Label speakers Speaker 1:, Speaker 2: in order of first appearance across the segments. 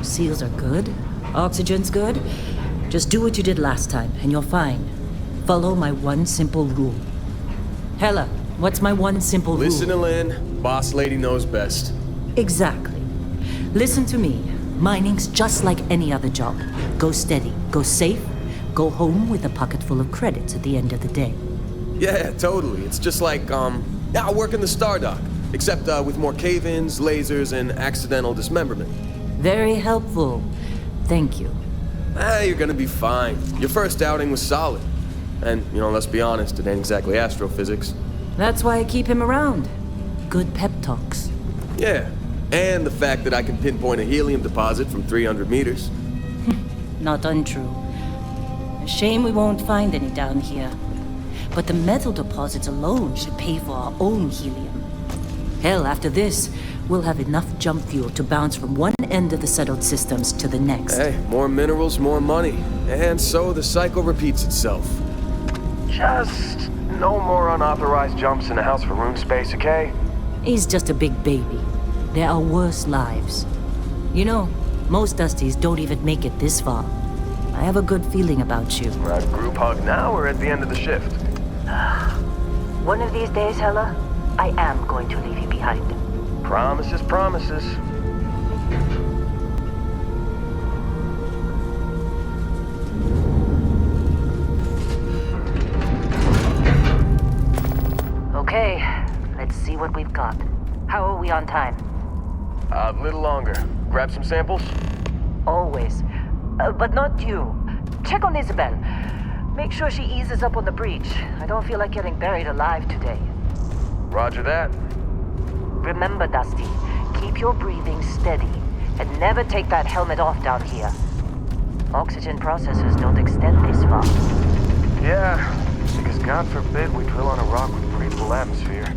Speaker 1: Seals are good. Oxygen's good. Just do what you did last time, and you're fine. Follow my one simple rule. Hella, what's my one simple rule?
Speaker 2: Listen to Lynn. Boss lady knows best.
Speaker 1: Exactly. Listen to me. Mining's just like any other job. Go steady, go safe, go home with a pocket full of credits at the end of the day.
Speaker 2: Yeah, totally. It's just like, I work in the Star Dock. Except with more cave-ins, lasers, and accidental dismemberment.
Speaker 1: Very helpful. Thank you.
Speaker 2: You're gonna be fine. Your first outing was solid. And, let's be honest, it ain't exactly astrophysics.
Speaker 1: That's why I keep him around. Good pep talks.
Speaker 2: Yeah, and the fact that I can pinpoint a helium deposit from 300 meters.
Speaker 1: Not untrue. A shame we won't find any down here. But the metal deposits alone should pay for our own helium. Hell, after this, we'll have enough jump fuel to bounce from one end of the settled systems to the next.
Speaker 2: Hey, more minerals, more money. And so the cycle repeats itself. Just no more unauthorized jumps in the house for room space, okay?
Speaker 1: He's just a big baby. There are worse lives. Most Dusties don't even make it this far. I have a good feeling about you.
Speaker 2: We're at group hug now or at the end of the shift?
Speaker 1: One of these days, Hella, I am going to leave you behind.
Speaker 2: Promises, promises.
Speaker 1: Okay, let's see what we've got. How are we on time?
Speaker 2: A little longer. Grab some samples?
Speaker 1: Always. But not you. Check on Isabel. Make sure she eases up on the breach. I don't feel like getting buried alive today.
Speaker 2: Roger that.
Speaker 1: Remember, Dusty, keep your breathing steady and never take that helmet off down here. Oxygen processors don't extend this far.
Speaker 2: Yeah, because God forbid we drill on a rock with breathable atmosphere.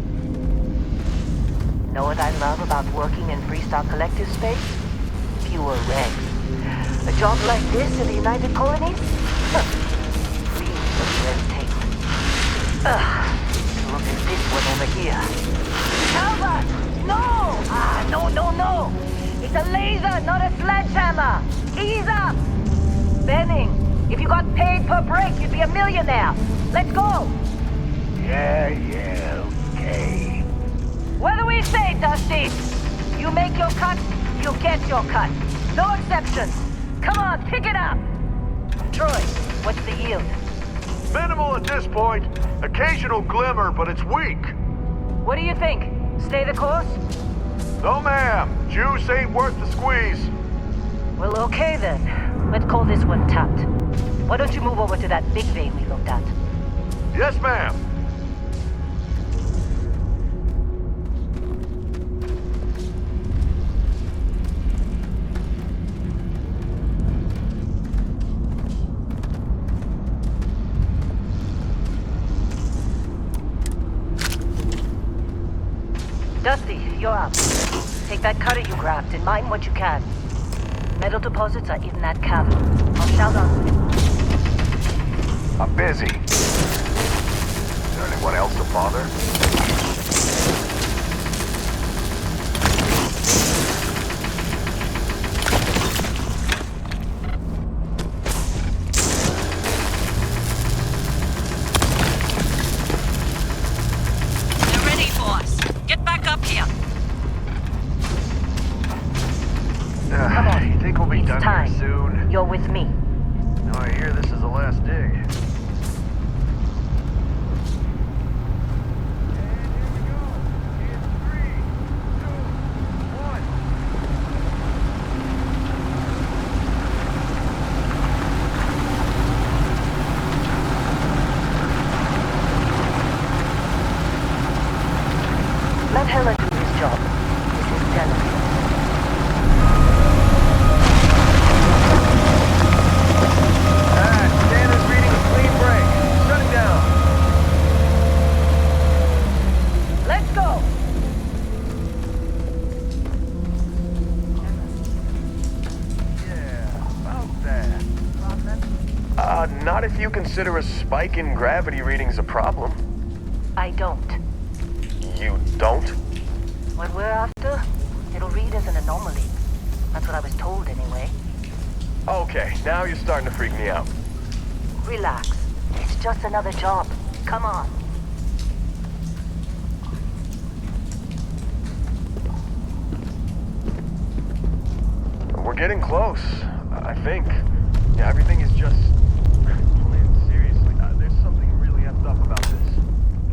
Speaker 1: Know what I love about working in Freestar Collective space? Fewer regs. A job like this in the United Colonies? Free of red tape. Look at this one over here. Calvert! No! No! It's a laser, not a sledgehammer! Ease up! Benning, if you got paid per break, you'd be a millionaire. Let's go!
Speaker 3: Yeah, okay.
Speaker 1: What do we say, Dusty? You make your cut, you get your cut. No exceptions. Come on, pick it up! Troy, what's the yield?
Speaker 3: Minimal at this point. Occasional glimmer, but it's weak.
Speaker 1: What do you think? Stay the course?
Speaker 3: No, ma'am. Juice ain't worth the squeeze.
Speaker 1: Well, okay then. Let's call this one tapped. Why don't you move over to that big vein we looked at?
Speaker 3: Yes, ma'am.
Speaker 1: Dusty, you're up. Take that cutter you grabbed and mine what you can. Metal deposits are in that cavern. I'll shout out.
Speaker 3: I'm busy. Is there anyone else to bother?
Speaker 1: They're ready for us. Get back up here. Come on.
Speaker 3: You think we'll be
Speaker 1: It's
Speaker 3: done
Speaker 1: time.
Speaker 3: here soon?
Speaker 1: You're with me.
Speaker 3: No, I hear this is the last dig.
Speaker 1: Let Hella do his job. This is delicate.
Speaker 3: Scanner's reading a clean break. Shutting down.
Speaker 1: Let's go!
Speaker 3: Yeah, about that.
Speaker 2: Not if you consider a spike in gravity readings a problem.
Speaker 1: I don't.
Speaker 2: You don't?
Speaker 1: What we're after, it'll read as an anomaly. That's what I was told anyway.
Speaker 2: Okay, now you're starting to freak me out.
Speaker 1: Relax. It's just another job. Come on.
Speaker 2: We're getting close, I think. Yeah, everything is just... Man, seriously, there's something really effed up about this.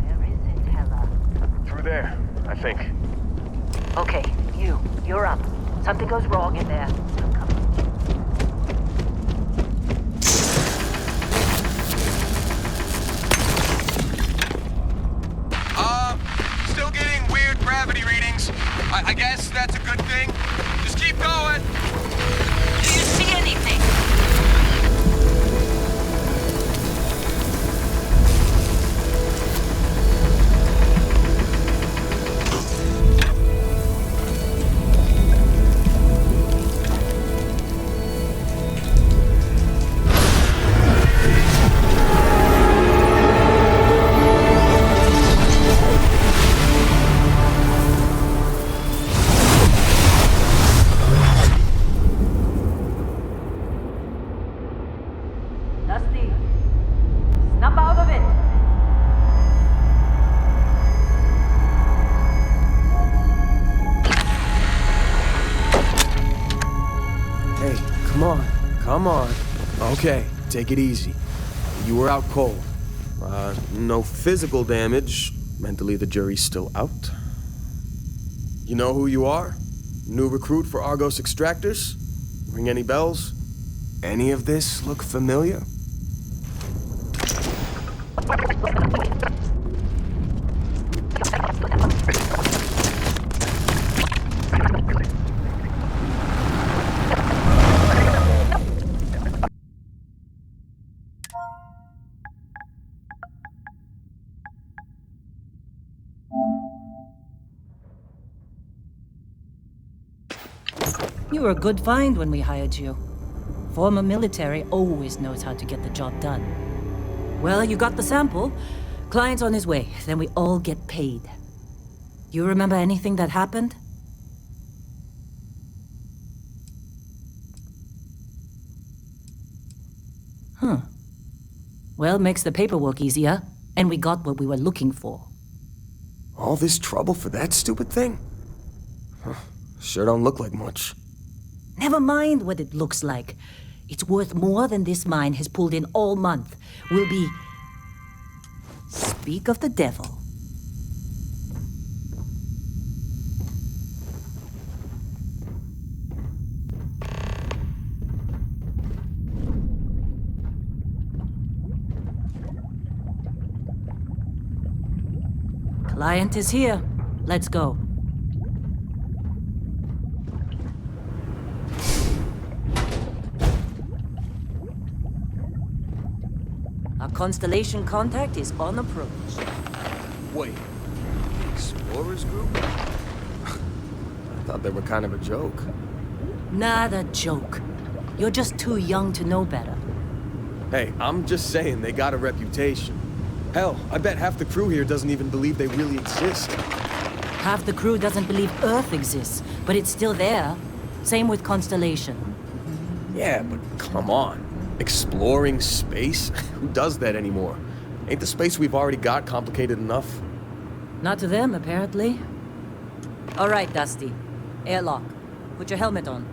Speaker 1: Where is it, Hella?
Speaker 2: Through there, I think.
Speaker 1: Okay, you're up. Something goes wrong in there. I'm coming.
Speaker 2: Still getting weird gravity readings. I guess that's a good thing. Just keep going.
Speaker 1: Do you see anything? Dusty, snap out of it.
Speaker 2: Hey, come on. Okay, take it easy. You were out cold. No physical damage. Mentally, the jury's still out. You know who you are? New recruit for Argos Extractors? Ring any bells? Any of this look familiar?
Speaker 1: You were a good find when we hired you. Former military always knows how to get the job done. Well, you got the sample. Client's on his way, then we all get paid. You remember anything that happened? Huh. Well, makes the paperwork easier, and we got what we were looking for.
Speaker 2: All this trouble for that stupid thing? Huh, sure don't look like much.
Speaker 1: Never mind what it looks like. It's worth more than this mine has pulled in all month. We'll be... Speak of the devil. Client is here. Let's go. Our Constellation contact is on approach.
Speaker 2: Wait, the Explorers group? I thought they were kind of a joke.
Speaker 1: Not a joke. You're just too young to know better.
Speaker 2: Hey, I'm just saying they got a reputation. Hell, I bet half the crew here doesn't even believe they really exist.
Speaker 1: Half the crew doesn't believe Earth exists, but it's still there. Same with Constellation.
Speaker 2: Yeah, but come on. Exploring space? Who does that anymore? Ain't the space we've already got complicated enough?
Speaker 1: Not to them, apparently. All right, Dusty. Airlock. Put your helmet on.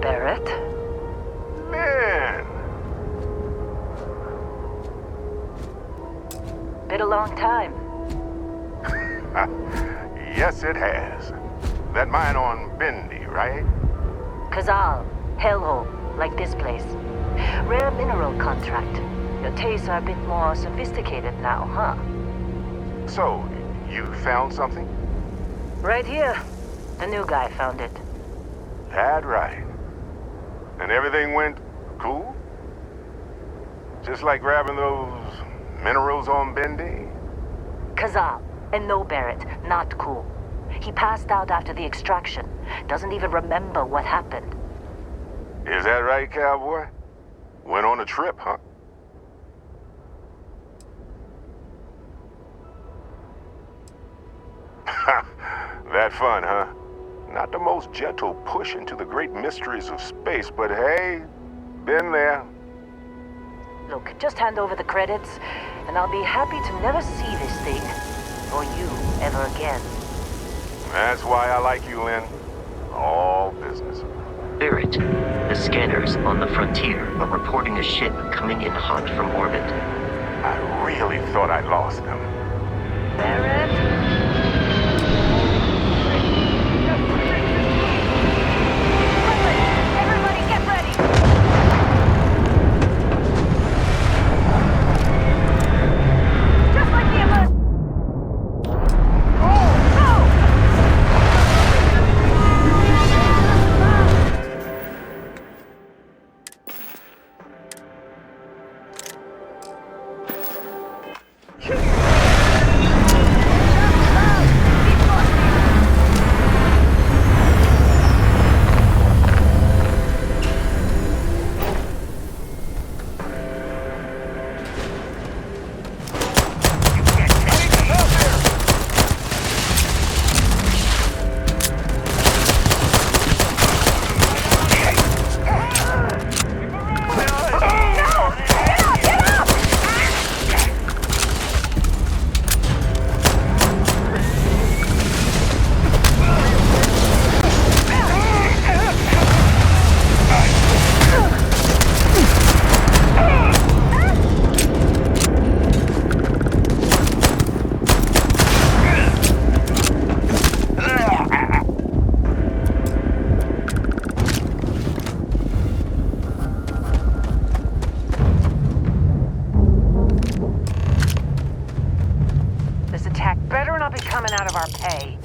Speaker 1: Barrett.
Speaker 3: Man,
Speaker 1: Been a long time.
Speaker 3: yes it has. That mine on Bendy, right?
Speaker 1: Kazal, hellhole, like this place. Rare mineral contract. Your tastes are a bit more sophisticated now, huh?
Speaker 3: So, you found something?
Speaker 1: Right here. The new guy found it.
Speaker 3: That right. And everything went cool? Just like grabbing those minerals on Bendy?
Speaker 1: Kazal, and no Barrett, not cool. He passed out after the extraction. Doesn't even remember what happened.
Speaker 3: Is that right, cowboy? Went on a trip, huh? That fun, huh? Not the most gentle push into the great mysteries of space, but hey, been there.
Speaker 1: Look, just hand over the credits, and I'll be happy to never see this thing, or you, ever again.
Speaker 3: That's why I like you, Lynn. All business.
Speaker 4: Barrett, the scanners on the frontier are reporting a ship coming in hot from orbit.
Speaker 3: I really thought I lost them.
Speaker 1: Barrett? Everybody get ready! Just like the alert! Coming out of our pay.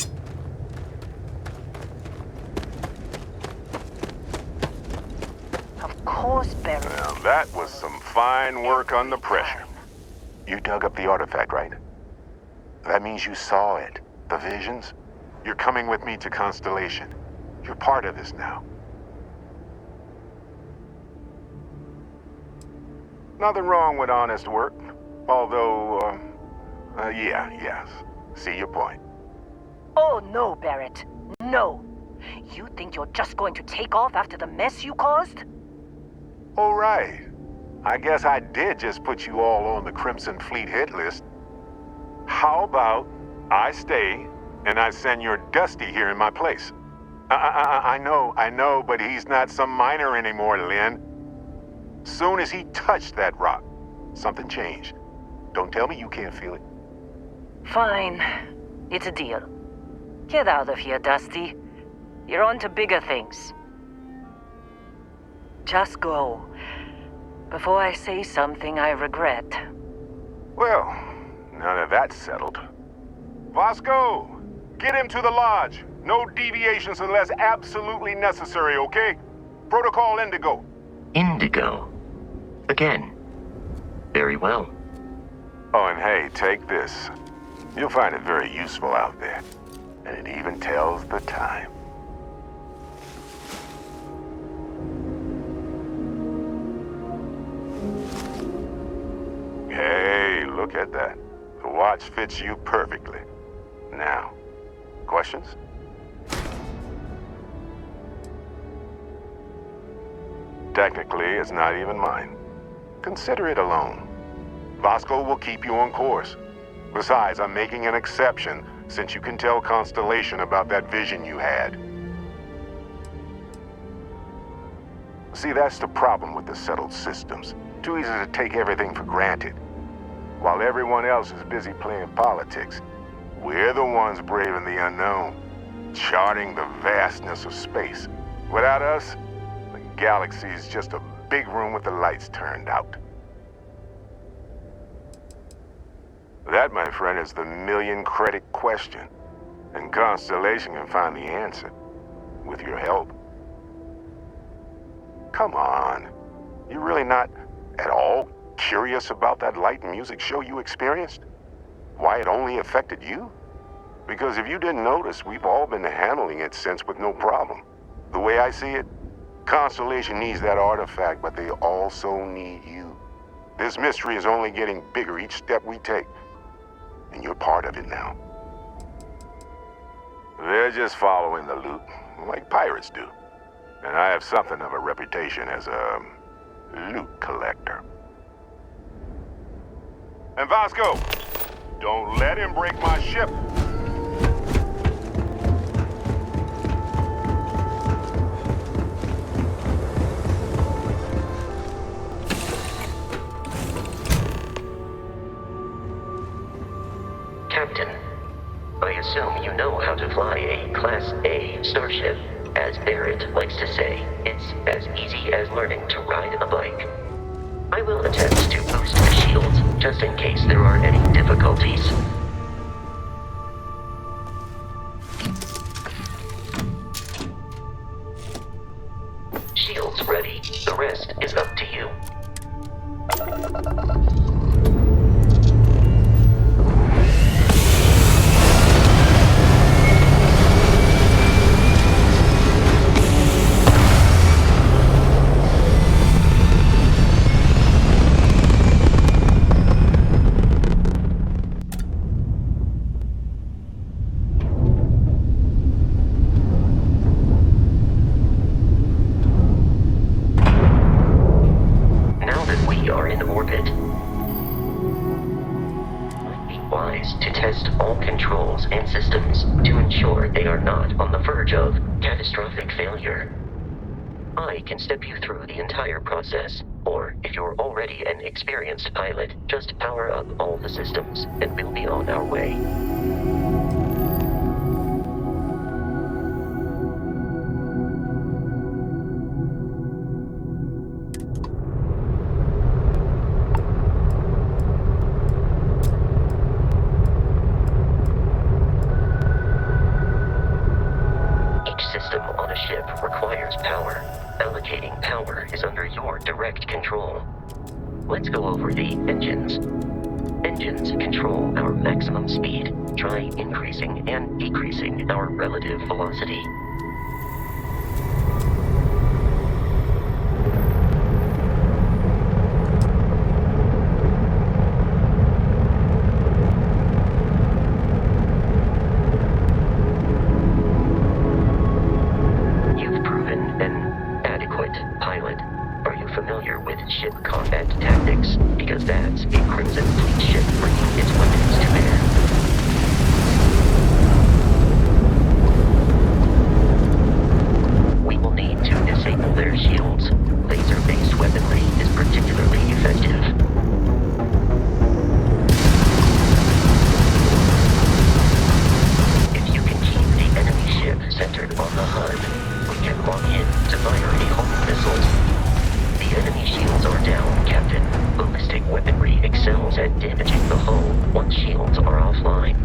Speaker 1: Of course, Barry.
Speaker 3: Well, that was some fine work under pressure. You dug up the artifact, right? That means you saw it. The visions? You're coming with me to Constellation. You're part of this now. Nothing wrong with honest work. Although, yes. See your point.
Speaker 1: Oh, no, Barrett. No. You think you're just going to take off after the mess you caused?
Speaker 3: All right. I guess I did just put you all on the Crimson Fleet hit list. How about I stay and I send your Dusty here in my place? I know, but he's not some miner anymore, Lynn. Soon as he touched that rock, something changed. Don't tell me you can't feel it.
Speaker 1: Fine. It's a deal. Get out of here, Dusty. You're on to bigger things. Just go. Before I say something I regret.
Speaker 3: Well, now that that's settled. Vasco, get him to the lodge. No deviations unless absolutely necessary, okay? Protocol Indigo.
Speaker 4: Indigo? Again. Very well.
Speaker 3: Oh, and hey, take this. You'll find it very useful out there. And it even tells the time. Hey, look at that. The watch fits you perfectly. Now, questions? Technically, it's not even mine. Consider it a loan. Vasco will keep you on course. Besides, I'm making an exception since you can tell Constellation about that vision you had. See, that's the problem with the settled systems. Too easy to take everything for granted. While everyone else is busy playing politics, we're the ones braving the unknown, charting the vastness of space. Without us, the galaxy is just a big room with the lights turned out. That, my friend, is the million-credit question. And Constellation can find the answer. With your help. Come on. You're really not at all curious about that light and music show you experienced? Why it only affected you? Because if you didn't notice, we've all been handling it since with no problem. The way I see it, Constellation needs that artifact, but they also need you. This mystery is only getting bigger each step we take. And you're part of it now. They're just following the loot, like pirates do. And I have something of a reputation as a loot collector. And Vasco, don't let him break my ship.
Speaker 4: Captain, I assume you know how to fly a Class A starship. As Barrett likes to say, it's as easy as learning to ride a bike. I will attempt to boost the shields, just in case there are any difficulties. Shields ready. The rest is up to you. To test all controls and systems to ensure they are not on the verge of catastrophic failure. I can step you through the entire process, or if you're already an experienced pilot, just power up all the systems and we'll be on our way. Allocating power is under your direct control. Let's go over the engines. Engines control our maximum speed. Try increasing and decreasing our relative velocity. Familiar with ship combat tactics, because that's a Crimson Fleet ship bringing its weapons to bear. We will need to disable their shields. Laser-based weaponry is particularly effective. If you can keep the enemy ship centered on the HUD, we can lock in to fire a homing missile. The enemy shields are down, Captain. Ballistic weaponry excels at damaging the hull once shields are offline.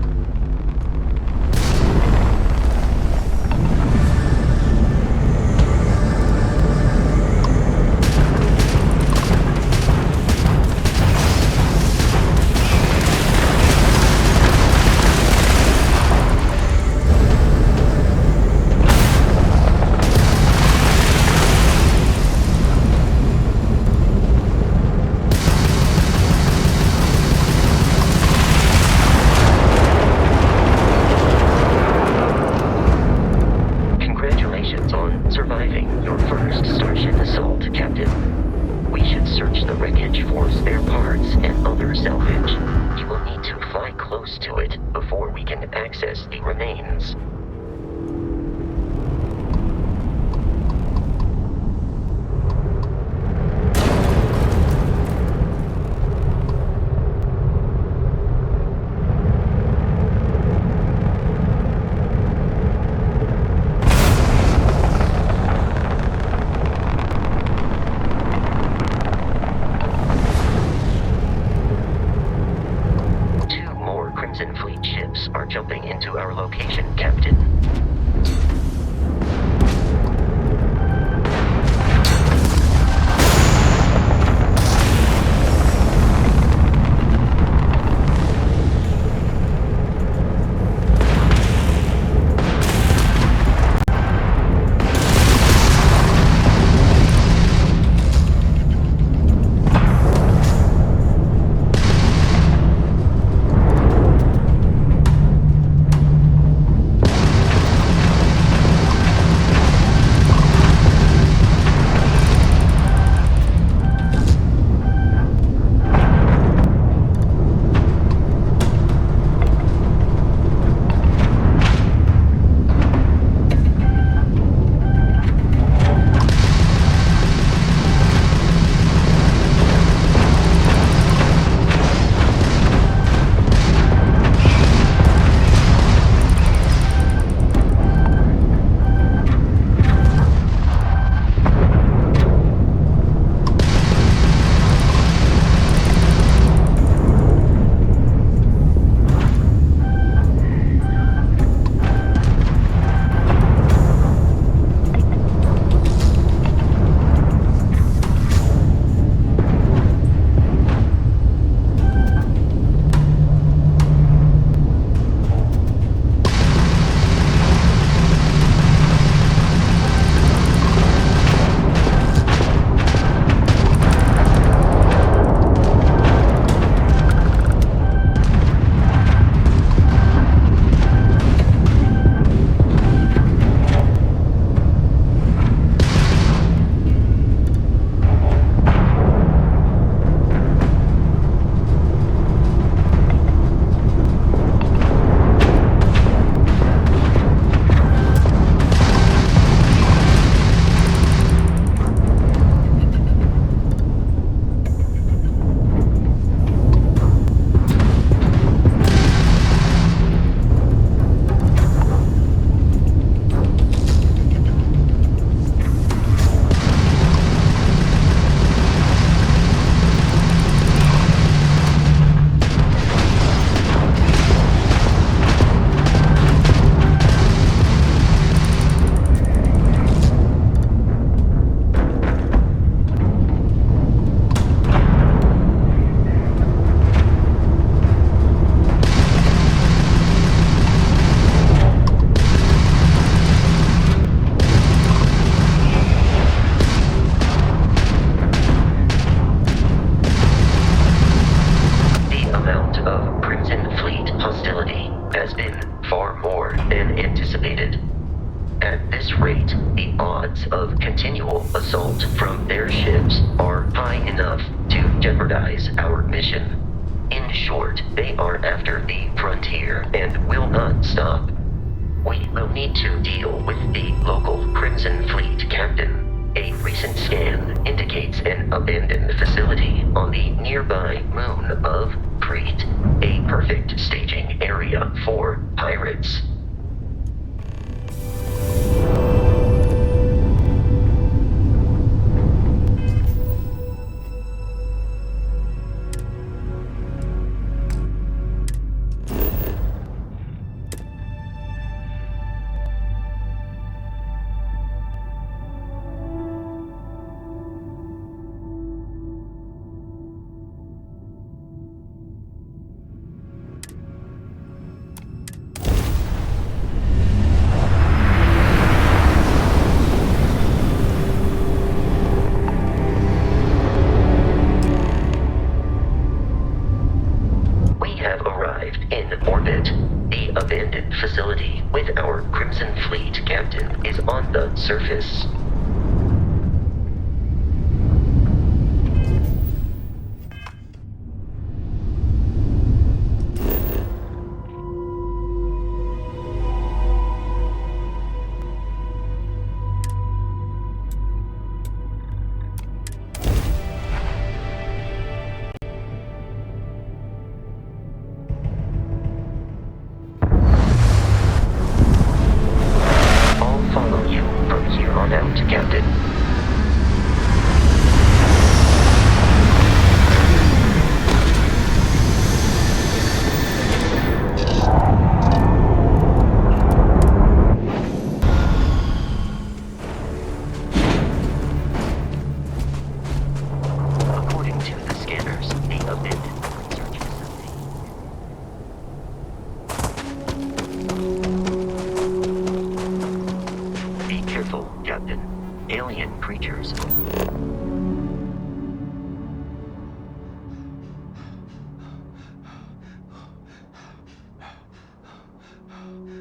Speaker 4: assault from their ships are high enough to jeopardize our mission. In short, they are after the frontier and will not stop. We will need to deal with the local Crimson Fleet captain. A recent scan indicates an abandoned facility on the nearby moon of Crete, a perfect staging area for pirates. Facility with our Crimson Fleet captain is on the surface.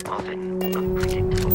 Speaker 4: Often unpredictable.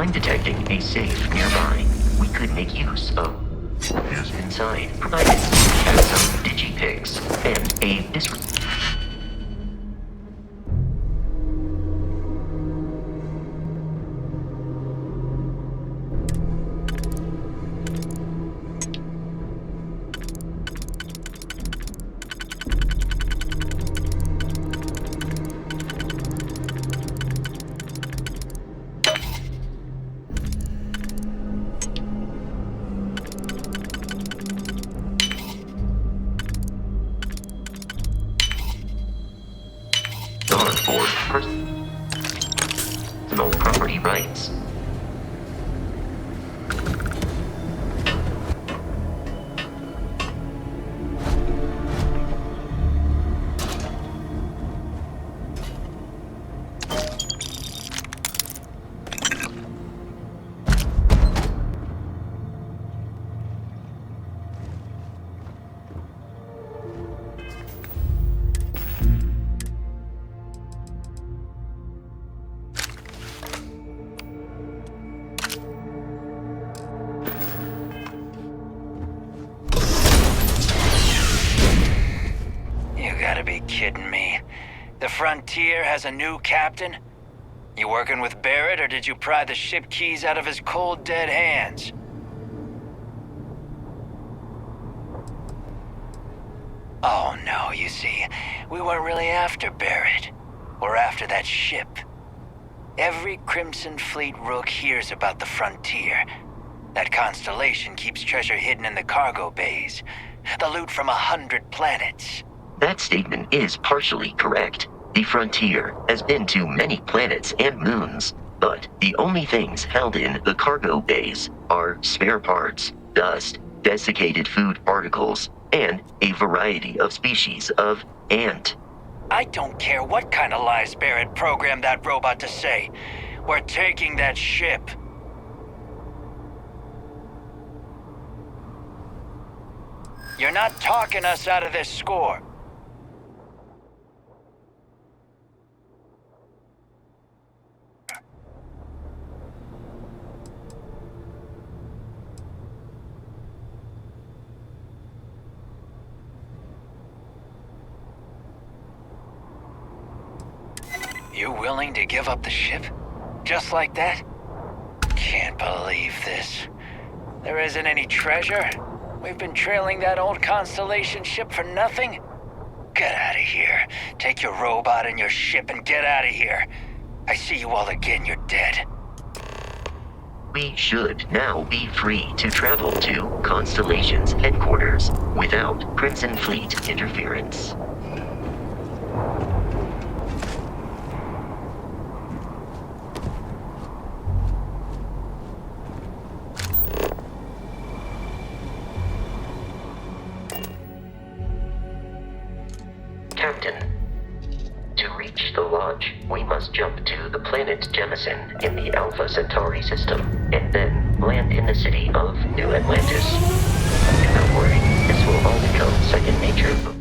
Speaker 4: I'm detecting a safe nearby. We could make use of who's inside, provided we have some digipics and a for personal property rights.
Speaker 5: Kidding me? The Frontier has a new captain? You working with Barrett, or did you pry the ship keys out of his cold, dead hands? Oh no, you see, we weren't really after Barrett. We're after that ship. Every Crimson Fleet rook hears about the Frontier. That constellation keeps treasure hidden in the cargo bays. The loot from 100 planets.
Speaker 4: That statement is partially correct. The Frontier has been to many planets and moons, but the only things held in the cargo bays are spare parts, dust, desiccated food particles, and a variety of species of ant.
Speaker 5: I don't care what kind of lies Barrett programmed that robot to say. We're taking that ship. You're not talking us out of this score. You willing to give up the ship? Just like that? Can't believe this. There isn't any treasure? We've been trailing that old Constellation ship for nothing? Get out of here. Take your robot and your ship and get out of here. I see you all again, you're dead.
Speaker 4: We should now be free to travel to Constellation's headquarters without Crimson Fleet interference. Captain, to reach the lodge, we must jump to the planet Jemison in the Alpha Centauri system, and then land in the city of New Atlantis. Do not worry, this will all become second nature tomorrow.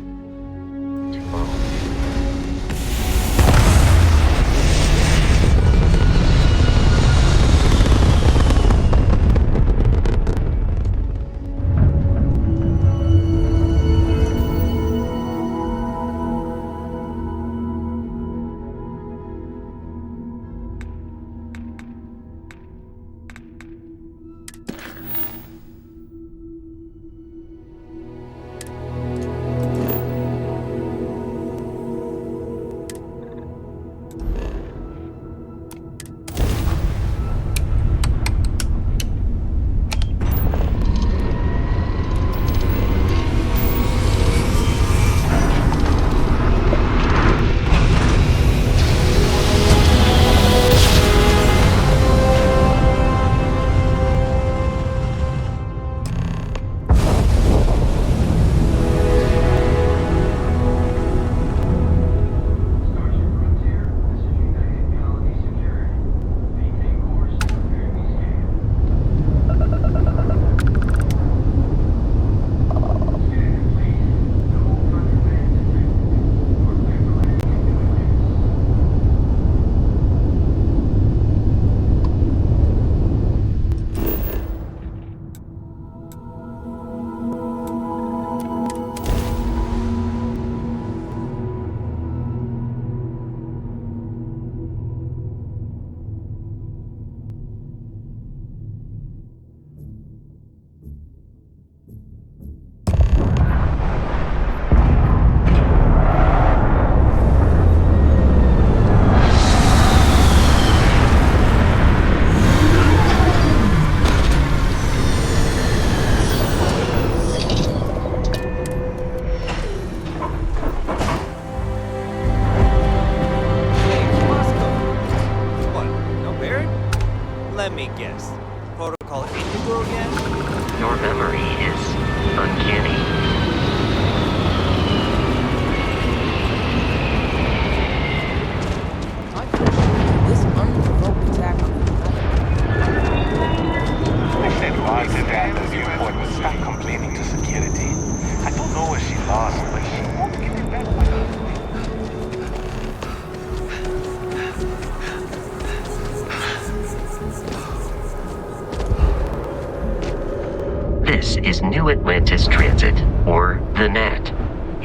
Speaker 4: New Atlantis Transit, or the NAT.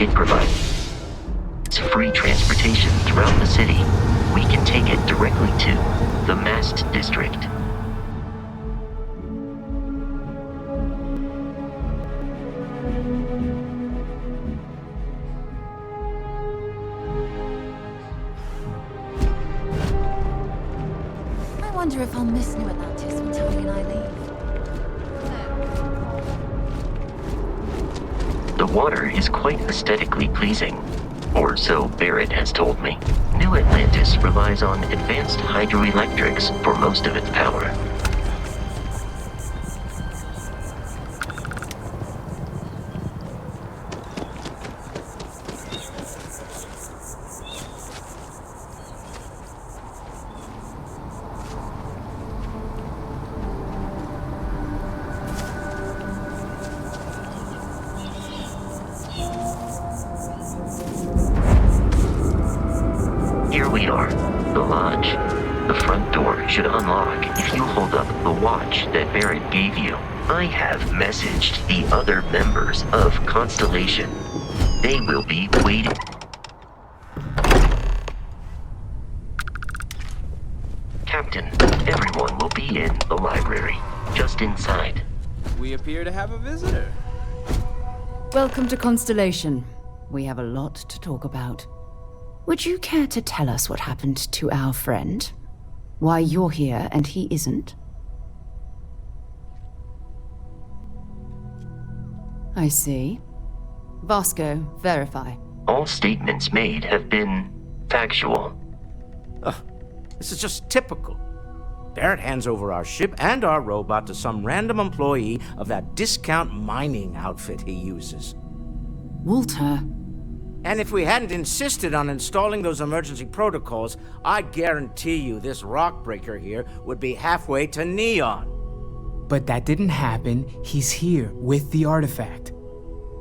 Speaker 4: It provides free transportation throughout the city. We can take it directly to the Mast District.
Speaker 6: I wonder if I'll miss New Atlantis when Tony and I leave.
Speaker 4: The water is quite aesthetically pleasing, or so Barrett has told me. New Atlantis relies on advanced hydroelectrics for most of its power. Here we are, the lodge. The front door should unlock if you hold up the watch that Barrett gave you. I have messaged the other members of Constellation. They will be waiting. Captain, everyone will be in the library, just inside.
Speaker 7: We appear to have a visitor.
Speaker 1: Welcome to Constellation. We have a lot to talk about. Would you care to tell us what happened to our friend? Why you're here and he isn't? I see. Vasco, verify.
Speaker 4: All statements made have been factual.
Speaker 8: This is just typical. Barrett hands over our ship and our robot to some random employee of that discount mining outfit he uses.
Speaker 1: Walter.
Speaker 8: And if we hadn't insisted on installing those emergency protocols, I guarantee you this rock breaker here would be halfway to Neon.
Speaker 7: But that didn't happen. He's here with the artifact.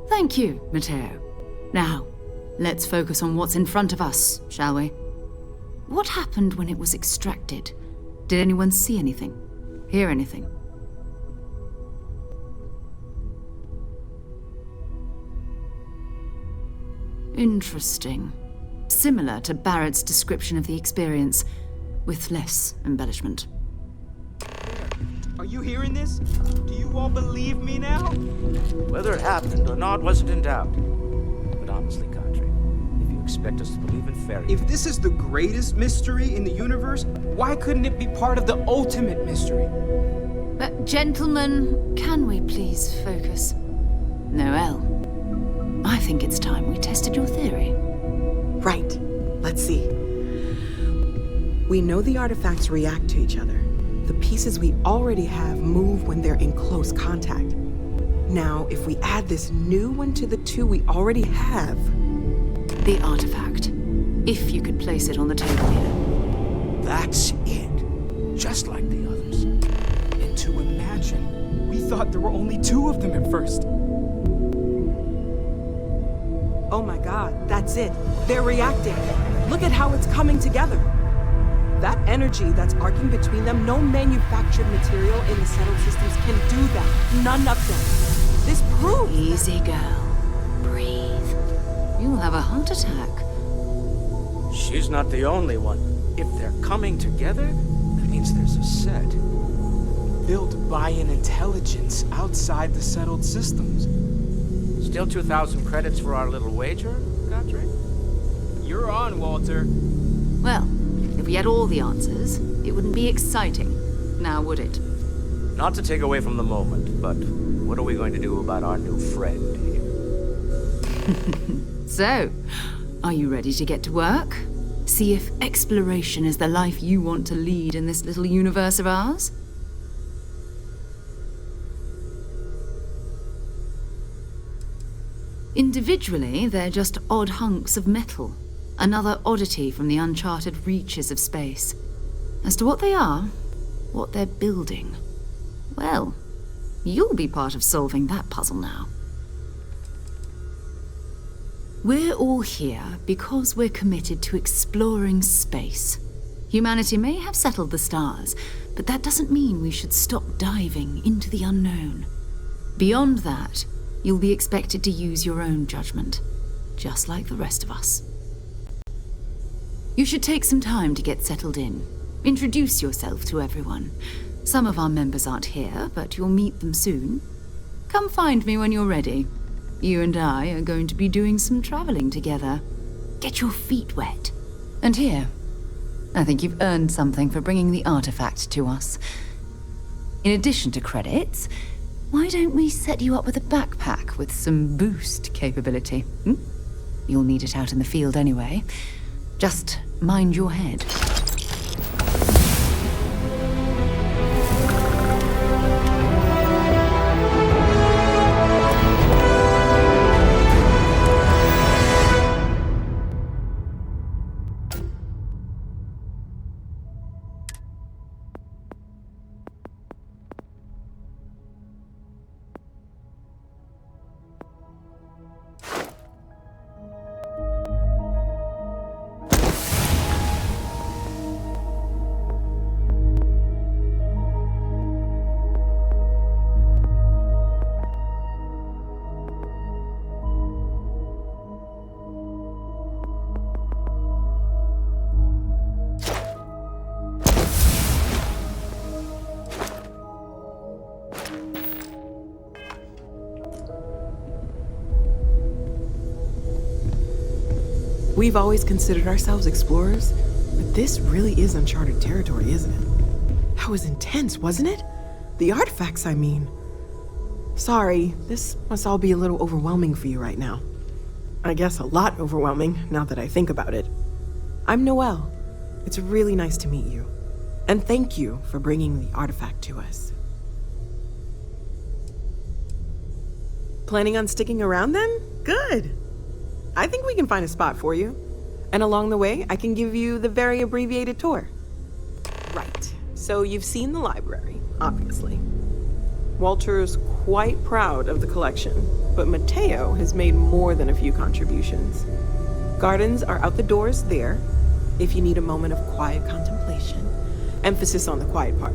Speaker 1: Thank you, Matteo. Now, let's focus on what's in front of us, shall we? What happened when it was extracted? Did anyone see anything? Hear anything? Interesting. Similar to Barrett's description of the experience, with less embellishment.
Speaker 7: Are you hearing this? Do you all believe me now?
Speaker 8: Whether it happened or not wasn't in doubt. But honestly, Country, if you expect us to believe in fairy
Speaker 7: If this is the greatest mystery in the universe, why couldn't it be part of the ultimate mystery?
Speaker 1: Gentlemen, can we please focus? Noel, I think it's time we tested your theory.
Speaker 9: Right. Let's see. We know the artifacts react to each other. The pieces we already have move when they're in close contact. Now, if we add this new one to the two we already have...
Speaker 1: The artifact. If you could place it on the table here.
Speaker 8: That's it. Just like the others.
Speaker 7: And to imagine, we thought there were only two of them at first.
Speaker 9: Oh my god, that's it. They're reacting. Look at how it's coming together. That energy that's arcing between them, no manufactured material in the settled systems can do that. None of them. This proves...
Speaker 1: Easy, girl. Breathe. You'll have a heart attack.
Speaker 8: She's not the only one. If they're coming together, that means there's a set.
Speaker 7: Built by an intelligence outside the settled systems.
Speaker 8: Still 2,000 credits for our little wager, Country?
Speaker 7: You're on, Walter.
Speaker 1: Well, if we had all the answers, it wouldn't be exciting. Now, would it?
Speaker 8: Not to take away from the moment, but what are we going to do about our new friend here?
Speaker 1: So, are you ready to get to work? See if exploration is the life you want to lead in this little universe of ours? Individually, they're just odd hunks of metal. Another oddity from the uncharted reaches of space. As to what they are, what they're building, well, you'll be part of solving that puzzle now. We're all here because we're committed to exploring space. Humanity may have settled the stars, but that doesn't mean we should stop diving into the unknown.
Speaker 6: Beyond that, you'll be expected to use your own judgment, just like the rest of us. You should take some time to get settled in. Introduce yourself to everyone. Some of our members aren't here, but you'll meet them soon. Come find me when you're ready. You and I are going to be doing some traveling together. Get your feet wet. And here, I think you've earned something for bringing the artifact to us. In addition to credits, why don't we set you up with a backpack with some boost capability? You'll need it out in the field anyway. Just mind your head.
Speaker 9: We've always considered ourselves explorers, but this really is uncharted territory, isn't it? That was intense, wasn't it? The artifacts, I mean. Sorry, this must all be a little overwhelming for you right now. I guess a lot overwhelming, now that I think about it. I'm Noelle. It's really nice to meet you. And thank you for bringing the artifact to us. Planning on sticking around then? Good. I think we can find a spot for you. And along the way, I can give you the very abbreviated tour. Right. So you've seen the library, obviously. Walter's quite proud of the collection, but Mateo has made more than a few contributions. Gardens are out the doors there, if you need a moment of quiet contemplation. Emphasis on the quiet part,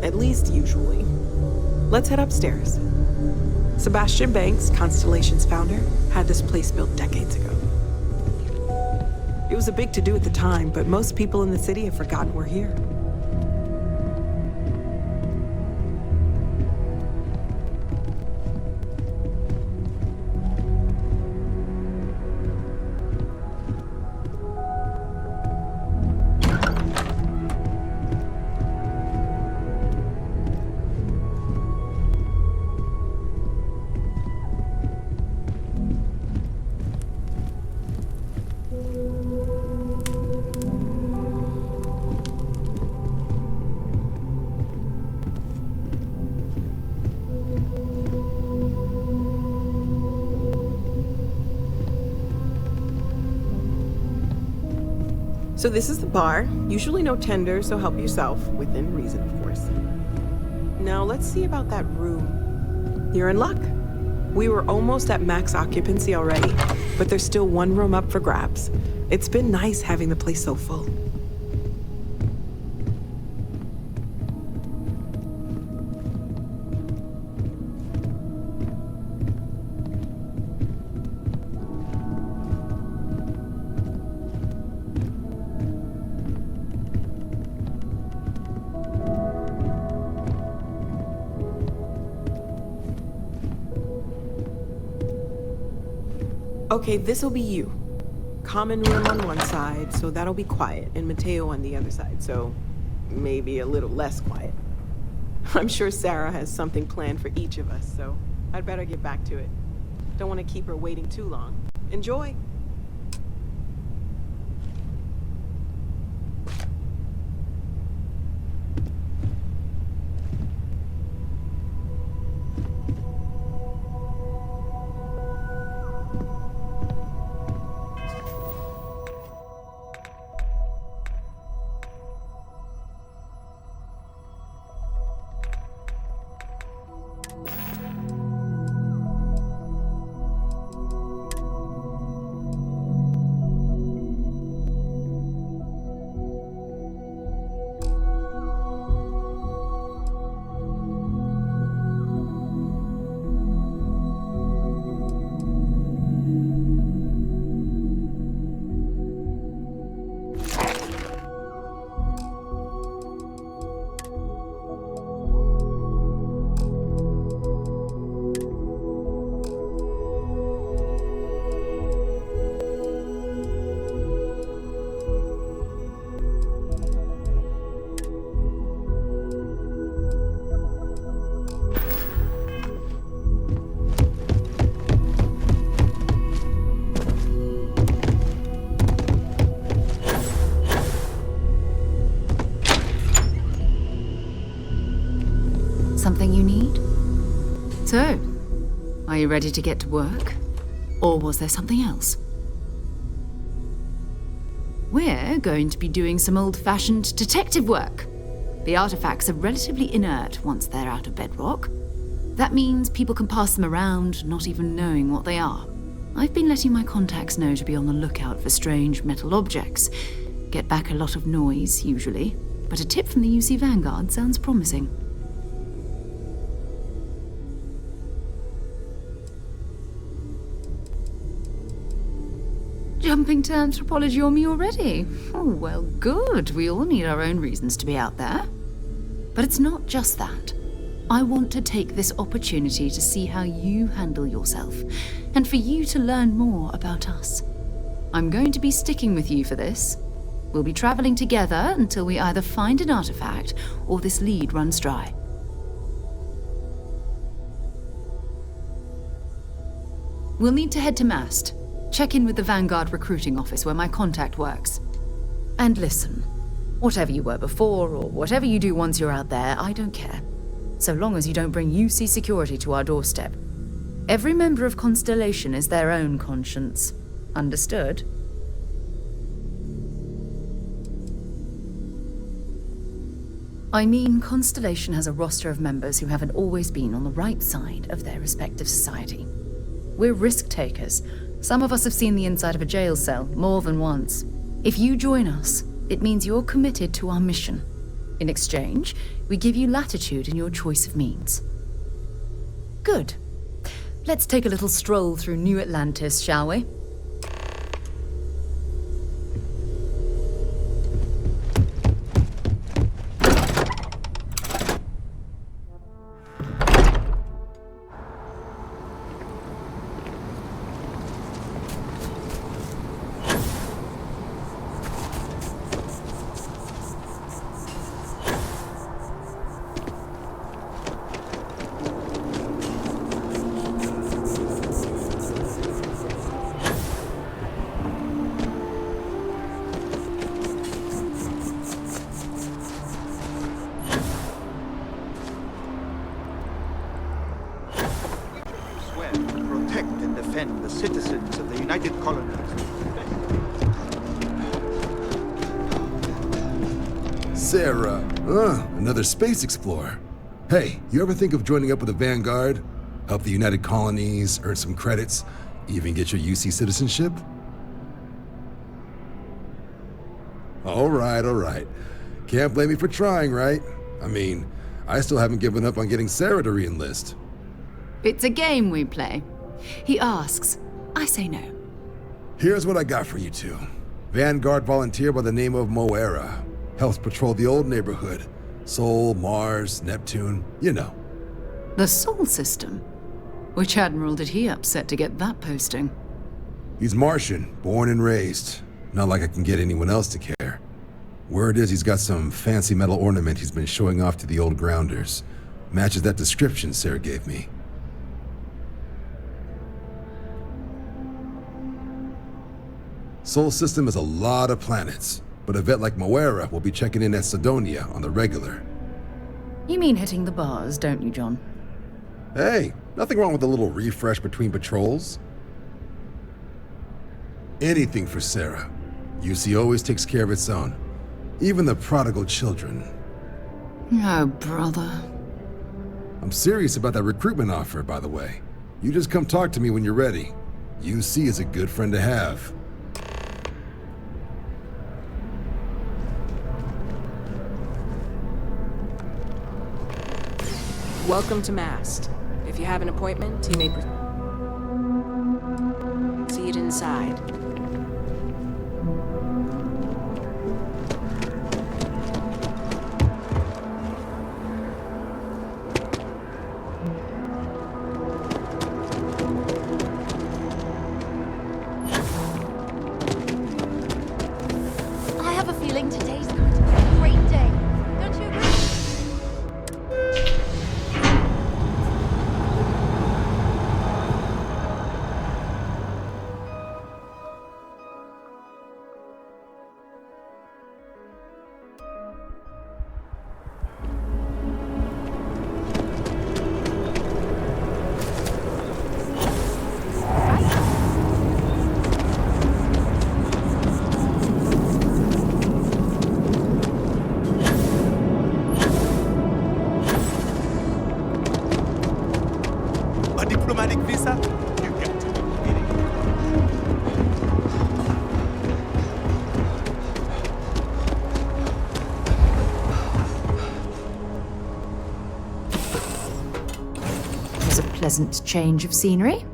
Speaker 9: at least usually. Let's head upstairs. Sebastian Banks, Constellation's founder, had this place built decades ago. It was a big to-do at the time, but most people in the city have forgotten we're here. So this is the bar. Usually no tender, so help yourself, within reason, of course. Now let's see about that room. You're in luck. We were almost at max occupancy already, but there's still one room up for grabs. It's been nice having the place so full. Okay, this'll be you. Common room on one side, so that'll be quiet, and Mateo on the other side, so maybe a little less quiet. I'm sure Sarah has something planned for each of us, so I'd better get back to it. Don't want to keep her waiting too long. Enjoy!
Speaker 6: ready to get to work? Or was there something else? We're going to be doing some old-fashioned detective work. The artifacts are relatively inert once they're out of bedrock. That means people can pass them around, not even knowing what they are. I've been letting my contacts know to be on the lookout for strange metal objects. Get back a lot of noise, usually, but a tip from the UC Vanguard sounds promising. Jumping to anthropology on me already? Oh, well, good. We all need our own reasons to be out there. But it's not just that. I want to take this opportunity to see how you handle yourself, and for you to learn more about us. I'm going to be sticking with you for this. We'll be traveling together until we either find an artifact or this lead runs dry. We'll need to head to Mast. Check in with the Vanguard recruiting office where my contact works. And listen, whatever you were before or whatever you do once you're out there, I don't care. So long as you don't bring UC security to our doorstep. Every member of Constellation is their own conscience. Understood? I mean, Constellation has a roster of members who haven't always been on the right side of their respective society. We're risk takers. Some of us have seen the inside of a jail cell more than once. If you join us, it means you're committed to our mission. In exchange, we give you latitude in your choice of means. Good. Let's take a little stroll through New Atlantis, shall we?
Speaker 10: Defend the citizens of the United Colonies.
Speaker 11: Sarah, another space explorer. Hey, you ever think of joining up with the Vanguard? Help the United Colonies, earn some credits, even get your UC citizenship? All right. Can't blame me for trying, right? I mean, I still haven't given up on getting Sarah to re-enlist.
Speaker 6: It's a game we play. He asks, I say no.
Speaker 11: Here's what I got for you two. Vanguard volunteer by the name of Moira. Helps patrol the old neighborhood. Sol, Mars, Neptune, you know.
Speaker 6: The Sol system? Which admiral did he upset to get that posting?
Speaker 11: He's Martian, born and raised. Not like I can get anyone else to care. Word is he's got some fancy metal ornament he's been showing off to the old grounders. Matches that description Sarah gave me. Sol system is a lot of planets, but a vet like Moira will be checking in at Sidonia on the regular.
Speaker 6: You mean hitting the bars, don't you, John?
Speaker 11: Hey, nothing wrong with a little refresh between patrols. Anything for Sarah. UC always takes care of its own. Even the prodigal children.
Speaker 6: Oh, brother.
Speaker 11: I'm serious about that recruitment offer, by the way. You just come talk to me when you're ready. UC is a good friend to have.
Speaker 9: Welcome to Mast. If you have an appointment, you may proceed inside.
Speaker 12: I have a feeling today's going to be a great day. Don't you agree?
Speaker 6: pleasant change of scenery.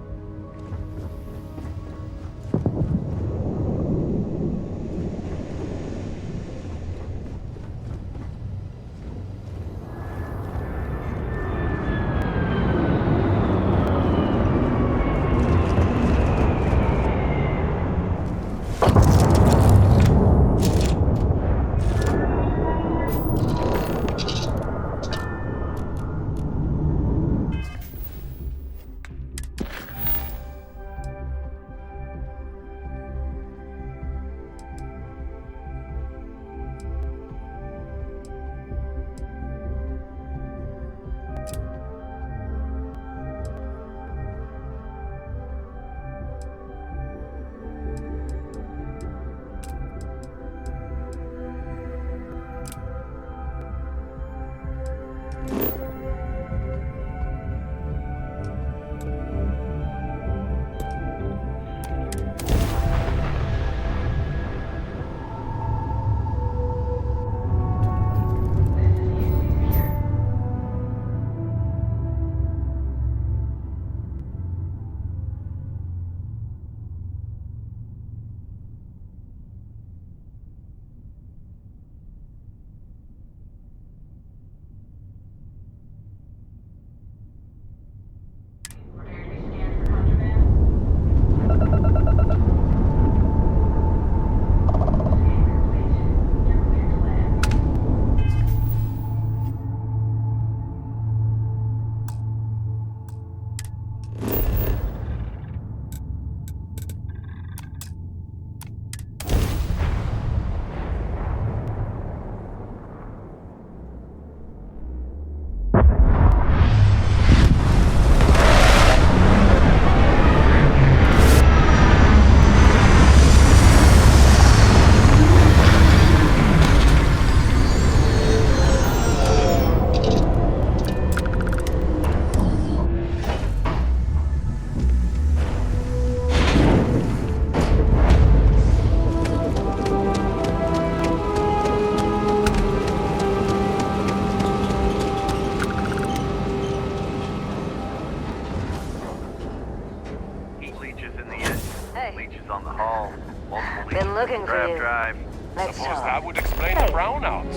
Speaker 13: Been looking for you.
Speaker 14: Drive.
Speaker 13: Let's
Speaker 14: Suppose
Speaker 13: talk.
Speaker 14: that would explain the brownouts.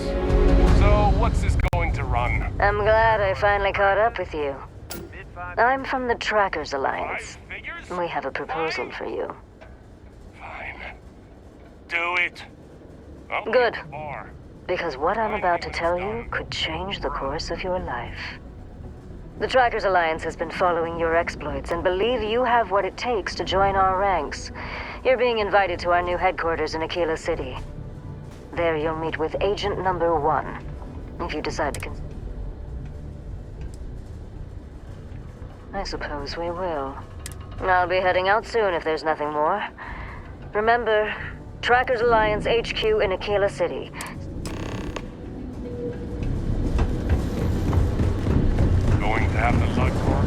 Speaker 14: So, what's this going to run?
Speaker 13: I'm glad I finally caught up with you. I'm from the Trackers Alliance. We have a proposal for you.
Speaker 14: Fine. Do it. Only
Speaker 13: Good.
Speaker 14: more.
Speaker 13: Because what I'm about to tell you could change the course of your life. The Trackers Alliance has been following your exploits and believe you have what it takes to join our ranks. You're being invited to our new headquarters in Aquila City. There you'll meet with Agent Number 1, if you decide to I suppose we will. I'll be heading out soon if there's nothing more. Remember, Trackers Alliance HQ in Aquila City.
Speaker 14: Going to have the luck work.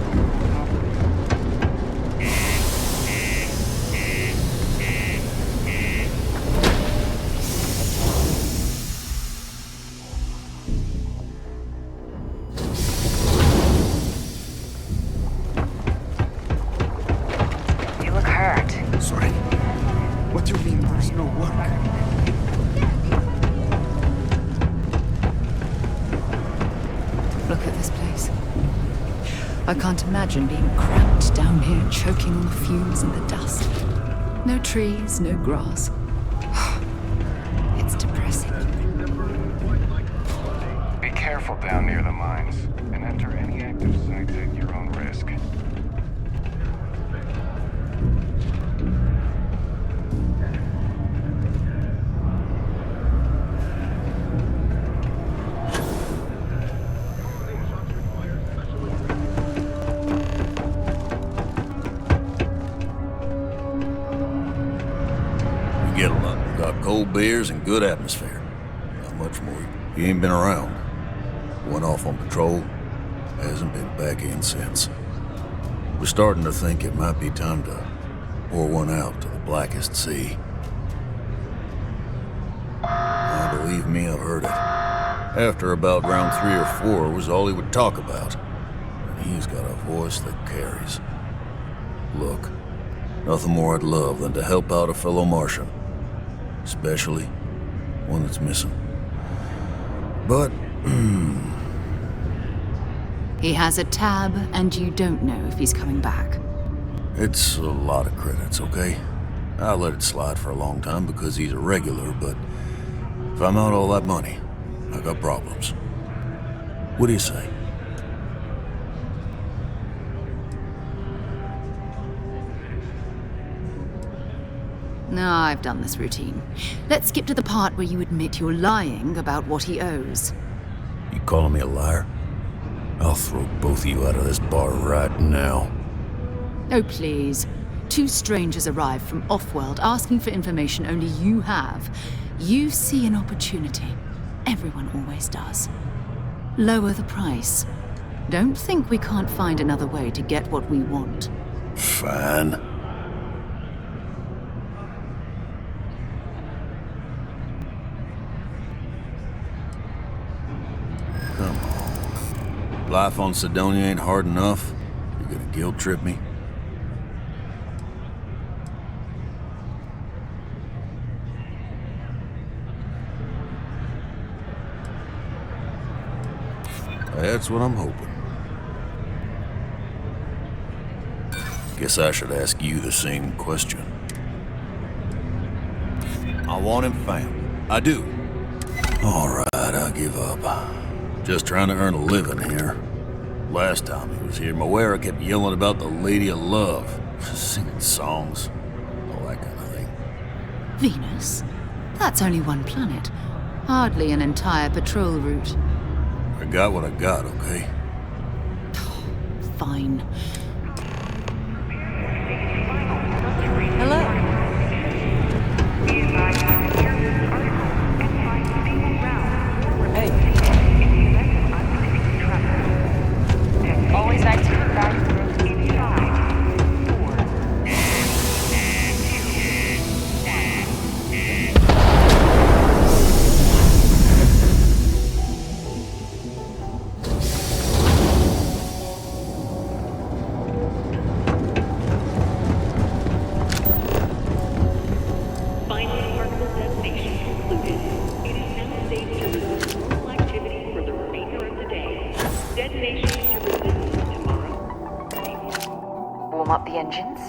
Speaker 13: You look hurt.
Speaker 10: Sorry. What do you mean there's no work?
Speaker 6: Look at this place. I can't imagine being cramped down here, choking on the fumes and the dust. No trees, no grass. It's depressing.
Speaker 14: Be careful down near the mines, and enter any active sites at your own risk.
Speaker 15: Get a lot. We got cold beers and good atmosphere. Not much more. He ain't been around. Went off on patrol. Hasn't been back in since. We're starting to think it might be time to pour one out to the blackest sea. Believe me, I've heard it. After about round 3 or 4 was all he would talk about. And He's got a voice that carries. Look, nothing more I'd love than to help out a fellow Martian. Especially one that's missing. But,
Speaker 6: He has a tab, and you don't know if he's coming back.
Speaker 15: it's a lot of credits, okay? I let it slide for a long time because he's a regular, but if I'm out all that money, I got problems. What do you say?
Speaker 6: No, I've done this routine. Let's skip to the part where you admit you're lying about what he owes.
Speaker 15: You calling me a liar? I'll throw both of you out of this bar right now.
Speaker 6: Oh, please. 2 strangers arrive from off-world asking for information only you have. You see an opportunity. Everyone always does. Lower the price. Don't think we can't find another way to get what we want.
Speaker 15: Fine. Come on. Life on Sidonia ain't hard enough. You're gonna guilt trip me? That's what I'm hoping. Guess I should ask you the same question. I want him found. I do. All right, I give up. Just trying to earn a living here. Last time he was here, Moira kept yelling about the Lady of Love, singing songs, all that kind of thing.
Speaker 6: Venus? That's only one planet. Hardly an entire patrol route.
Speaker 15: I got what I got, okay?
Speaker 6: Fine.
Speaker 1: Hello. Hey.
Speaker 12: Always nice to be back.
Speaker 13: Warm up the engines.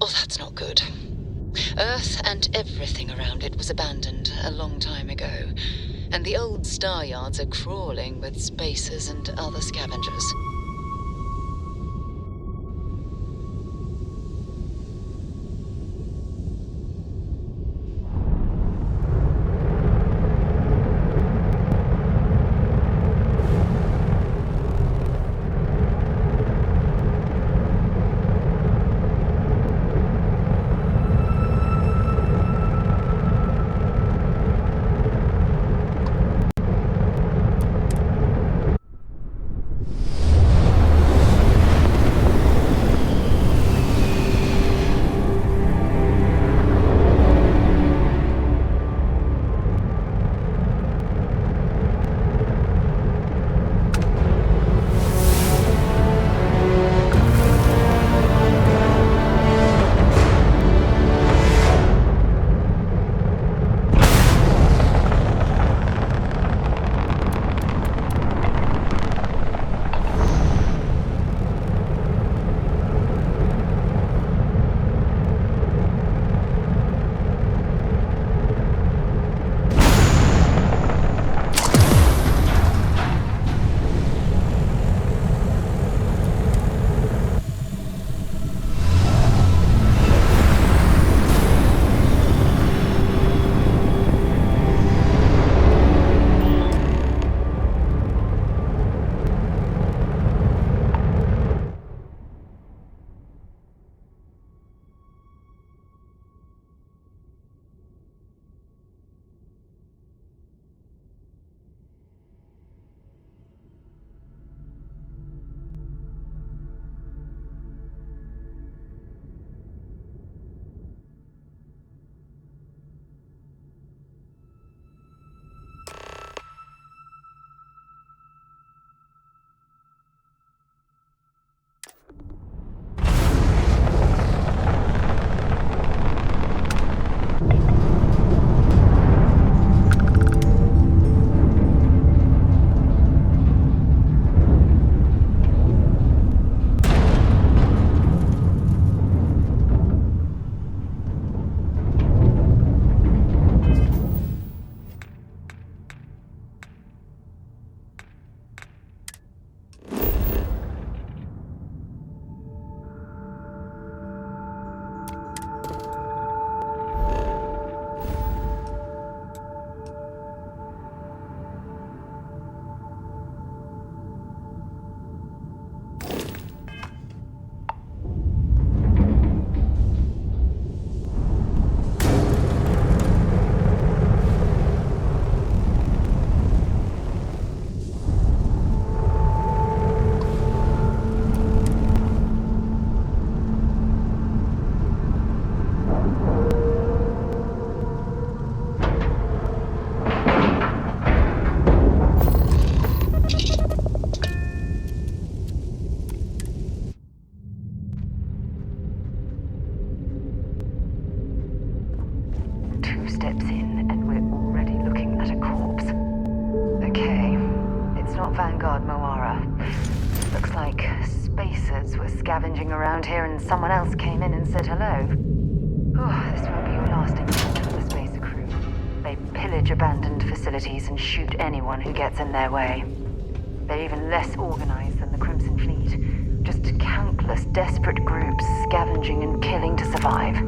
Speaker 6: Oh, that's not good. Earth and everything around it was abandoned a long time ago, and the old star yards are crawling with spacers and other scavengers.
Speaker 16: Steps in, and we're already looking at a corpse. Okay, it's not Vanguard Moara. Looks like spacers were scavenging around here and someone else came in and said hello. Oh, this won't be your last encounter with the spacer crew. They pillage abandoned facilities and shoot anyone who gets in their way. They're even less organized than the Crimson Fleet. Just countless desperate groups scavenging and killing to survive.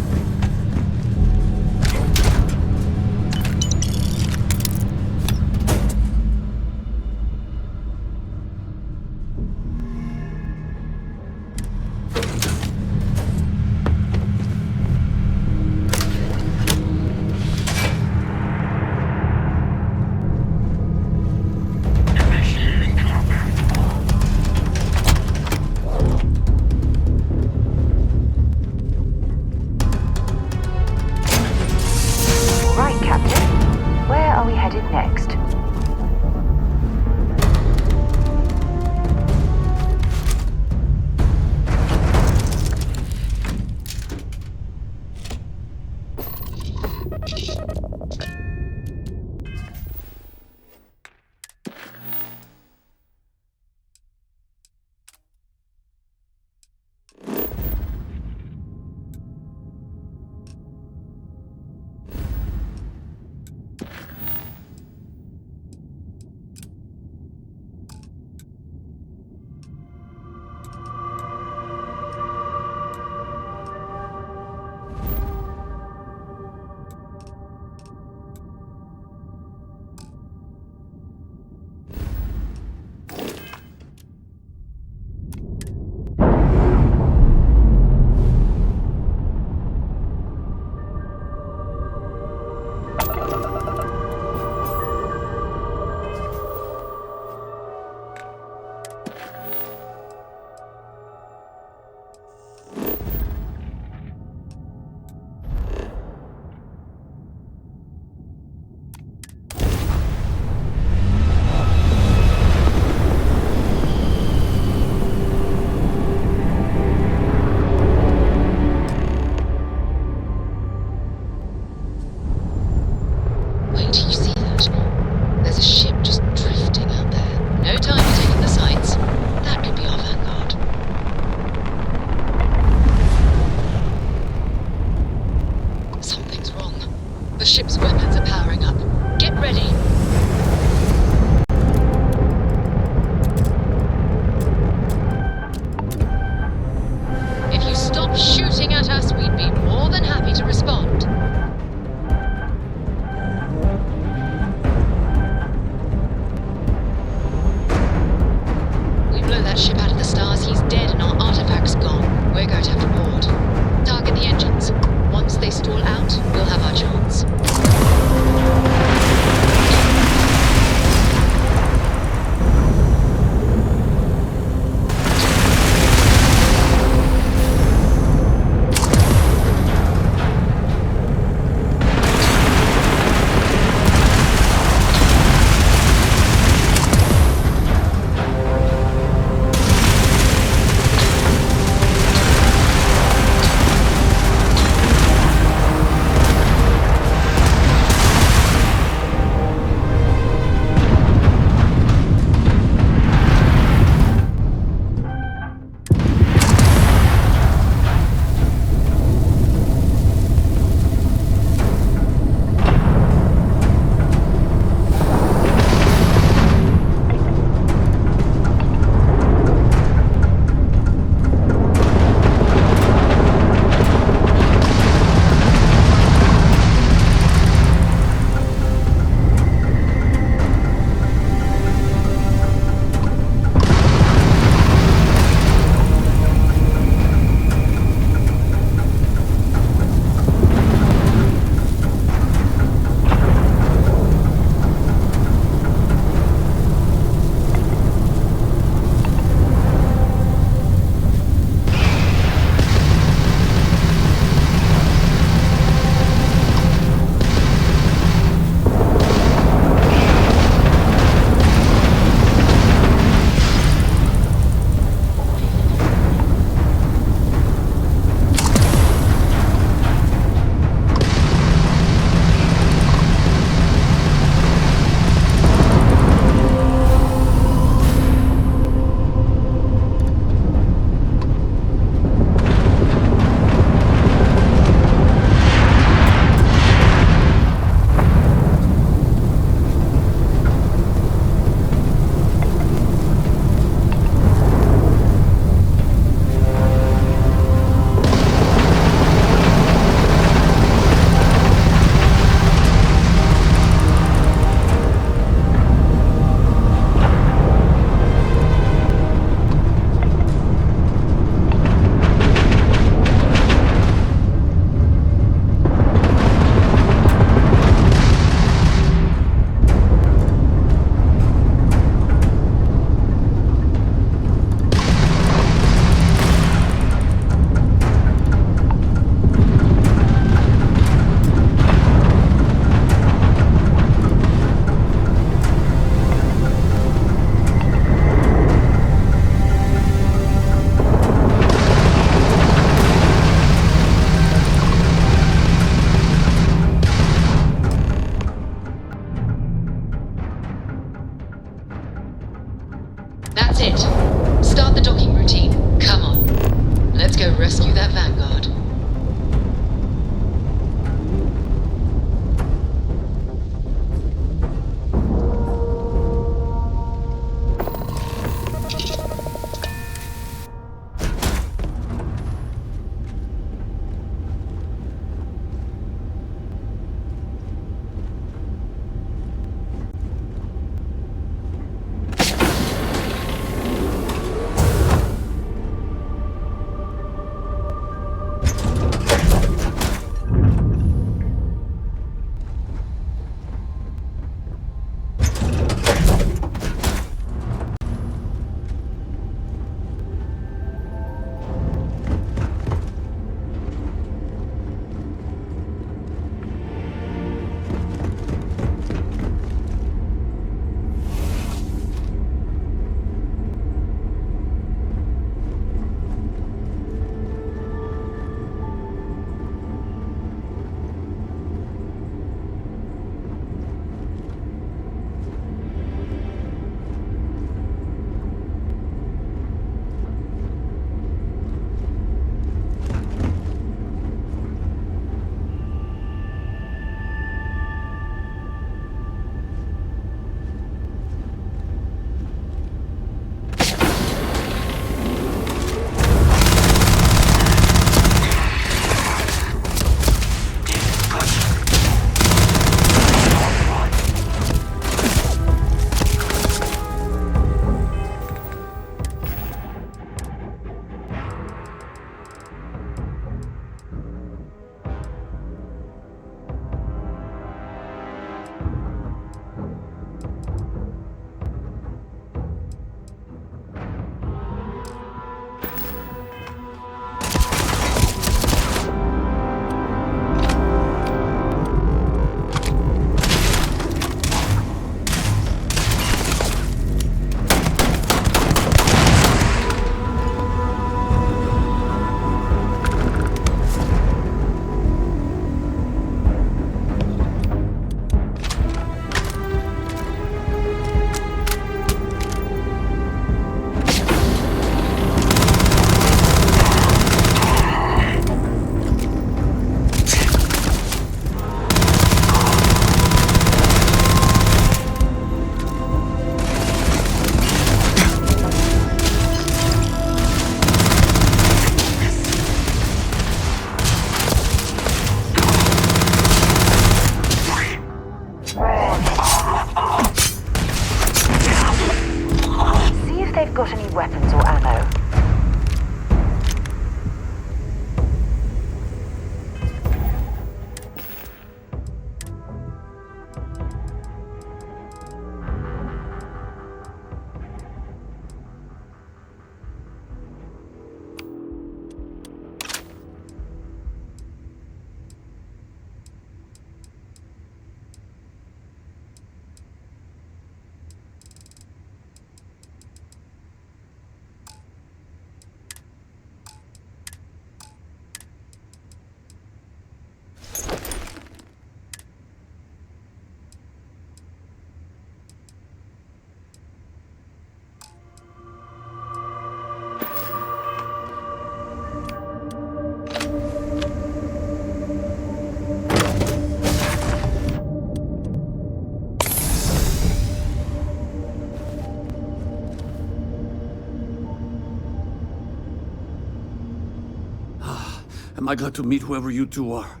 Speaker 17: Am I glad to meet whoever you two are.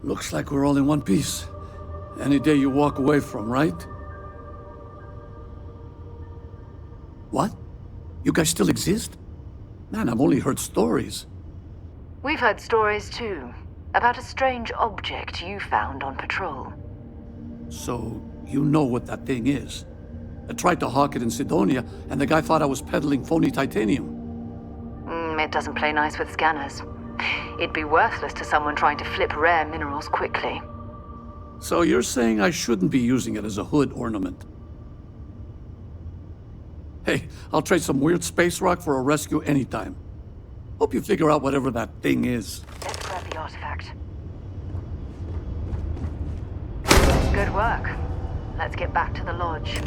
Speaker 17: Looks like we're all in one piece. Any day you walk away from, right? What? You guys still exist? Man, I've only heard stories.
Speaker 16: We've heard stories too, about a strange object you found on patrol.
Speaker 17: So, you know what that thing is. I tried to hawk it in Sidonia, and the guy thought I was peddling phony titanium.
Speaker 16: It doesn't play nice with scanners. It'd be worthless to someone trying to flip rare minerals quickly.
Speaker 17: So you're saying I shouldn't be using it as a hood ornament? Hey, I'll trade some weird space rock for a rescue anytime. Hope you figure out whatever that thing is.
Speaker 16: Let's grab the artifact. Good work. Let's get back to the lodge.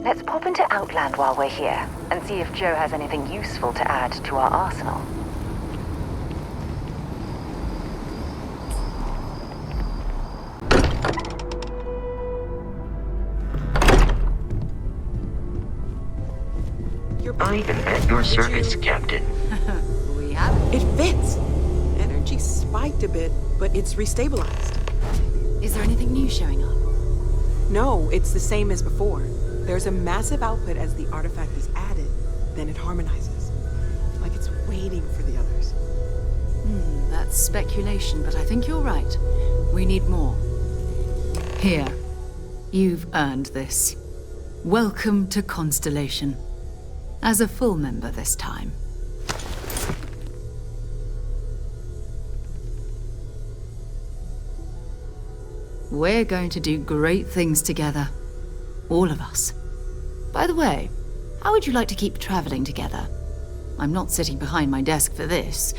Speaker 16: Let's pop into Outland while we're here, and see if Joe has anything useful to add to our arsenal.
Speaker 4: I am at your service, Captain.
Speaker 6: We have
Speaker 9: It fits! Energy spiked a bit, but it's restabilized.
Speaker 6: Is there anything new showing up?
Speaker 9: No, it's the same as before. There's a massive output as the artifact is added, then it harmonizes. Like it's waiting for the others.
Speaker 6: That's speculation, but I think you're right. We need more. Here. You've earned this. Welcome to Constellation. As a full member this time. We're going to do great things together. All of us. By the way, how would you like to keep traveling together? I'm not sitting behind my desk for this.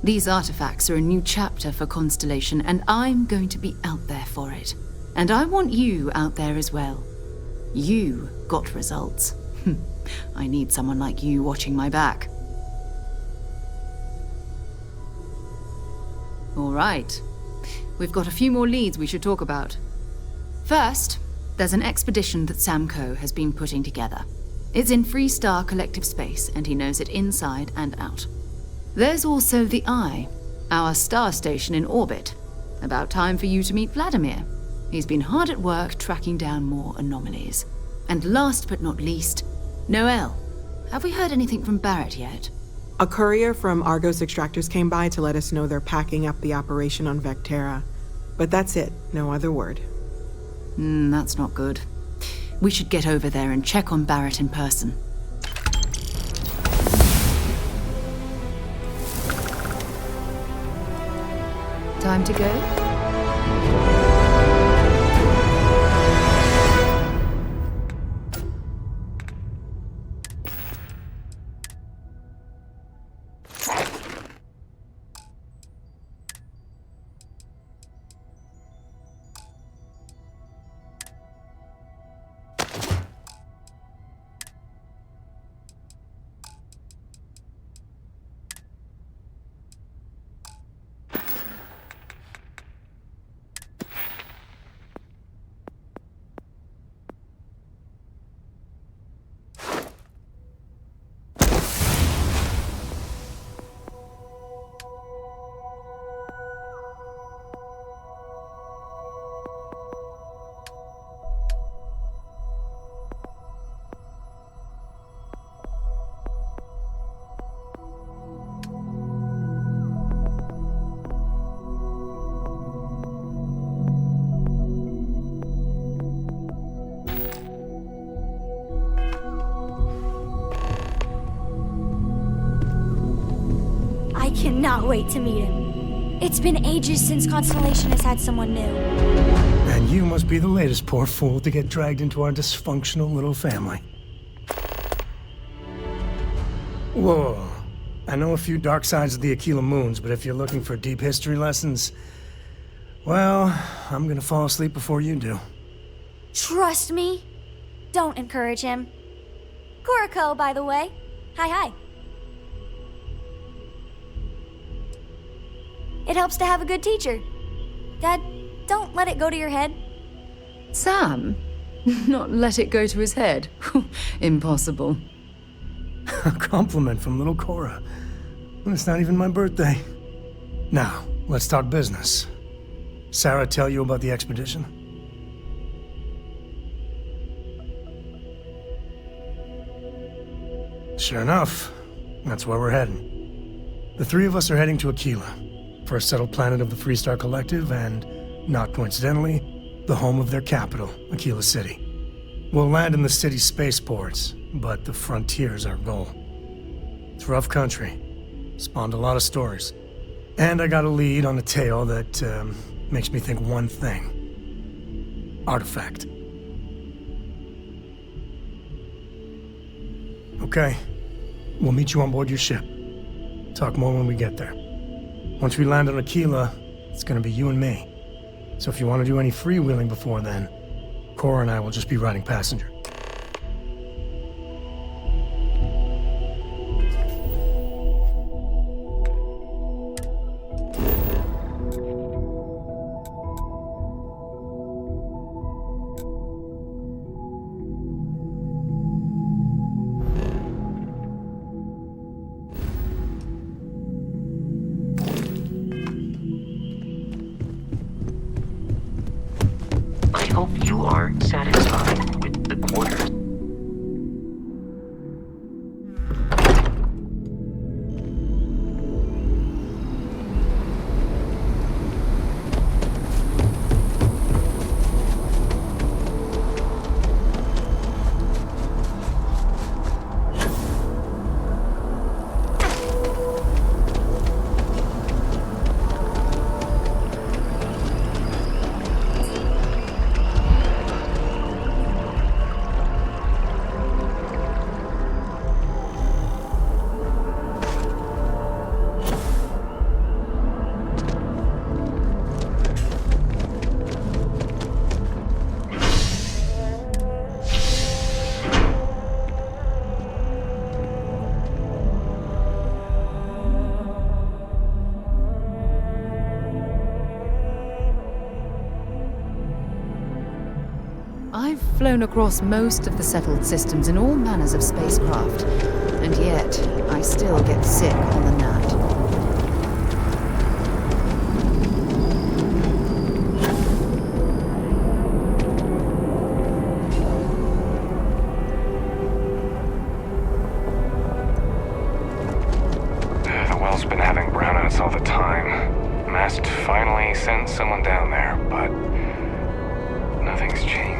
Speaker 6: These artifacts are a new chapter for Constellation, and I'm going to be out there for it. And I want you out there as well. You got results. I need someone like you watching my back. All right. We've got a few more leads we should talk about. First, there's an expedition that Samco has been putting together. It's in Freestar Collective Space, and he knows it inside and out. There's also the Eye, our star station in orbit. About time for you to meet Vladimir. He's been hard at work tracking down more anomalies. And last but not least, Noel. Have we heard anything from Barrett yet?
Speaker 9: A courier from Argos Extractors came by to let us know they're packing up the operation on Vectera. But that's it, no other word.
Speaker 6: That's not good. We should get over there and check on Barrett in person. Time to go?
Speaker 12: I cannot wait to meet him. It's been ages since Constellation has had someone new.
Speaker 18: And you must be the latest poor fool to get dragged into our dysfunctional little family. Whoa. I know a few dark sides of the Aquila Moons, but if you're looking for deep history lessons, well, I'm gonna fall asleep before you do.
Speaker 12: Trust me. Don't encourage him. Kuriko, by the way. Hi. It helps to have a good teacher. Dad, don't let it go to your head.
Speaker 6: Sam? Not let it go to his head? Impossible.
Speaker 18: A compliment from little Cora. And it's not even my birthday. Now, let's talk business. Sarah tell you about the expedition? Sure enough, that's where we're heading. The three of us are heading to Aquila, first settled planet of the Freestar Collective and, not coincidentally, the home of their capital, Aquila City. We'll land in the city's spaceports, but the frontier's our goal. It's rough country. Spawned a lot of stories. And I got a lead on a tale that makes me think one thing. Artifact. Okay. We'll meet you on board your ship. Talk more when we get there. Once we land on Aquila, it's gonna be you and me. So if you want to do any freewheeling before then, Cora and I will just be riding passenger.
Speaker 4: I hope you are satisfied with the quarters.
Speaker 6: I've flown across most of the settled systems in all manners of spacecraft, and yet I still get sick on the gnat.
Speaker 14: The well's been having brownouts all the time. Mast finally sent someone down there, but nothing's changed.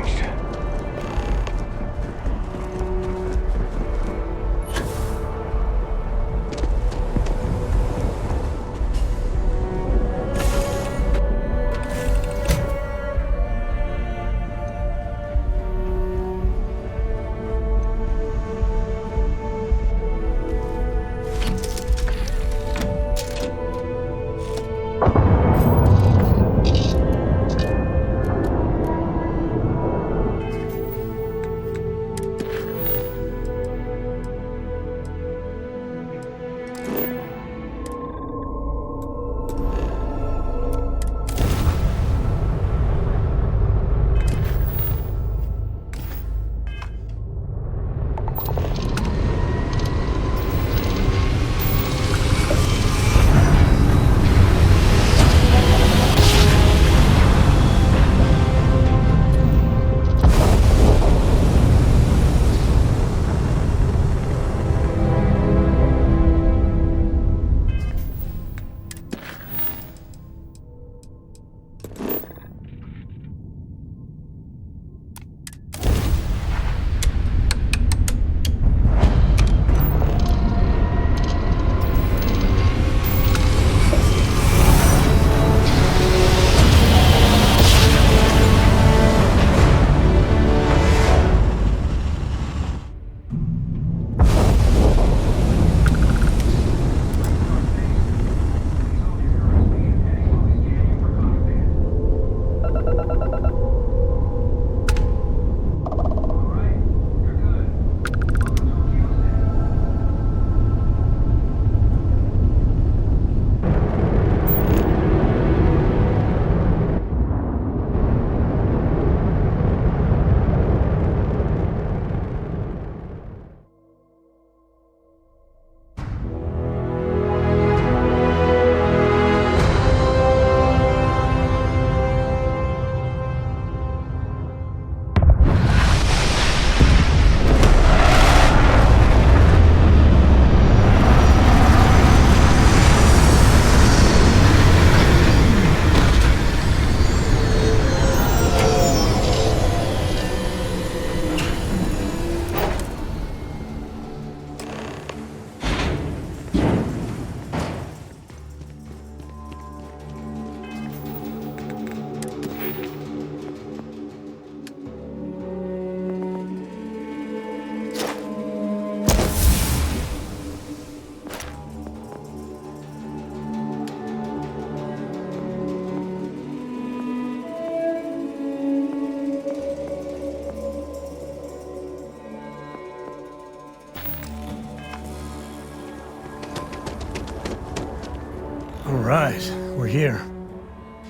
Speaker 18: All right, we're here.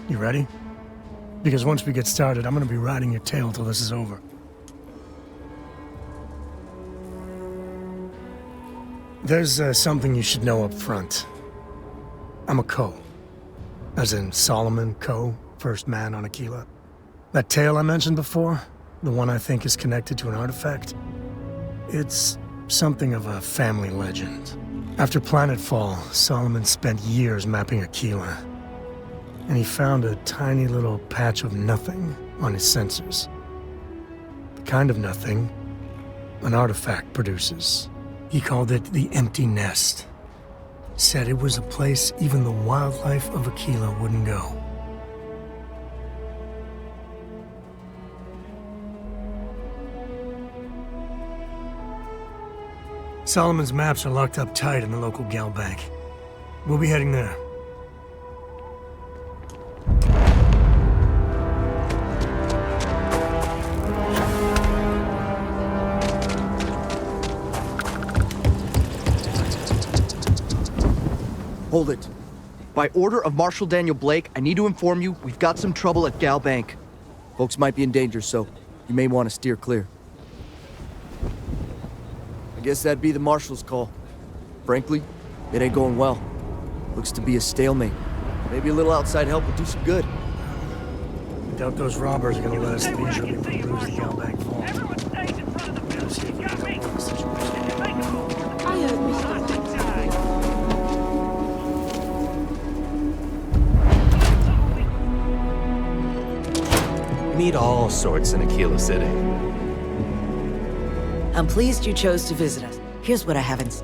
Speaker 18: You ready? Because once we get started, I'm gonna be riding your tail till this is over. There's something you should know up front. I'm a Co. As in Solomon Co., first man on Aquila. That tale I mentioned before, the one I think is connected to an artifact, it's something of a family legend. After Planetfall, Solomon spent years mapping Aquila, and he found a tiny little patch of nothing on his sensors. The kind of nothing an artifact produces. He called it the Empty Nest. Said it was a place even the wildlife of Aquila wouldn't go. Solomon's maps are locked up tight in the local gal bank. We'll be heading there.
Speaker 19: Hold it. By order of Marshal Daniel Blake, I need to inform you we've got some trouble at Gal Bank. Folks might be in danger, so you may want to steer clear. I guess that'd be the Marshal's call. Frankly, it ain't going well. Looks to be a stalemate. Maybe a little outside help would do some good.
Speaker 18: I doubt those robbers are gonna let us leisurely peruse the gal bank vault. Gotta see if we can unload the situation.
Speaker 20: I heard Mr.
Speaker 21: Meet all sorts in Aquila City.
Speaker 22: I'm pleased you chose to visit us. Here's what I haven't...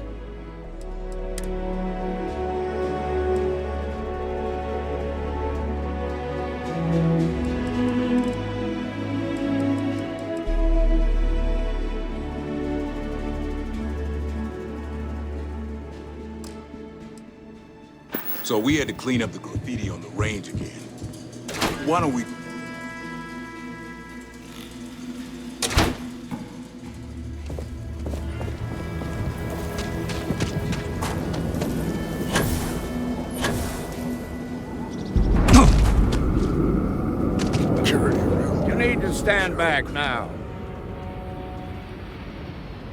Speaker 23: So we had to clean up the graffiti on the range again. Why don't we...
Speaker 24: You need to stand back now.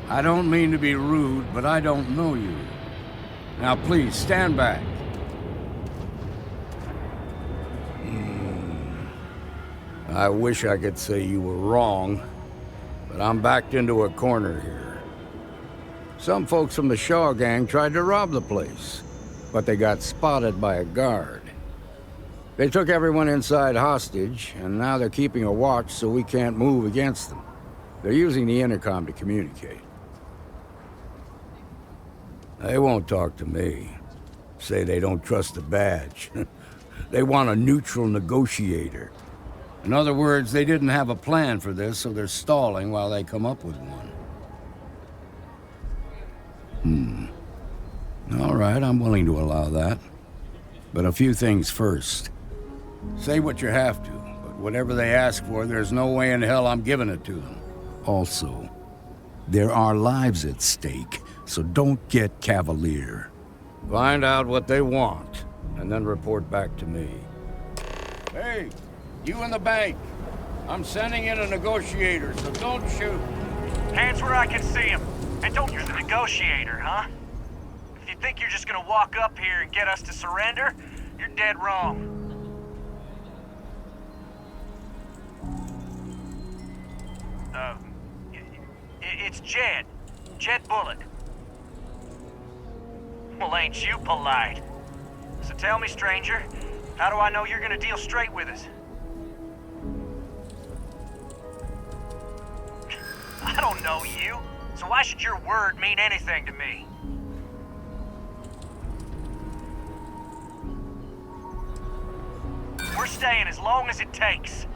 Speaker 24: I don't mean to be rude, but I don't know you. Now please, stand back. I wish I could say you were wrong, but I'm backed into a corner here. Some folks from the Shaw gang tried to rob the place, but they got spotted by a guard. They took everyone inside hostage, and now they're keeping a watch so we can't move against them. They're using the intercom to communicate. They won't talk to me. Say they don't trust the badge. They want a neutral negotiator. In other words, they didn't have a plan for this, so they're stalling while they come up with one. All right, I'm willing to allow that. But a few things first. Say what you have to, but whatever they ask for, there's no way in hell I'm giving it to them. Also, there are lives at stake, so don't get cavalier. Find out what they want, and then report back to me. Hey! You in the bank. I'm sending in a negotiator, so don't shoot.
Speaker 25: Hands where I can see him. And don't... You're the negotiator, huh? If you think you're just gonna walk up here and get us to surrender, you're dead wrong. It's Jed. Jed Bullitt. Well, ain't you polite? So tell me, stranger, how do I know you're gonna deal straight with us? I don't know you, so why should your word mean anything to me? We're staying as long as it takes.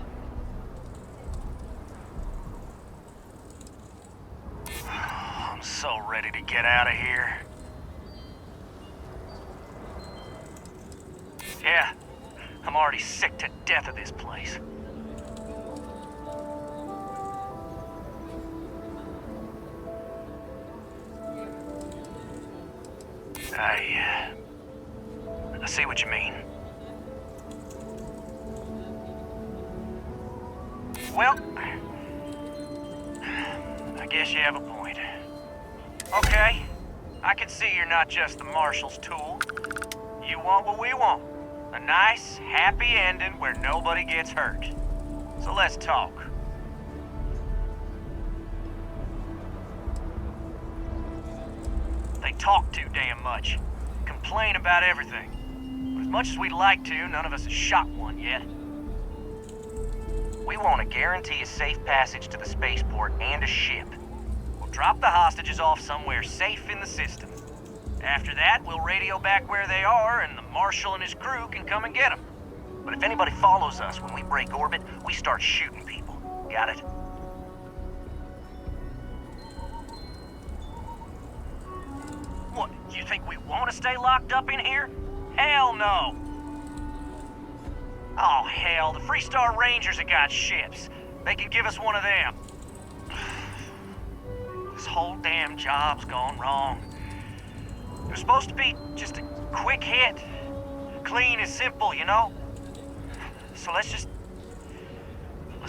Speaker 25: I'm so ready to get out of here. Yeah, I'm already sick to death of this place. I see what you mean. Well, I guess you have a point. Okay, I can see you're not just the Marshal's tool. You want what we want. A nice, happy ending where nobody gets hurt. So let's talk. They talk too damn much. Complain about everything. But as much as we'd like to, none of us has shot one yet. We want to guarantee a safe passage to the spaceport and a ship. We'll drop the hostages off somewhere safe in the system. After that, we'll radio back where they are, and the Marshal and his crew can come and get them. But if anybody follows us when we break orbit, we start shooting people. Got it? What, you think we want to stay locked up in here? Hell no! Oh, hell, the Freestar Rangers have got ships. They can give us one of them. This whole damn job's gone wrong. It was supposed to be just a quick hit. Clean and simple, you know? So let's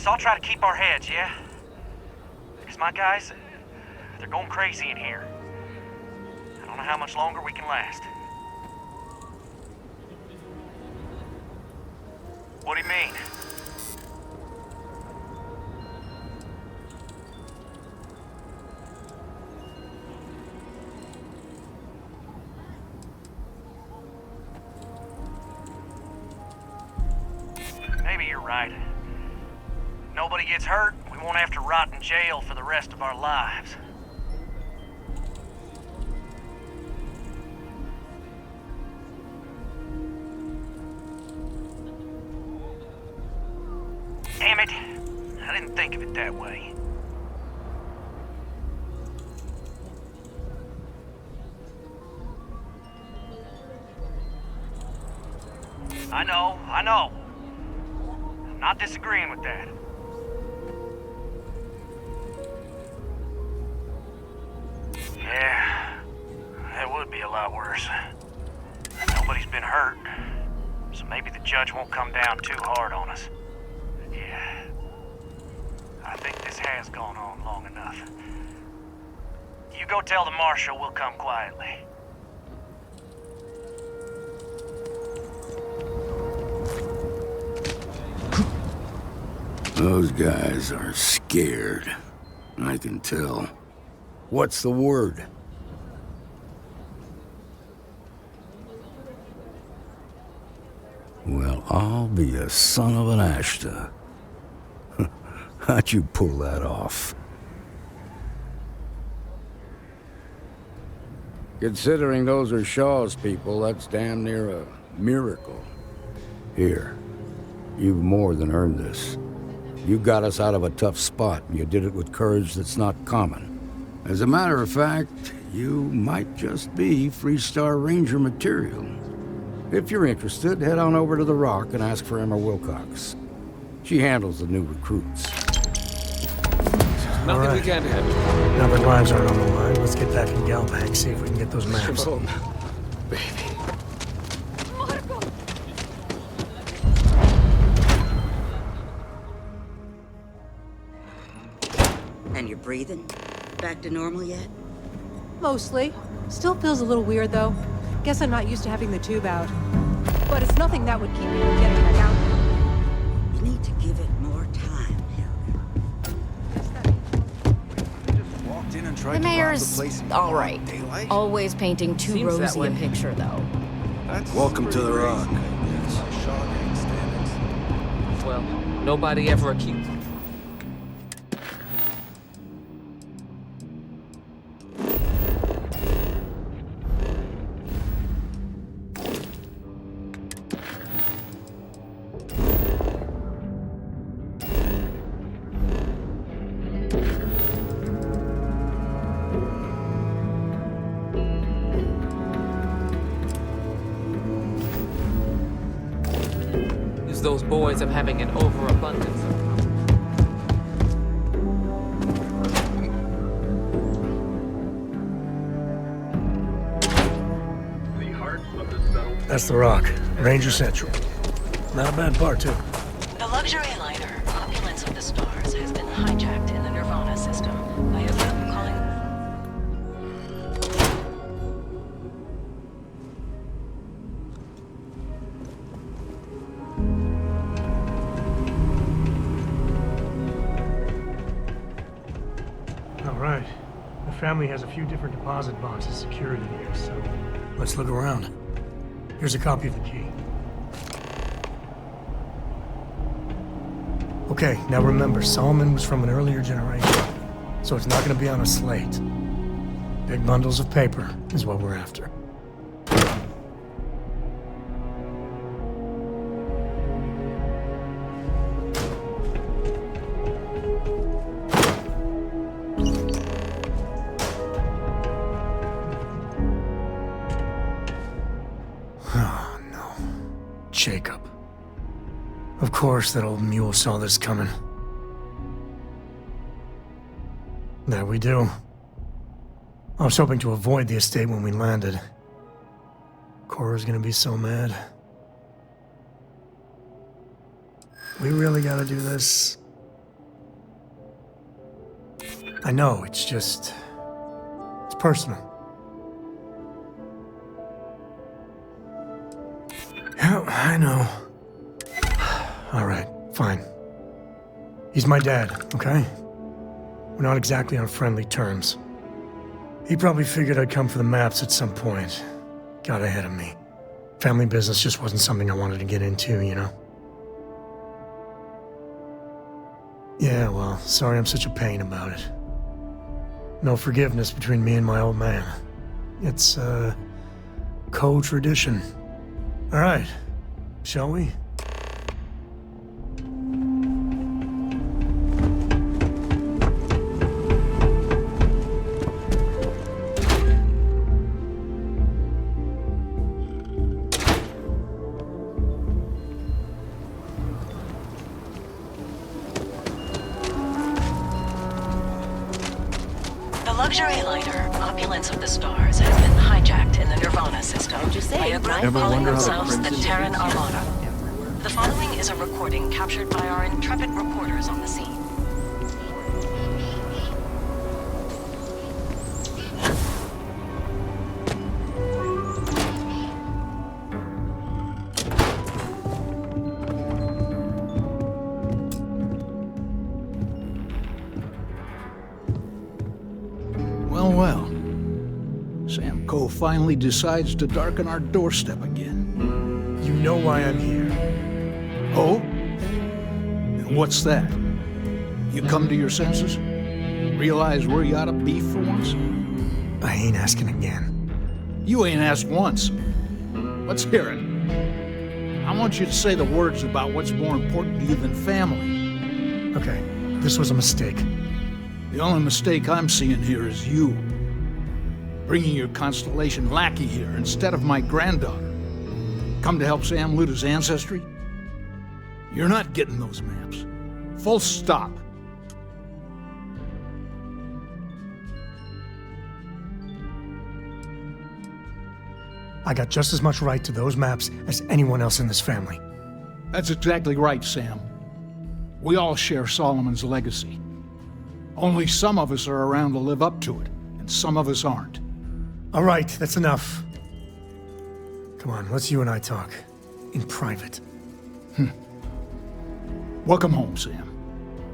Speaker 25: all try to keep our heads, yeah? Because my guys, they're going crazy in here. I don't know how much longer we can last. What do you mean? Maybe you're right. Nobody gets hurt, we won't have to rot in jail for the rest of our lives. Damn it! I didn't think of it that way. I know. I'm not disagreeing with that. Yeah, that would be a lot worse. Nobody's been hurt, so maybe the judge won't come down too hard on us. Yeah, I think this has gone on long enough. You go tell the Marshal we'll come quietly.
Speaker 24: Those guys are scared. I can tell. What's the word? Well, I'll be a son of an Ashta. How'd you pull that off? Considering those are Shaw's people, that's damn near a miracle. Here, you've more than earned this. You got us out of a tough spot, and you did it with courage that's not common. As a matter of fact, you might just be Freestar Ranger material. If you're interested, head on over to the Rock and ask for Emma Wilcox. She handles the new recruits.
Speaker 18: Nothing we can't handle. Now that lives aren't on the line, let's get back in Galbank, see if we can get those maps.
Speaker 21: Oh, baby.
Speaker 2: And you're breathing? Back to normal yet?
Speaker 3: Mostly. Still feels a little weird, though. Guess I'm not used to having the tube out. But it's nothing that would keep me from getting back out there.
Speaker 2: You need to give it more time,
Speaker 5: The mayor's all right. Always painting too
Speaker 21: Seems that
Speaker 5: rosy a
Speaker 21: way.
Speaker 5: picture, though.
Speaker 10: Welcome to the Rock.
Speaker 21: Well, nobody ever accused. Those boys of having an overabundance of
Speaker 7: The heart of the
Speaker 18: That's the Rock, Ranger Central. Not a bad bar, too.
Speaker 1: The luxury liner, Opulence of the Stars, has been hijacked in the Nirvana system by a group calling...
Speaker 18: All right. The family has a few different deposit boxes secured in here, so let's look around. Here's a copy of the key. Okay, now remember, Solomon was from an earlier generation, so it's not going to be on a slate. Big bundles of paper is what we're after. Oh, no. Jacob. Of course that old mule saw this coming. There we do. I was hoping to avoid the estate when we landed. Cora's gonna be so mad. We really gotta do this. I know, it's just... it's personal. Yeah, I know. All right, fine. He's my dad, okay? We're not exactly on friendly terms. He probably figured I'd come for the maps at some point. Got ahead of me. Family business just wasn't something I wanted to get into, you know? Yeah, well, sorry I'm such a pain about it. No forgiveness between me and my old man. It's, co-tradition. All right, shall we?
Speaker 1: The luxury liner, Opulence of the Stars, has been hijacked in the Nirvana system by a group calling themselves the Terran Armada. The following is a recording captured by our intrepid reporters on the scene.
Speaker 7: Well. Sam Coe finally decides to darken our doorstep again.
Speaker 18: You know why I'm here.
Speaker 7: Oh? And what's that? You come to your senses? Realize where you ought to be for once?
Speaker 18: I ain't asking again.
Speaker 7: You ain't asked once. Let's hear it. I want you to say the words about what's more important to you than family.
Speaker 18: Okay, this was a mistake.
Speaker 7: The only mistake I'm seeing here is you. Bringing your Constellation lackey here instead of my granddaughter. Come to help Sam loot his ancestry? You're not getting those maps. Full stop.
Speaker 18: I got just as much right to those maps as anyone else in this family.
Speaker 7: That's exactly right, Sam. We all share Solomon's legacy. Only some of us are around to live up to it, and some of us aren't.
Speaker 18: All right, that's enough. Come on, let's you and I talk. In private.
Speaker 7: Welcome home, Sam.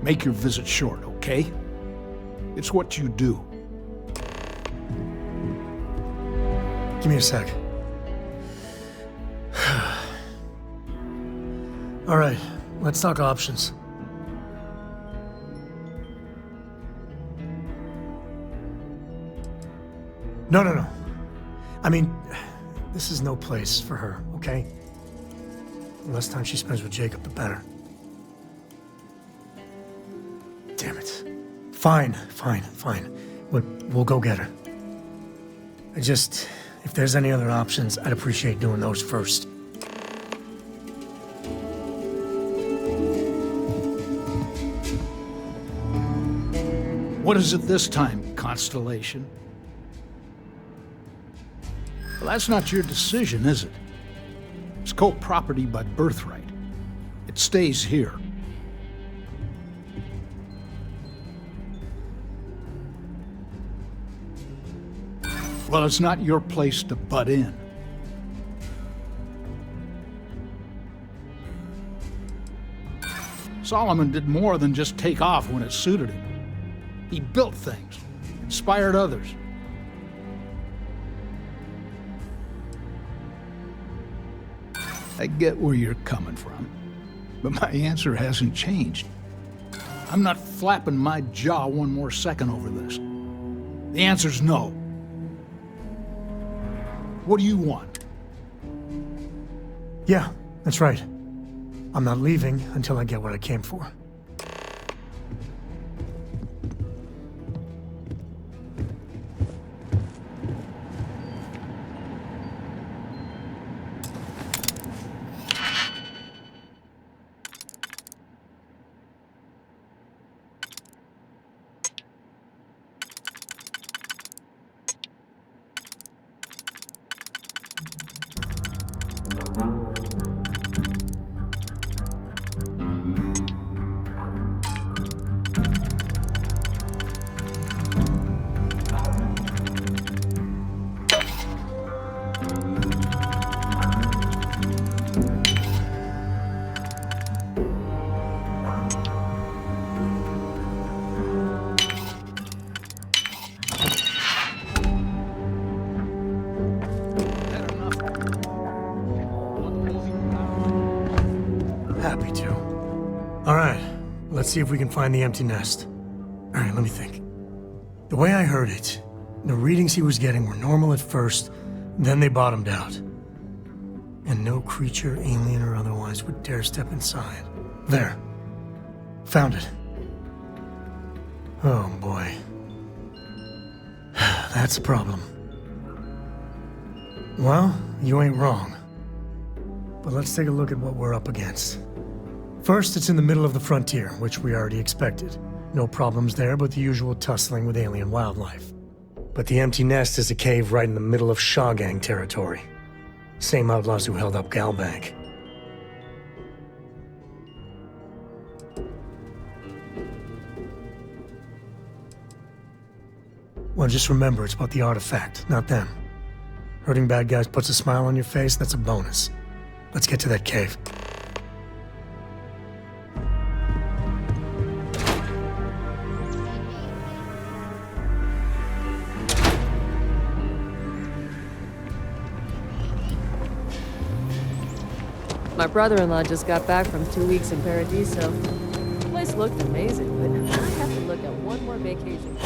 Speaker 7: Make your visit short, okay? It's what you do.
Speaker 18: Give me a sec. All right, let's talk options. No. I mean, this is no place for her, okay? The less time she spends with Jacob, the better. Damn it. Fine. We'll go get her. If there's any other options, I'd appreciate doing those first.
Speaker 7: What is it this time, Constellation? Well, that's not your decision, is it? It's co-property by birthright. It stays here. Well, it's not your place to butt in. Solomon did more than just take off when it suited him. He built things, inspired others. I get where you're coming from, but my answer hasn't changed. I'm not flapping my jaw one more second over this. The answer's no. What do you want?
Speaker 18: Yeah, that's right. I'm not leaving until I get what I came for. Happy to. All right, let's see if we can find the empty nest. All right, let me think. The way I heard it, the readings he was getting were normal at first, then they bottomed out. And no creature, alien or otherwise, would dare step inside. There. Found it. Oh boy. That's a problem. Well, you ain't wrong. But let's take a look at what we're up against. First, it's in the middle of the frontier, which we already expected. No problems there, but the usual tussling with alien wildlife. But the empty nest is a cave right in the middle of Shawgang territory. Same outlaws who held up Galbank. Well, just remember, it's about the artifact, not them. Hurting bad guys puts a smile on your face, that's a bonus. Let's get to that cave.
Speaker 8: My brother-in-law just got back from 2 weeks in Paradiso. The place looked amazing, but I have to look at one more vacation.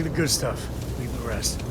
Speaker 18: take the good stuff. Leave the rest.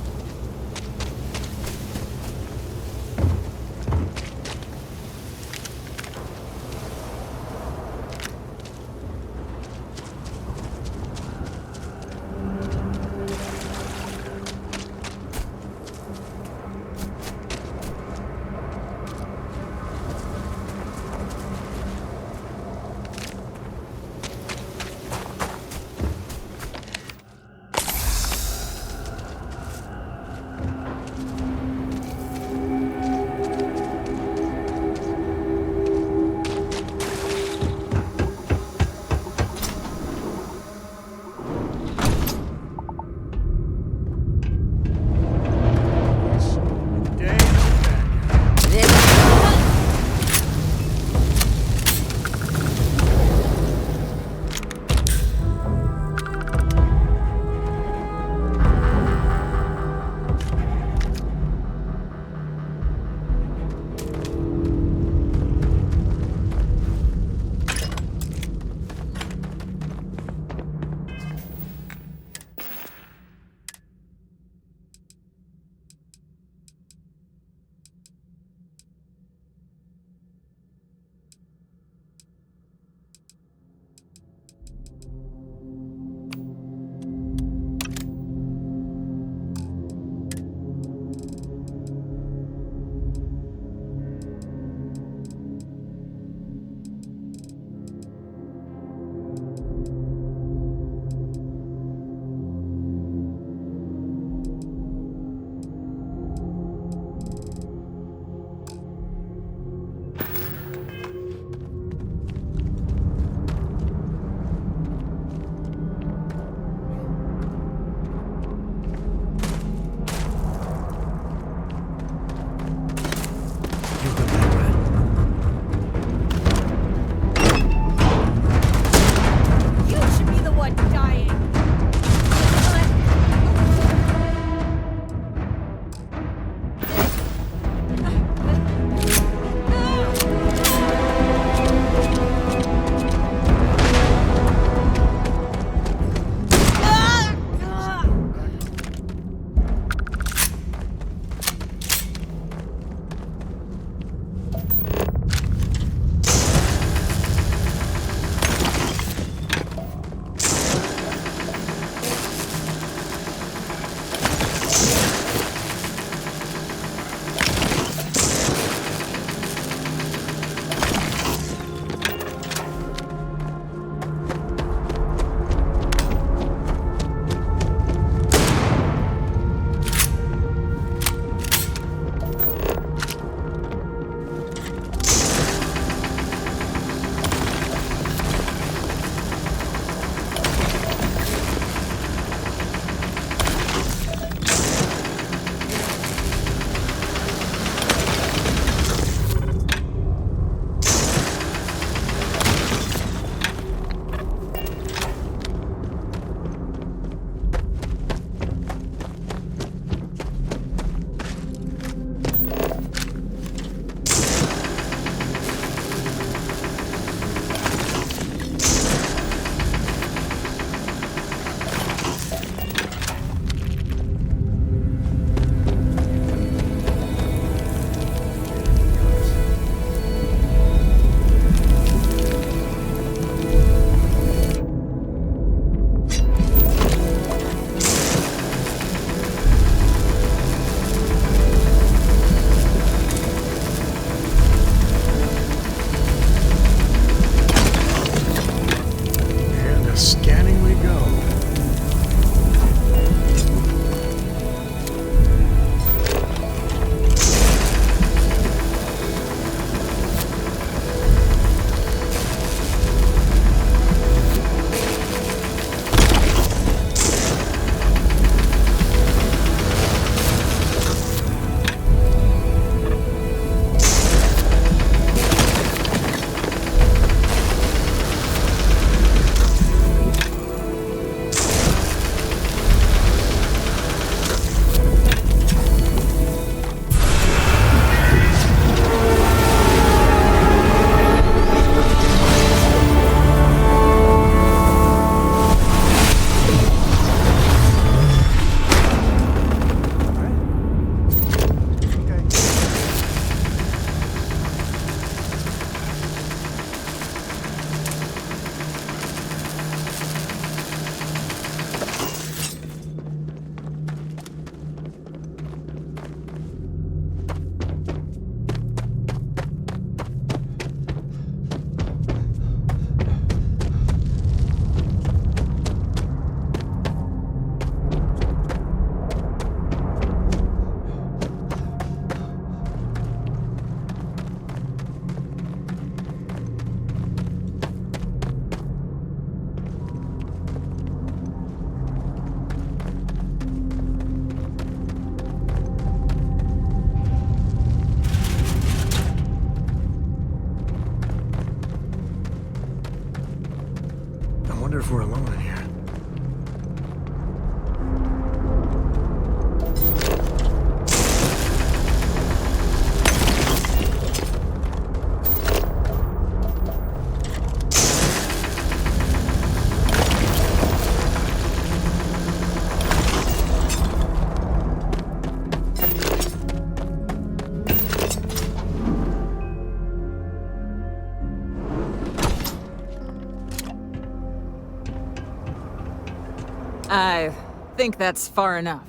Speaker 11: I think that's far enough.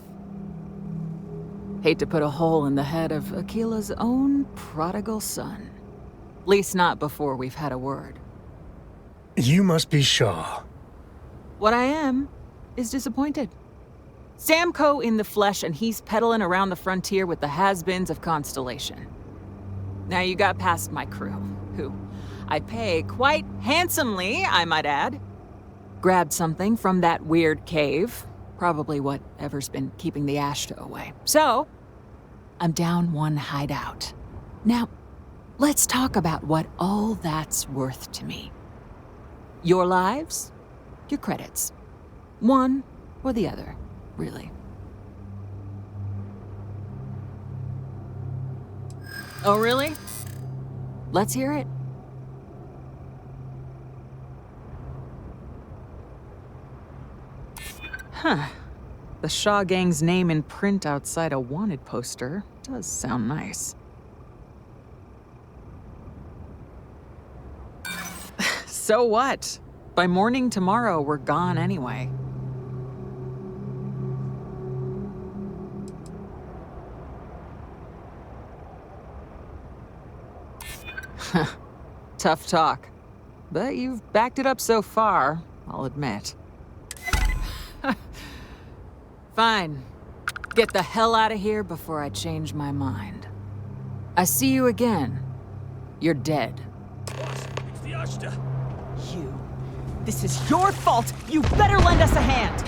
Speaker 11: Hate to put a hole in the head of Aquila's own prodigal son. Least not before we've had a word.
Speaker 18: You must be Shaw.
Speaker 11: What I am is disappointed. Samco in the flesh, and he's peddling around the frontier with the has-beens of Constellation. Now you got past my crew, who I pay quite handsomely, I might add. Grabbed something from that weird cave, probably whatever's been keeping the Ashta away. So, I'm down one hideout. Now, let's talk about what all that's worth to me. Your lives, your credits. One or the other, really. Oh, really? Let's hear it. Huh. The Shaw Gang's name in print outside a wanted poster does sound nice. So what? By morning tomorrow, we're gone anyway. Tough talk. But you've backed it up so far, I'll admit. Fine. Get the hell out of here before I change my mind. I see you again. You're dead.
Speaker 13: Boss, it's the Ashta.
Speaker 11: You. This is your fault! You better lend us a hand!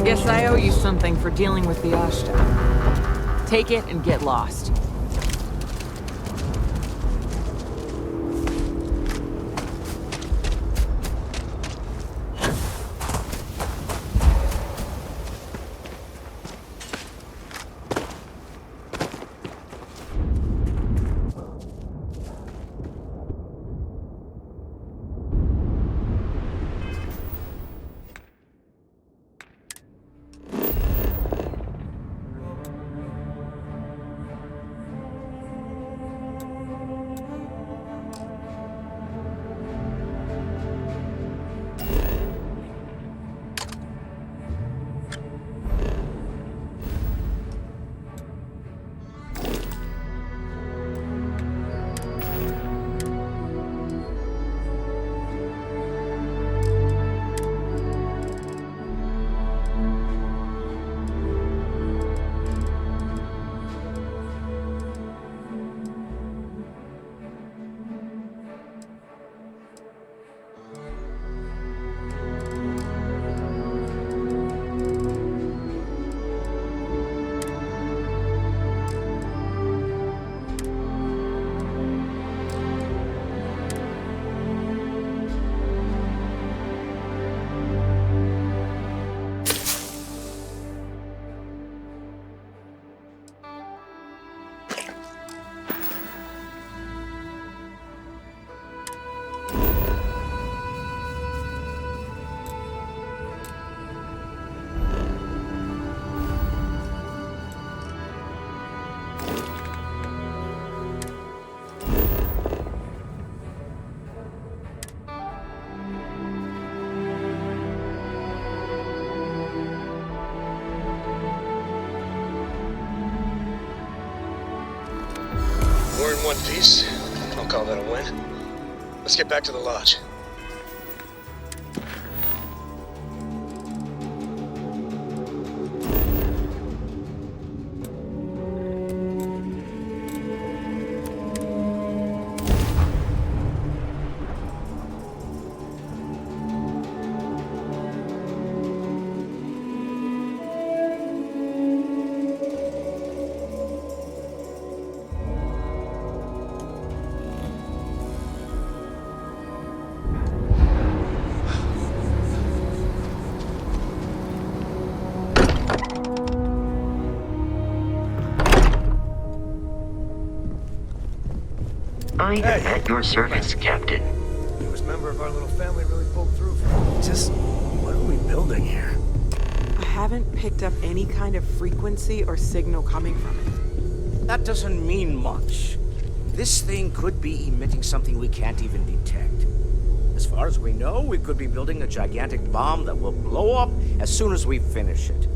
Speaker 11: Guess I owe you something for dealing with the Ashta. Take it and get lost.
Speaker 9: in one piece. I'll call that a win. Let's get back to the lodge.
Speaker 4: I am at your service, Captain.
Speaker 18: Newest member of our little family really pulled through for me. Just what are we building here?
Speaker 12: I haven't picked up any kind of frequency or signal coming from it.
Speaker 15: That doesn't mean much. This thing could be emitting something we can't even detect. As far as we know, we could be building a gigantic bomb that will blow up as soon as we finish it.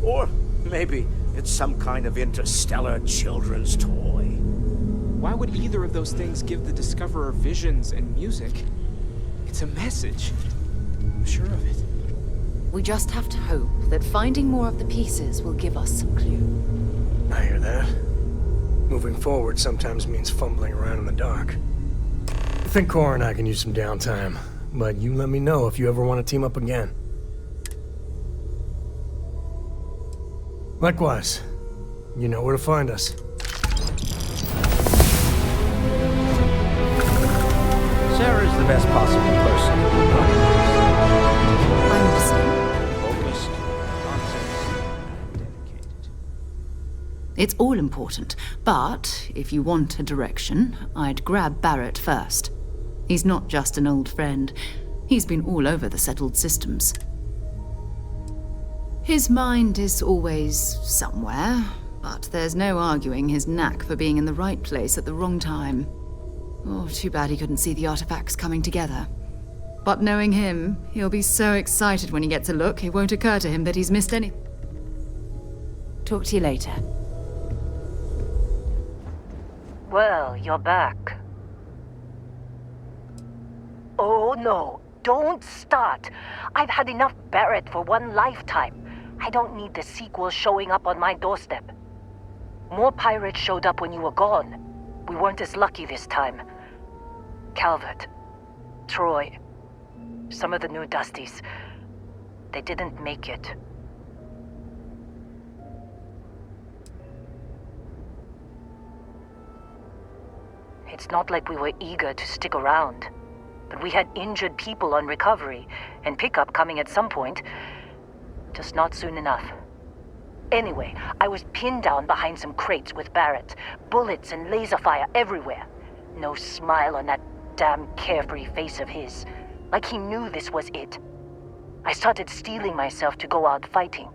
Speaker 15: Or maybe it's some kind of interstellar children's toy.
Speaker 21: Why would either of those things give the Discoverer visions and music? It's a message. I'm sure of it.
Speaker 6: We just have to hope that finding more of the pieces will give us some clue.
Speaker 18: I hear that. Moving forward sometimes means fumbling around in the dark. I think Cora and I can use some downtime, but you let me know if you ever want to team up again. Likewise, you know where to find us.
Speaker 15: Sarah's the best possible person.
Speaker 6: I'm listening.
Speaker 15: Focused, nonsense, and dedicated.
Speaker 6: It's all important, but if you want a direction, I'd grab Barrett first. He's not just an old friend. He's been all over the settled systems. His mind is always somewhere, but there's no arguing his knack for being in the right place at the wrong time. Oh, too bad he couldn't see the artifacts coming together. But knowing him, he'll be so excited when he gets a look, it won't occur to him that he's missed any... Talk to you later.
Speaker 16: Well, you're back. Oh no, don't start. I've had enough Barrett for one lifetime. I don't need the sequel showing up on my doorstep. More pirates showed up when you were gone. We weren't as lucky this time. Calvert, Troy, some of the new Dusties, they didn't make it. It's not like we were eager to stick around, but we had injured people on recovery and pickup coming at some point, just not soon enough. Anyway, I was pinned down behind some crates with Barrett. Bullets and laser fire everywhere. No smile on that damn carefree face of his. Like he knew this was it. I started steeling myself to go out fighting.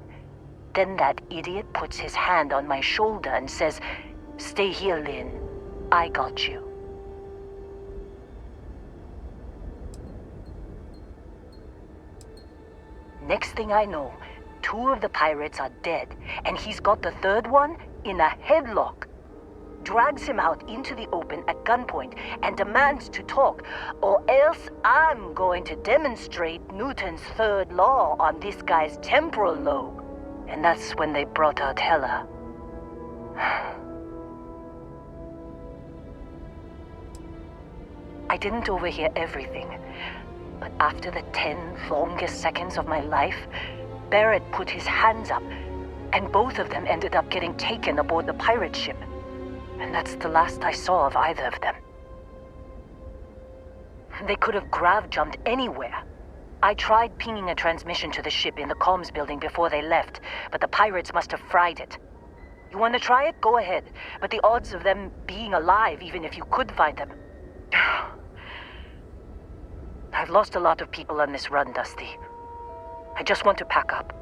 Speaker 16: Then that idiot puts his hand on my shoulder and says, "Stay here, Lynn. I got you." Next thing I know, 2 of the pirates are dead, and he's got the 3rd one in a headlock. Drags him out into the open at gunpoint and demands to talk, or else I'm going to demonstrate Newton's 3rd law on this guy's temporal lobe. And that's when they brought out Hela. I didn't overhear everything, but after the 10 longest seconds of my life, Barrett put his hands up, and both of them ended up getting taken aboard the pirate ship. And that's the last I saw of either of them. They could have grav-jumped anywhere. I tried pinging a transmission to the ship in the comms building before they left, but the pirates must have fried it. You want to try it? Go ahead. But the odds of them being alive, even if you could find them... I've lost a lot of people on this run, Dusty. I just want to pack up.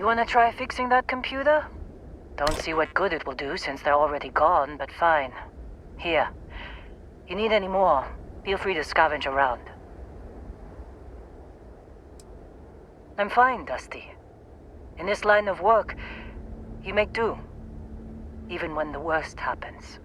Speaker 16: You wanna try fixing that computer? Don't see what good it will do since they're already gone, but fine. Here. You need any more, feel free to scavenge around. I'm fine, Dusty. In this line of work, you make do. Even when the worst happens.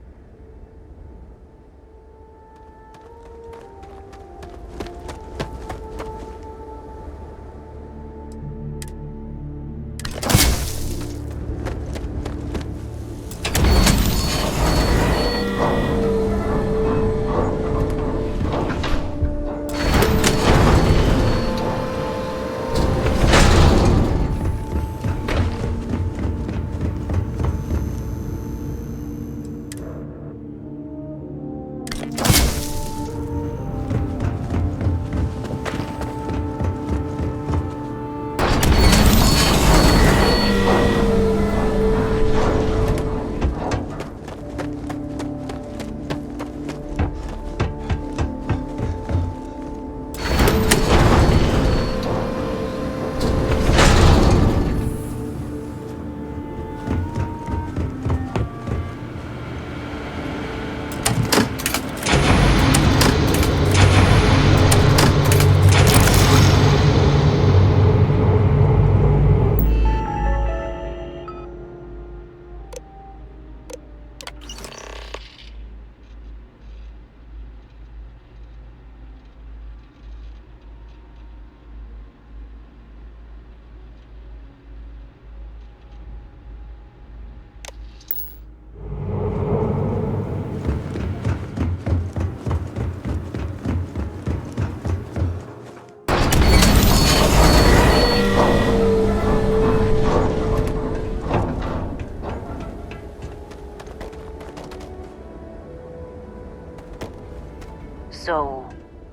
Speaker 16: So,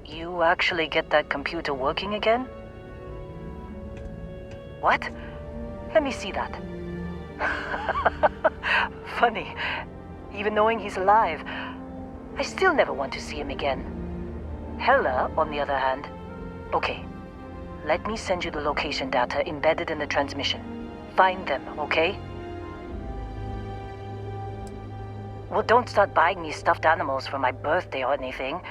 Speaker 16: you actually get that computer working again? What? Let me see that. Funny. Even knowing he's alive, I still never want to see him again. Hella, on the other hand. Okay. Let me send you the location data embedded in the transmission. Find them, okay? Well, don't start buying me stuffed animals for my birthday or anything.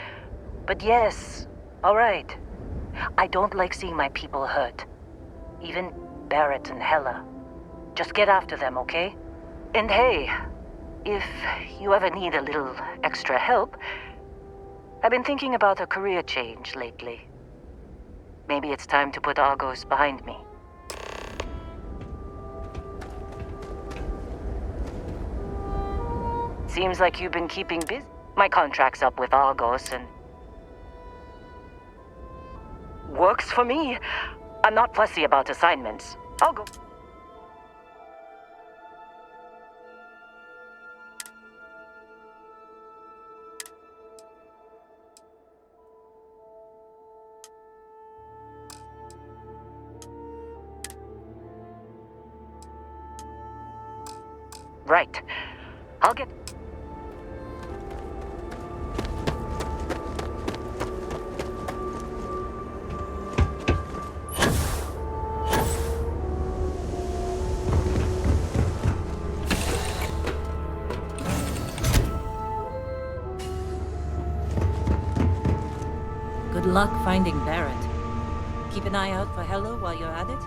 Speaker 16: But yes, alright. I don't like seeing my people hurt. Even Barrett and Hella. Just get after them, okay? And hey, if you ever need a little extra help, I've been thinking about a career change lately. Maybe it's time to put Argos behind me. Seems like you've been keeping busy. My contract's up with Argos and... works for me. I'm not fussy about assignments. I'll go. Right. I'll get... Good luck finding Barrett. Keep an eye out for Hella while you're at it.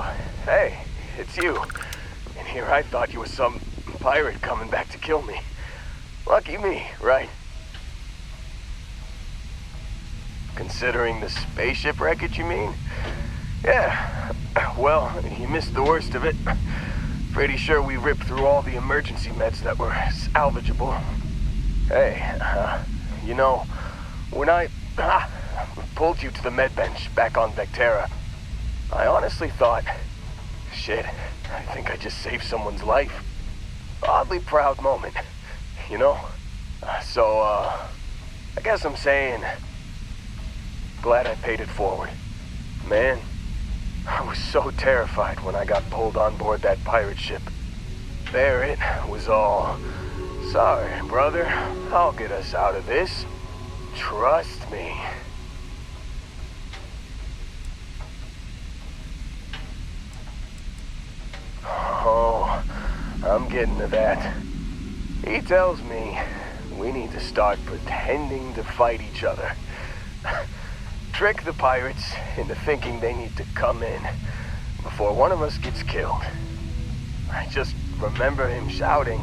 Speaker 14: Oh, hey, it's you. And here I thought you were some pirate coming back to kill me. Lucky me, right? Considering the spaceship wreckage, you mean? Yeah, well, you missed the worst of it. Pretty sure we ripped through all the emergency meds that were salvageable. Hey, you know, when I pulled you to the med bench back on Vectera, I honestly thought, shit, I think I just saved someone's life. Oddly proud moment, you know? So, I guess I'm saying, glad I paid it forward. Man, I was so terrified when I got pulled on board that pirate ship. Barrett was all, sorry, brother, I'll get us out of this. Trust me. Oh, I'm getting to that. He tells me we need to start pretending to fight each other. Trick the pirates into thinking they need to come in before one of us gets killed. I just remember him shouting,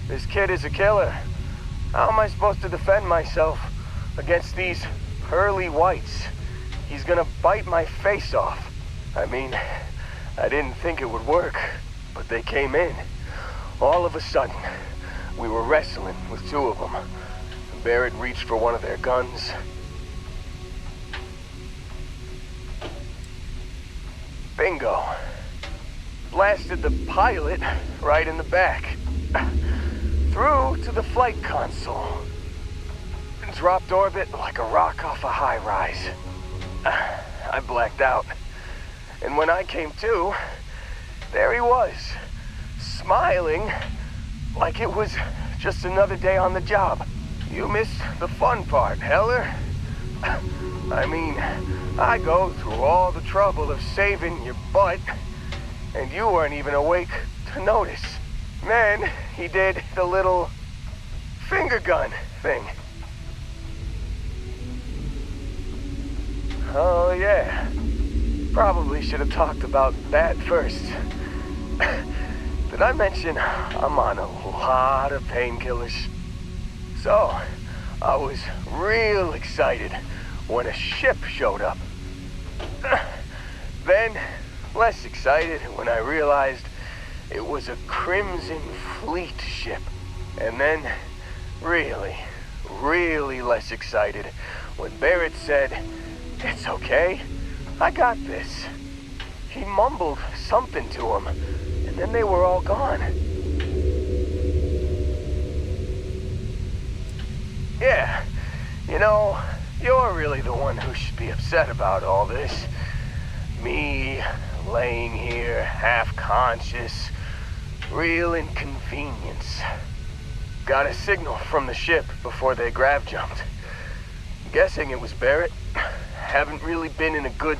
Speaker 14: "This kid is a killer. How am I supposed to defend myself against these pearly whites? He's gonna bite my face off." I mean, I didn't think it would work, but they came in. All of a sudden, we were wrestling with two of them. Barrett reached for one of their guns. Bingo. Blasted the pilot right in the back. Through to the flight console. Dropped orbit like a rock off a high rise. I blacked out. And when I came to, there he was, smiling like it was just another day on the job. You missed the fun part, Heller. I mean, I go through all the trouble of saving your butt, and you weren't even awake to notice. Then he did the little finger gun thing. Oh yeah, probably should have talked about that first. Did I mention I'm on a lot of painkillers? So, I was real excited when a ship showed up. Then, less excited when I realized it was a Crimson Fleet ship. And then, really, really less excited when Barrett said, "It's okay, I got this." He mumbled something to him, and then they were all gone. Yeah, you know, you're really the one who should be upset about all this. Me, laying here, half-conscious, real inconvenience. Got a signal from the ship before they grav jumped. Guessing it was Barrett. Haven't really been in a good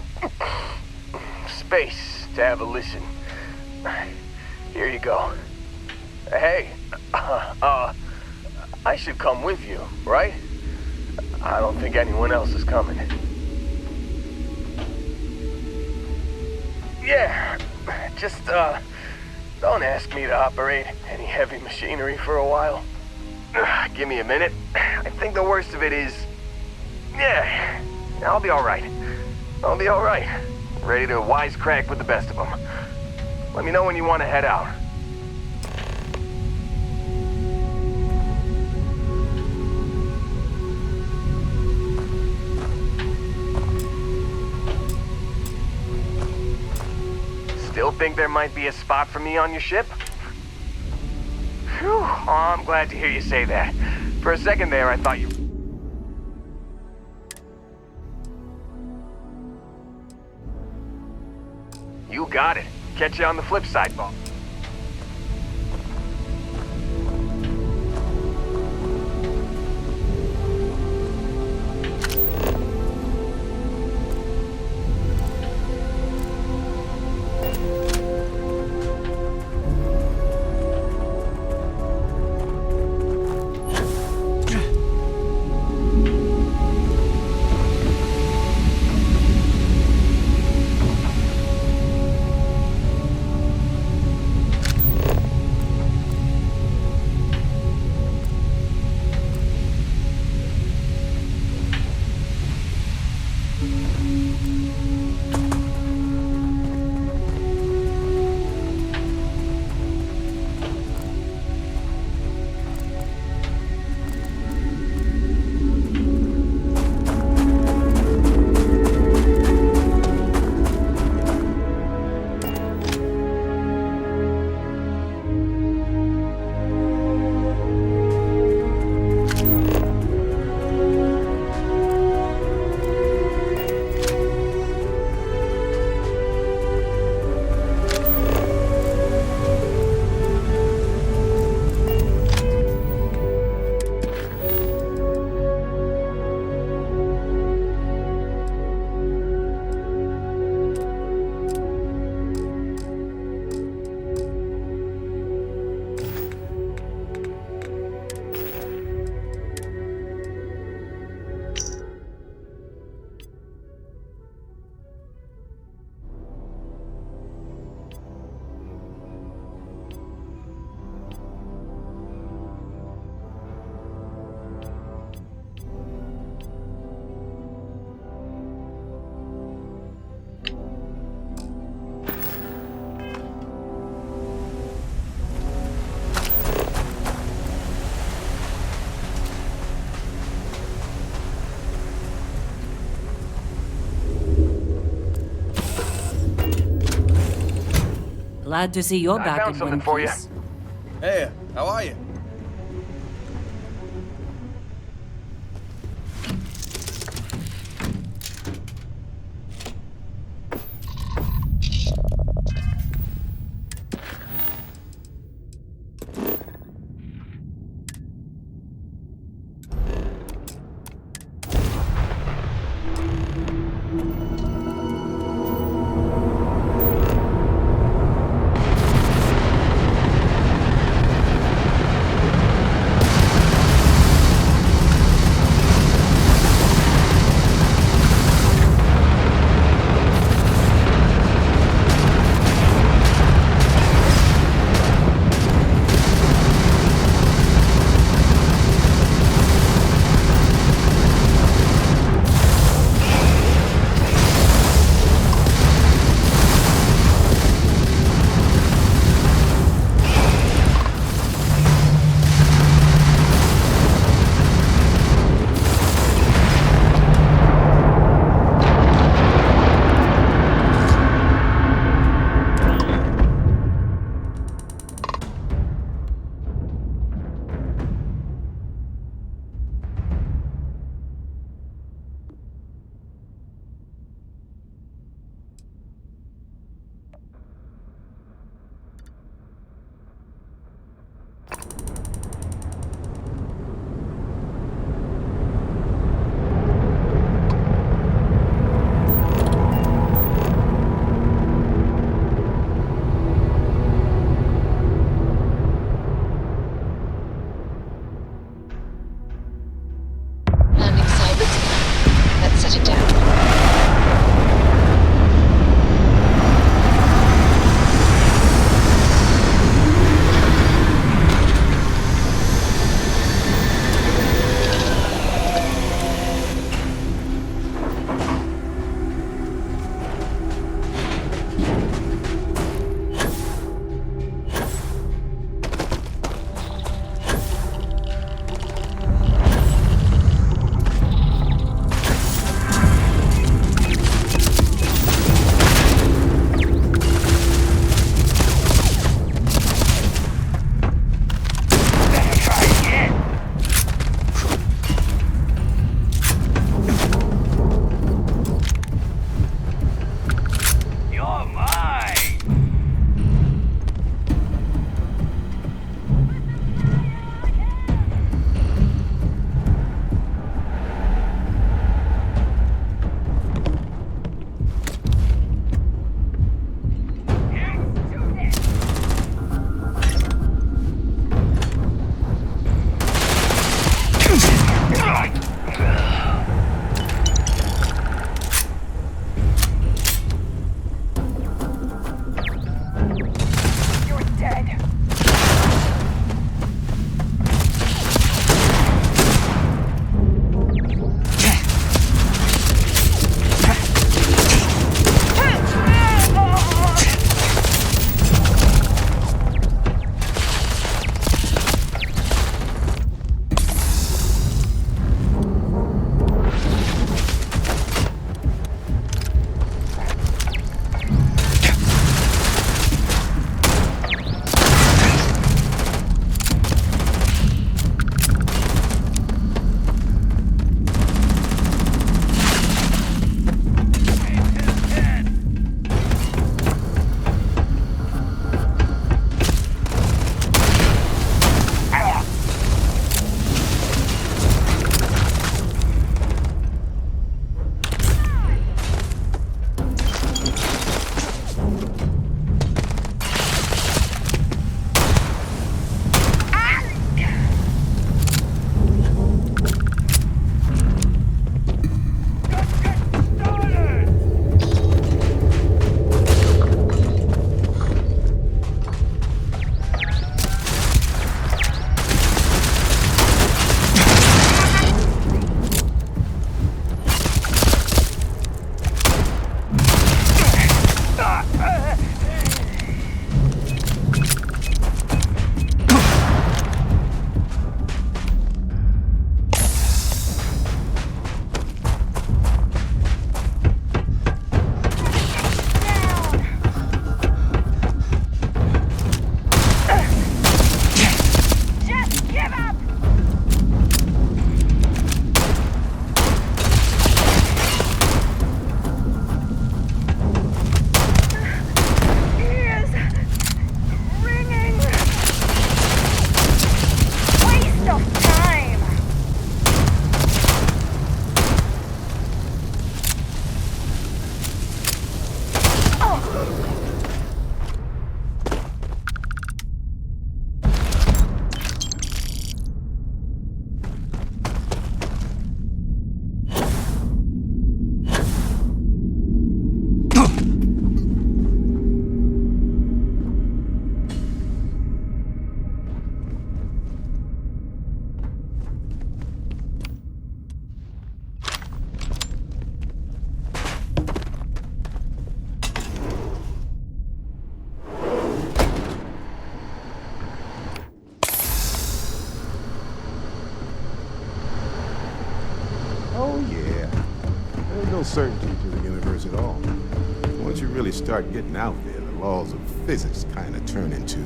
Speaker 14: space to have a listen. Here you go. Hey, I should come with you, right? I don't think anyone else is coming. Yeah, just, don't ask me to operate any heavy machinery for a while. Give me a minute. I think the worst of it is, yeah, I'll be all right. I'll be all right. Ready to wisecrack with the best of them. Let me know when you want to head out. Still think there might be a spot for me on your ship? Phew, oh, I'm glad to hear you say that. For a second there, I thought you... You got it. Catch you on the flip side, Bob.
Speaker 17: Glad to see you're
Speaker 14: I
Speaker 17: back
Speaker 14: found
Speaker 17: in
Speaker 14: something
Speaker 17: one
Speaker 14: for you.
Speaker 17: piece.
Speaker 9: Hey, how are you?
Speaker 17: certainty to the universe at all. Once you really start getting out there, the laws of physics kind of turn into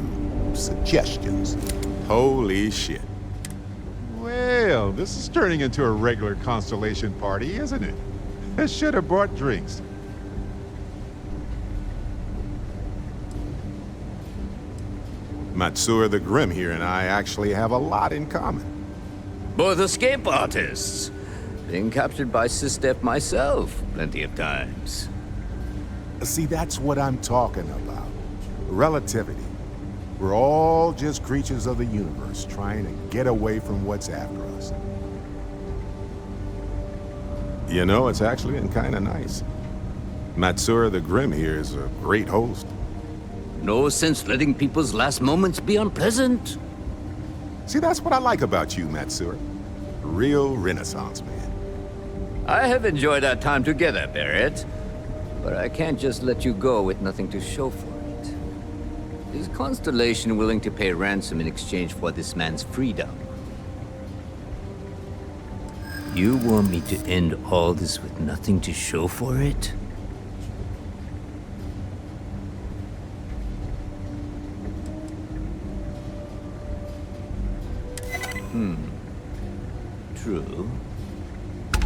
Speaker 17: suggestions. Holy shit.
Speaker 19: Well, this is turning into a regular constellation party, isn't it? I should have brought drinks.
Speaker 17: Matsura the Grim here and I actually have a lot in common.
Speaker 20: Both escape artists. Been captured by SysDef myself plenty of times.
Speaker 17: See, that's what I'm talking about. Relativity. We're all just creatures of the universe trying to get away from what's after us. You know, it's actually been kind of nice. Matsura the Grim here is a great host.
Speaker 20: No sense letting people's last moments be unpleasant.
Speaker 17: See, that's what I like about you, Matsura. Real Renaissance man.
Speaker 20: I have enjoyed our time together, Barrett. But I can't just let you go with nothing to show for it. Is Constellation willing to pay ransom in exchange for this man's freedom? You want me to end all this with nothing to show for it? True.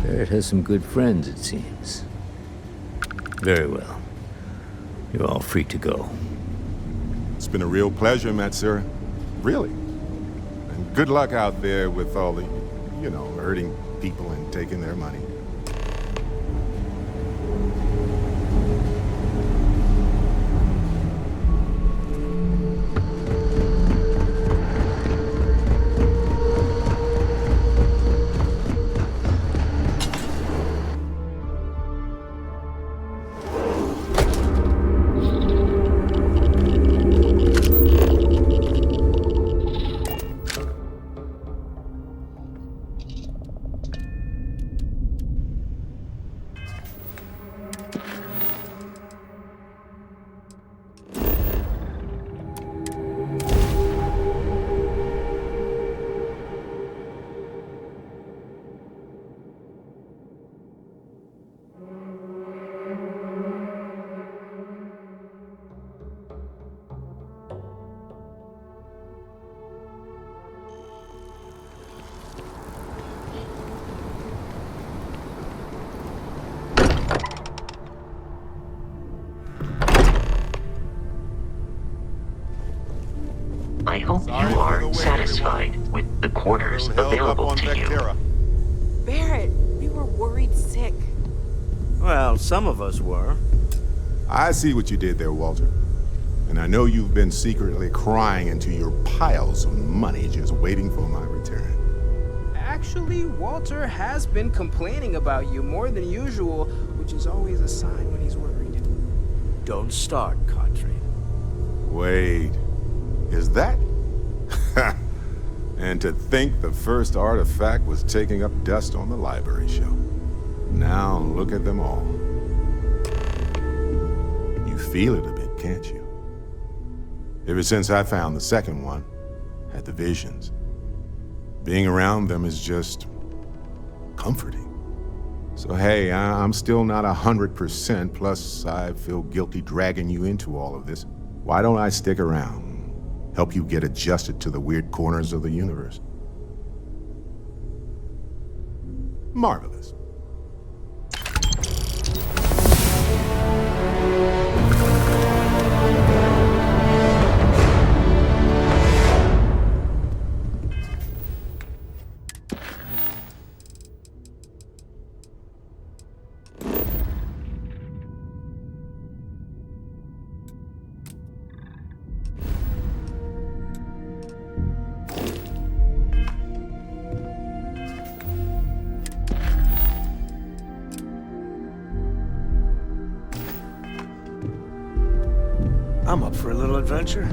Speaker 20: Barrett has some good friends, it seems. Very well. You're all free to go.
Speaker 17: It's been a real pleasure, Matsura. Really. And good luck out there with all the, you know, hurting people and taking their money.
Speaker 4: I hope you are satisfied with the quarters available to you.
Speaker 12: Barrett, we were worried sick.
Speaker 15: Well, some of us were.
Speaker 17: I see what you did there, Walter. And I know you've been secretly crying into your piles of money just waiting for my return.
Speaker 21: Actually, Walter has been complaining about you more than usual, which is always a sign when he's worried.
Speaker 15: Don't start, Cadre.
Speaker 17: Wait, is that? And to think the first artifact was taking up dust on the library shelf. Now look at them all. You feel it a bit, can't you? Ever since I found the second one, had the visions. Being around them is just comforting. So hey, I'm still not 100%, plus I feel guilty dragging you into all of this. Why don't I stick around? Help you get adjusted to the weird corners of the universe. Marvelous.
Speaker 18: I'm up for a little adventure.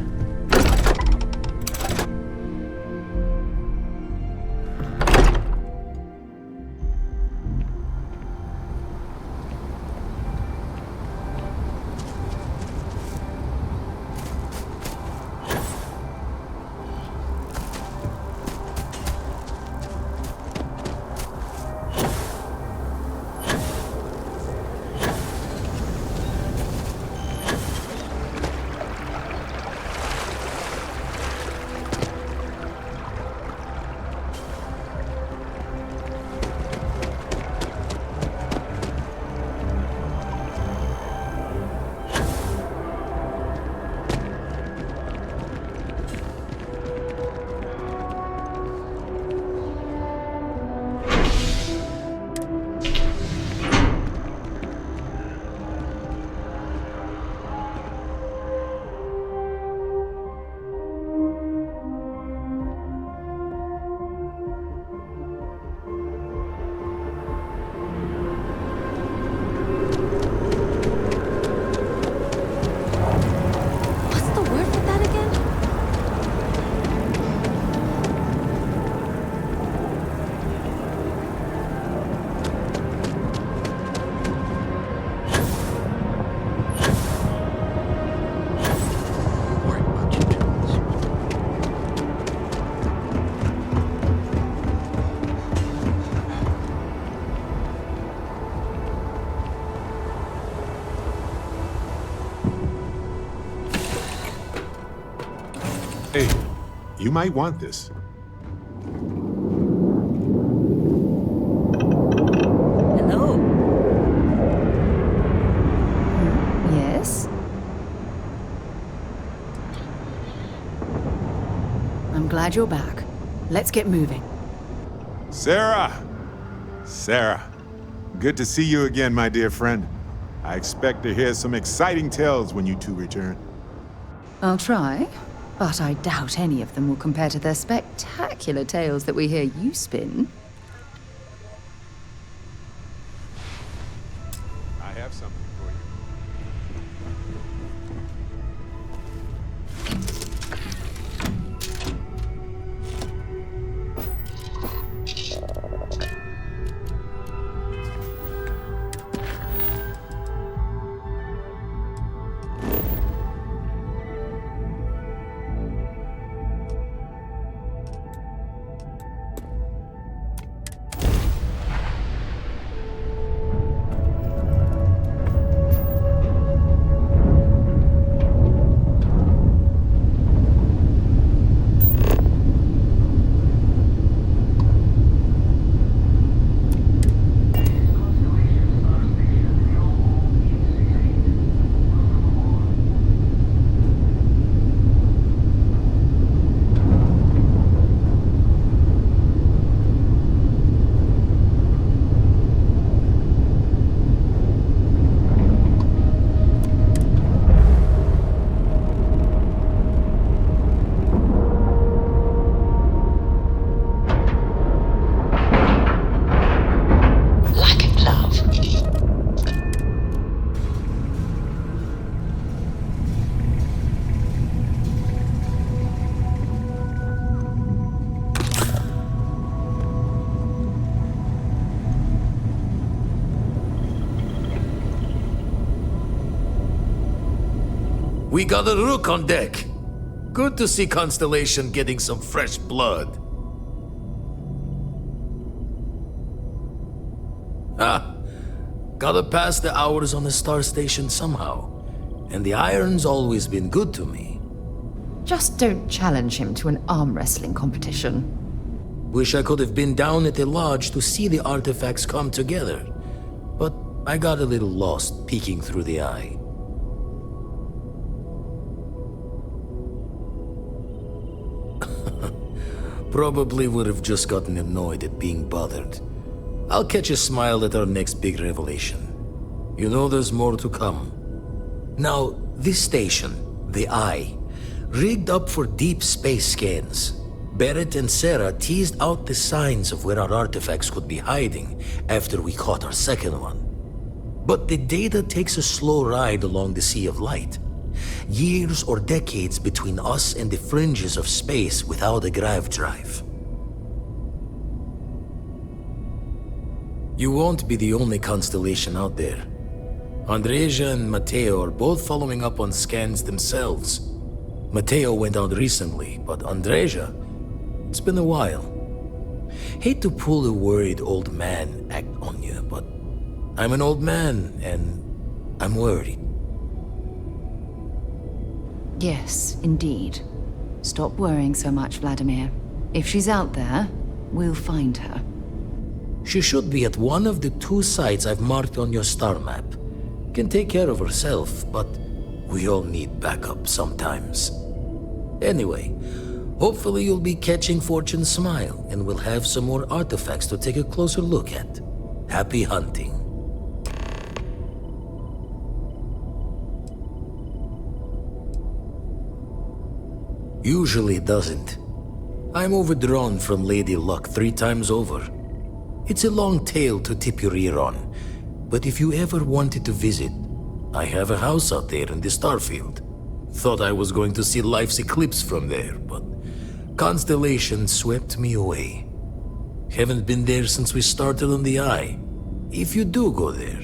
Speaker 17: Hey, you might want this.
Speaker 2: Hello.
Speaker 6: Yes? I'm glad you're back. Let's get moving.
Speaker 17: Sarah! Sarah, good to see you again, my dear friend. I expect to hear some exciting tales when you two return.
Speaker 6: I'll try, but I doubt any of them will compare to the spectacular tales that we hear you spin.
Speaker 17: I have something for you.
Speaker 3: We got a rook on deck. Good to see Constellation getting some fresh blood. Gotta pass the hours on the star station somehow. And the iron's always been good to me.
Speaker 6: Just don't challenge him to an arm wrestling competition.
Speaker 3: Wish I could have been down at the lodge to see the artifacts come together. But I got a little lost peeking through the eye. Probably would have just gotten annoyed at being bothered. I'll catch a smile at our next big revelation. You know there's more to come. Now, this station, the Eye, rigged up for deep space scans. Barrett and Sarah teased out the signs of where our artifacts could be hiding after we caught our second one. But the data takes a slow ride along the Sea of Light. Years or decades between us and the fringes of space without a grav drive. You won't be the only constellation out there. Andreja and Matteo are both following up on scans themselves. Matteo went out recently, but Andreja, it's been a while. Hate to pull a worried old man act on you, but I'm an old man and I'm worried.
Speaker 6: Yes, indeed. Stop worrying so much, Vladimir. If she's out there, we'll find her.
Speaker 3: She should be at one of the 2 sites I've marked on your star map. Can take care of herself, but we all need backup sometimes. Anyway, hopefully you'll be catching Fortune's smile and we'll have some more artifacts to take a closer look at. Happy hunting. Usually it doesn't. I'm overdrawn from Lady Luck 3 times over. It's a long tale to tip your ear on, but if you ever wanted to visit, I have a house out there in the Starfield. Thought I was going to see life's eclipse from there, but Constellation swept me away. Haven't been there since we started on the Eye. If you do go there,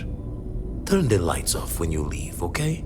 Speaker 3: turn the lights off when you leave, okay?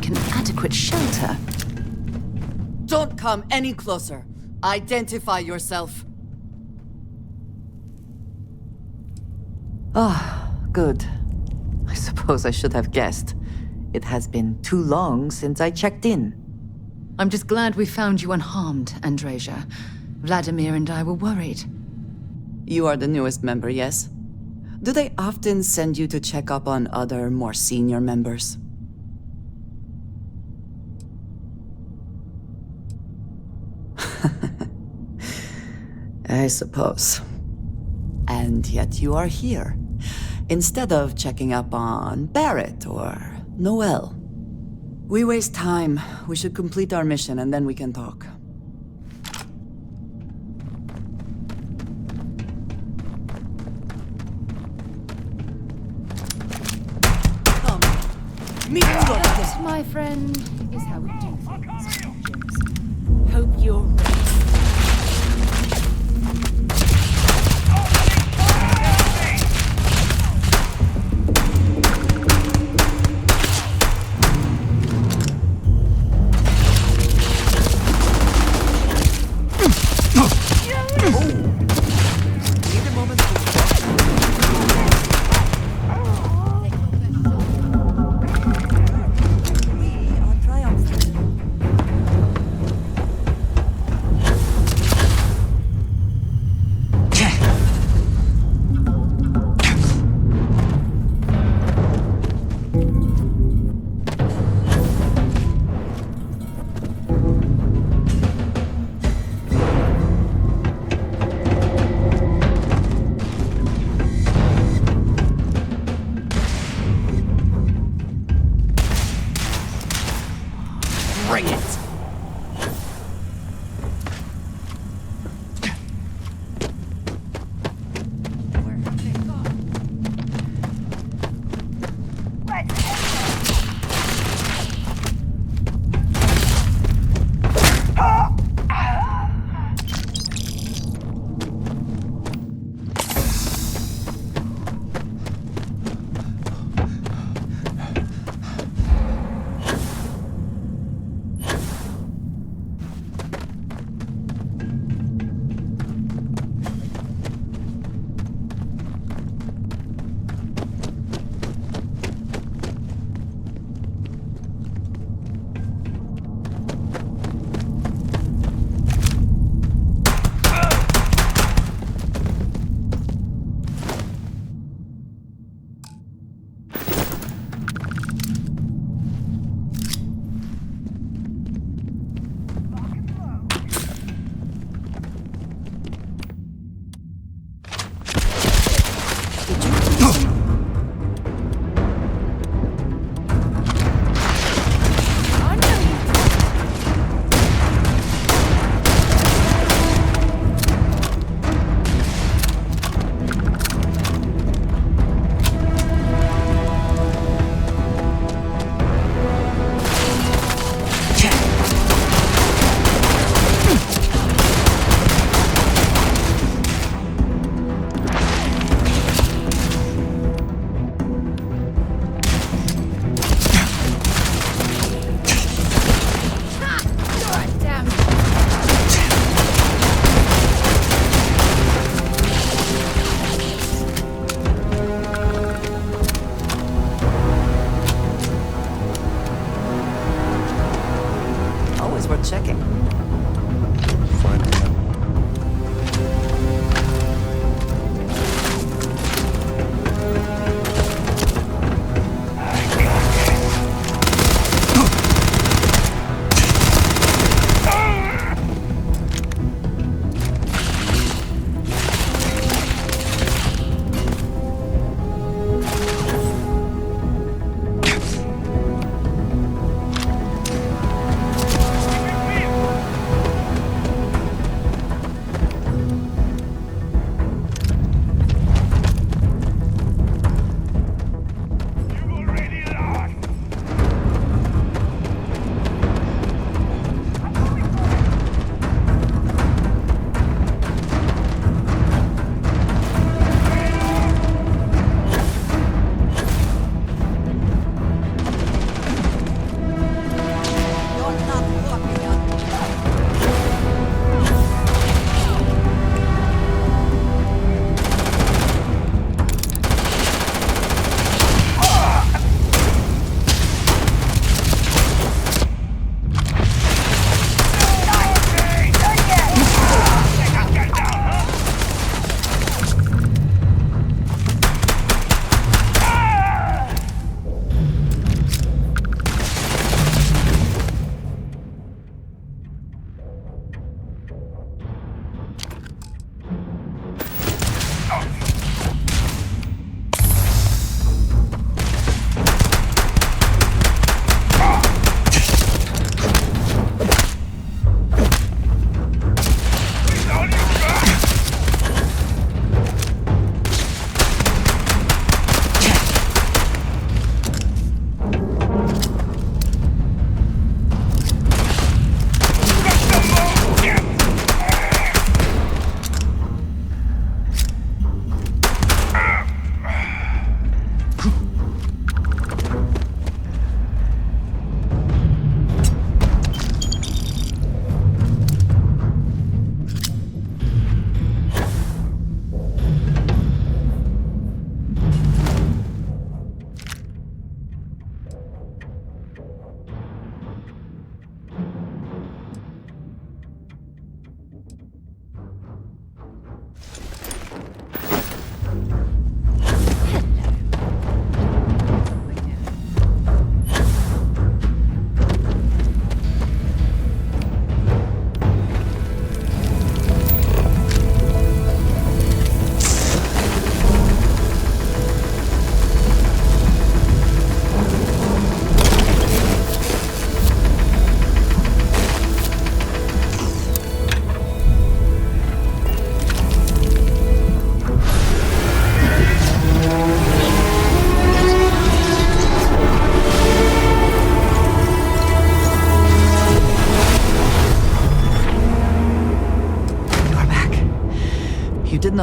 Speaker 6: like an adequate shelter.
Speaker 5: Don't come any closer. Identify yourself.
Speaker 22: Ah, good. I suppose I should have guessed. It has been too long since I checked in.
Speaker 6: I'm just glad we found you unharmed, Andreja. Vladimir and I were worried.
Speaker 5: You are the newest member, yes? Do they often send you to check up on other, more senior members?
Speaker 22: I suppose.
Speaker 5: And yet you are here, instead of checking up on Barrett or Noel. We waste time. We should complete our mission and then we can talk. Come. Meet
Speaker 6: That, my friend, is how we do things.
Speaker 5: Hope you're ready.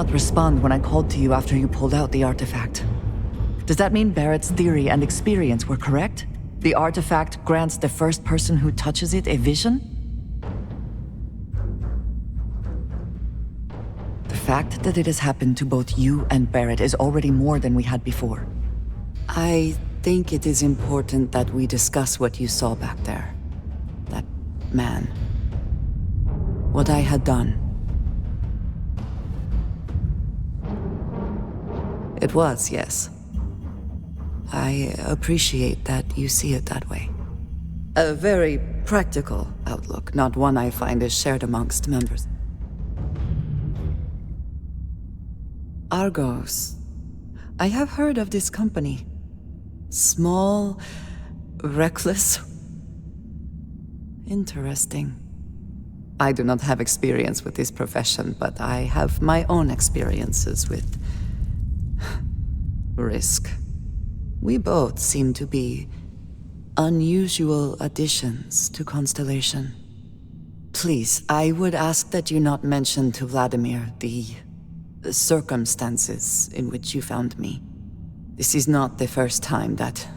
Speaker 22: not respond when I called to you after you pulled out the artifact. Does that mean Barrett's theory and experience were correct? The artifact grants the first person who touches it a vision? The fact that it has happened to both you and Barrett is already more than we had before.
Speaker 5: I think it is important that we discuss what you saw back there. That man. What I had done. It was, yes. I appreciate that you see it that way. A very practical outlook, not one I find is shared amongst members. Argos. I have heard of this company. Small, reckless. Interesting. I do not have experience with this profession, but I have my own experiences with risk. We both seem to be unusual additions to Constellation. Please, I would ask that you not mention to Vladimir the circumstances in which you found me. This is not the first time that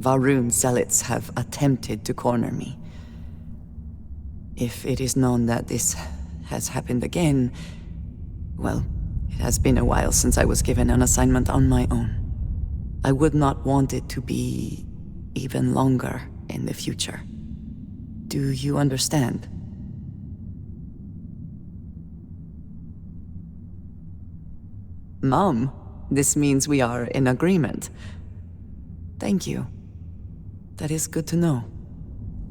Speaker 5: Varun zealots have attempted to corner me. If it is known that this has happened again, well, it has been a while since I was given an assignment on my own. I would not want it to be even longer in the future. Do you understand? Mom, this means we are in agreement. Thank you. That is good to know.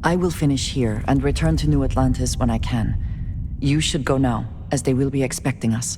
Speaker 22: I will finish here and return to New Atlantis when I can. You should go now, as they will be expecting us.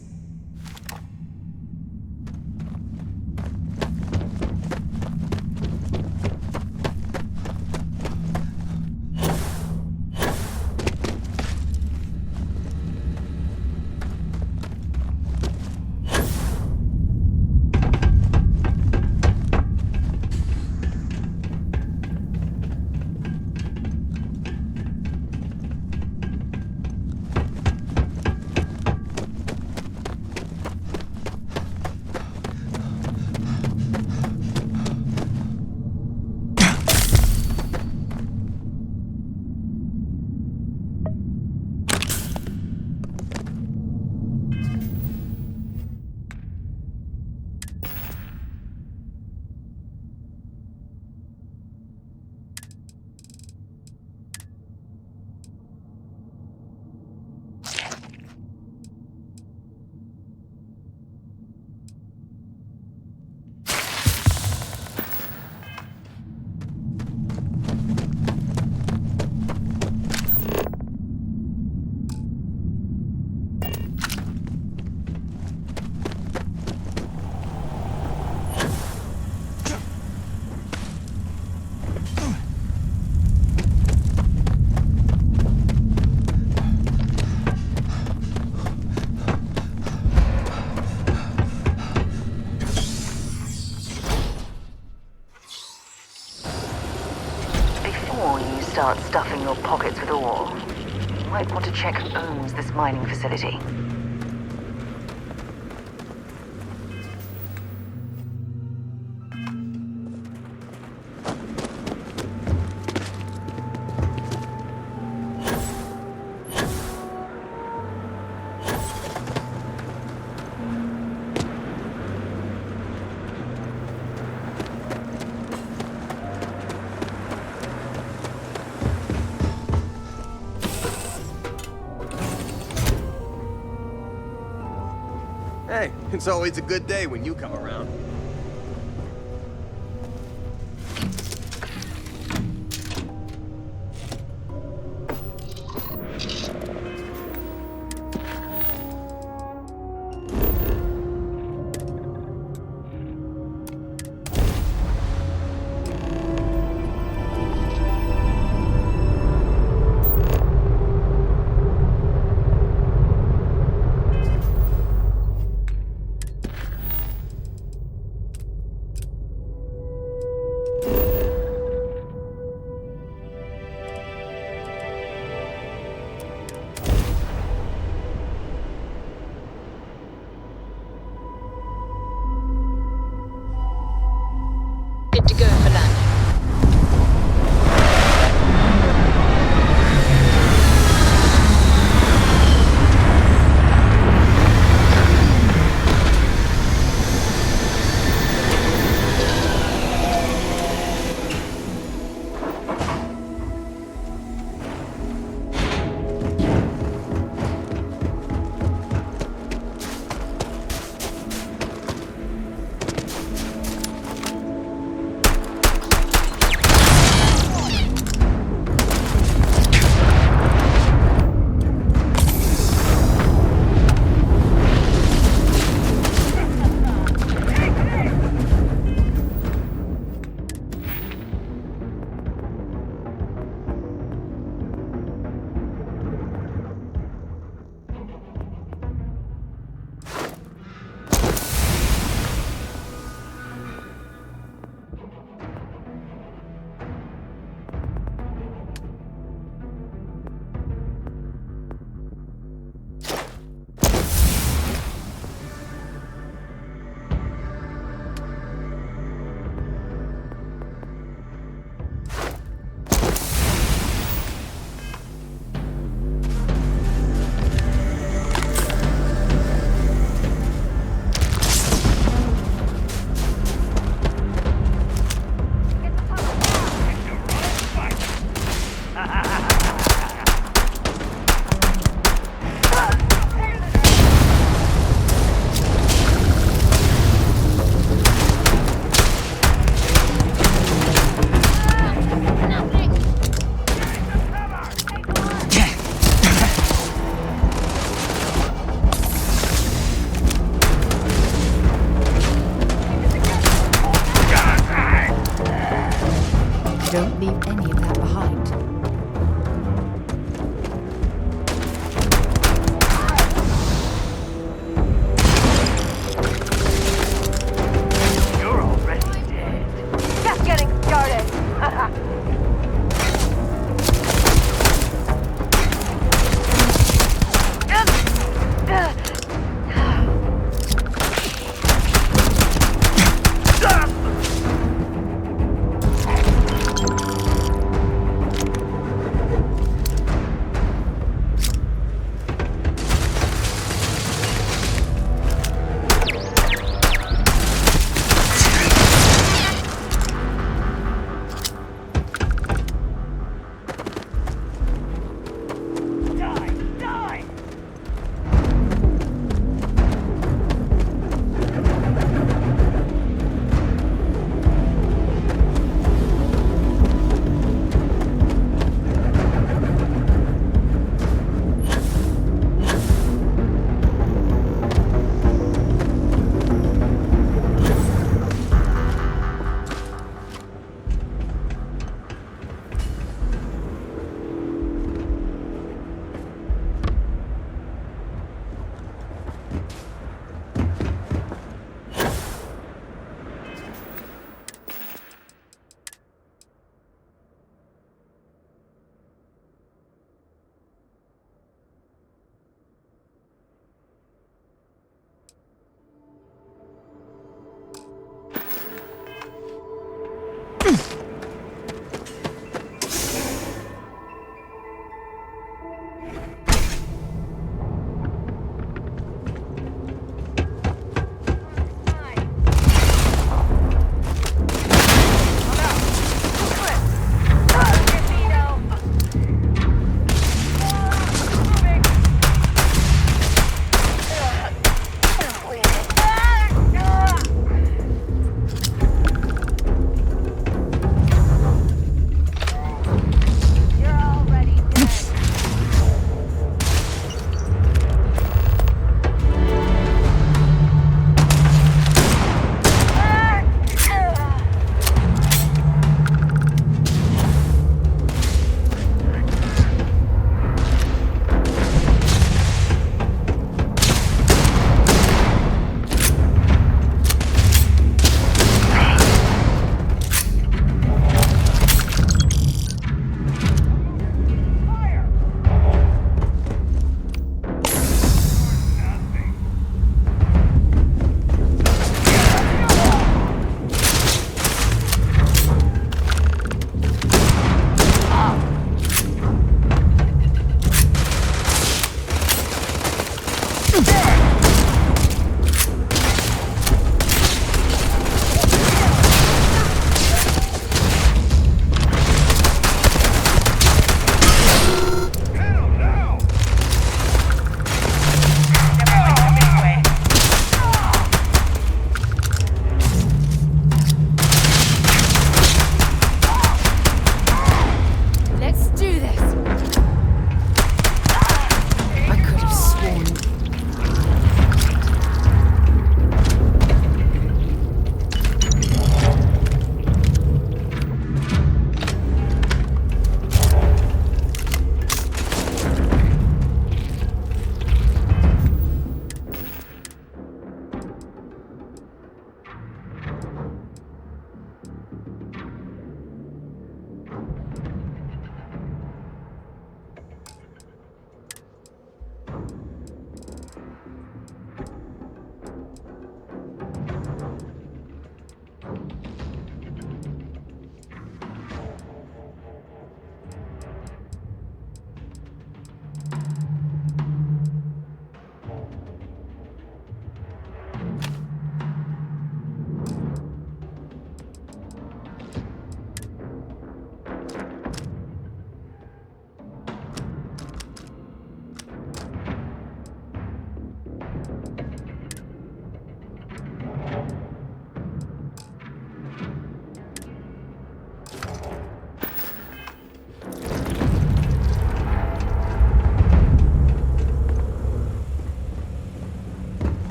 Speaker 16: Start stuffing your pockets with ore, you might want to check who owns this mining facility.
Speaker 14: Hey, it's always a good day when you come around.
Speaker 1: Good to go for landing.
Speaker 6: Don't leave any of that behind.
Speaker 1: You're already dead. Just getting started.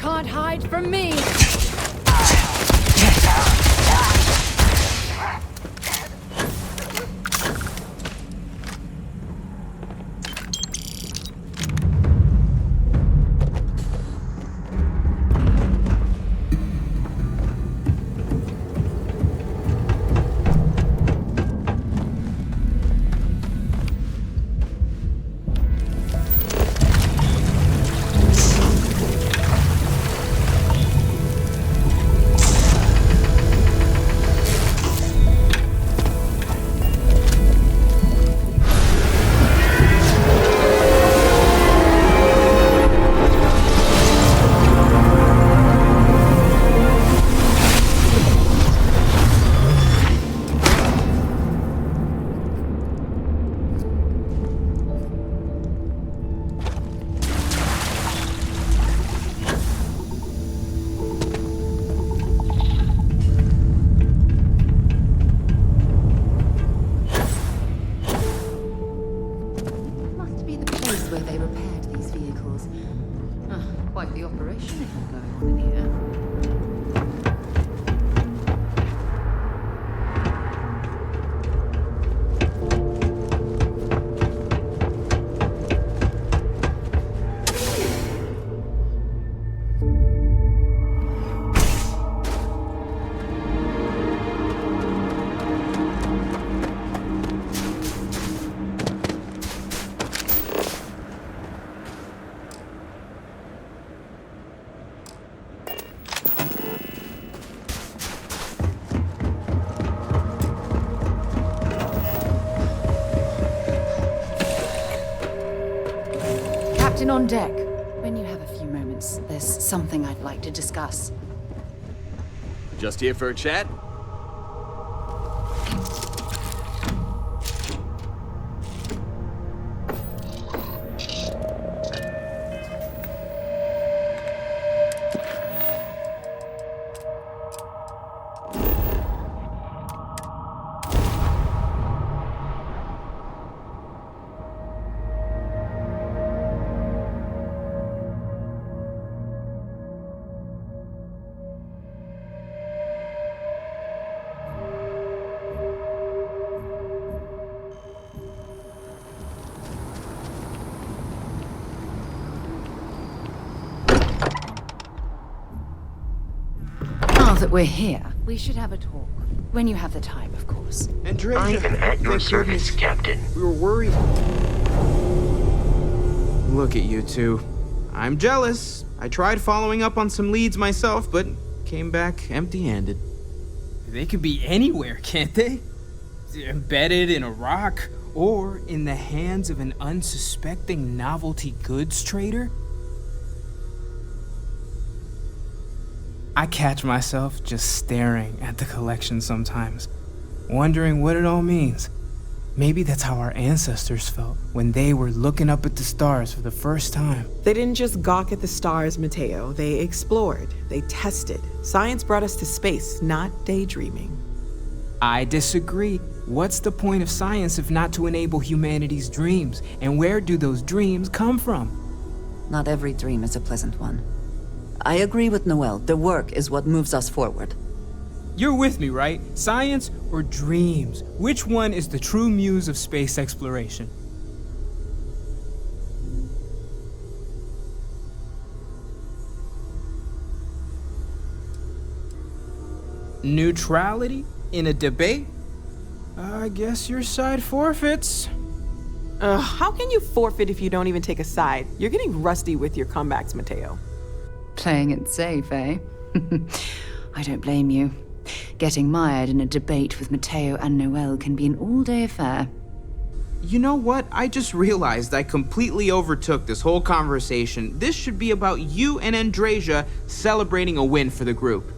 Speaker 1: can't hide from me!
Speaker 6: Where they repaired these vehicles. Quite the operation they have going on in here. Captain on deck. When you have a few moments, there's something I'd like to discuss.
Speaker 7: Just here for a chat?
Speaker 6: Now that we're here, we should have a talk. When you have the time, of course.
Speaker 21: Andrea,
Speaker 4: I am at your service, Captain.
Speaker 21: we were worried. Look at you two. I'm jealous. I tried following up on some leads myself, but came back empty-handed.
Speaker 10: They could be anywhere, can't they? Embedded in a rock, or in the hands of an unsuspecting novelty goods trader? I catch myself just staring at the collection sometimes, wondering what it all means. Maybe that's how our ancestors felt when they were looking up at the stars for the first time.
Speaker 12: They didn't just gawk at the stars, Mateo. They explored. They tested. Science brought us to space, not daydreaming.
Speaker 10: I disagree. What's the point of science if not to enable humanity's dreams? And where do those dreams come from?
Speaker 22: Not every dream is a pleasant one. I agree with Noel. The work is what moves us forward.
Speaker 10: You're with me, right? Science or dreams? Which one is the true muse of space exploration? Neutrality in a debate? I guess your side forfeits.
Speaker 12: How can you forfeit if you don't even take a side? You're getting rusty with your comebacks, Mateo.
Speaker 6: Playing it safe, eh? I don't blame you. Getting mired in a debate with Mateo and Noel can be an all-day affair.
Speaker 21: You know what? I just realized I completely overtook this whole conversation. This should be about you and Andreja celebrating a win for the group.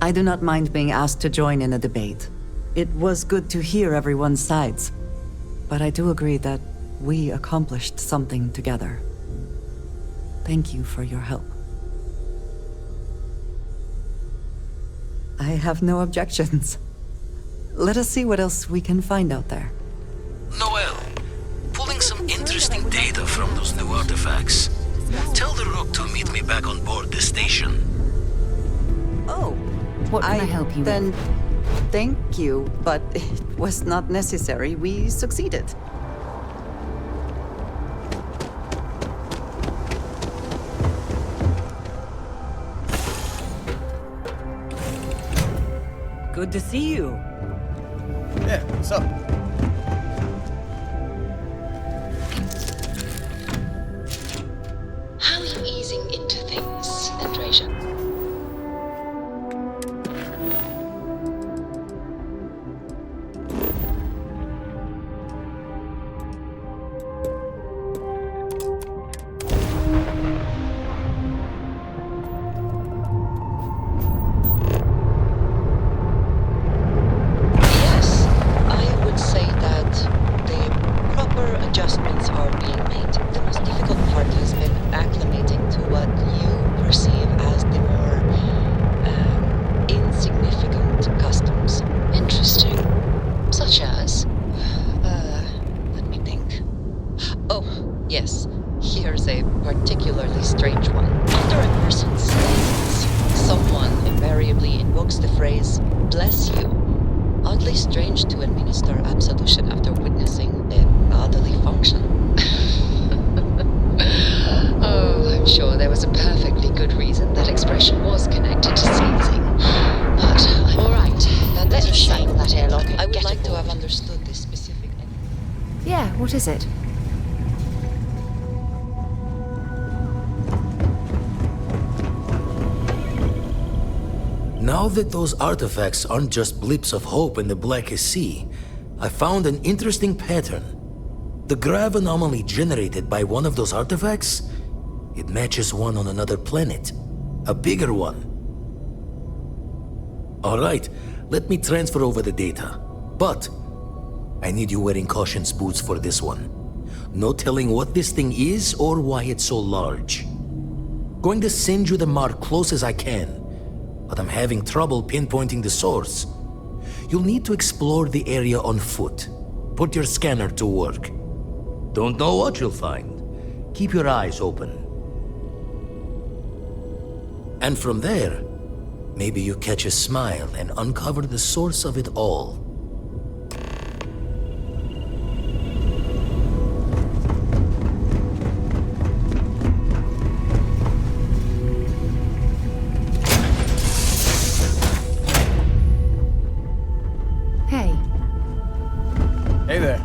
Speaker 22: I do not mind being asked to join in a debate. It was good to hear everyone's sides. But I do agree that we accomplished something together. Thank you for your help. I have no objections. Let us see what else we can find out there.
Speaker 3: Noel, pulling some interesting data from those new artifacts. Tell the Rook to meet me back on board the station.
Speaker 22: Oh.
Speaker 6: What can I help you with?
Speaker 22: Then, thank you, but it was not necessary. We succeeded. Good to see you.
Speaker 9: Yeah, what's up?
Speaker 8: How are you easing into things, Andreja? Yes, I would say that the proper adjustments are being made. The most difficult part has been acclimating to what you perceive as the more insignificant customs. Interesting. Such as? Let me think. Oh, yes. Here's a particularly strange one. Under a person's lens, someone invariably invokes the phrase, "bless you." Oddly strange to administer absolution after witnessing a bodily function. Oh, I'm sure there was a perfectly good reason that expression was connected to seizing. But I'm all right. Let's shame that airlock. I would like to have understood this specific.
Speaker 6: Yeah, what is it?
Speaker 3: Now that those artifacts aren't just blips of hope in the blackest sea, I found an interesting pattern. The grav anomaly generated by one of those artifacts, it matches one on another planet. A bigger one. Alright, let me transfer over the data. But I need you wearing caution's boots for this one. No telling what this thing is or why it's so large. Going to send you the mark close as I can, but I'm having trouble pinpointing the source. You'll need to explore the area on foot. Put your scanner to work. Don't know what you'll find. Keep your eyes open. And from there, maybe you catch a smile and uncover the source of it all.
Speaker 6: Hey.
Speaker 9: Hey there.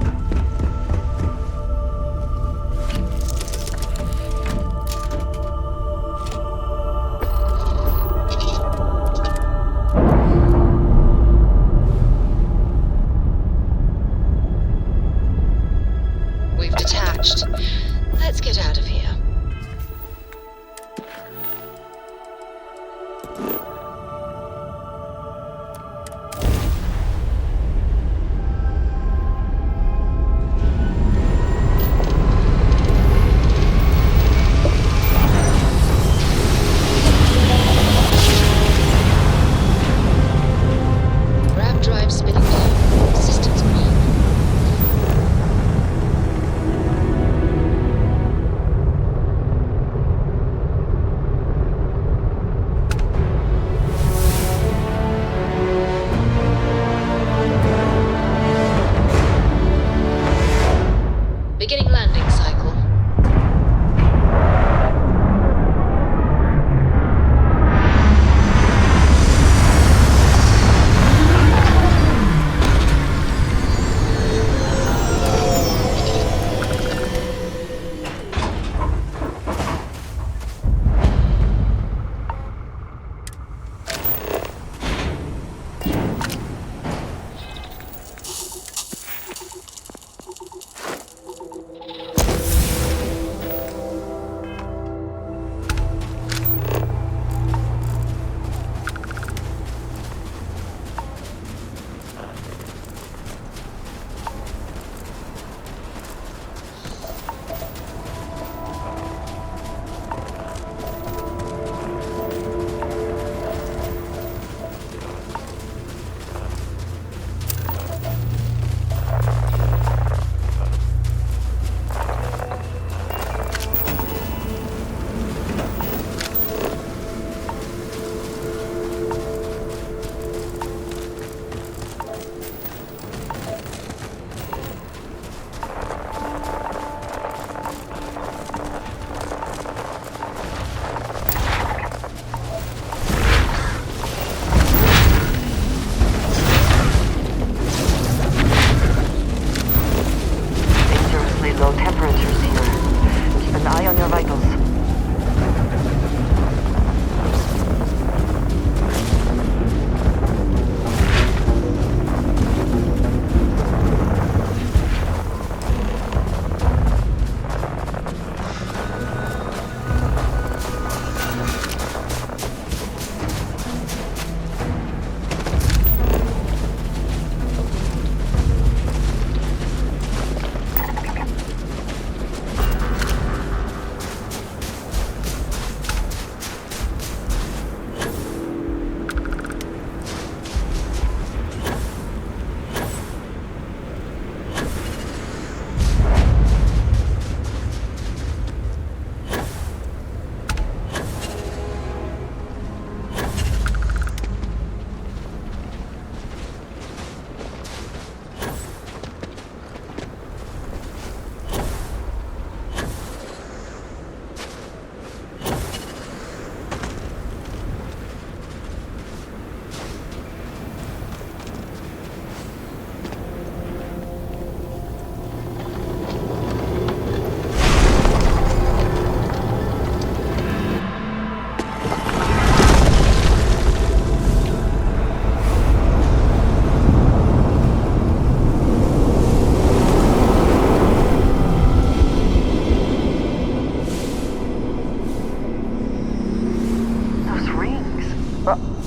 Speaker 16: on your vitals.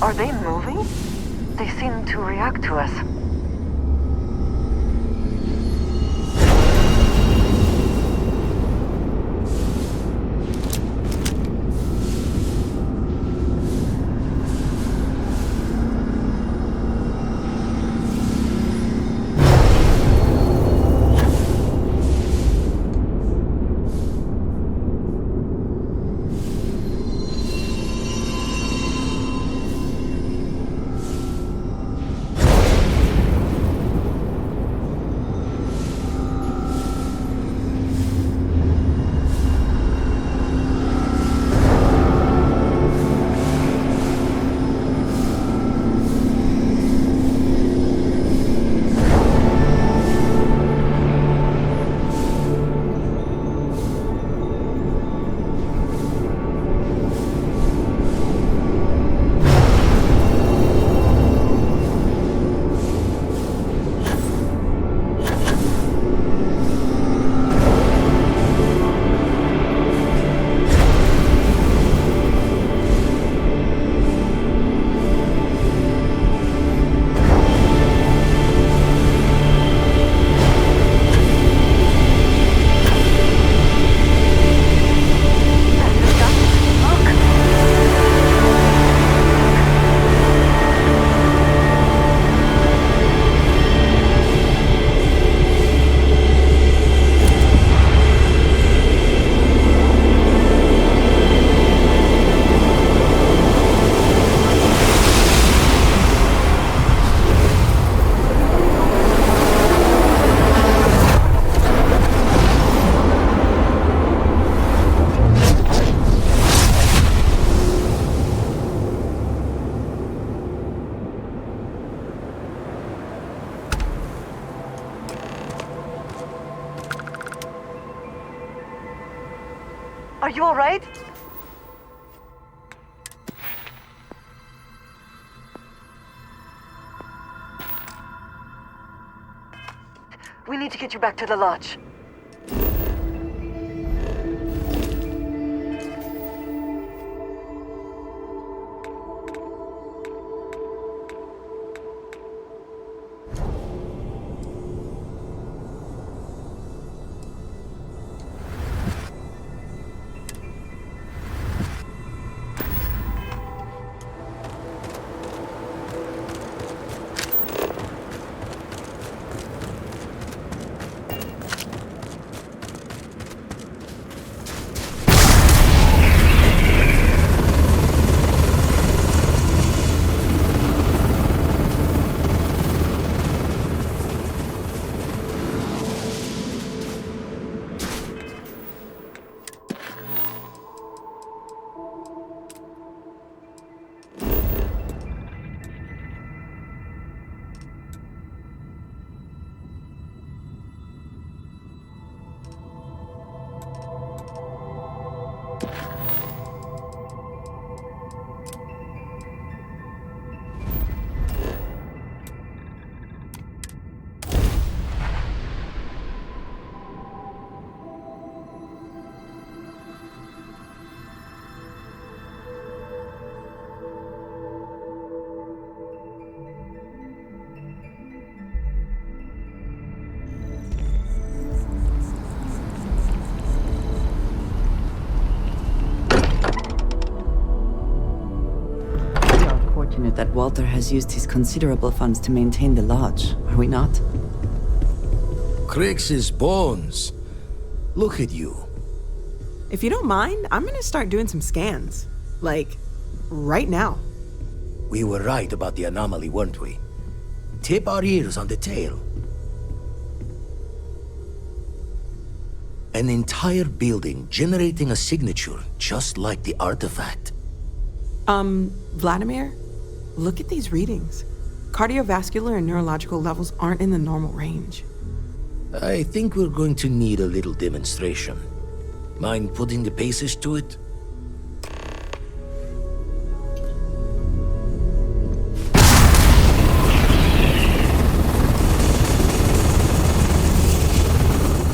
Speaker 16: Are they moving? They seem to react to us. Are you all right? We need to get you back to the lodge.
Speaker 22: that Walter has used his considerable funds to maintain the lodge, are we not?
Speaker 3: Crix's bones. Look at you.
Speaker 12: If you don't mind, I'm gonna start doing some scans. Like, right now.
Speaker 3: We were right about the anomaly, weren't we? Tip our ears on the tail. An entire building generating a signature just like the artifact.
Speaker 12: Vladimir, look at these readings. Cardiovascular and neurological levels aren't in the normal range.
Speaker 3: I think we're going to need a little demonstration. Mind putting the paces to it?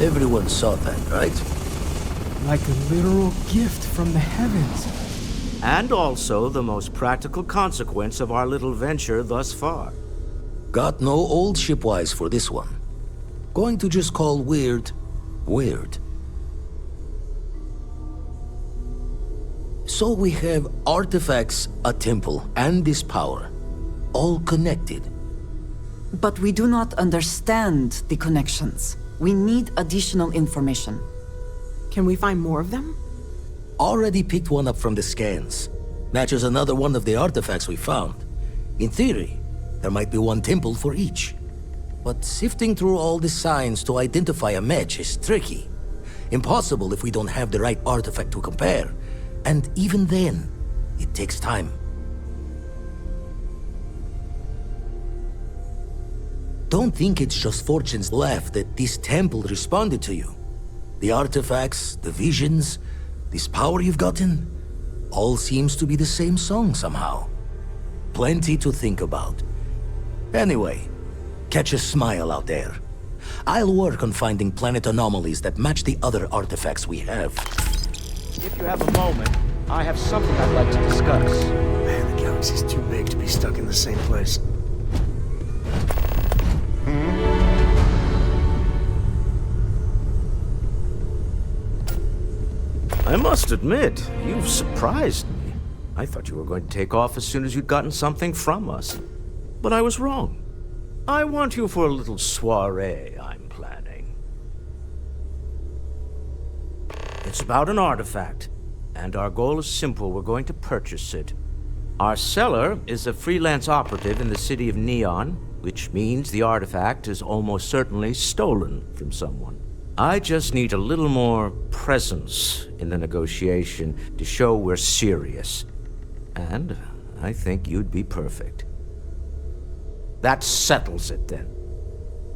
Speaker 3: Everyone saw that, right?
Speaker 10: Like a literal gift from the heavens.
Speaker 15: And also the most practical consequence of our little venture thus far.
Speaker 3: Got no old shipwise for this one. Going to just call weird, weird. So we have artifacts, a temple, and this power. All connected.
Speaker 22: But we do not understand the connections. We need additional information.
Speaker 12: Can we find more of them?
Speaker 3: Already picked one up from the scans. Matches another one of the artifacts we found. In theory, there might be one temple for each. But sifting through all the signs to identify a match is tricky. Impossible if we don't have the right artifact to compare. And even then, it takes time. Don't think it's just fortune's left that this temple responded to you. The artifacts, the visions, this power you've gotten, all seems to be the same song somehow. Plenty to think about. Anyway, catch a smile out there. I'll work on finding planet anomalies that match the other artifacts we have.
Speaker 15: If you have a moment, I have something I'd like to discuss.
Speaker 18: Man, the galaxy's too big to be stuck in the same place.
Speaker 15: I must admit, you've surprised me. I thought you were going to take off as soon as you'd gotten something from us. But I was wrong. I want you for a little soiree I'm planning. It's about an artifact, and our goal is simple. We're going to purchase it. Our seller is a freelance operative in the city of Neon, which means the artifact is almost certainly stolen from someone. I just need a little more presence in the negotiation to show we're serious. And I think you'd be perfect. That settles it then.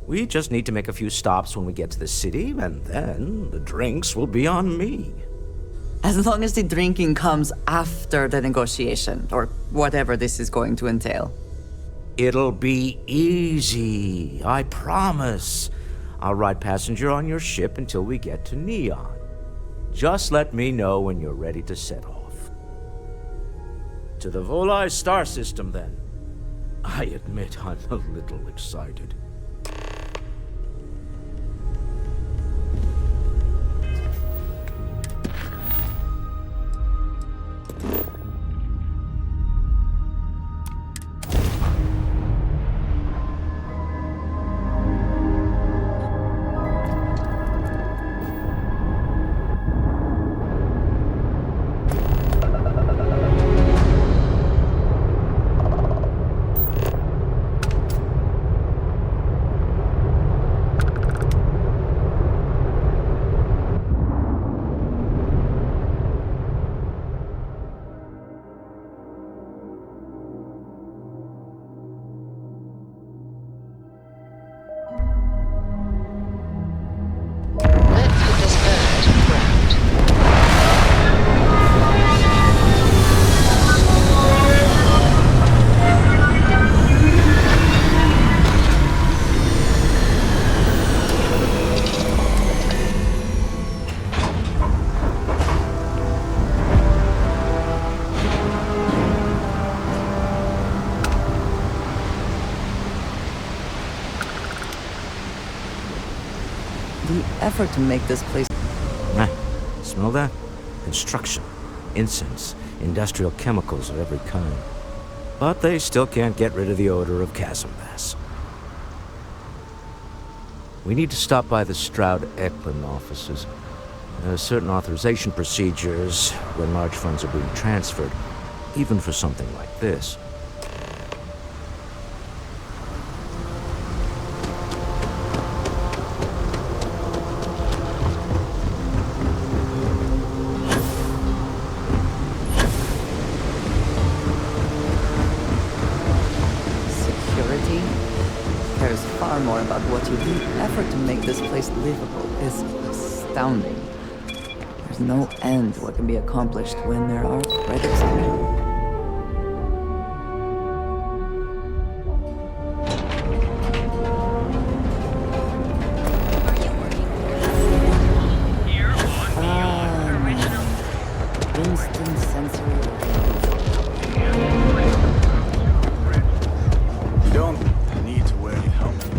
Speaker 15: We just need to make a few stops when we get to the city, and then the drinks will be on me.
Speaker 22: As long as the drinking comes after the negotiation, or whatever this is going to entail.
Speaker 15: It'll be easy, I promise. I'll ride passenger on your ship until we get to Neon. Just let me know when you're ready to set off. To the Volai star system, then. I admit I'm a little excited.
Speaker 22: The effort to make this place...
Speaker 15: Smell that? Construction, incense, industrial chemicals of every kind. But they still can't get rid of the odor of chasm mass. We need to stop by the Stroud-Eklund offices. There are certain authorization procedures when large funds are being transferred, even for something like this.
Speaker 22: Security cares far more about what you do. Effort to make this place livable is astounding. There's no end to what can be accomplished when there are credits to it. Instant sensory.
Speaker 11: You don't need to wear your helmet.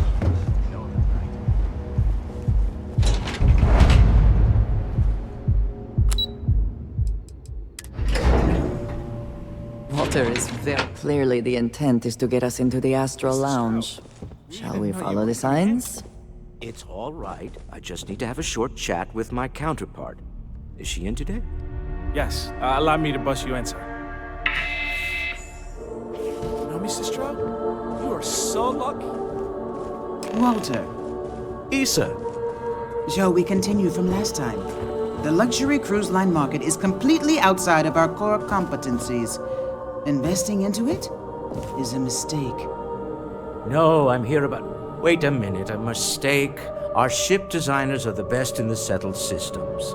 Speaker 22: Walter is very clearly the intent is to get us into the Astral Lounge. Shall we follow the signs?
Speaker 15: It's all right. I just need to have a short chat with my counterpart. Is she in today?
Speaker 11: Yes, allow me to bust you in, sir. You know, Mr. Stroud, you are so lucky.
Speaker 13: Walter.
Speaker 15: Issa.
Speaker 13: Shall we continue from last time? The luxury cruise line market is completely outside of our core competencies. Investing into it is a mistake.
Speaker 15: No, I'm here about... Wait a minute, a mistake. Our ship designers are the best in the settled systems.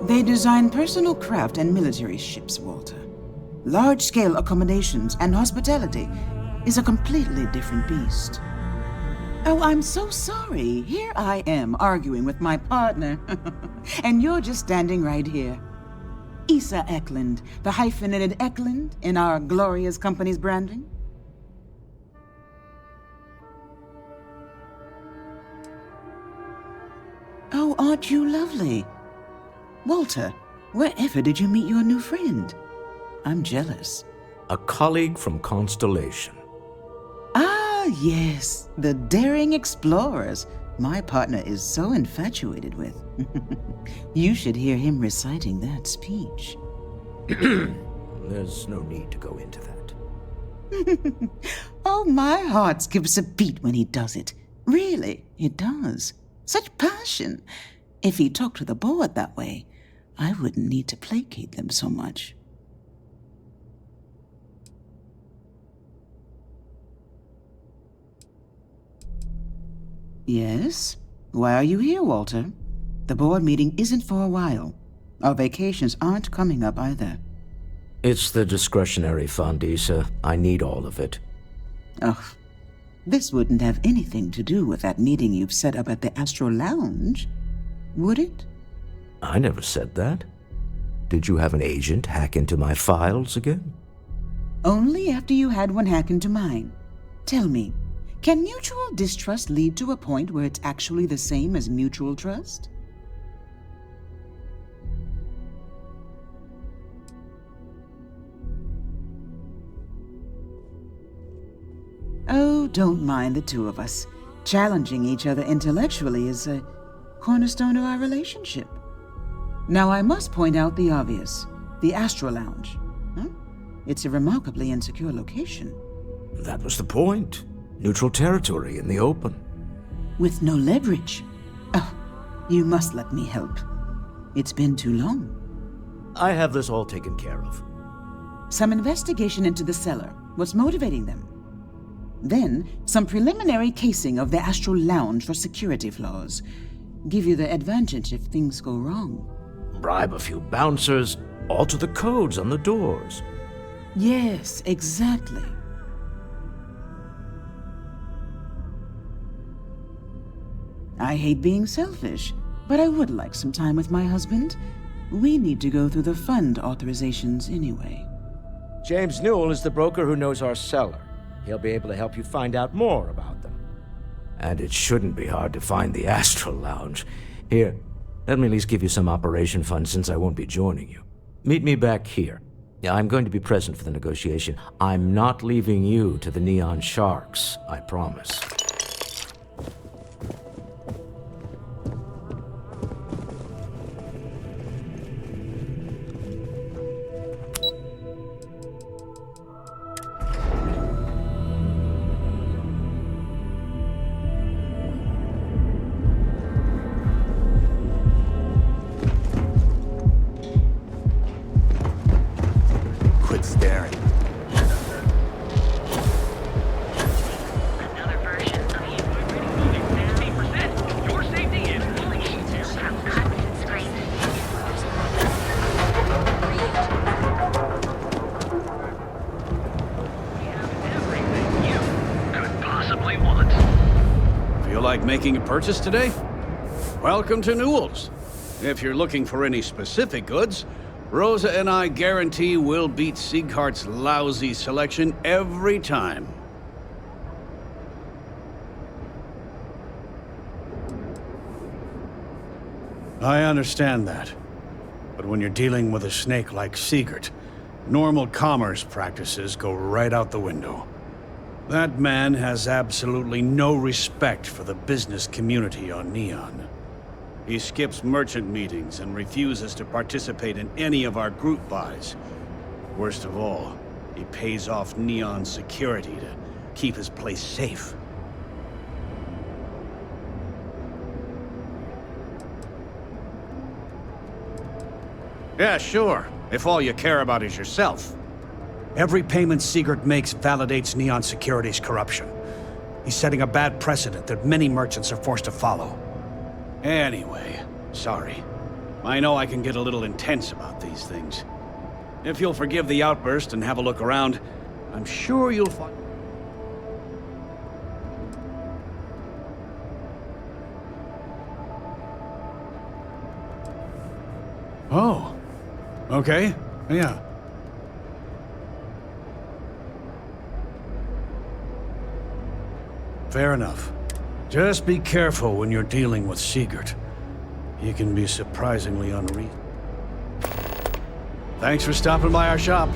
Speaker 13: They design personal craft and military ships, Walter. Large-scale accommodations and hospitality is a completely different beast. Oh, I'm so sorry. Here I am arguing with my partner, and you're just standing right here. Issa Eklund, the hyphenated Eklund in our glorious company's branding. Oh, aren't you lovely? Walter, wherever did you meet your new friend? I'm jealous.
Speaker 15: A colleague from Constellation.
Speaker 13: Ah, yes, the daring explorers my partner is so infatuated with. You should hear him reciting that speech.
Speaker 15: There's no need to go into that.
Speaker 13: Oh, my heart skips a beat when he does it. Really, it does. Such passion. If he talked to the board that way, I wouldn't need to placate them so much. Yes? Why are you here, Walter? The board meeting isn't for a while. Our vacations aren't coming up either.
Speaker 15: It's the discretionary fund, Issa. I need all of it.
Speaker 13: Ugh. This wouldn't have anything to do with that meeting you've set up at the Astral Lounge, would it?
Speaker 15: I never said that. Did you have an agent hack into my files again?
Speaker 13: Only after you had one hack into mine. Tell me, can mutual distrust lead to a point where it's actually the same as mutual trust? Oh, don't mind the two of us. Challenging each other intellectually is a cornerstone of our relationship. Now, I must point out the obvious. The Astral Lounge. Huh? It's a remarkably insecure location.
Speaker 15: That was the point. Neutral territory in the open.
Speaker 13: With no leverage. Oh, you must let me help. It's been too long.
Speaker 15: I have this all taken care of.
Speaker 13: Some investigation into the cellar. What's motivating them? Then, some preliminary casing of the Astral Lounge for security flaws. Give you the advantage if things go wrong.
Speaker 15: Bribe a few bouncers, alter the codes on the doors.
Speaker 13: Yes, exactly. I hate being selfish, but I would like some time with my husband. We need to go through the fund authorizations anyway.
Speaker 15: James Newell is the broker who knows our cellar. He'll be able to help you find out more about them. And it shouldn't be hard to find the Astral Lounge. Here, let me at least give you some operation funds since I won't be joining you. Meet me back here. Yeah, I'm going to be present for the negotiation. I'm not leaving you to the Neon Sharks, I promise.
Speaker 11: Quit staring.
Speaker 19: Feel like making a purchase today? Welcome to Newell's. If you're looking for any specific goods, Rosa and I guarantee we'll beat Sieghart's lousy selection every time. I understand that. But when you're dealing with a snake like Siegert, normal commerce practices go right out the window. That man has absolutely no respect for the business community on Neon. He skips merchant meetings and refuses to participate in any of our group buys. Worst of all, he pays off Neon security to keep his place safe. Yeah, sure, if all you care about is yourself. Every payment Siegert makes validates Neon Security's corruption. He's setting a bad precedent that many merchants are forced to follow. Anyway, sorry. I know I can get a little intense about these things. If you'll forgive the outburst and have a look around, I'm sure you'll find... Oh. Okay. Yeah. Fair enough. Just be careful when you're dealing with Siegert. He can be surprisingly unreasonable. Thanks for stopping by our shop.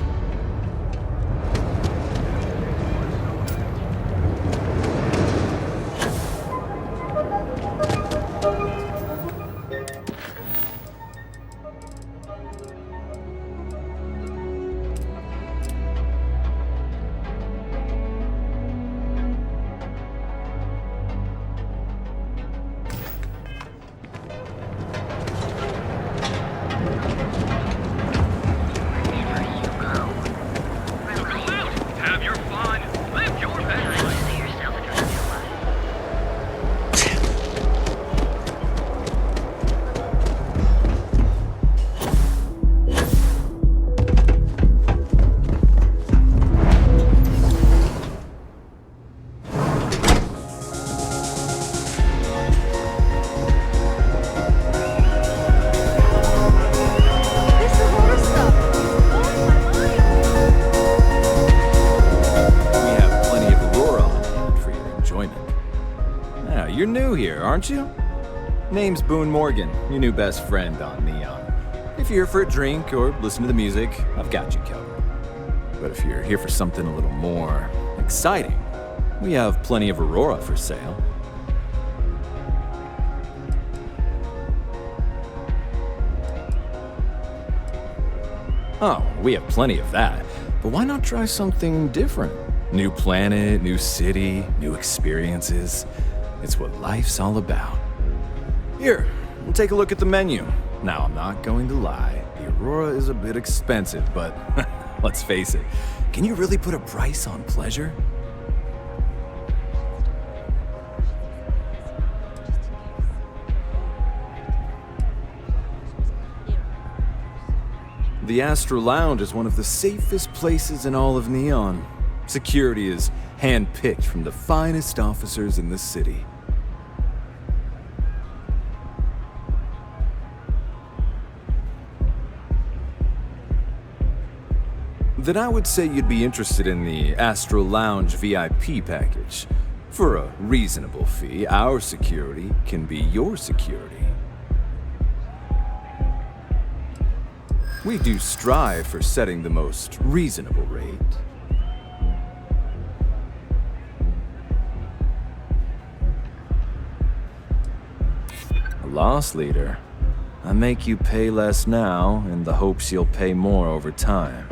Speaker 20: You're new here, aren't you? Name's Boone Morgan, your new best friend on Neon. If you're here for a drink or listen to the music, I've got you covered. But if you're here for something a little more exciting, we have plenty of Aurora for sale. Oh, we have plenty of that. But why not try something different? New planet, new city, new experiences. It's what life's all about. Here, we'll take a look at the menu. Now, I'm not going to lie. The Aurora is a bit expensive, but let's face it. Can you really put a price on pleasure? The Astro Lounge is one of the safest places in all of Neon. Security is hand-picked from the finest officers in the city. Then I would say you'd be interested in the Astro Lounge VIP package. For a reasonable fee, our security can be your security. We do strive for setting the most reasonable rate. A loss leader. I make you pay less now in the hopes you'll pay more over time.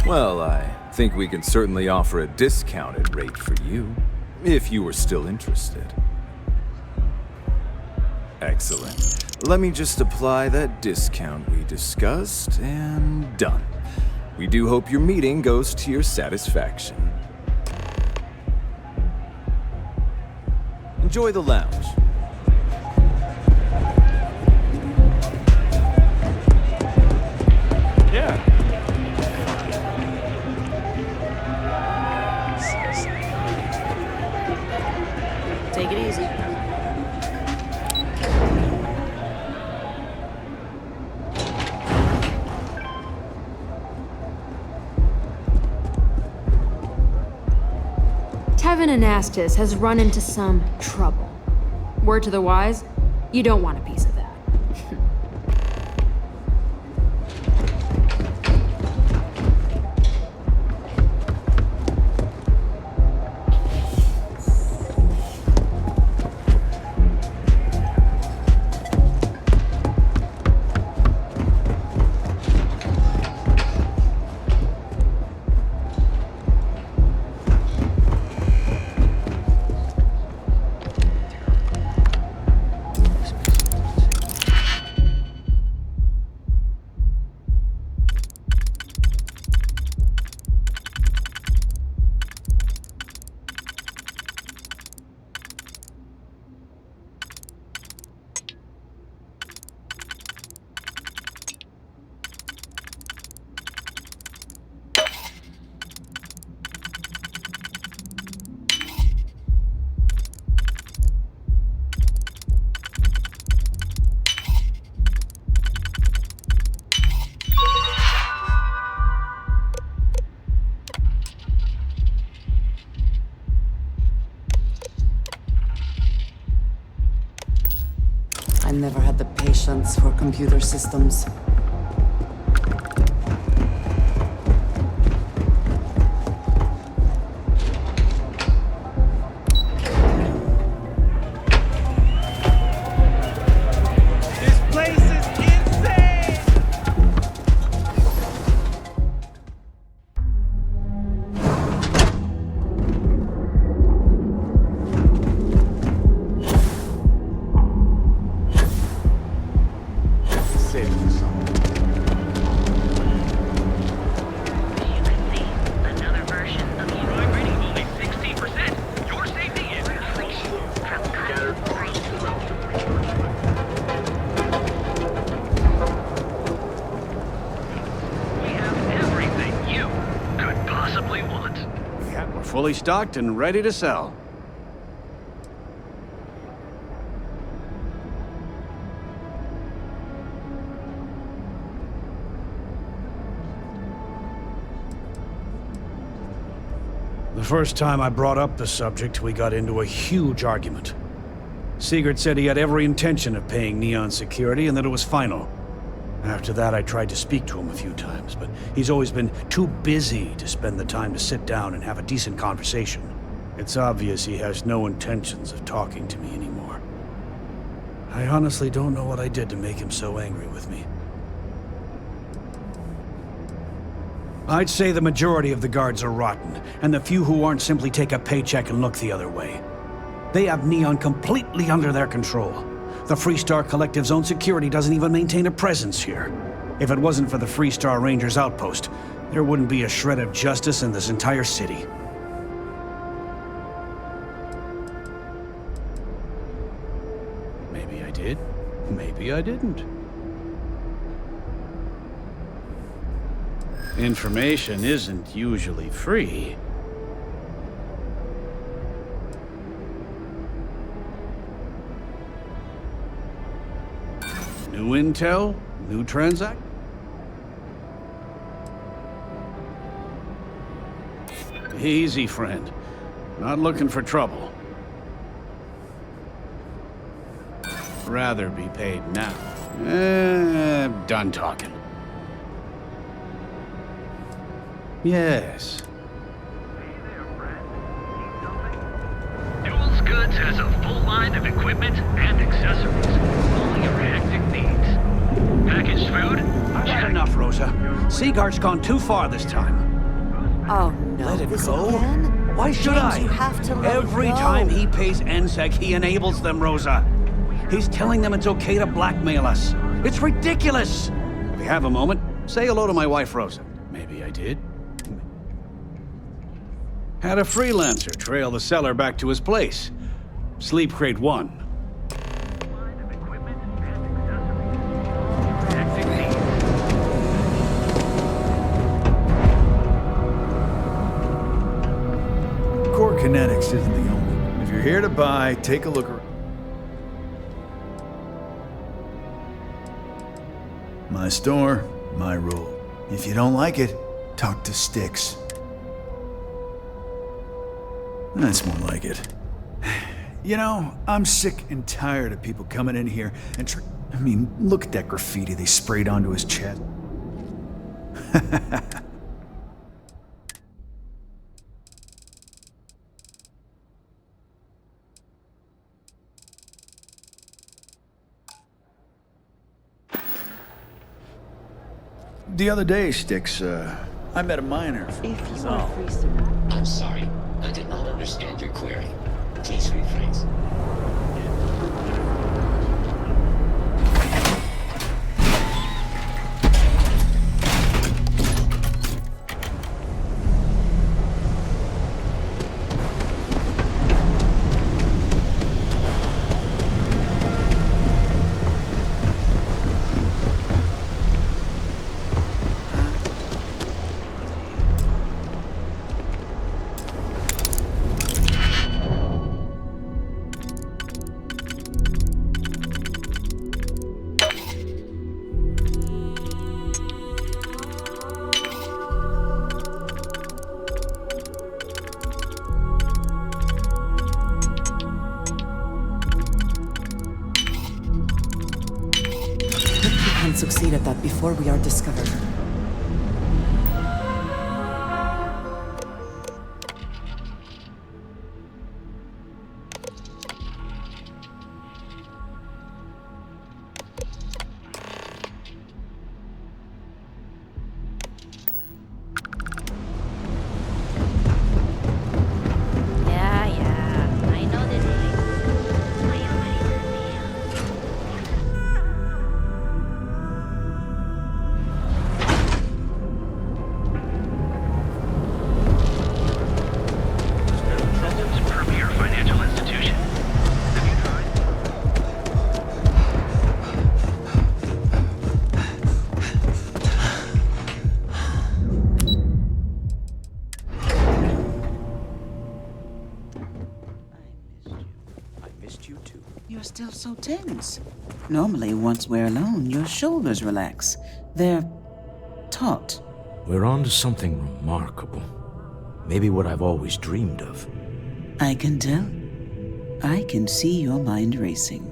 Speaker 20: Well, I think we can certainly offer a discounted rate for you, if you were still interested. Excellent. Let me just apply that discount we discussed, and done. We do hope your meeting goes to your satisfaction. Enjoy the lounge.
Speaker 19: Yeah.
Speaker 2: Take it easy.
Speaker 17: Tevin Anastas has run into some trouble. Word to the wise, you don't want a piece of that.
Speaker 22: I never had the patience for computer systems.
Speaker 11: This place is insane!
Speaker 19: Fully stocked and ready to sell. The first time I brought up the subject, we got into a huge argument. Sigurd said he had every intention of paying Neon security and that it was final. After that, I tried to speak to him a few times, but he's always been too busy to spend the time to sit down and have a decent conversation. It's obvious he has no intentions of talking to me anymore. I honestly don't know what I did to make him so angry with me. I'd say the majority of the guards are rotten, and the few who aren't simply take a paycheck and look the other way. They have Neon completely under their control. The Freestar Collective's own security doesn't even maintain a presence here. If it wasn't for the Freestar Rangers outpost, there wouldn't be a shred of justice in this entire city. Maybe I did. Maybe I didn't. Information isn't usually free. New intel? New transact? Easy, friend. Not looking for trouble. Rather be paid now. Done talking. Yes.
Speaker 5: Duals Goods has a full line of equipment and accessories, all your hectic needs. Packaged food?
Speaker 19: I've had enough, Rosa. Seaguard's gone too far this time.
Speaker 2: Oh no,
Speaker 19: Let him
Speaker 2: this
Speaker 19: go?
Speaker 2: again?
Speaker 19: Why should
Speaker 2: James,
Speaker 19: I?
Speaker 2: you have to let
Speaker 19: Every
Speaker 2: it go.
Speaker 19: time he pays NSEC, he enables them, Rosa. He's telling them it's okay to blackmail us. It's ridiculous! If you have a moment, say hello to my wife, Rosa. Maybe I did. Had a freelancer trail the seller back to his place. Sleep Crate 1.
Speaker 14: Core Kinetics isn't the only. If you're here to buy, take a look around. My store, my rule. If you don't like it, talk to Styx. That's more like it. You know, I'm sick and tired of people coming in here and I mean, look at that graffiti they sprayed onto his chest. The other day, Styx, I met a miner.
Speaker 4: If you are free, sir. I'm sorry. I did not understand your query. Please rephrase.
Speaker 22: Succeed at that before we are discovered.
Speaker 2: I know the deal.
Speaker 13: You're still so tense. Normally, once we're alone, your shoulders relax. They're taut.
Speaker 3: We're on to something remarkable. Maybe what I've always dreamed of.
Speaker 13: I can tell. I can see your mind racing.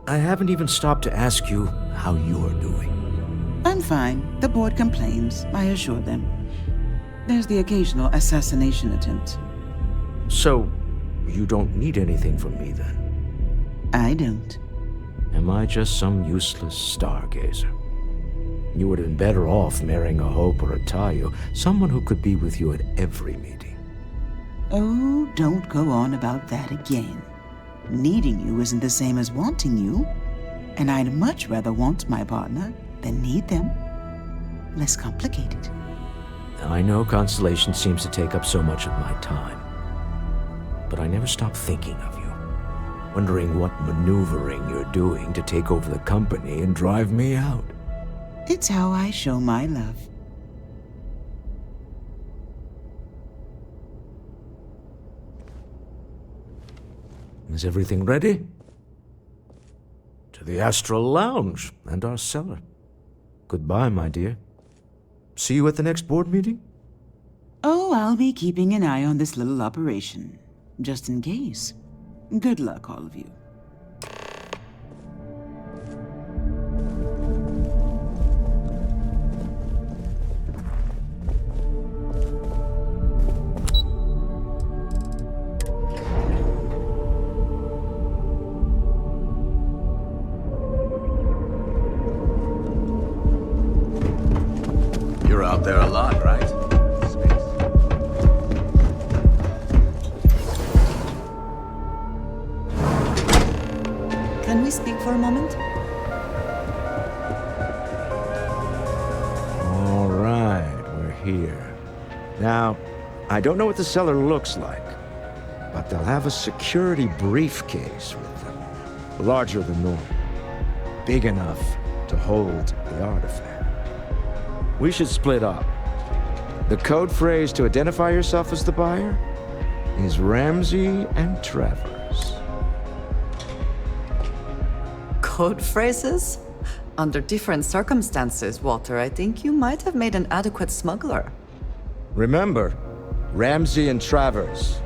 Speaker 3: I haven't even stopped to ask you how you're doing.
Speaker 13: I'm fine. The board complains, I assure them. There's the occasional assassination attempt.
Speaker 3: So, you don't need anything from me then?
Speaker 13: I don't.
Speaker 3: Am I just some useless stargazer? You would have been better off marrying a Hope or a Tayo, someone who could be with you at every meeting.
Speaker 13: Oh, don't go on about that again. Needing you isn't the same as wanting you, and I'd much rather want my partner than need them. Less complicated.
Speaker 3: I know Constellation seems to take up so much of my time, but I never stop thinking of you, wondering what maneuvering you're doing to take over the company and drive me out.
Speaker 13: It's how I show my love.
Speaker 3: Is everything ready? To the Astral Lounge and our cellar. Goodbye, my dear. See you at the next board meeting?
Speaker 13: Oh, I'll be keeping an eye on this little operation, just in case. Good luck, all of you.
Speaker 19: You're out there a lot, right?
Speaker 22: Can we speak for a moment?
Speaker 15: All right, we're here. Now, I don't know what the cellar looks like, but they'll have a security briefcase with them. Larger than normal. Big enough to hold the artifact. We should split up. The code phrase to identify yourself as the buyer is Ramsey and Travers.
Speaker 22: Code phrases? Under different circumstances, Walter, I think you might have made an adequate smuggler.
Speaker 15: Remember, Ramsey and Travers.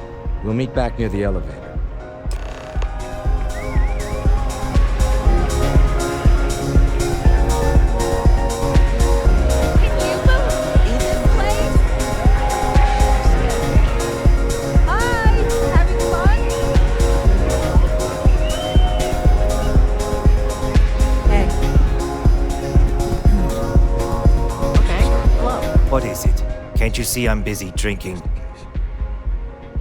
Speaker 15: We'll meet back near the elevator.
Speaker 1: What is it? Can't you see I'm busy drinking?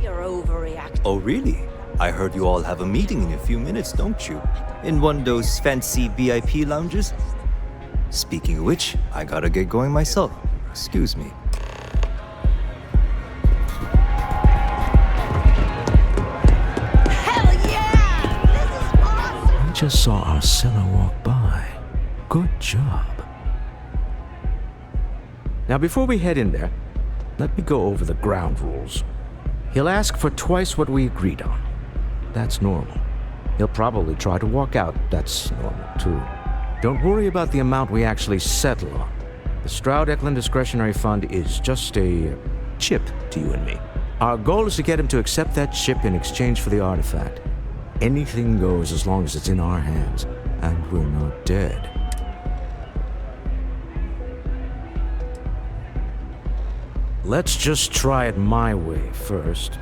Speaker 2: You're overreacting.
Speaker 1: Oh, really? I heard you all have a meeting in a few minutes, don't you? In one of those fancy VIP lounges? Speaking of which, I gotta get going myself. Excuse me.
Speaker 2: Hell yeah! This is awesome!
Speaker 3: We just saw our seller walk by. Good job.
Speaker 15: Now, before we head in there, let me go over the ground rules. He'll ask for twice what we agreed on. That's normal. He'll probably try to walk out. That's normal, too. Don't worry about the amount we actually settle on. The Stroud-Eklund Discretionary Fund is just a chip to you and me. Our goal is to get him to accept that chip in exchange for the artifact. Anything goes as long as it's in our hands, and we're not dead. Let's just try it my way first,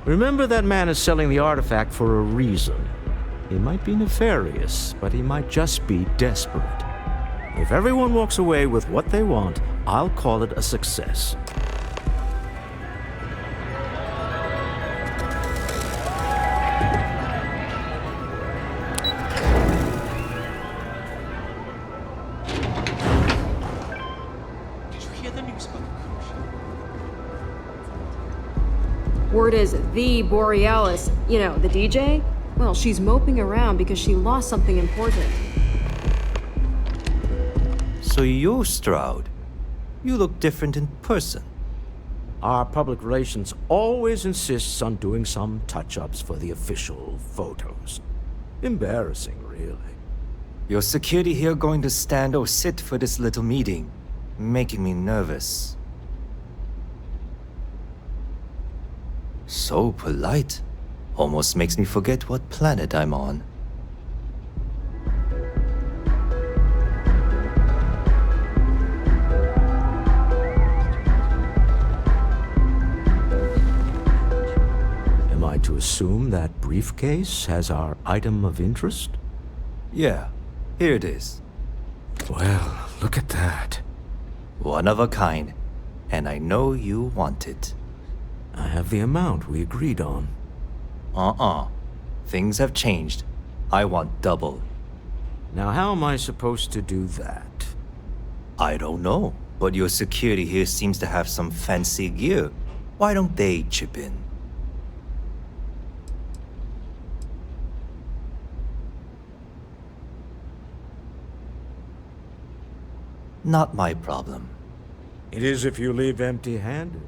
Speaker 15: Remember, that man is selling the artifact for a reason. He might be nefarious, but he might just be desperate. If everyone walks away with what they want, I'll call it a success.
Speaker 17: Word is the Borealis, you know, the DJ? Well, she's moping around because she lost something important.
Speaker 1: So you're Stroud. You look different in person.
Speaker 15: Our public relations always insists on doing some touch-ups for the official photos. Embarrassing, really.
Speaker 1: Your security here going to stand or sit for this little meeting, making me nervous. So polite. Almost makes me forget what planet I'm on.
Speaker 15: Am I to assume that briefcase has our item of interest?
Speaker 1: Yeah, here it is.
Speaker 3: Well, look at that.
Speaker 1: One of a kind, and I know you want it.
Speaker 3: I have the amount we agreed on.
Speaker 1: Things have changed. I want double.
Speaker 15: Now, how am I supposed to do that?
Speaker 1: I don't know, but your security here seems to have some fancy gear. Why don't they chip in? Not my problem.
Speaker 15: It is if you leave empty-handed.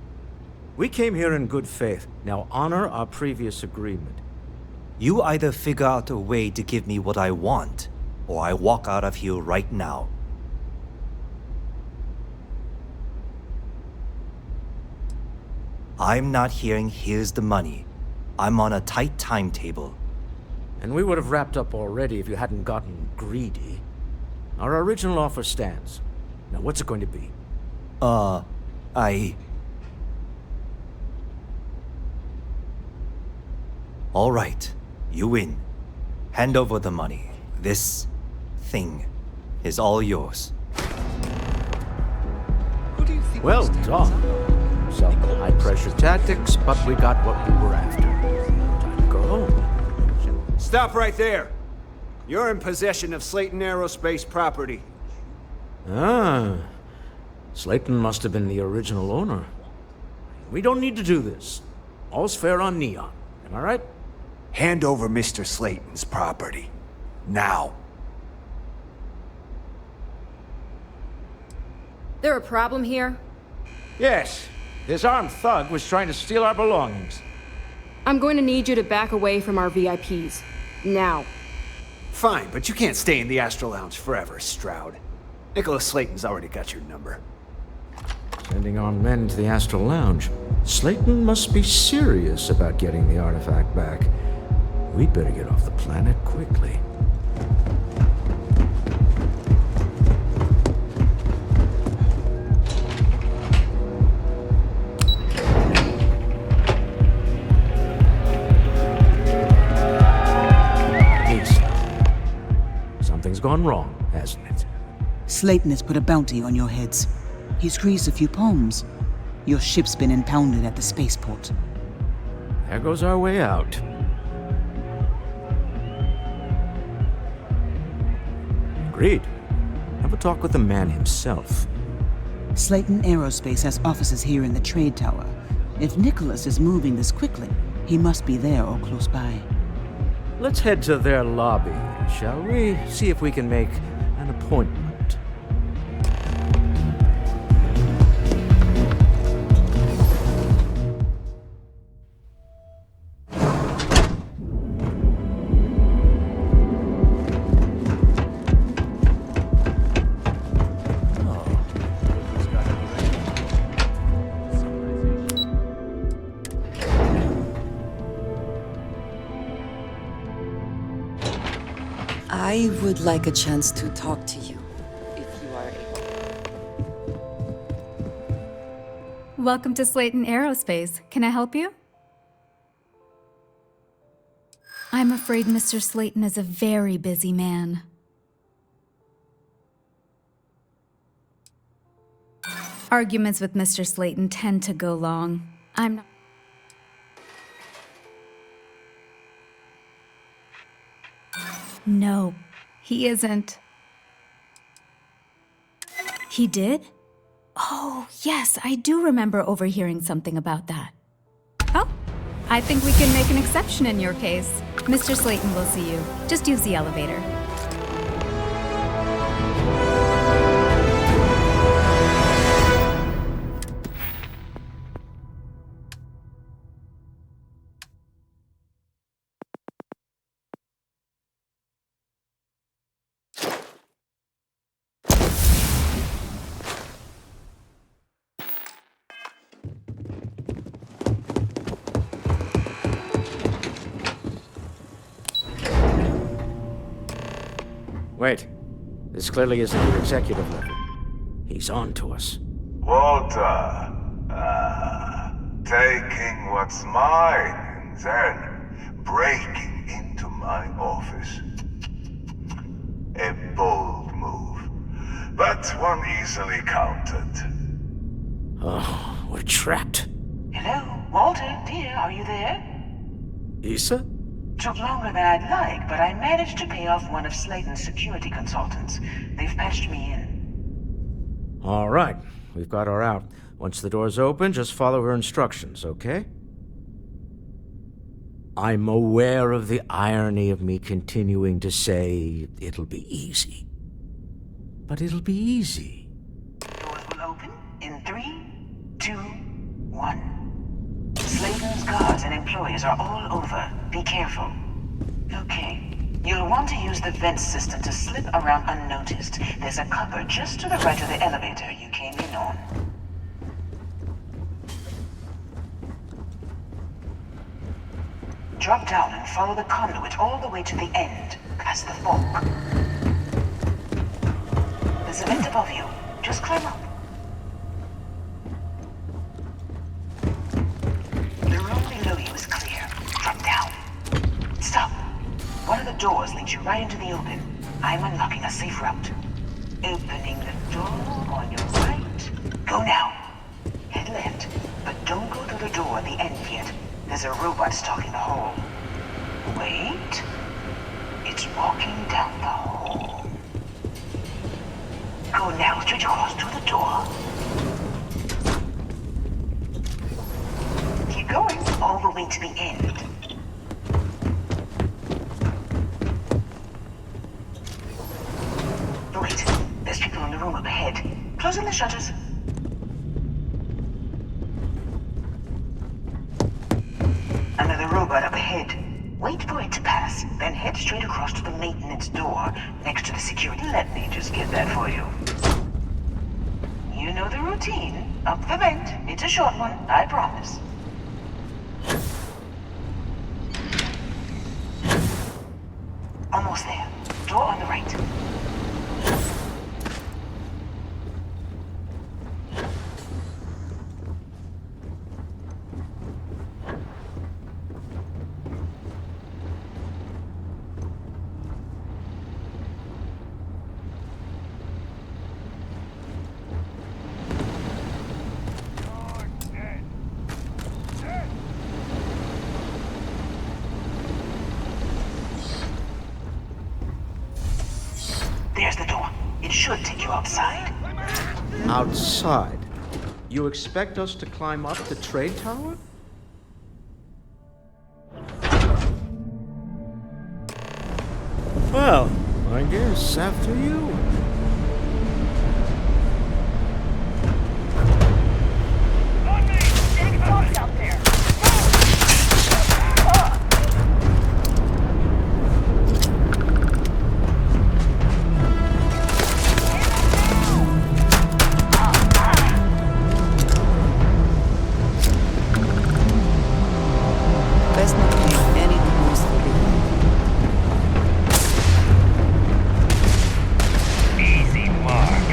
Speaker 15: We came here in good faith. Now honor our previous agreement.
Speaker 1: You either figure out a way to give me what I want, or I walk out of here right now. I'm not hearing here's the money. I'm on a tight timetable.
Speaker 15: And we would have wrapped up already if you hadn't gotten greedy. Our original offer stands. Now what's it going to be?
Speaker 1: All right, you win. Hand over the money. This thing is all yours.
Speaker 15: Well done. Some high-pressure tactics, but we got what we were after. Time to go home.
Speaker 7: Stop right there. You're in possession of Slayton Aerospace property.
Speaker 15: Ah. Slayton must have been the original owner. We don't need to do this. All's fair on Neon. Am I right?
Speaker 7: Hand over Mr. Slayton's property. Now.
Speaker 17: There a problem here?
Speaker 15: Yes. This armed thug was trying to steal our belongings.
Speaker 17: I'm going to need you to back away from our VIPs. Now.
Speaker 7: Fine, but you can't stay in the Astro Lounge forever, Stroud. Nicholas Slayton's already got your number.
Speaker 15: Sending armed men to the Astral Lounge. Slayton must be serious about getting the artifact back. We'd better get off the planet quickly. Something's gone wrong, hasn't it?
Speaker 13: Slayton has put a bounty on your heads. He's greased a few palms. Your ship's been impounded at the spaceport.
Speaker 15: There goes our way out. Agreed. Have a talk with the man himself.
Speaker 13: Slayton Aerospace has offices here in the trade tower. If Nicholas is moving this quickly, he must be there or close by.
Speaker 15: Let's head to their lobby, shall we? See if we can make an appointment.
Speaker 22: I would like a chance to talk to you, if you are able.
Speaker 21: Welcome to Slayton Aerospace. Can I help you? I'm afraid Mr. Slayton is a very busy man. Arguments with Mr. Slayton tend to go long. I'm not... No, he isn't. He did? Oh, yes, I do remember overhearing something about that. Oh, I think we can make an exception in your case. Mr. Slayton will see you. Just use the elevator.
Speaker 15: Wait. This clearly isn't your executive level. He's on to us.
Speaker 23: Walter. Taking what's mine and then breaking into my office. A bold move, but one easily countered.
Speaker 15: Oh, we're trapped.
Speaker 24: Hello, Walter, dear, are you there?
Speaker 15: Issa?
Speaker 24: Took longer than I'd like, but I managed to pay off one of Slayton's security consultants. They've patched me in.
Speaker 15: All right, we've got her out. Once the door's open, just follow her instructions, okay? I'm aware of the irony of me continuing to say it'll be easy. But it'll be easy.
Speaker 24: Doors will open in 3, 2, 1. Slayton's guards and employees are all over. Be careful. Okay. You'll want to use the vent system to slip around unnoticed. There's a cupboard just to the right of the elevator you came in on. Drop down and follow the conduit all the way to the end, past the fork. There's a vent above you. Just climb up. The room below you is clear. Drop down. Stop. One of the doors leads you right into the open. I'm unlocking a safe route. Opening the door on your right. Go now. There's a robot stalking the hall. Wait. It's walking down the hall. Go now, straight across to the door. Keep going, all the way to the end. Wait, there's people in the room up ahead. Closing the shutters. Another robot up ahead. Wait for it to pass, then head straight across to the maintenance door next to the security. Let me just get that for you. You know the routine. Up the vent. It's a short one, I promise. Almost there. Door on the right. There's the door. It should take you outside.
Speaker 15: Outside? You expect us to climb up the trade tower? Well, I guess after you.
Speaker 22: Best not to leave anything useful behind.
Speaker 5: Easy mark.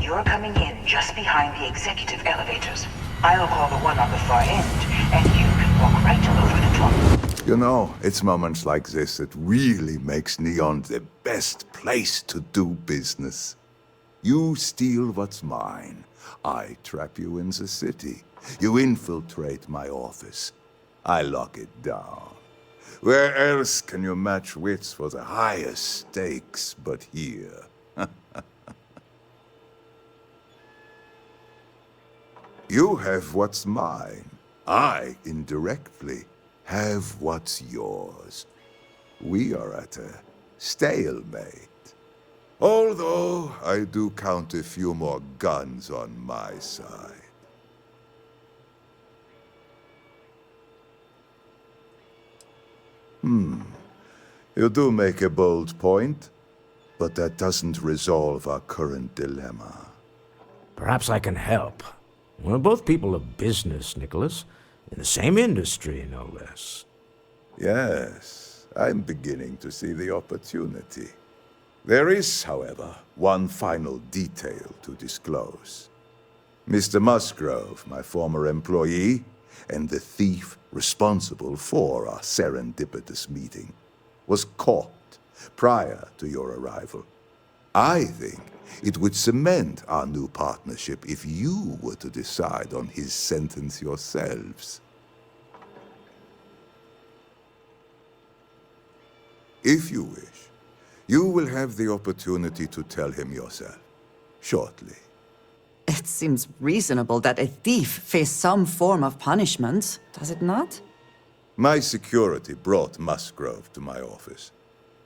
Speaker 24: You're coming in just behind the executive elevators. I'll call the one on the far end, and you can walk right over the top.
Speaker 23: You know, it's moments like this that really makes Neon the best place to do business. You steal what's mine. I trap you in the city. You infiltrate my office. I lock it down. Where else can you match wits for the highest stakes but here? You have what's mine. I, indirectly, have what's yours. We are at a stalemate. Although I do count a few more guns on my side. You do make a bold point, but that doesn't resolve our current dilemma.
Speaker 15: Perhaps I can help. We're both people of business, Nicholas. In the same industry, no less.
Speaker 23: Yes, I'm beginning to see the opportunity. There is, however, one final detail to disclose. Mr. Musgrove, my former employee, and the thief responsible for our serendipitous meeting, was caught prior to your arrival. I think it would cement our new partnership if you were to decide on his sentence yourselves. If you wish, you will have the opportunity to tell him yourself, shortly.
Speaker 22: It seems reasonable that a thief face some form of punishment, does it not?
Speaker 23: My security brought Musgrove to my office.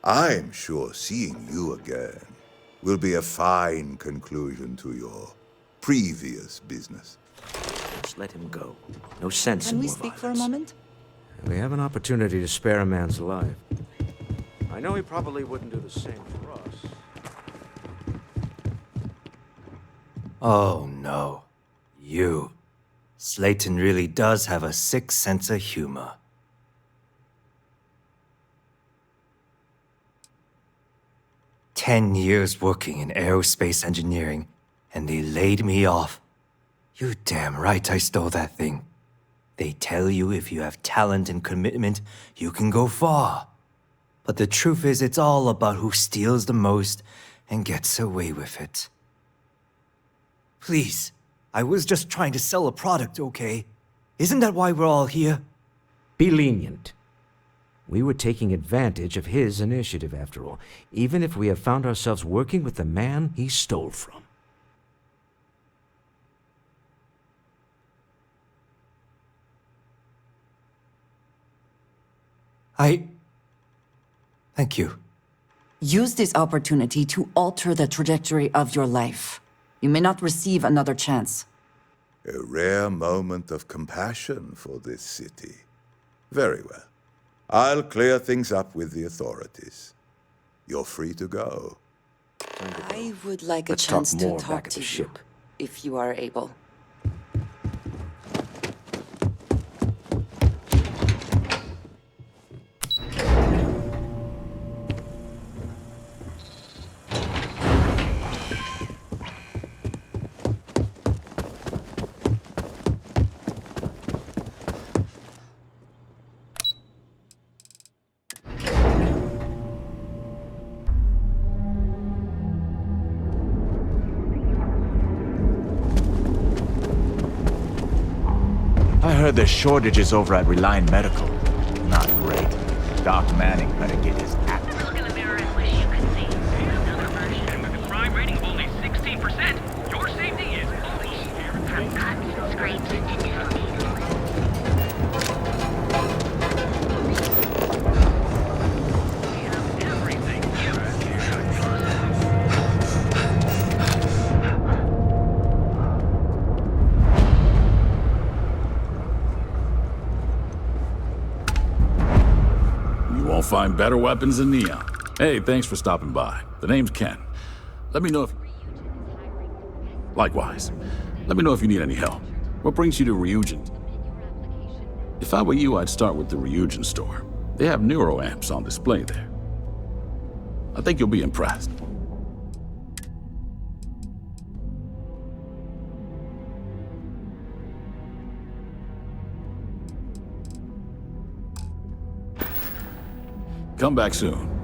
Speaker 23: I'm sure seeing you again will be a fine conclusion to your previous business.
Speaker 15: Just let him go. No sense in
Speaker 22: Can we
Speaker 15: more
Speaker 22: speak
Speaker 15: violence.
Speaker 22: for a moment?
Speaker 15: We have an opportunity to spare a man's life. I know he probably wouldn't do the same for us.
Speaker 1: Oh no. You. Slayton really does have a sick sense of humor. "10 years working in aerospace engineering, and they laid me off. You damn right I stole that thing. They tell you if you have talent and commitment, you can go far. But the truth is, it's all about who steals the most and gets away with it. Please, I was just trying to sell a product, okay? Isn't that why we're all here?"
Speaker 15: Be lenient. We were taking advantage of his initiative, after all, even if we have found ourselves working with the man he stole from.
Speaker 1: Thank you.
Speaker 22: Use this opportunity to alter the trajectory of your life. You may not receive another chance.
Speaker 23: A rare moment of compassion for this city. Very well. I'll clear things up with the authorities. You're free to go.
Speaker 22: I would like
Speaker 15: Let's
Speaker 22: a chance
Speaker 15: talk
Speaker 22: to
Speaker 15: more
Speaker 22: talk
Speaker 15: back at
Speaker 22: to
Speaker 15: the
Speaker 22: you,
Speaker 15: ship.
Speaker 22: if you are able.
Speaker 6: I heard there's shortages over at Reliant Medical. Not great. Doc Manning better get his act.
Speaker 5: Look in the mirror and wish you could see. Another version. And with a crime rating of only 16%, your safety is police. From cuts, scrapes, and
Speaker 8: You won't find better weapons than Neon. Hey, thanks for stopping by. The name's Ken. Let me know if... Likewise. Let me know if you need any help. What brings you to Reugent? If I were you, I'd start with the Reugent store. They have neuroamps on display there. I think you'll be impressed. Come back soon.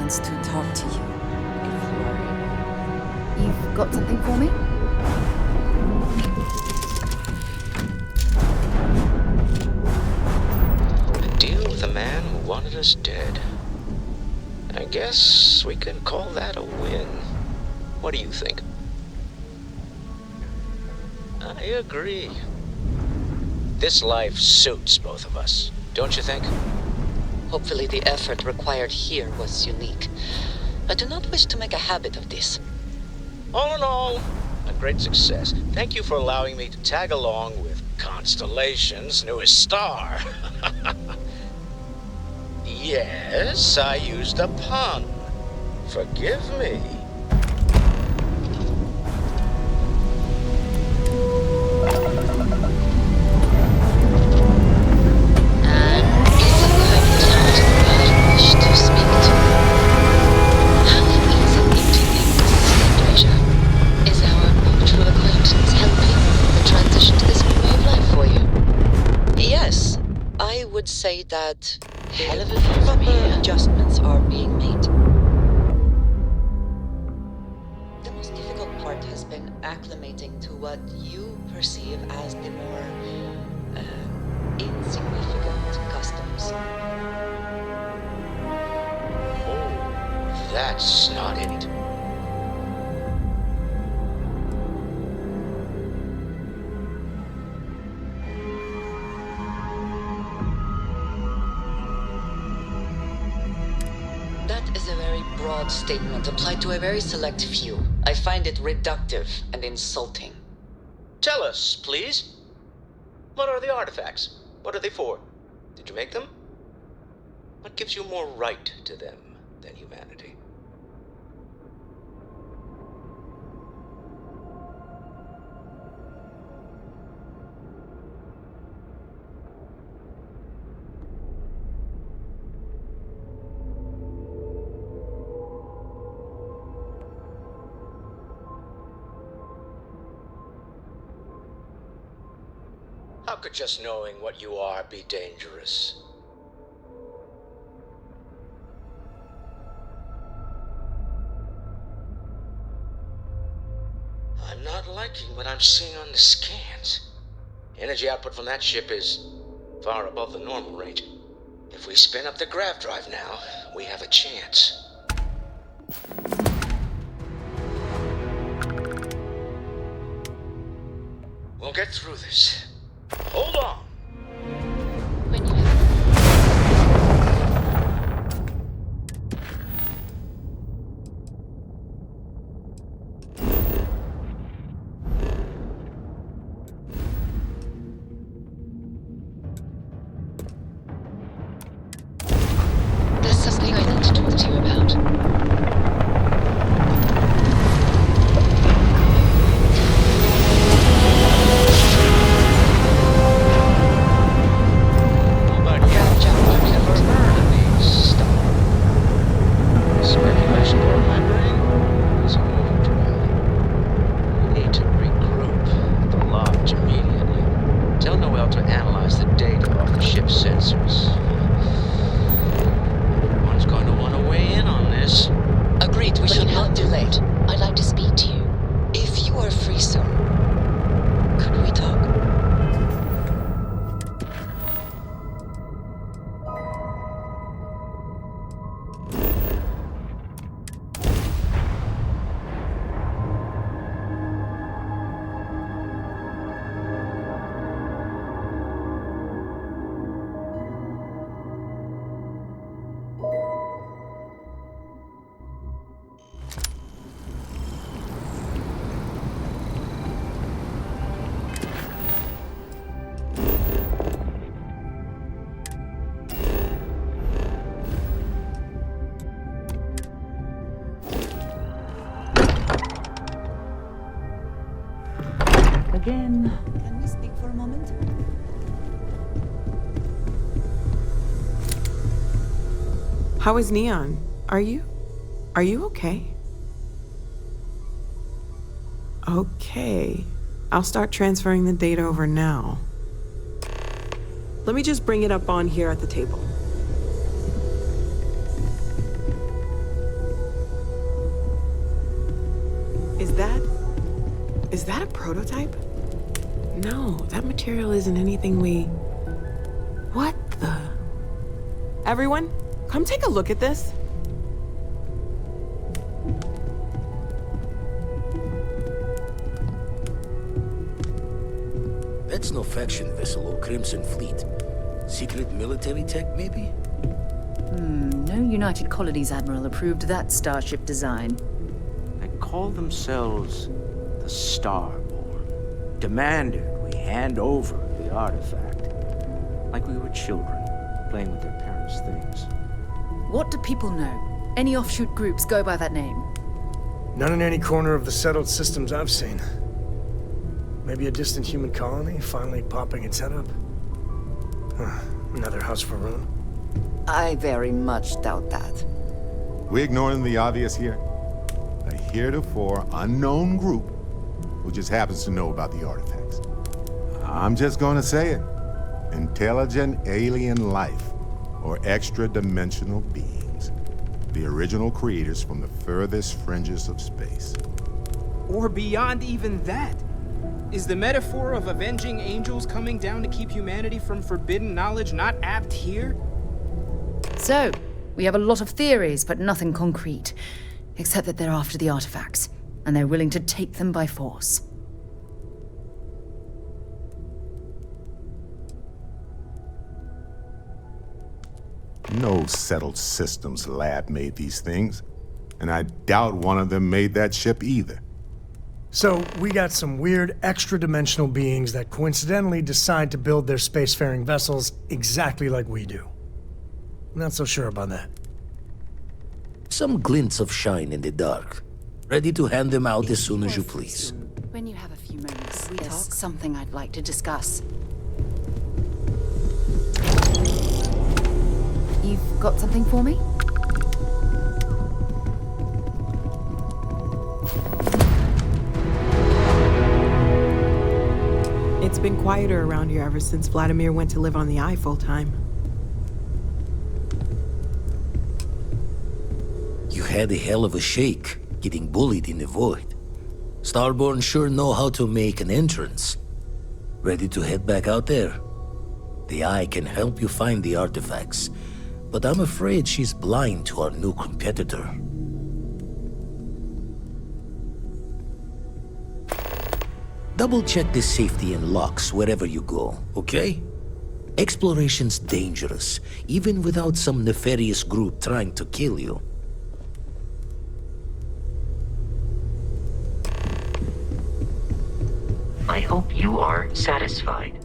Speaker 22: To talk to you, if you are able.
Speaker 21: You've got something for me?
Speaker 15: A deal with a man who wanted us dead. I guess we can call that a win. What do you think? I agree. This life suits both of us, don't you think?
Speaker 9: Hopefully the effort required here was unique. I do not wish to make a habit of this.
Speaker 15: All in all, a great success. Thank you for allowing me to tag along with Constellation's newest star. Yes, I used a pun. Forgive me.
Speaker 9: Is our mutual acquaintance helping the transition to this new way of life for you? Yes, I would say that proper adjustments are being made. The most difficult part has been acclimating to what you perceive as the more insignificant customs.
Speaker 15: Oh, that's not it.
Speaker 9: That is a very broad statement applied to a very select few. I find it reductive and insulting.
Speaker 15: Tell us, please. What are the artifacts? What are they for? Did you make them? What gives you more right to them than humanity? How could just knowing what you are be dangerous? I'm not liking what I'm seeing on the scans. Energy output from that ship is far above the normal range. If we spin up the grav drive now, we have a chance. We'll get through this. Hold on!
Speaker 9: There's something I'd like to talk to you about.
Speaker 15: Speculation for my brain is overdrive. We need to regroup the lodge immediately. Tell Noel to analyze the data off the ship's sensors. Everyone's going to want to weigh in on this.
Speaker 9: Agreed, we should not delay. I'd like to speak to you. If you are free soon, could we talk?
Speaker 22: Again. Can we speak for a moment?
Speaker 10: How is Neon? Are you okay? Okay. I'll start transferring the data over now. Let me just bring it up on here at the table. Is that a prototype? No, that material isn't anything we... What the... Everyone, come take a look at this.
Speaker 3: That's no faction vessel or Crimson Fleet. Secret military tech, maybe?
Speaker 12: No United Colonies Admiral approved that starship design.
Speaker 15: They call themselves the Starborn. Demanded we hand over the artifact. Like we were children, playing with their parents' things.
Speaker 12: What do people know? Any offshoot groups go by that name?
Speaker 11: None in any corner of the settled systems I've seen. Maybe a distant human colony finally popping its head up. Another house for Rune.
Speaker 22: I very much doubt that.
Speaker 16: We ignoring the obvious here? A heretofore unknown group who just happens to know about the artifacts. I'm just gonna say it. Intelligent alien life, or extra-dimensional beings. The original creators from the furthest fringes of space.
Speaker 18: Or beyond even that. Is the metaphor of avenging angels coming down to keep humanity from forbidden knowledge not apt here?
Speaker 12: So, we have a lot of theories, but nothing concrete. Except that they're after the artifacts, and they're willing to take them by force.
Speaker 16: No settled systems lab made these things, and I doubt one of them made that ship either.
Speaker 11: So, we got some weird extra-dimensional beings that coincidentally decide to build their spacefaring vessels exactly like we do. Not so sure about that.
Speaker 3: Some glints of shine in the dark. Ready to hand them out as soon as you please.
Speaker 12: When you have a few moments, there's something I'd like to discuss. You've got something for me?
Speaker 10: It's been quieter around here ever since Vladimir went to live on the Eye full-time.
Speaker 3: You had a hell of a shake, getting bullied in the void. Starborn sure know how to make an entrance. Ready to head back out there? The Eye can help you find the artifacts, but I'm afraid she's blind to our new competitor. Double-check the safety and locks wherever you go, okay? Exploration's dangerous, even without some nefarious group trying to kill you.
Speaker 4: I hope you are satisfied.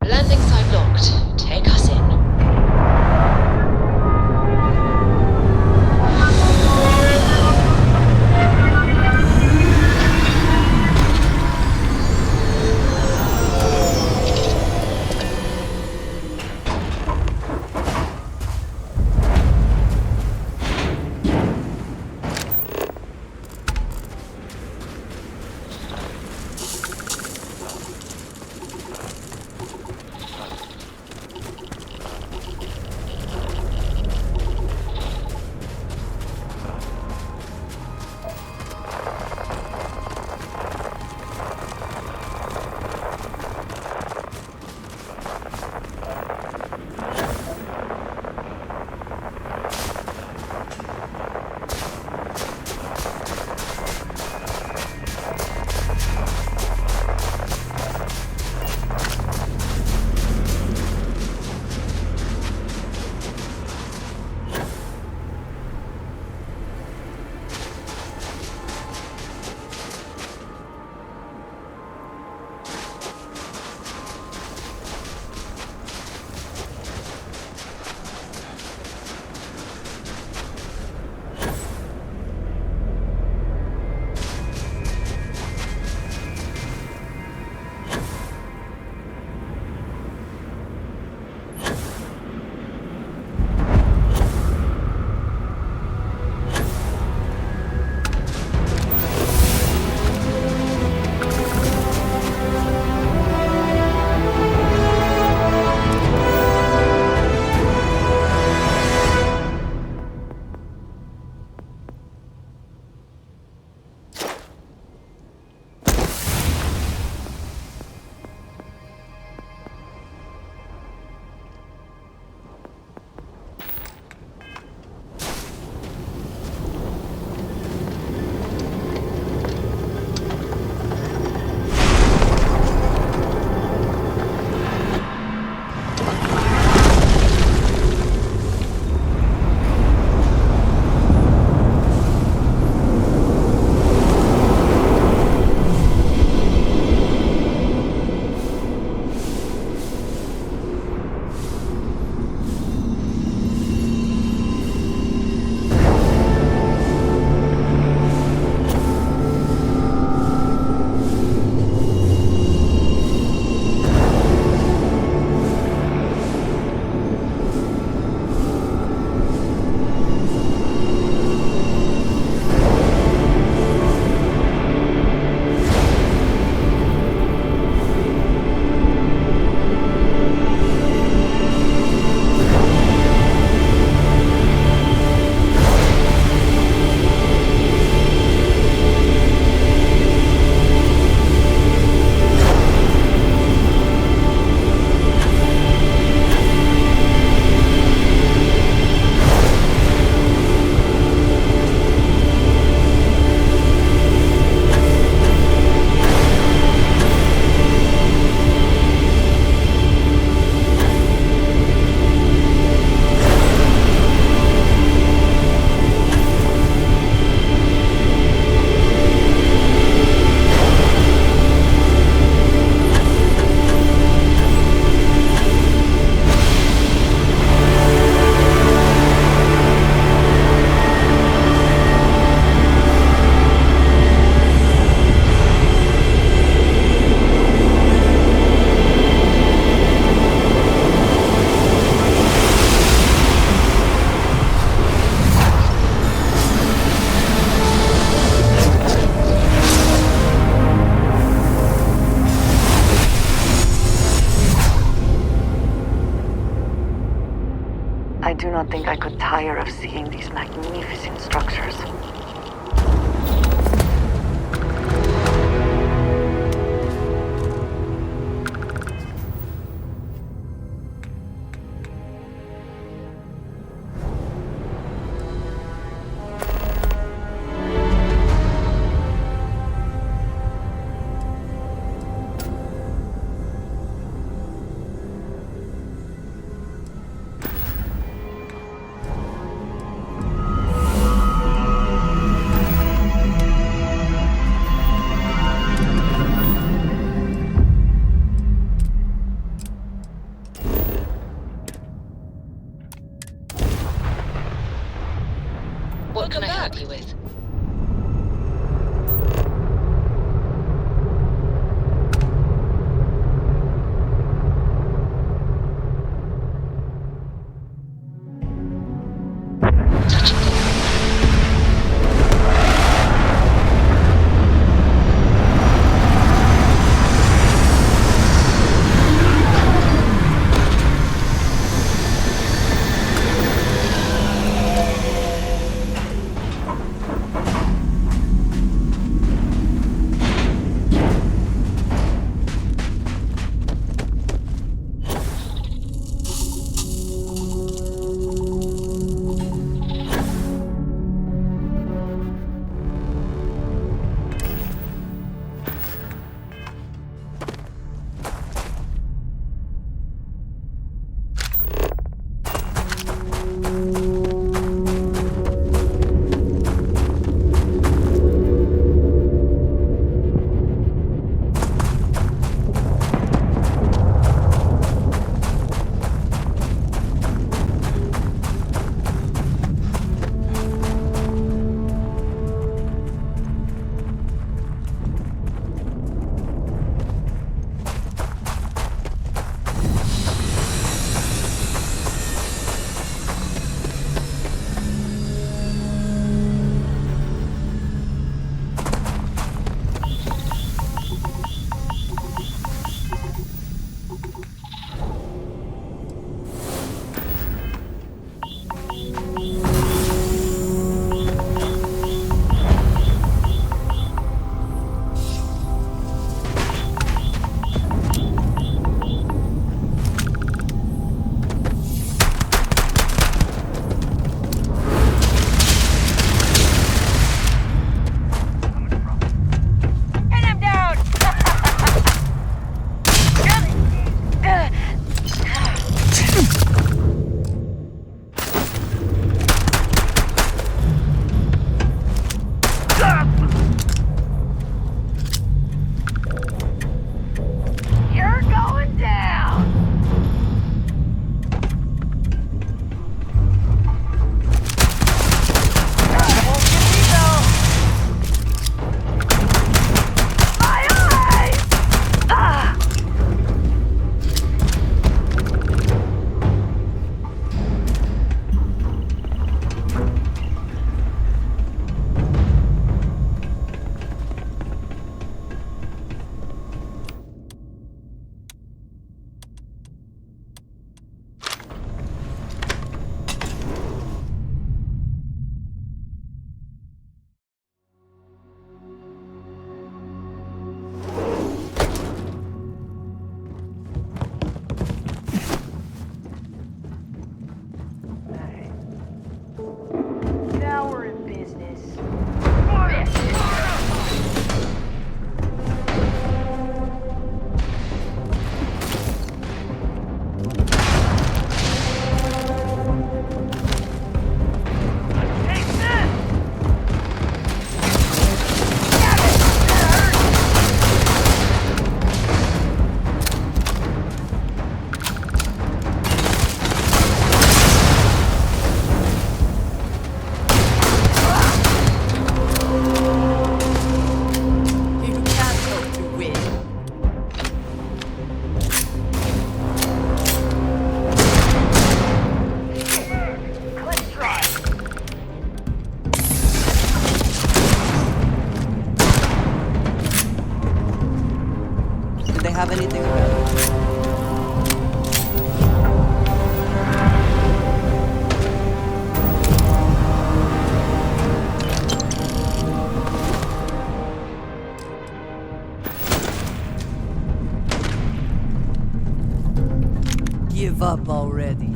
Speaker 9: Landing site locked. Take us in.
Speaker 24: not think I could tire of seeing these magnificent structures.
Speaker 9: What can I help you with?
Speaker 22: have anything available. up already.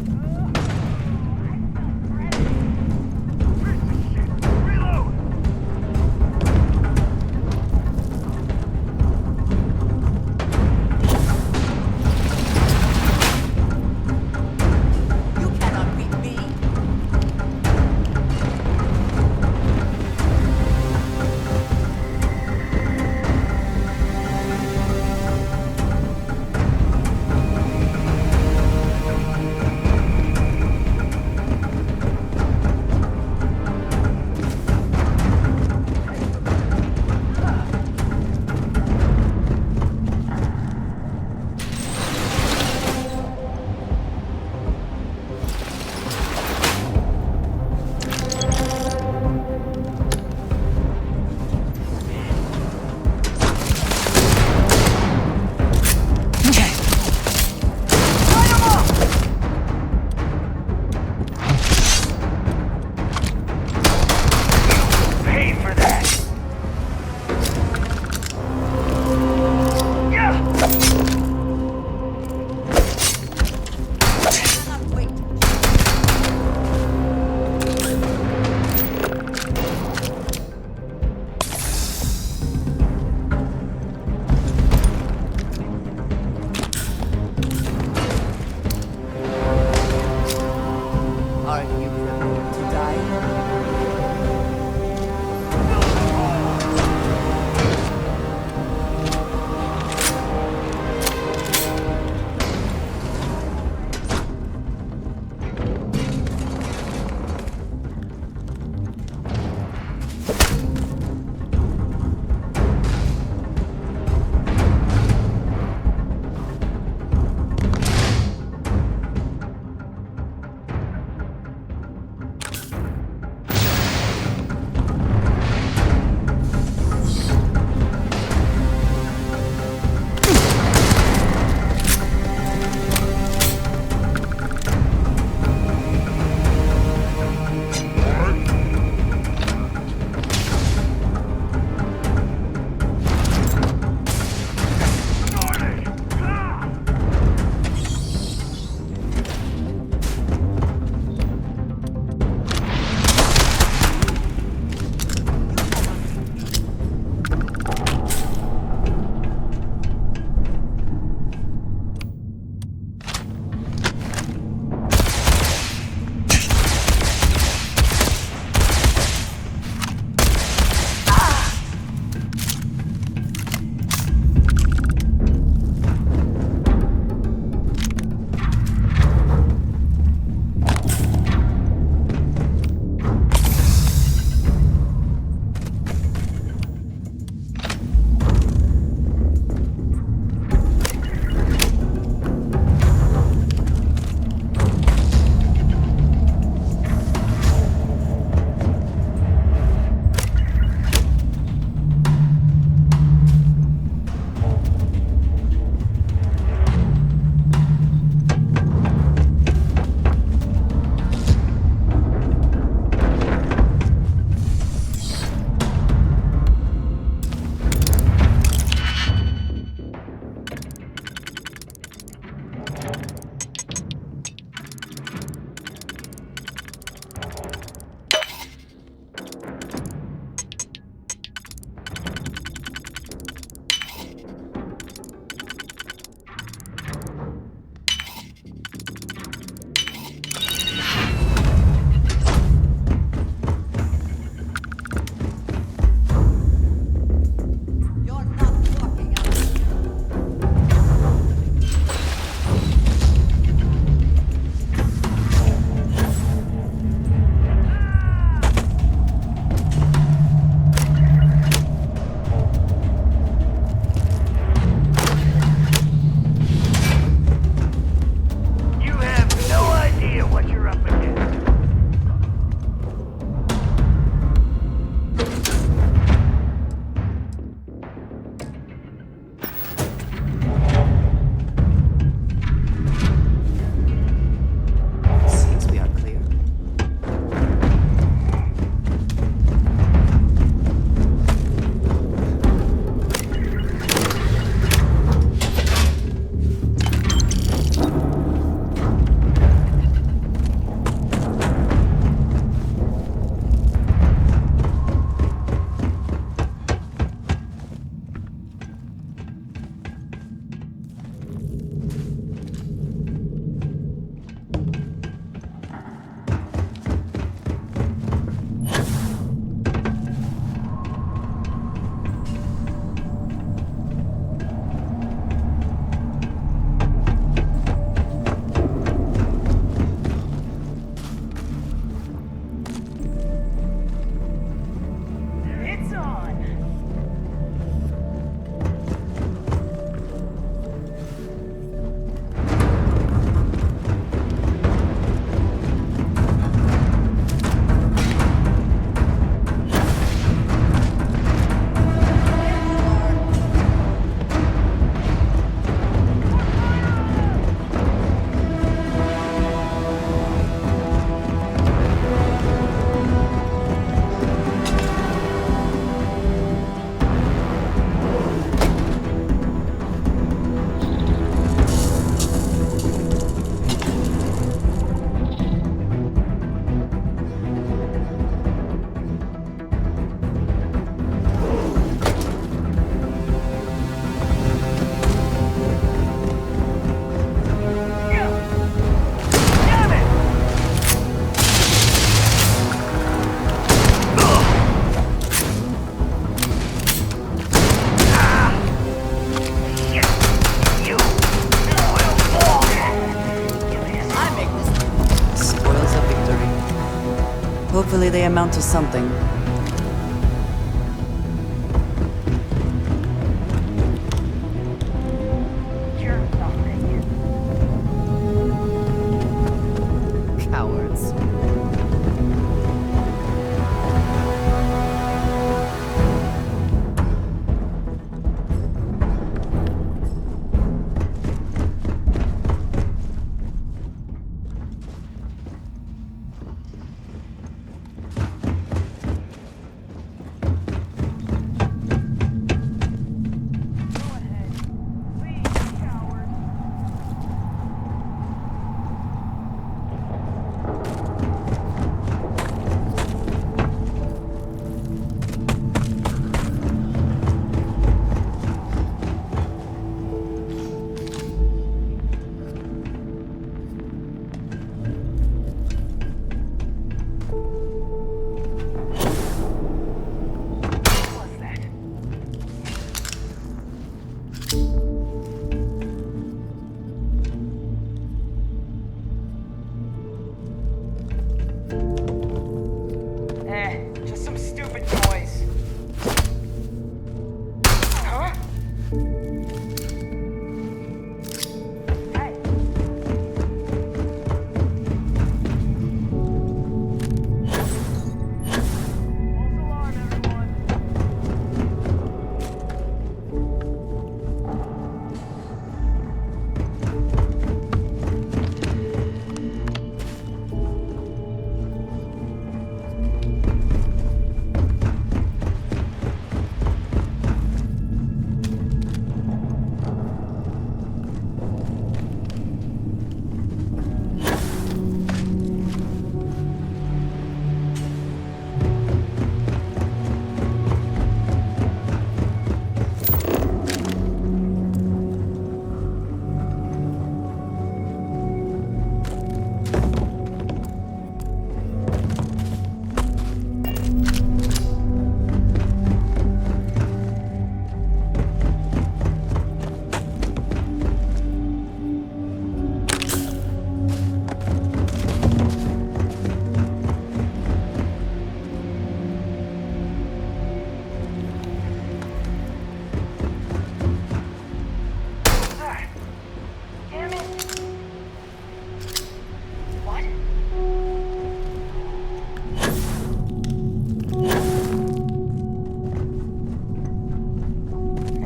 Speaker 22: amount to something.
Speaker 12: Cowards.
Speaker 2: Just some stupid noise. Huh? Hey.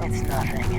Speaker 2: It's nothing.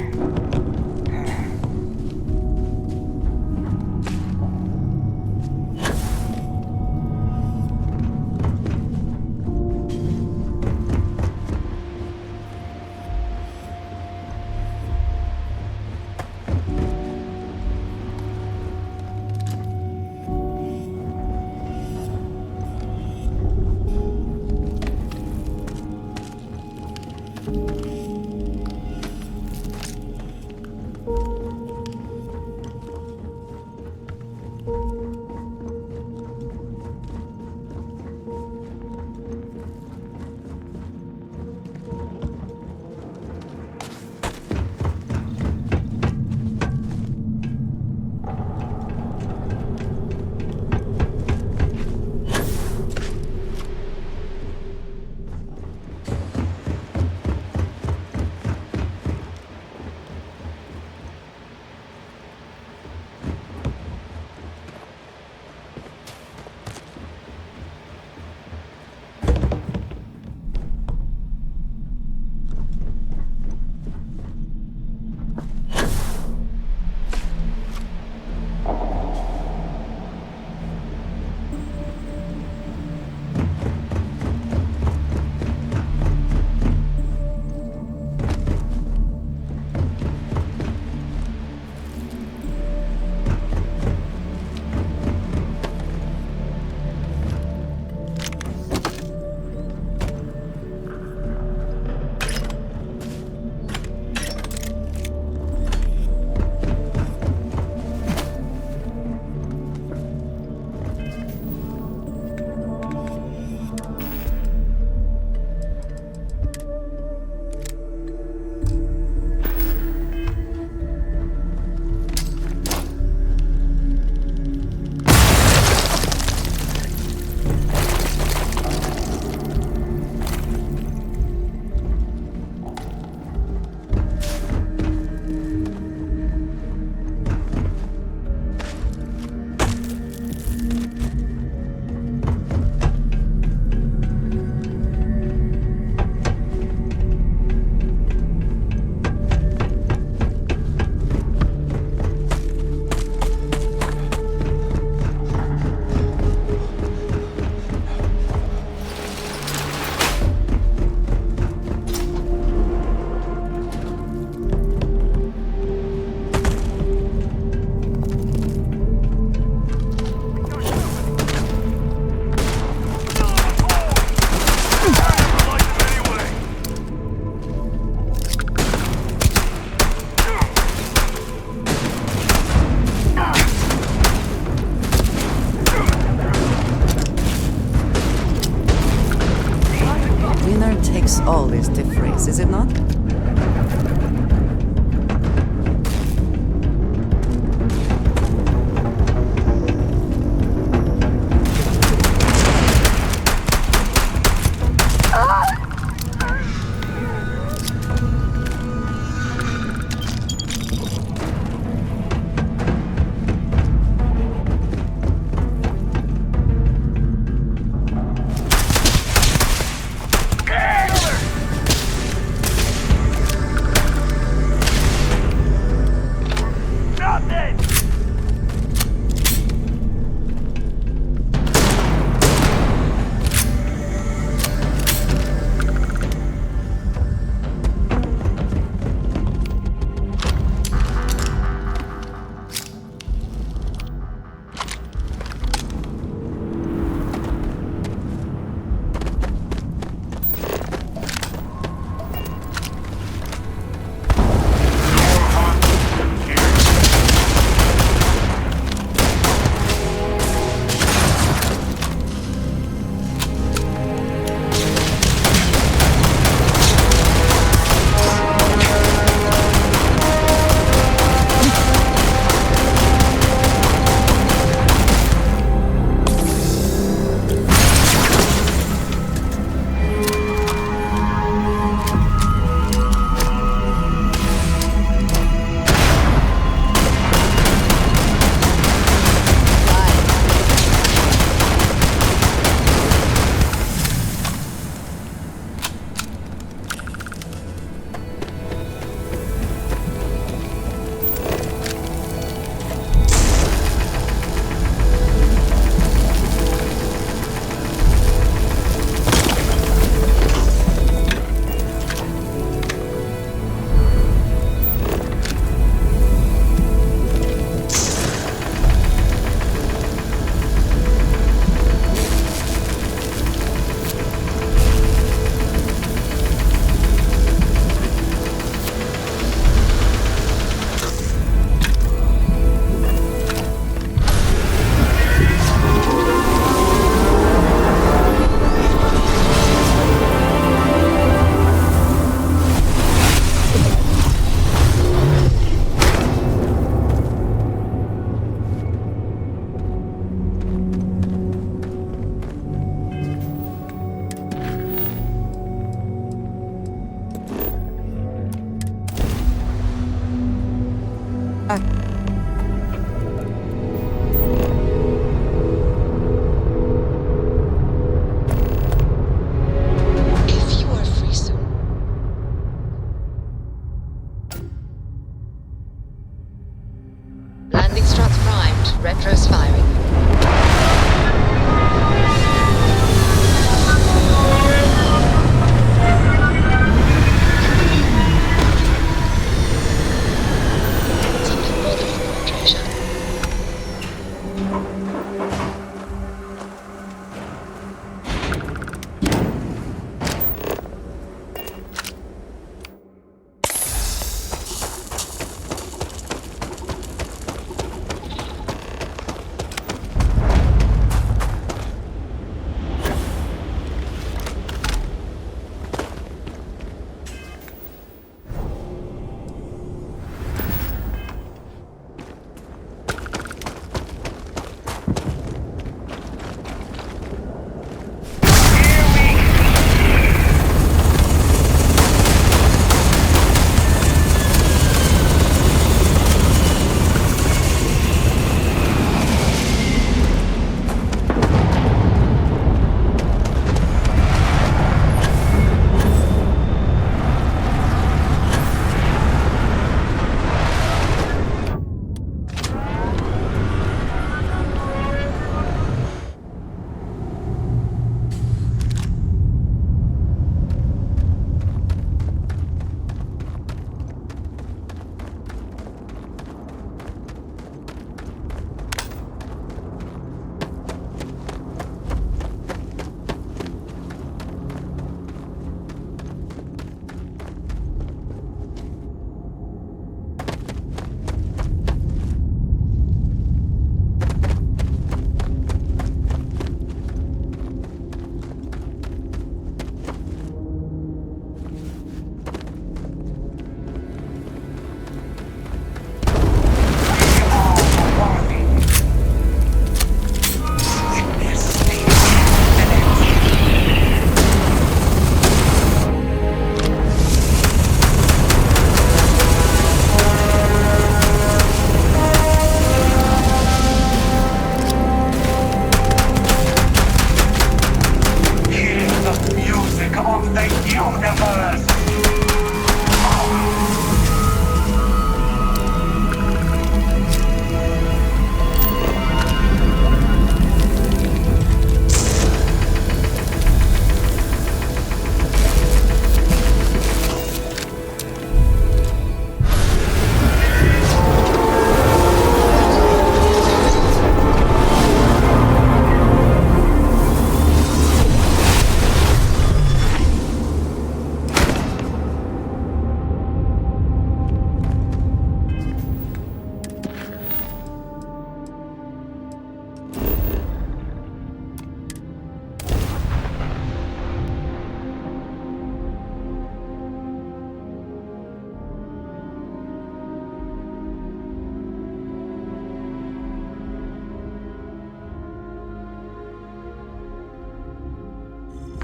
Speaker 22: Winner takes all this stiff race, is it not?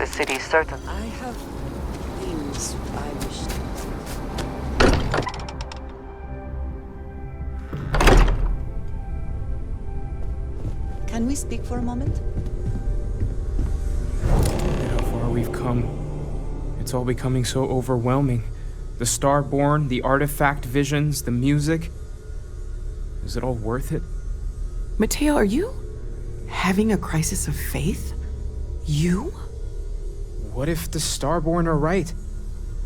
Speaker 24: The city certainly.
Speaker 22: I have things I wish to. Can we speak for a moment?
Speaker 18: Look at how far we've come. It's all becoming so overwhelming. The Starborn, the artifact visions, the music. Is it all worth it?
Speaker 10: Mateo, are you having a crisis of faith? You?
Speaker 18: What if the Starborn are right?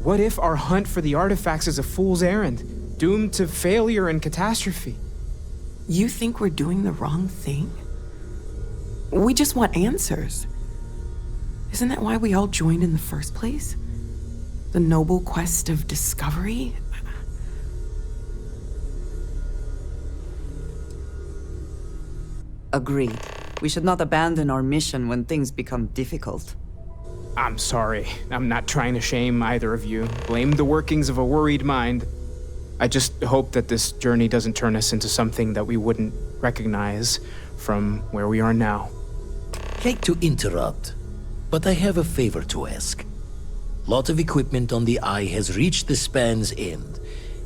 Speaker 18: What if our hunt for the artifacts is a fool's errand, doomed to failure and catastrophe?
Speaker 10: You think we're doing the wrong thing? We just want answers. Isn't that why we all joined in the first place? The noble quest of discovery?
Speaker 22: Agreed. We should not abandon our mission when things become difficult.
Speaker 18: I'm sorry. I'm not trying to shame either of you. Blame the workings of a worried mind. I just hope that this journey doesn't turn us into something that we wouldn't recognize from where we are now.
Speaker 3: Hate to interrupt, but I have a favor to ask. Lot of equipment on the Eye has reached the span's end.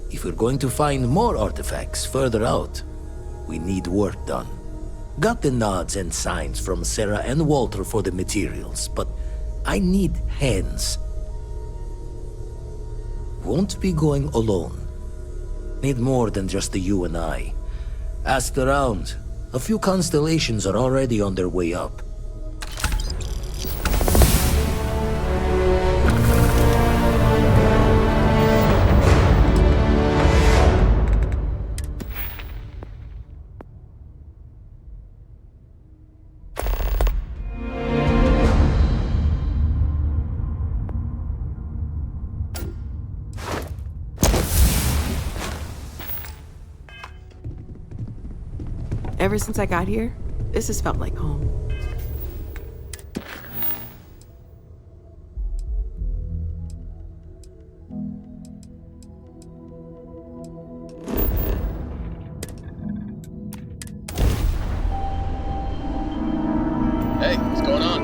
Speaker 3: If we're going to find more artifacts further out, we need work done. Got the nods and signs from Sarah and Walter for the materials, but I need hands. Won't be going alone. Need more than just the you and I. Asked around. A few constellations are already on their way up.
Speaker 10: Ever since I got here, this has felt like home.
Speaker 14: Hey, what's going on?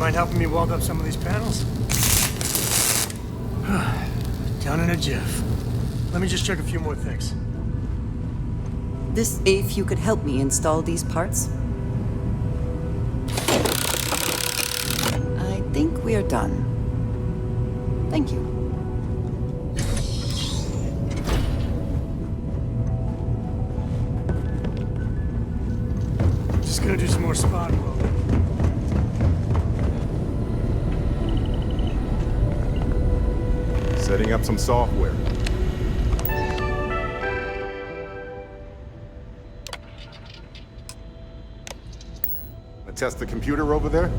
Speaker 11: Mind helping me weld up some of these panels? Down in a jiff. Let me just check a few more things.
Speaker 22: If you could help me install these parts? I think we are done. Thank you.
Speaker 11: Just gonna do some more spot welding.
Speaker 16: Setting up some software. Test the computer over there?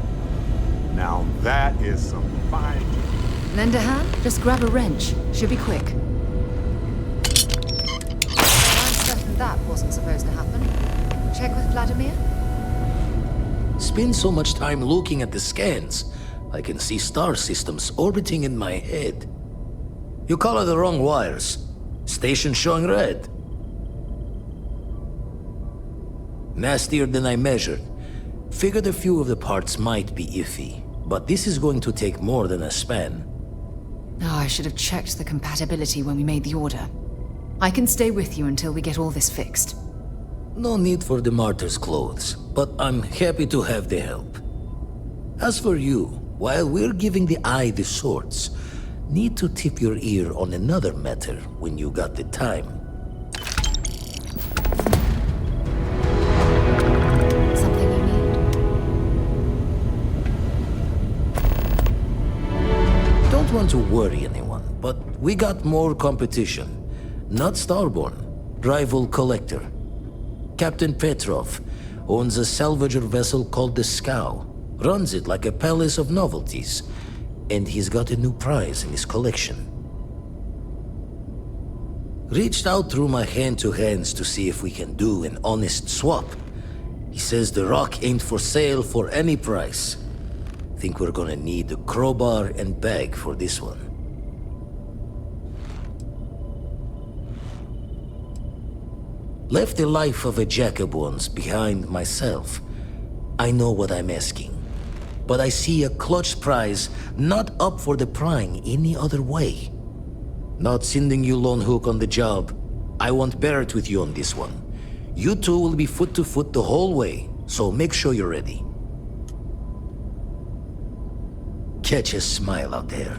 Speaker 16: Now that is some fine...
Speaker 12: Lend a hand? Just grab a wrench. Should be quick. I'm certain that wasn't supposed to happen. Check with Vladimir?
Speaker 3: Spend so much time looking at the scans, I can see star systems orbiting in my head. You color the wrong wires. Station showing red. Nastier than I measured. Figured a few of the parts might be iffy, but this is going to take more than a span.
Speaker 12: Oh, I should have checked the compatibility when we made the order. I can stay with you until we get all this fixed.
Speaker 3: No need for the martyr's clothes, but I'm happy to have the help. As for you, while we're giving the eye the swords, need to tip your ear on another matter when you got the time.
Speaker 12: Something you need?
Speaker 3: Don't want to worry anyone, but we got more competition. Not Starborn, rival collector. Captain Petrov owns a salvager vessel called the Scow. Runs it like a palace of novelties. And he's got a new prize in his collection. Reached out through my hand-to-hands to see if we can do an honest swap. He says the rock ain't for sale for any price. Think we're gonna need a crowbar and bag for this one. Left the life of a Jacobons behind myself. I know what I'm asking. But I see a clutch prize not up for the prying any other way. Not sending you lone hook on the job. I want Barrett with you on this one. You two will be foot to foot the whole way, so make sure you're ready. Catch a smile out there.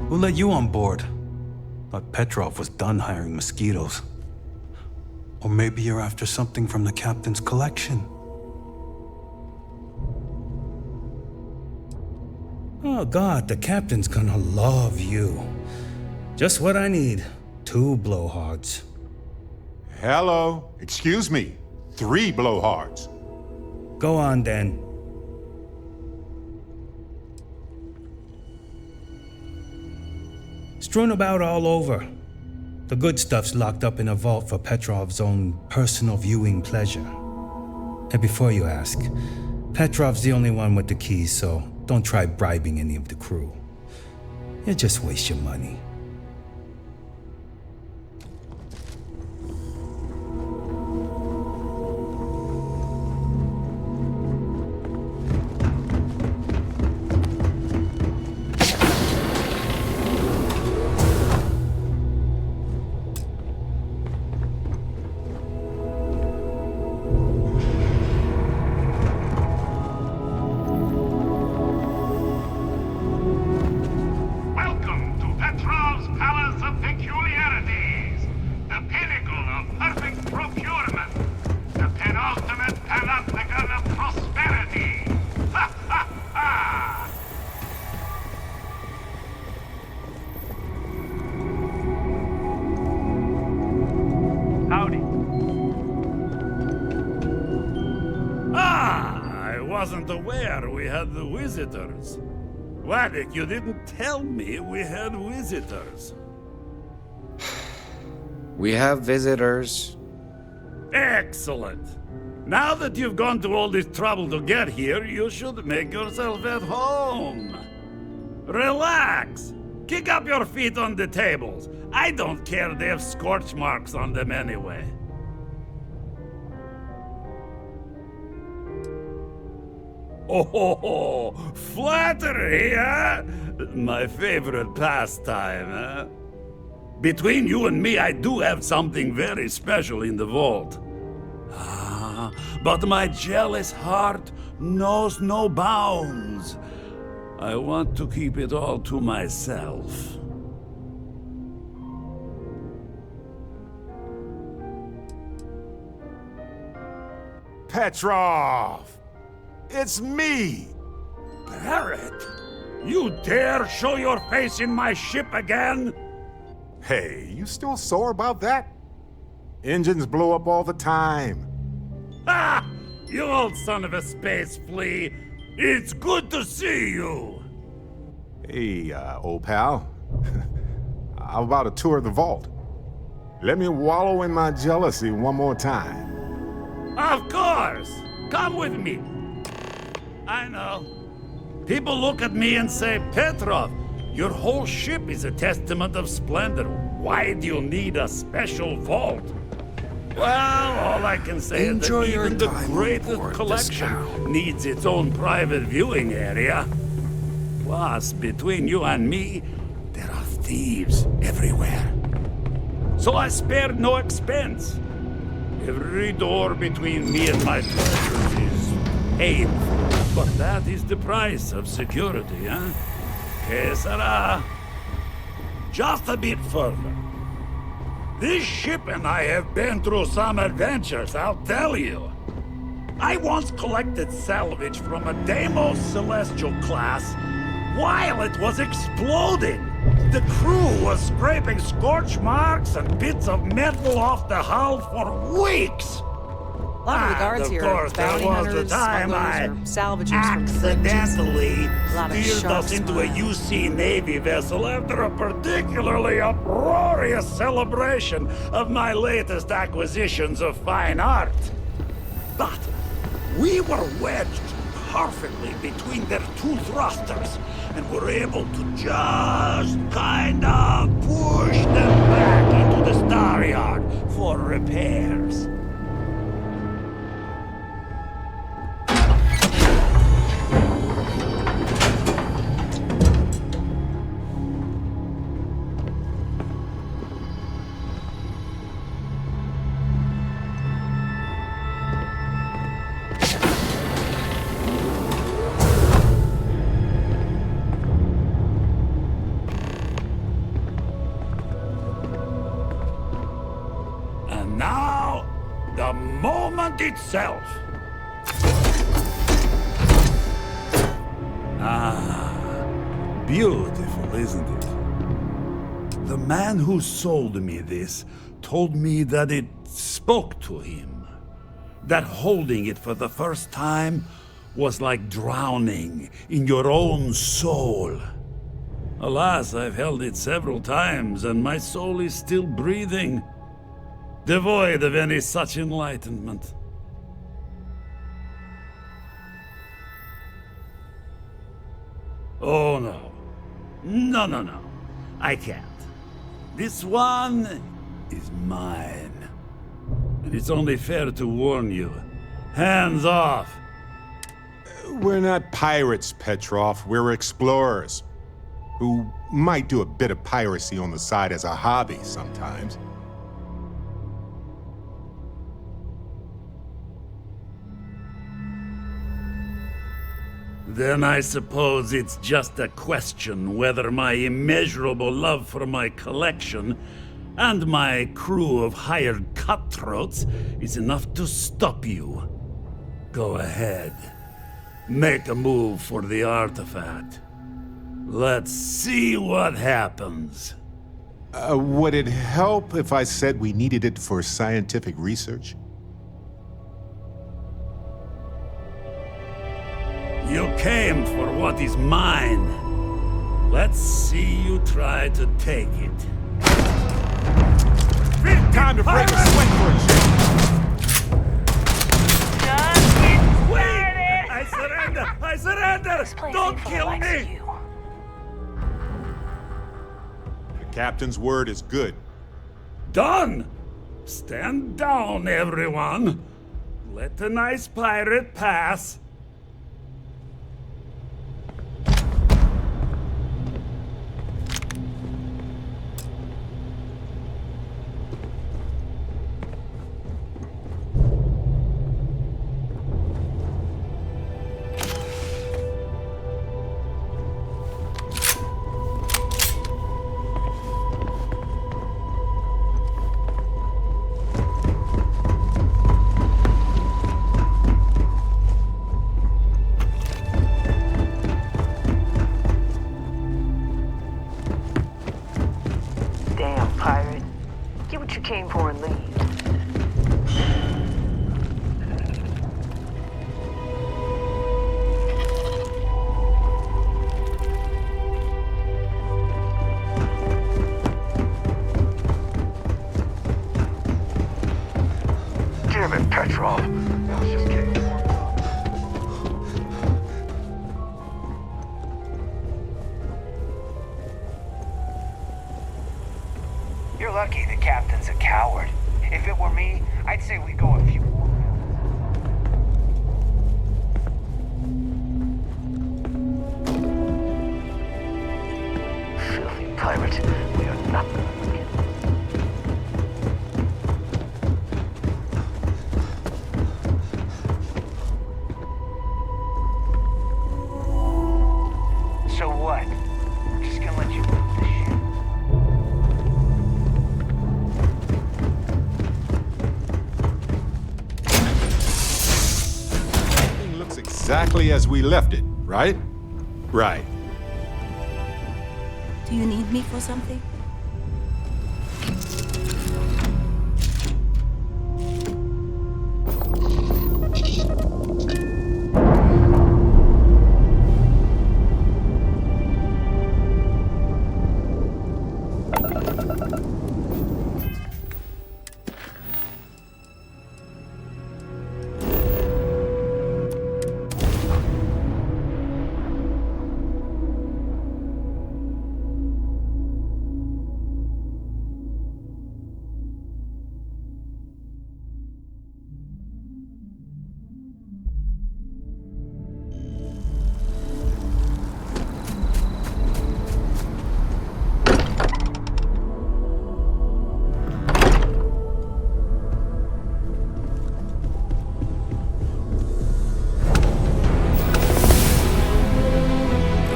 Speaker 7: Who let you on board? But Petrov was done hiring mosquitoes. Or maybe you're after something from the captain's collection. Oh God, the captain's gonna love you. Just what I need. 2 blowhards.
Speaker 16: Hello. Excuse me. 3 blowhards.
Speaker 7: Go on then. Strewn about all over. The good stuff's locked up in a vault for Petrov's own personal viewing pleasure. And before you ask, Petrov's the only one with the keys, so don't try bribing any of the crew. You'll just waste your money.
Speaker 13: Wasn't aware we had the visitors. Waddick, you didn't tell me we had visitors.
Speaker 15: We have visitors.
Speaker 13: Excellent. Now that you've gone to all this trouble to get here, you should make yourself at home. Relax. Kick up your feet on the tables. I don't care they have scorch marks on them anyway. Oh, flattery, huh? My favorite pastime, huh? Between you and me, I do have something very special in the vault. But my jealous heart knows no bounds. I want to keep it all to myself.
Speaker 16: Petrov! It's me!
Speaker 13: Barrett! You dare show your face in my ship again?
Speaker 16: Hey, you still sore about that? Engines blow up all the time.
Speaker 13: Ha! You old son of a space flea! It's good to see you!
Speaker 16: Hey, old pal. How about a tour of the vault? Let me wallow in my jealousy one more time.
Speaker 13: Of course! Come with me! I know. People look at me and say, Petrov, your whole ship is a testament of splendor. Why do you need a special vault? Well, all I can say is that even the greatest collection needs its own private viewing area. Plus, between you and me, there are thieves everywhere. So I spared no expense. Every door between me and my treasures is painful. But that is the price of security, huh? Que sera? Just a bit further. This ship and I have been through some adventures, I'll tell you. I once collected salvage from a Deimos Celestial class while it was exploding. The crew was scraping scorch marks and bits of metal off the hull for weeks.
Speaker 10: A lot of the guards here are bounty hunters, smugglers, or salvagers from
Speaker 13: accidentally
Speaker 10: fringes.
Speaker 13: steered us into a UC Navy vessel after a particularly uproarious celebration of my latest acquisitions of fine art. But we were wedged perfectly between their 2 thrusters and were able to just kind of push them back into the star yard for repairs. Now, the moment itself. beautiful, isn't it? The man who sold me this told me that it spoke to him. That holding it for the first time was like drowning in your own soul. Alas, I've held it several times, and my soul is still breathing, devoid of any such enlightenment. Oh no. No. I can't. This one is mine. And it's only fair to warn you. Hands off!
Speaker 16: We're not pirates, Petrov. We're explorers. Who might do a bit of piracy on the side as a hobby sometimes.
Speaker 13: Then I suppose it's just a question whether my immeasurable love for my collection and my crew of hired cutthroats is enough to stop you. Go ahead. Make a move for the artifact. Let's see what happens.
Speaker 16: Would it help if I said we needed it for scientific research?
Speaker 13: You came for what is mine. Let's see you try to take it.
Speaker 16: Time to break a sweat for a change.
Speaker 13: Wait! I surrender! I surrender! Don't kill me!
Speaker 16: The captain's word is good.
Speaker 13: Done! Stand down, everyone. Let the nice pirate pass.
Speaker 24: Damn, pirate. Get what you came for and leave. Damn it, Petrov. I was just kidding.
Speaker 2: You're lucky the captain's a coward. If it were me, I'd say we go a few more rounds.
Speaker 24: Filthy pirate. We are not gonna forget.
Speaker 2: So what? We're just gonna let you move the ship.
Speaker 16: Everything looks exactly as we left it, right? Right.
Speaker 1: Do you need me for something?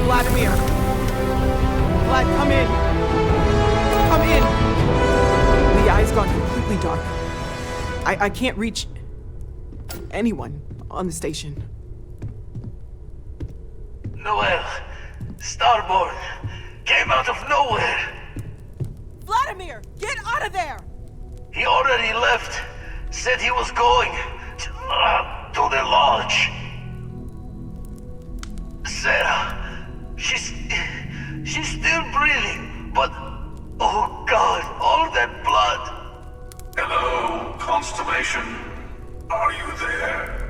Speaker 10: Vladimir! Vlad, come in! Come in! The eye's gone completely dark. I can't reach anyone on the station.
Speaker 24: Noel,
Speaker 1: Starborn came out of nowhere.
Speaker 10: Vladimir, get out of there!
Speaker 1: He already left. Said he was going to the lodge. Sarah, she's still breathing, but oh God, all that blood.
Speaker 17: Hello, Constellation. Are you there?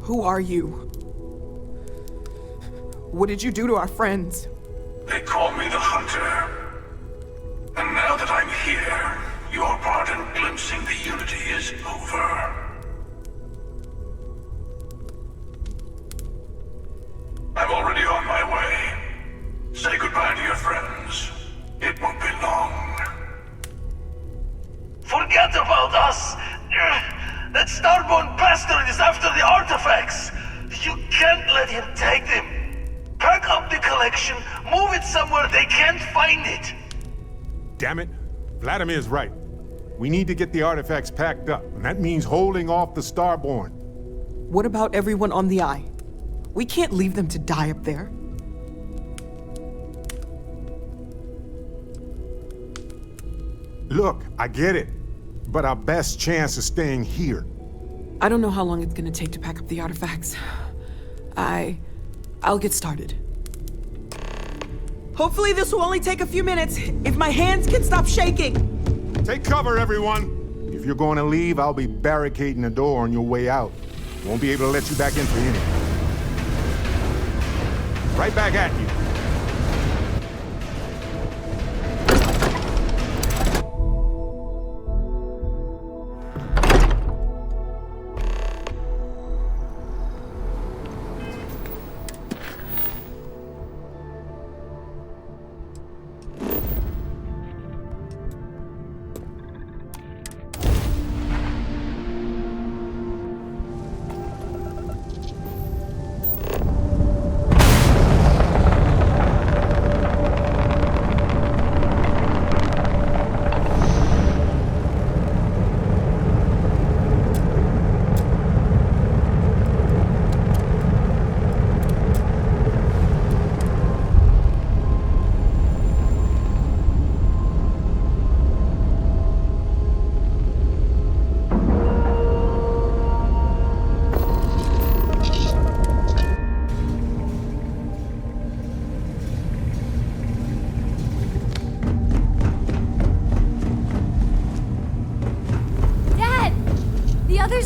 Speaker 10: Who are you? What did you do to our friends?
Speaker 17: They call me the Hunter. And now that I'm here, your part in glimpsing the Unity is over. I'm already on my way. Say goodbye to your friends. It won't be long.
Speaker 1: Forget about us! That Starborn bastard is after the artifacts! You can't let him take them! Pack up the collection, move it somewhere they can't find it!
Speaker 16: Damn it. Vladimir's right. We need to get the artifacts packed up, and that means holding off the Starborn.
Speaker 10: What about everyone on the Eye? We can't leave them to die up there.
Speaker 16: Look, I get it, but our best chance is staying here.
Speaker 10: I don't know how long it's gonna take to pack up the artifacts. I'll get started. Hopefully this will only take a few minutes, if my hands can stop shaking.
Speaker 16: Take cover, everyone. If you're going to leave, I'll be barricading the door on your way out. Won't be able to let you back in for anything. Right back at you.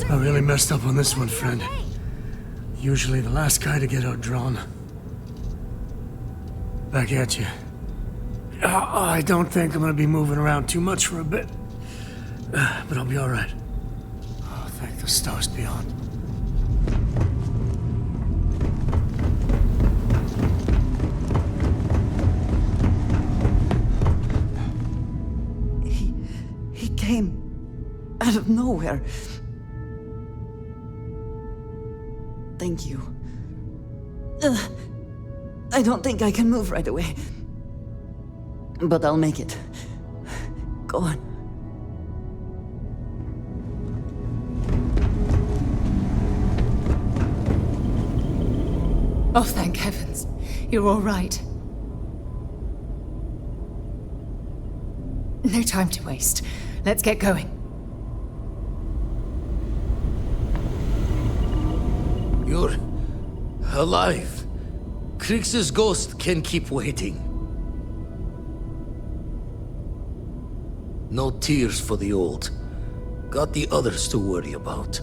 Speaker 11: I really messed up on this one, friend. Usually the last guy to get outdrawn. Back at you. I don't think I'm gonna be moving around too much for a bit. But I'll be alright. Oh, thank the stars beyond.
Speaker 22: He came out of nowhere. Thank you. I don't think I can move right away. But I'll make it. Go on.
Speaker 12: Oh, thank heavens. You're all right. No time to waste. Let's get going.
Speaker 3: You're alive. Krix's ghost can keep waiting. No tears for the old. Got the others to worry about.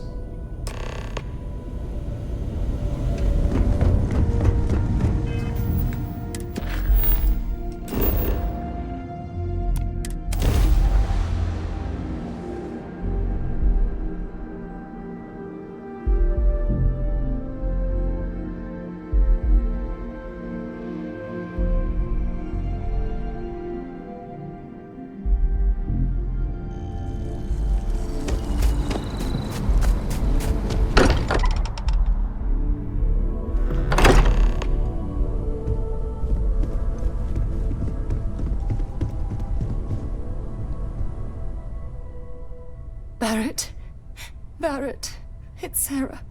Speaker 12: Barrett, it's Sarah.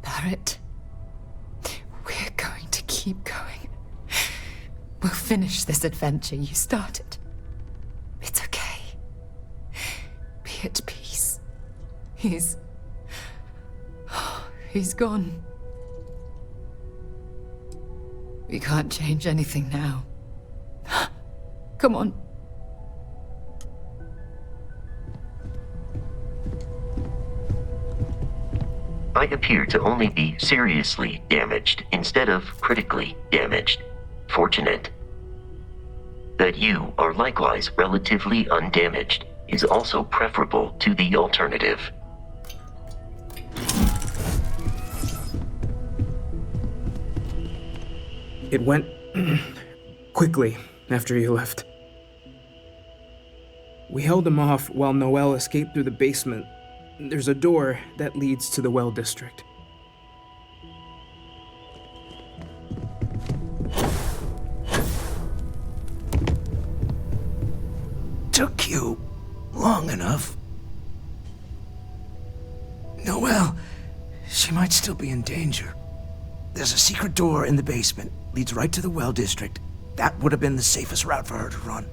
Speaker 12: Barrett, keep going. We'll finish this adventure you started. It's okay. Be at peace. He's gone. We can't change anything now. Come on.
Speaker 4: I appear to only be seriously damaged instead of critically damaged. Fortunate. That you are likewise relatively undamaged is also preferable to the alternative.
Speaker 18: It went quickly after you left. We held him off while Noel escaped through the basement. There's a door that leads to the well district.
Speaker 15: Took you long enough. Noelle, she might still be in danger. There's a secret door in the basement, leads right to the well district. That would have been the safest route for her to run.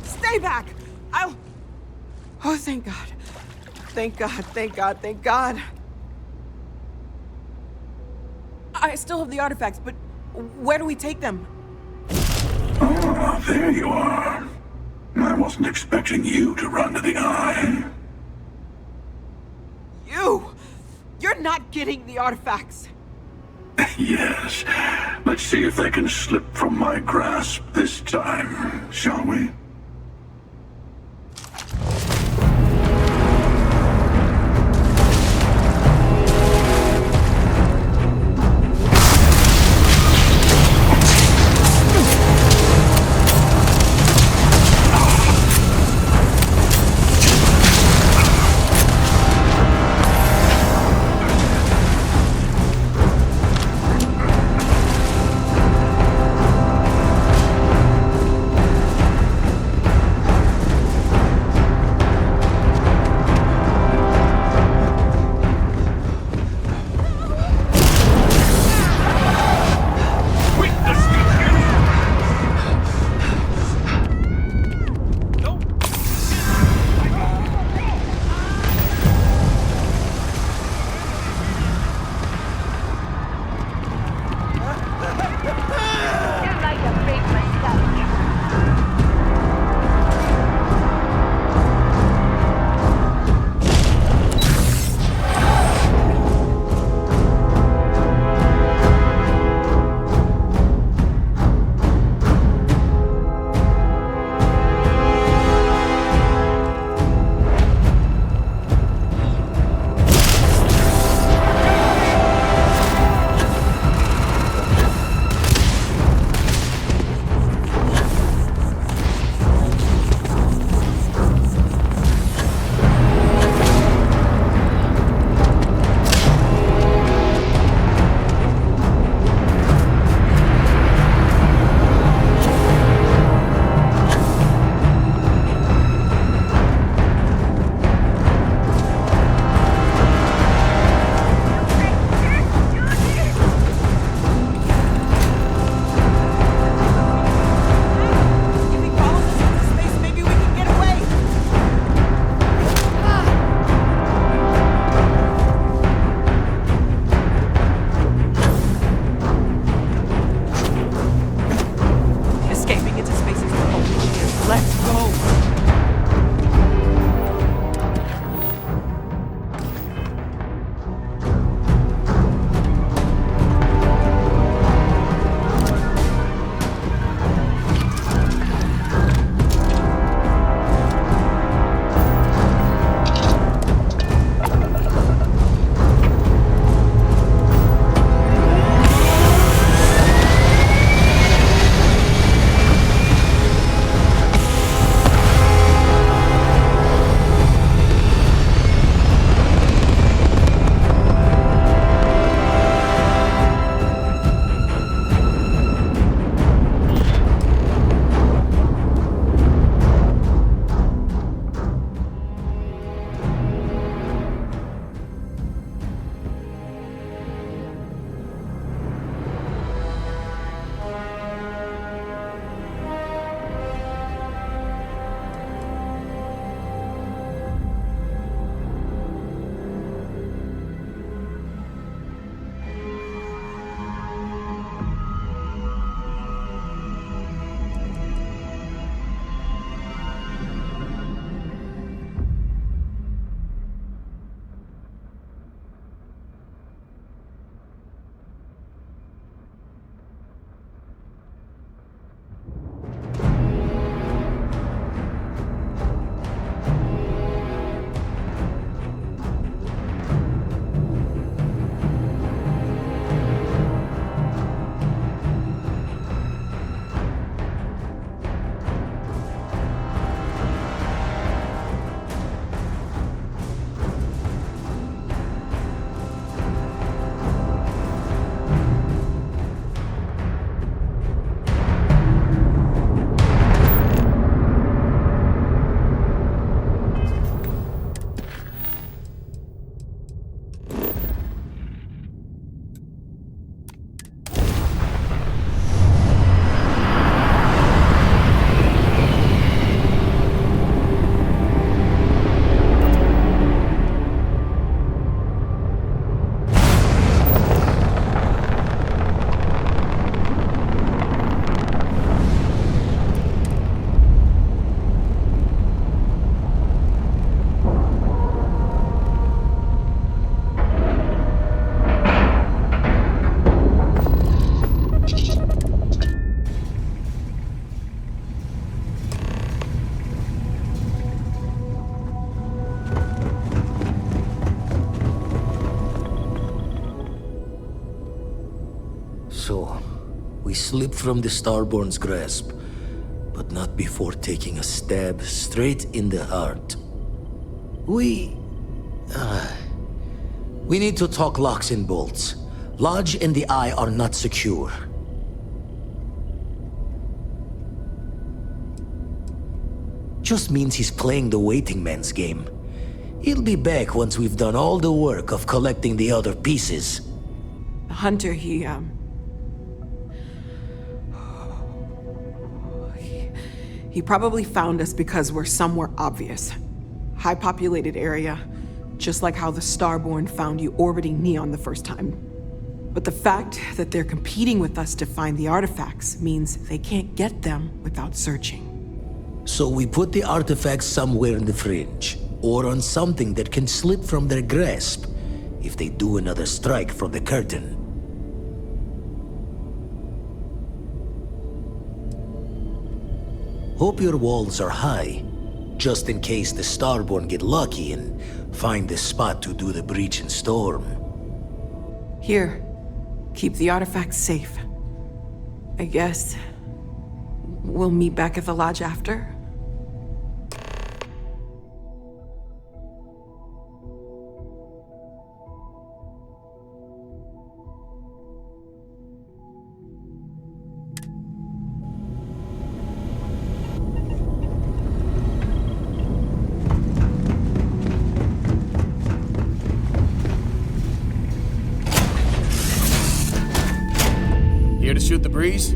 Speaker 10: Stay back! Oh, thank God. Thank God, thank God, thank God. I still have the artifacts, but where do we take them?
Speaker 17: Ah, there you are. I wasn't expecting you to run to the eye.
Speaker 10: You're not getting the artifacts.
Speaker 17: Yes. Let's see if they can slip from my grasp this time, shall we?
Speaker 3: slip from the Starborn's grasp, but not before taking a stab straight in the heart. We need to talk locks and bolts. Lodge and the Eye are not secure. Just means he's playing the waiting man's game. He'll be back once we've done all the work of collecting the other pieces.
Speaker 10: The hunter, he probably found us because we're somewhere obvious. High-populated area, just like how the Starborn found you orbiting Neon the first time. But the fact that they're competing with us to find the artifacts means they can't get them without searching.
Speaker 3: So we put the artifacts somewhere in the fringe, or on something that can slip from their grasp if they do another strike from the curtain. Hope your walls are high, just in case the Starborn get lucky and find the spot to do the breach and storm.
Speaker 10: Here, keep the artifacts safe. I guess we'll meet back at the lodge after.
Speaker 14: Here to shoot the breeze?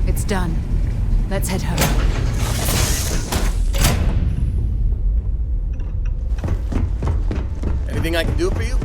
Speaker 12: It's done. Let's head home.
Speaker 14: Anything I can do for you?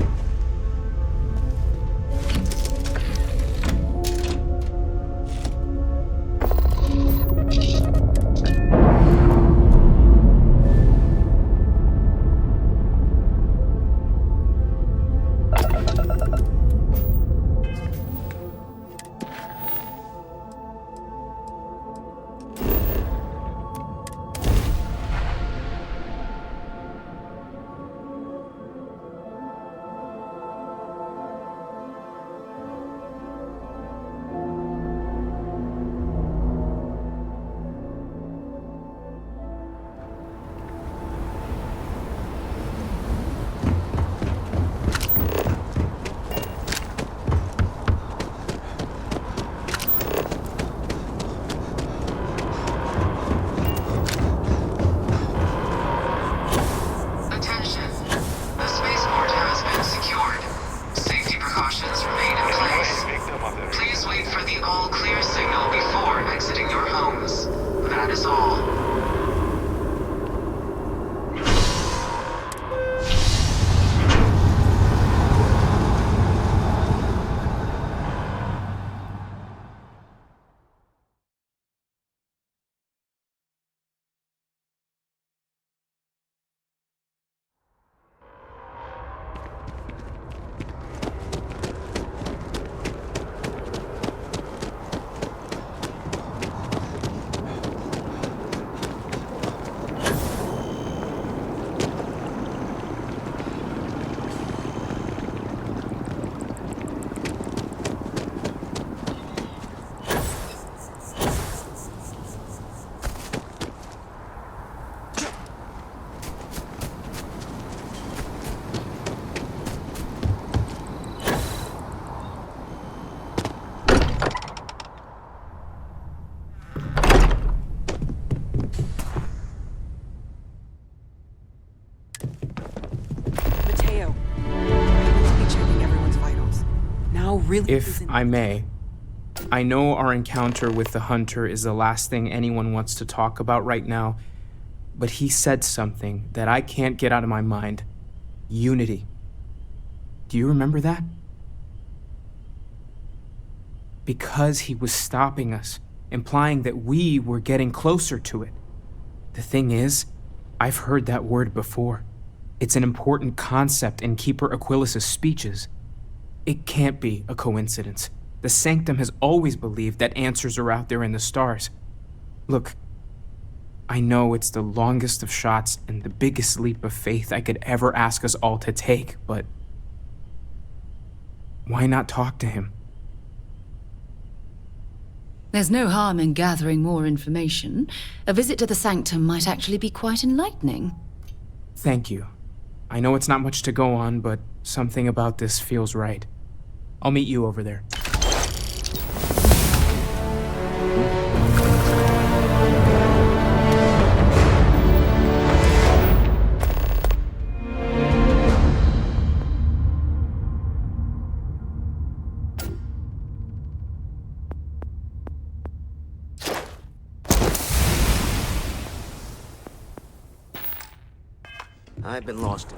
Speaker 10: Really
Speaker 18: if I may, I know our encounter with the Hunter is the last thing anyone wants to talk about right now, but he said something that I can't get out of my mind. Unity. Do you remember that? Because he was stopping us, implying that we were getting closer to it. The thing is, I've heard that word before. It's an important concept in Keeper Aquilas's speeches. It can't be a coincidence. The Sanctum has always believed that answers are out there in the stars. Look, I know it's the longest of shots and the biggest leap of faith I could ever ask us all to take, but why not talk to him?
Speaker 12: There's no harm in gathering more information. A visit to the Sanctum might actually be quite enlightening.
Speaker 18: Thank you. I know it's not much to go on, but something about this feels right. I'll meet you over there.
Speaker 15: I've been lost.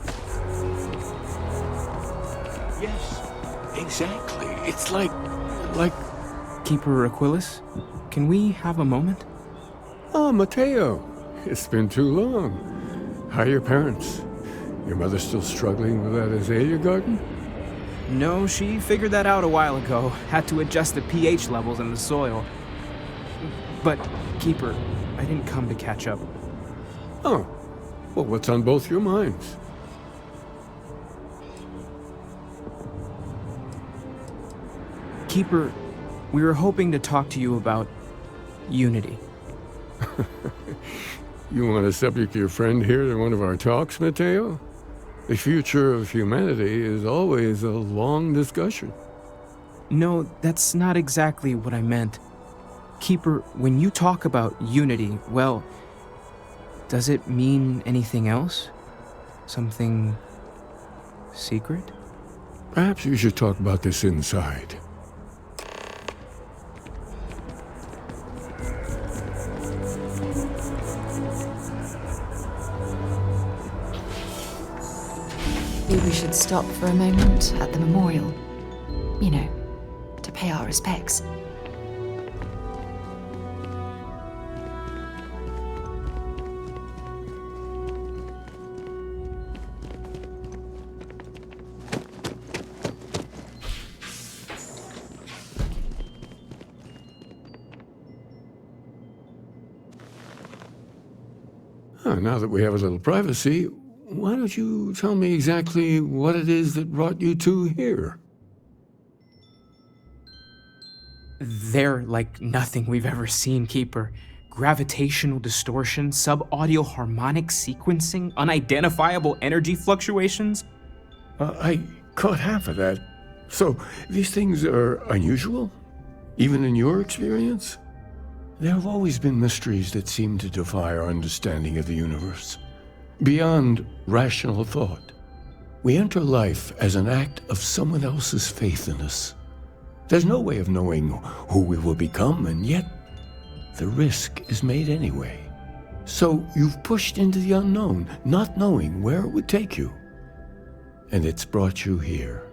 Speaker 6: Yes, exactly. It's like...
Speaker 18: Keeper Aquilas, can we have a moment?
Speaker 6: Oh, Mateo. It's been too long. How are your parents? Your mother still struggling with that azalea garden?
Speaker 18: No, she figured that out a while ago. Had to adjust the pH levels in the soil. But, Keeper, I didn't come to catch up.
Speaker 6: Oh. Well, what's on both your minds?
Speaker 18: Keeper, we were hoping to talk to you about Unity.
Speaker 6: You want to subject your friend here to one of our talks, Mateo? The future of humanity is always a long discussion.
Speaker 18: No, that's not exactly what I meant. Keeper, when you talk about Unity, well, does it mean anything else? Something secret?
Speaker 6: Perhaps you should talk about this inside.
Speaker 12: Maybe we should stop for a moment at the memorial. You know, to pay our respects.
Speaker 6: Now that we have a little privacy, why don't you tell me exactly what it is that brought you two here?
Speaker 18: They're like nothing we've ever seen, Keeper. Gravitational distortion, sub-audio harmonic sequencing, unidentifiable energy fluctuations.
Speaker 6: I caught half of that. So, these things are unusual? Even in your experience? There have always been mysteries that seem to defy our understanding of the universe. Beyond rational thought, we enter life as an act of someone else's faith in us. There's no way of knowing who we will become, and yet the risk is made anyway. So you've pushed into the unknown, not knowing where it would take you. And it's brought you here.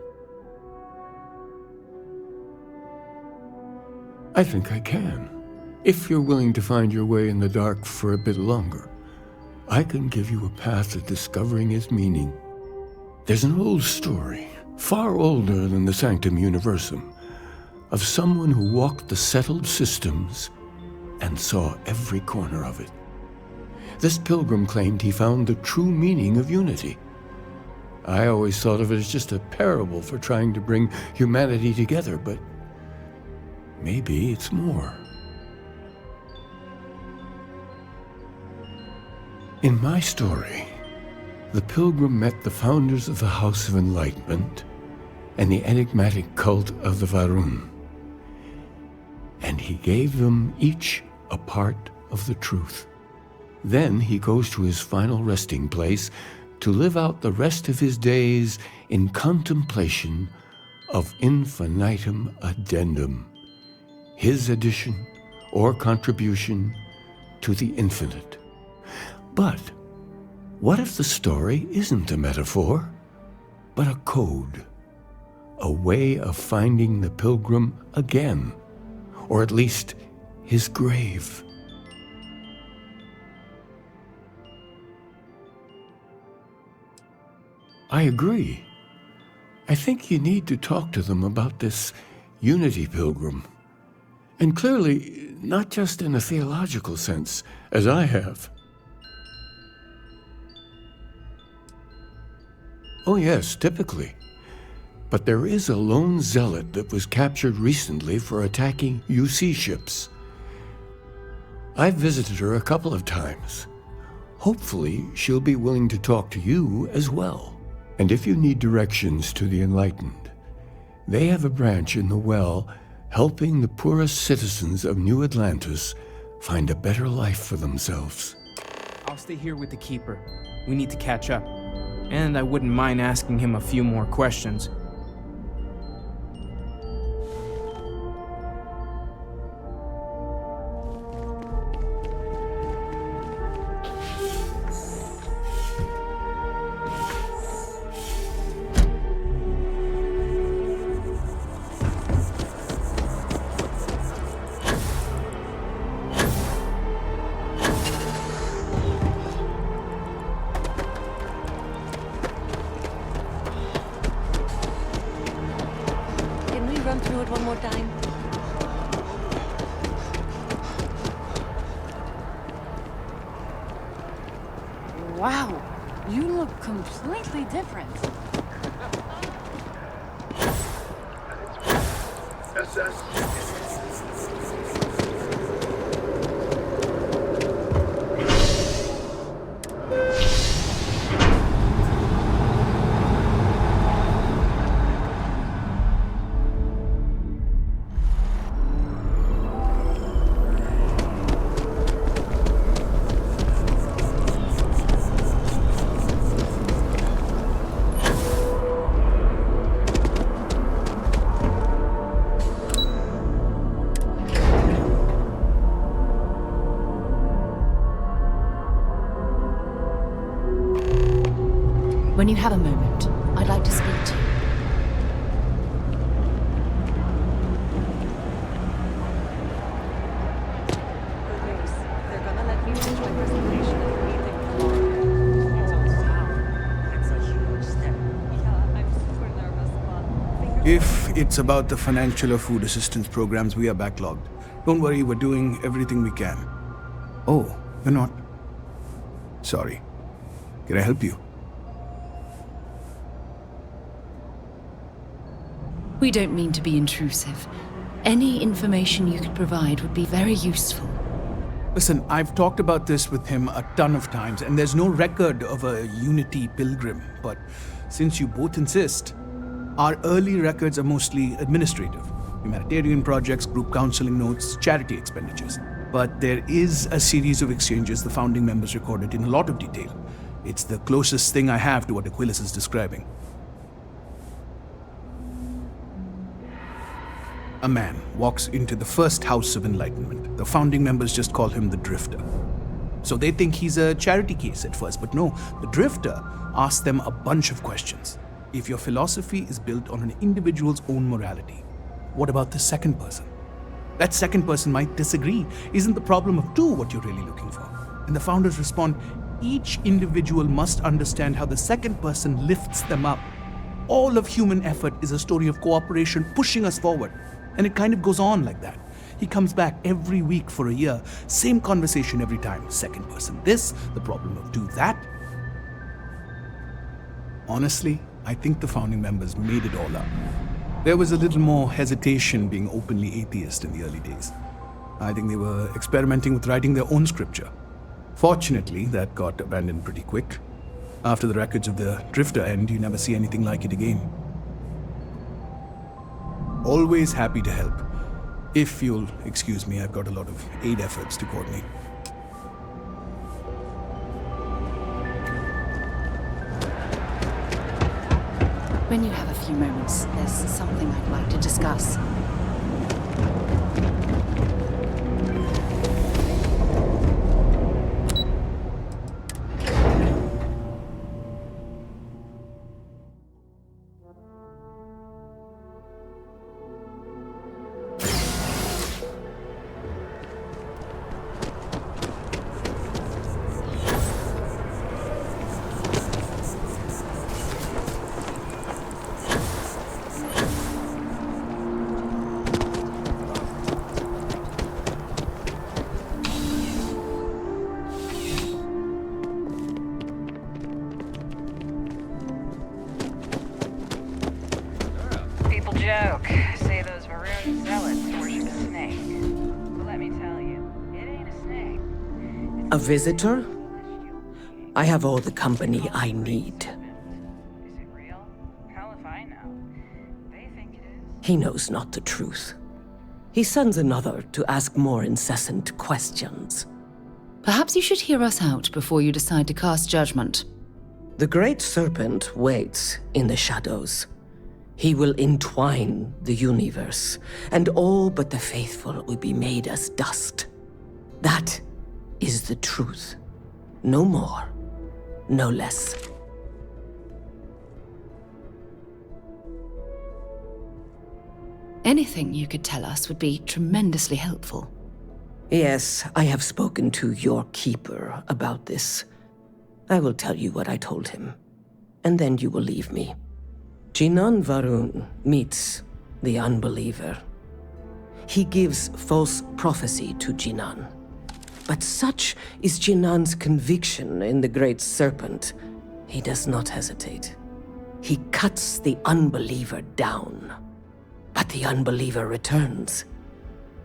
Speaker 6: I think I can. If you're willing to find your way in the dark for a bit longer, I can give you a path to discovering its meaning. There's an old story, far older than the Sanctum Universum, of someone who walked the settled systems and saw every corner of it. This pilgrim claimed he found the true meaning of unity. I always thought of it as just a parable for trying to bring humanity together, but maybe it's more. In my story, the pilgrim met the founders of the House of Enlightenment and the enigmatic cult of the Varun, and he gave them each a part of the truth. Then he goes to his final resting place to live out the rest of his days in contemplation of infinitum addendum, his addition or contribution to the infinite. But what if the story isn't a metaphor, but a code? A way of finding the pilgrim again, or at least his grave. I agree. I think you need to talk to them about this unity pilgrim. And clearly, not just in a theological sense, as I have. Oh yes, typically. But there is a lone zealot that was captured recently for attacking UC ships. I've visited her a couple of times. Hopefully, she'll be willing to talk to you as well. And if you need directions to the enlightened, they have a branch in the well helping the poorest citizens of New Atlantis find a better life for themselves.
Speaker 18: I'll stay here with the Keeper. We need to catch up. And I wouldn't mind asking him a few more questions.
Speaker 5: Run through it one more time.
Speaker 19: Wow, you look completely different.
Speaker 12: When you have a moment, I'd like to speak to you.
Speaker 5: Good news. They're gonna let me finish my presentation at the meeting tomorrow. Wow. It's a huge step. Yeah, I'm super nervous, but
Speaker 20: If it's about the financial or food assistance programs, we are backlogged. Don't worry, we're doing everything we can. Oh, you're not? Sorry. Can I help you?
Speaker 12: We don't mean to be intrusive. Any information you could provide would be very useful.
Speaker 20: Listen, I've talked about this with him a ton of times, and there's no record of a Unity pilgrim. But since you both insist, our early records are mostly administrative. Humanitarian projects, group counseling notes, charity expenditures. But there is a series of exchanges the founding members recorded in a lot of detail. It's the closest thing I have to what Aquilus is describing. A man walks into the first house of enlightenment. The founding members just call him the Drifter. So they think he's a charity case at first, but no, the Drifter asks them a bunch of questions. If your philosophy is built on an individual's own morality, what about the second person? That second person might disagree. Isn't the problem of two what you're really looking for? And the founders respond, each individual must understand how the second person lifts them up. All of human effort is a story of cooperation pushing us forward. And it kind of goes on like that. He comes back every week for a year. Same conversation every time. Second person this, the problem of two that. Honestly, I think the founding members made it all up. There was a little more hesitation being openly atheist in the early days. I think they were experimenting with writing their own scripture. Fortunately, that got abandoned pretty quick. After the records of the Drifter end, you never see anything like it again. Always happy to help. If you'll excuse me, I've got a lot of aid efforts to coordinate.
Speaker 12: When you have a few moments, there's something I'd like to discuss.
Speaker 2: joke. Say those maroon zealots worship a snake. But let me tell you, it ain't a snake.
Speaker 8: A visitor? I have all the company I need.
Speaker 2: Is it real? Hell if I know. They think it is.
Speaker 8: He knows not the truth. He sends another to ask more incessant questions.
Speaker 12: Perhaps you should hear us out before you decide to cast judgment.
Speaker 8: The Great Serpent waits in the shadows. He will entwine the universe, and all but the faithful will be made as dust. That is the truth. No more, no less.
Speaker 12: Anything you could tell us would be tremendously helpful.
Speaker 8: Yes, I have spoken to your keeper about this. I will tell you what I told him, and then you will leave me. Jinan Varun meets the unbeliever. He gives false prophecy to Jinan. But such is Jinan's conviction in the Great Serpent, he does not hesitate. He cuts the unbeliever down. But the unbeliever returns.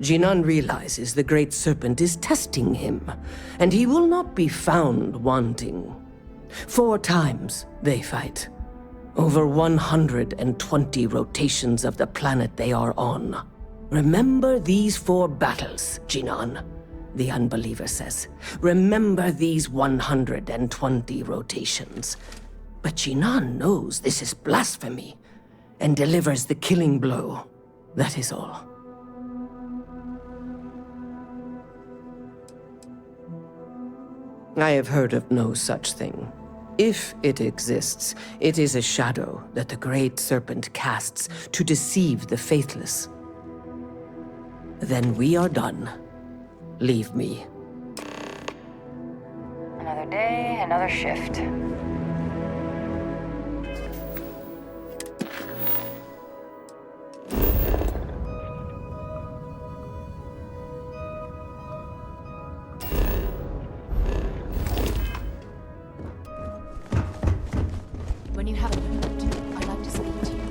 Speaker 8: Jinan realizes the Great Serpent is testing him, and he will not be found wanting. 4 times they fight. Over 120 rotations of the planet they are on. Remember these 4 battles, Jinan, the unbeliever says. Remember these 120 rotations. But Jinan knows this is blasphemy, and delivers the killing blow. That is all. I have heard of no such thing. If it exists, it is a shadow that the Great Serpent casts to deceive the faithless. Then we are done. Leave me.
Speaker 2: Another day, another shift.
Speaker 12: When you have a moment, I'd like to speak to you.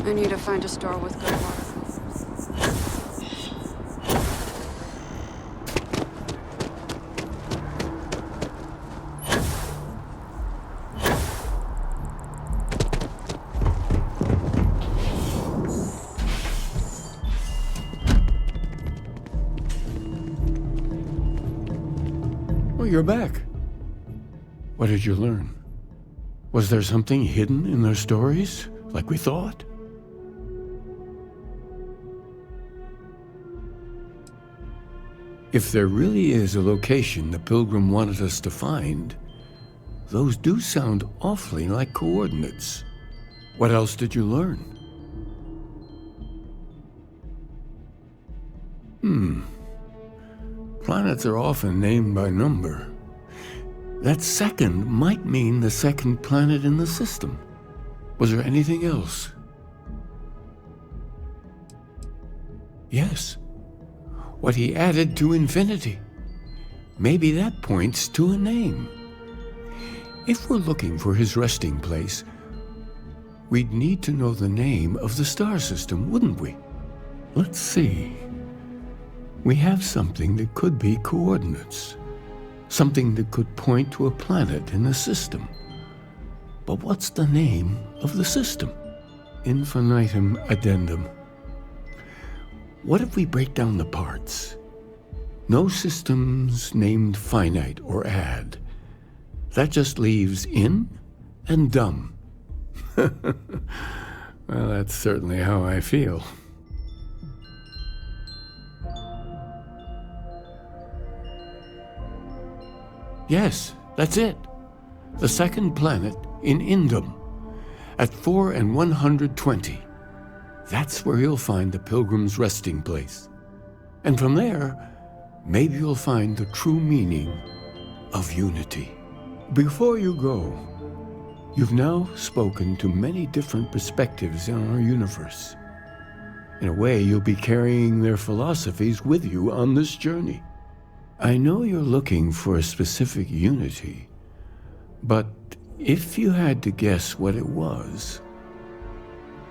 Speaker 19: I need to find a store with good water.
Speaker 6: Oh, you're back. What did you learn? Was there something hidden in their stories, like we thought? If there really is a location the Pilgrim wanted us to find, those do sound awfully like coordinates. What else did you learn? Planets are often named by number. That second might mean the second planet in the system. Was there anything else? Yes. What he added to infinity. Maybe that points to a name. If we're looking for his resting place, we'd need to know the name of the star system, wouldn't we? Let's see. We have something that could be coordinates. Something that could point to a planet in the system. But what's the name of the system? Infinitum addendum. What if we break down the parts? No systems named finite or add. That just leaves in and dumb. Well, that's certainly how I feel. Yes, that's it. The second planet in Indum, at 4 and 120. That's where you'll find the Pilgrim's resting place. And from there, maybe you'll find the true meaning of unity. Before you go, you've now spoken to many different perspectives in our universe. In a way, you'll be carrying their philosophies with you on this journey. I know you're looking for a specific unity, but if you had to guess what it was,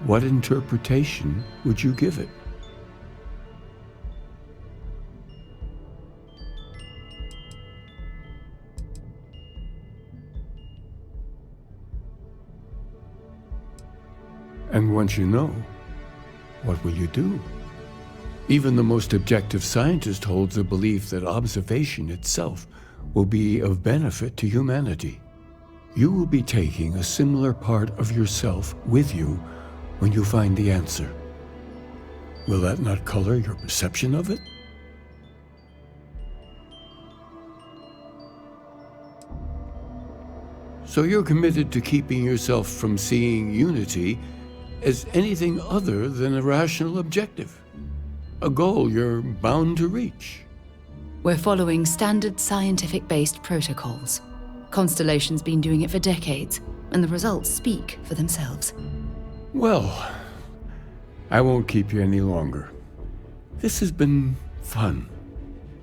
Speaker 6: what interpretation would you give it? And once you know, what will you do? Even the most objective scientist holds the belief that observation itself will be of benefit to humanity. You will be taking a similar part of yourself with you when you find the answer. Will that not color your perception of it? So you're committed to keeping yourself from seeing unity as anything other than a rational objective, a goal you're bound to reach.
Speaker 12: We're following standard scientific-based protocols. Constellation's been doing it for decades, and the results speak for themselves.
Speaker 6: Well, I won't keep you any longer. This has been fun,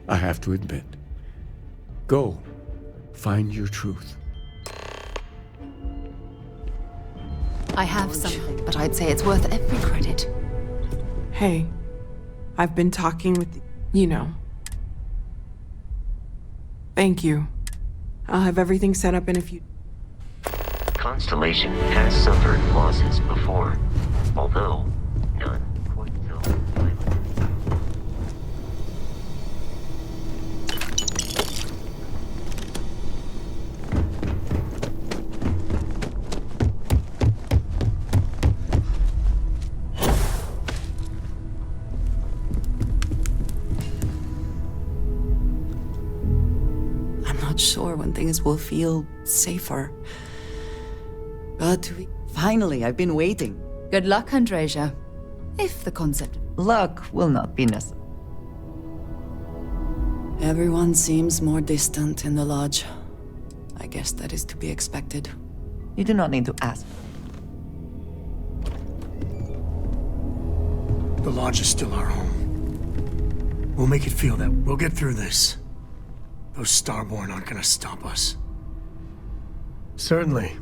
Speaker 6: I have to admit. Go, find your truth.
Speaker 12: I have something, but I'd say it's worth every credit.
Speaker 10: Hey, I've been talking with, Thank you. I'll have everything set up in a few...
Speaker 4: Constellation has suffered losses before, although none quite so violent.
Speaker 22: Sure when things will feel safer. But finally, I've been waiting.
Speaker 12: Good luck, Andreja. If the concept...
Speaker 22: Luck will not be necessary. Everyone seems more distant in the lodge. I guess that is to be expected. You do not need to ask.
Speaker 11: The lodge is still our home. We'll make it feel that we'll get through this. Those Starborn aren't gonna stop us. Certainly.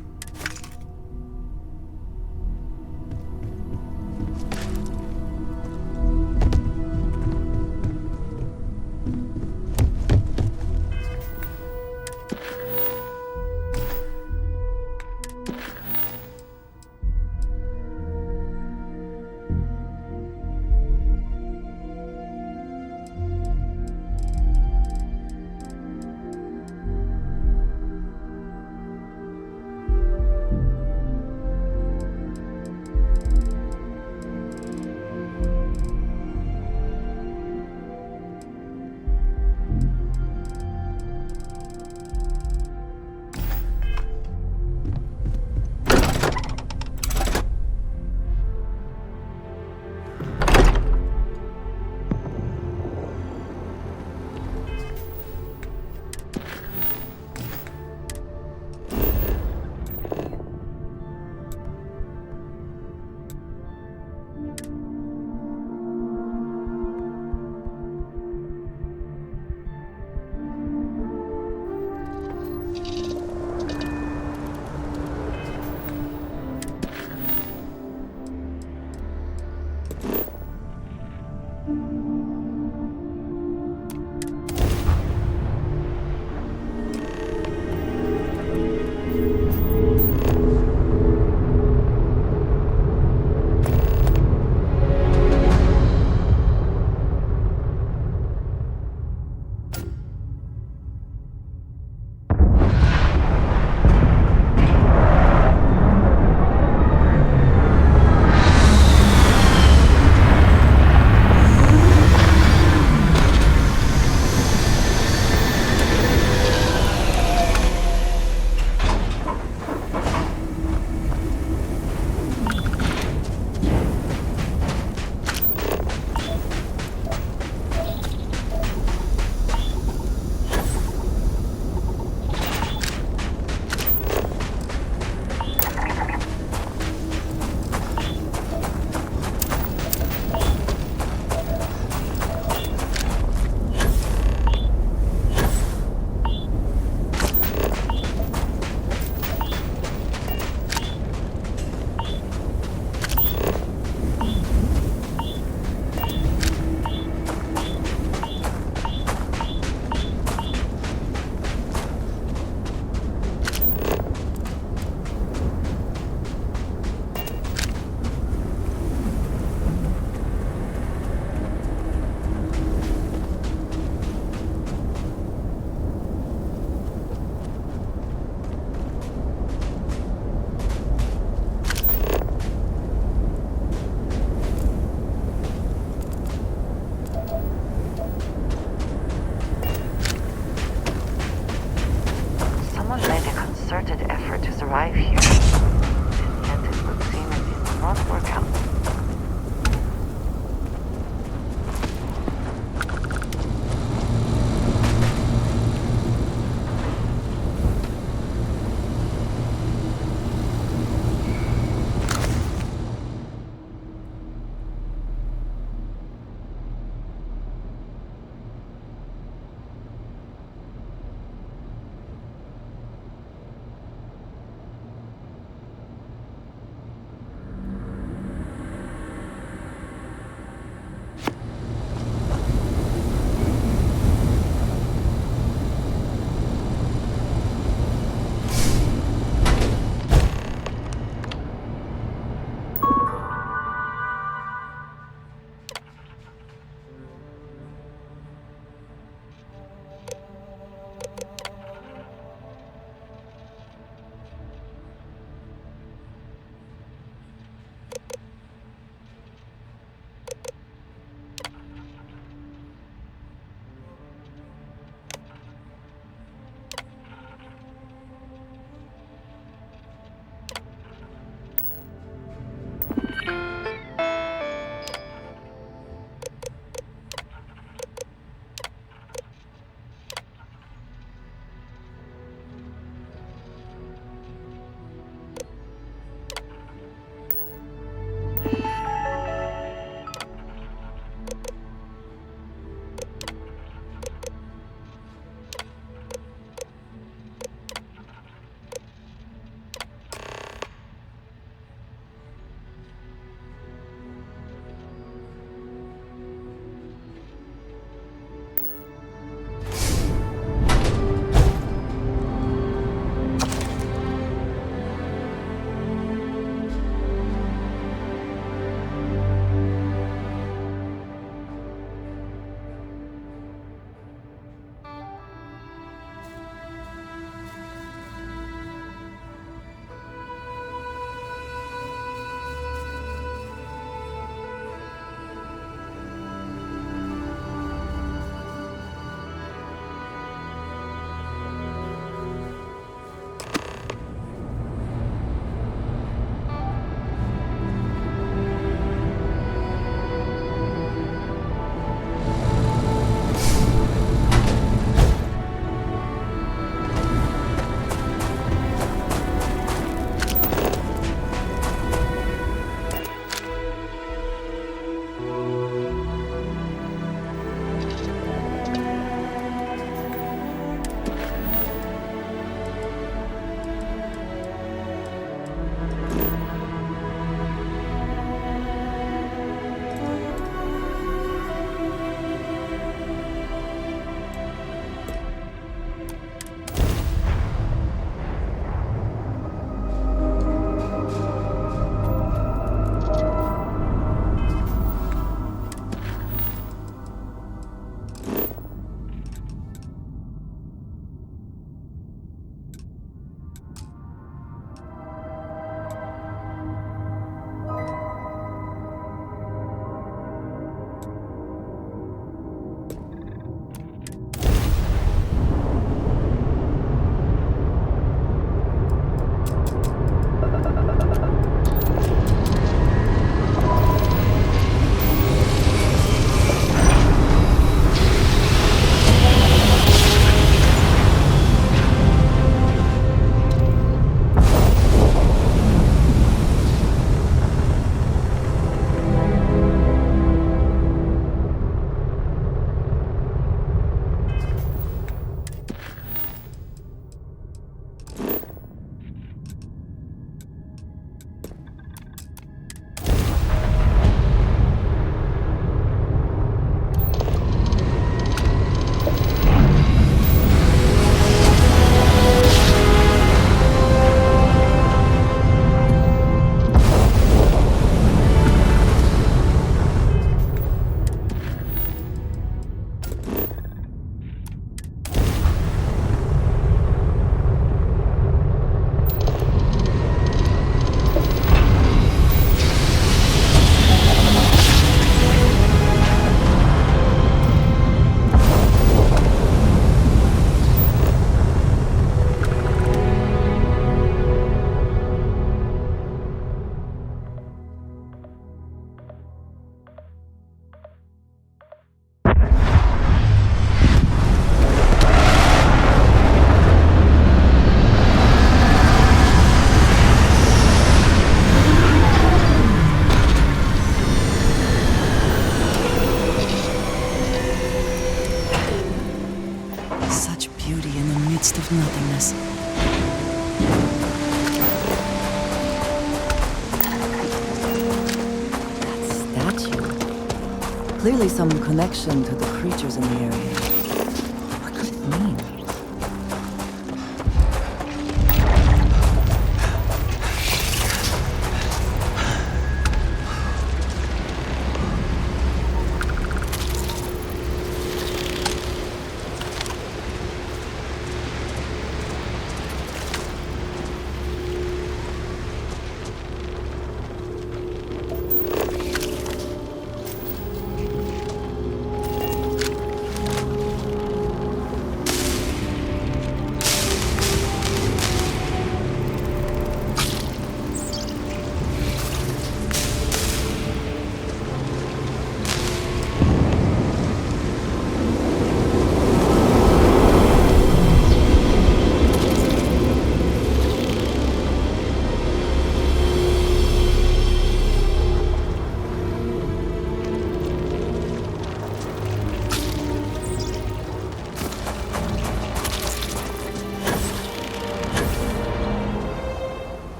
Speaker 12: us.
Speaker 22: That statue. Clearly some connection to the creatures in the area. What could it mean?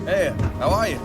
Speaker 14: Hey, how are you?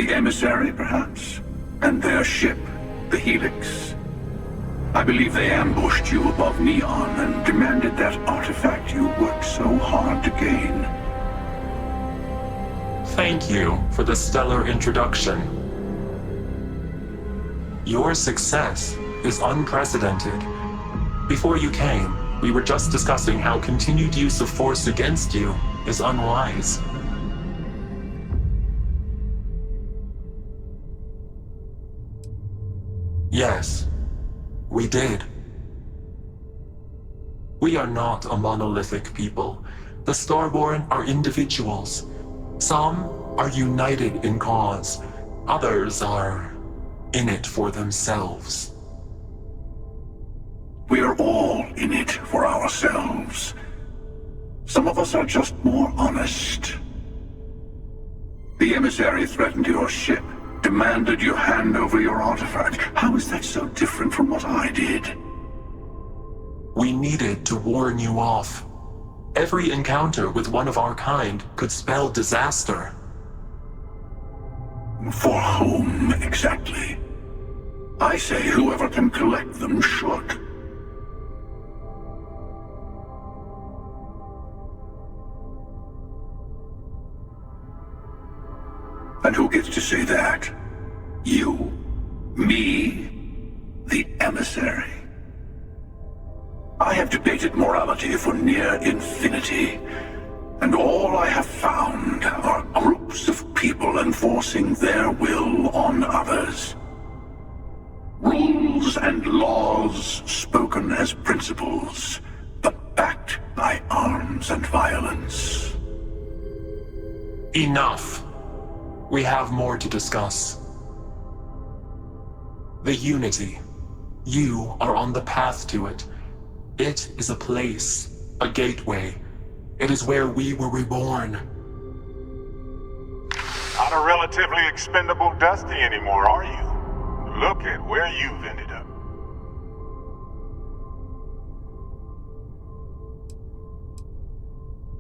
Speaker 17: Emissary, perhaps? And their ship, the Helix? I believe they ambushed you above Neon and demanded that artifact you worked so hard to gain.
Speaker 7: Thank you for the stellar introduction. Your success is unprecedented. Before you came, we were just discussing how continued use of force against you is unwise. Yes, we did. We are not a monolithic people. The Starborn are individuals. Some are united in cause. Others are in it for themselves.
Speaker 17: We're all in it for ourselves. Some of us are just more honest. The emissary threatened your ship, demanded you hand over your artifact. How is that so different from what I did?
Speaker 7: We needed to warn you off. Every encounter with one of our kind could spell disaster.
Speaker 17: For whom, exactly? I say whoever can collect them should. And who gets to say that? You? Me? The emissary? I have debated morality for near infinity, and all I have found are groups of people enforcing their will on others. Rules and laws spoken as principles, but backed by arms and violence.
Speaker 7: Enough. We have more to discuss. The Unity. You are on the path to it. It is a place, a gateway. It is where we were reborn.
Speaker 16: Not a relatively expendable Dusty anymore, are you? Look at where you've ended up.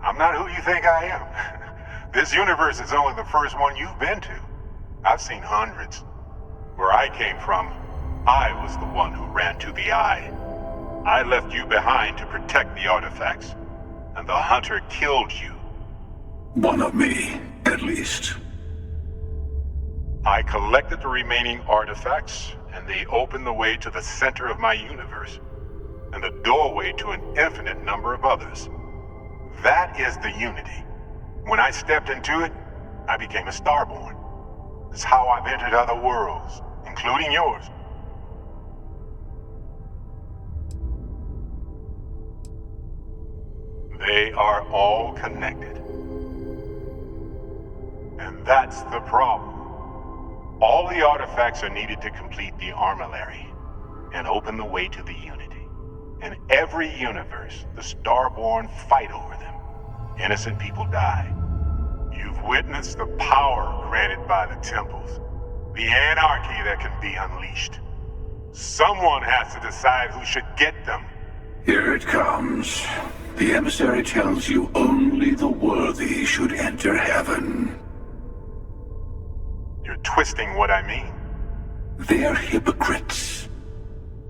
Speaker 16: I'm not who you think I am. This universe is only the first one you've been to. I've seen hundreds. Where I came from, I was the one who ran to the Eye. I left you behind to protect the artifacts, and the Hunter killed you.
Speaker 17: One of me, at least.
Speaker 16: I collected the remaining artifacts, and they opened the way to the center of my universe, and the doorway to an infinite number of others. That is the Unity. When I stepped into it, I became a Starborn. It's how I've entered other worlds, including yours. They are all connected. And that's the problem. All the artifacts are needed to complete the armillary and open the way to the Unity. In every universe, the Starborn fight over them. Innocent people die. You've witnessed the power granted by the temples, the anarchy that can be unleashed. Someone has to decide who should get them.
Speaker 17: Here it comes. The emissary tells you only the worthy should enter heaven.
Speaker 16: You're twisting what I mean.
Speaker 17: They're hypocrites.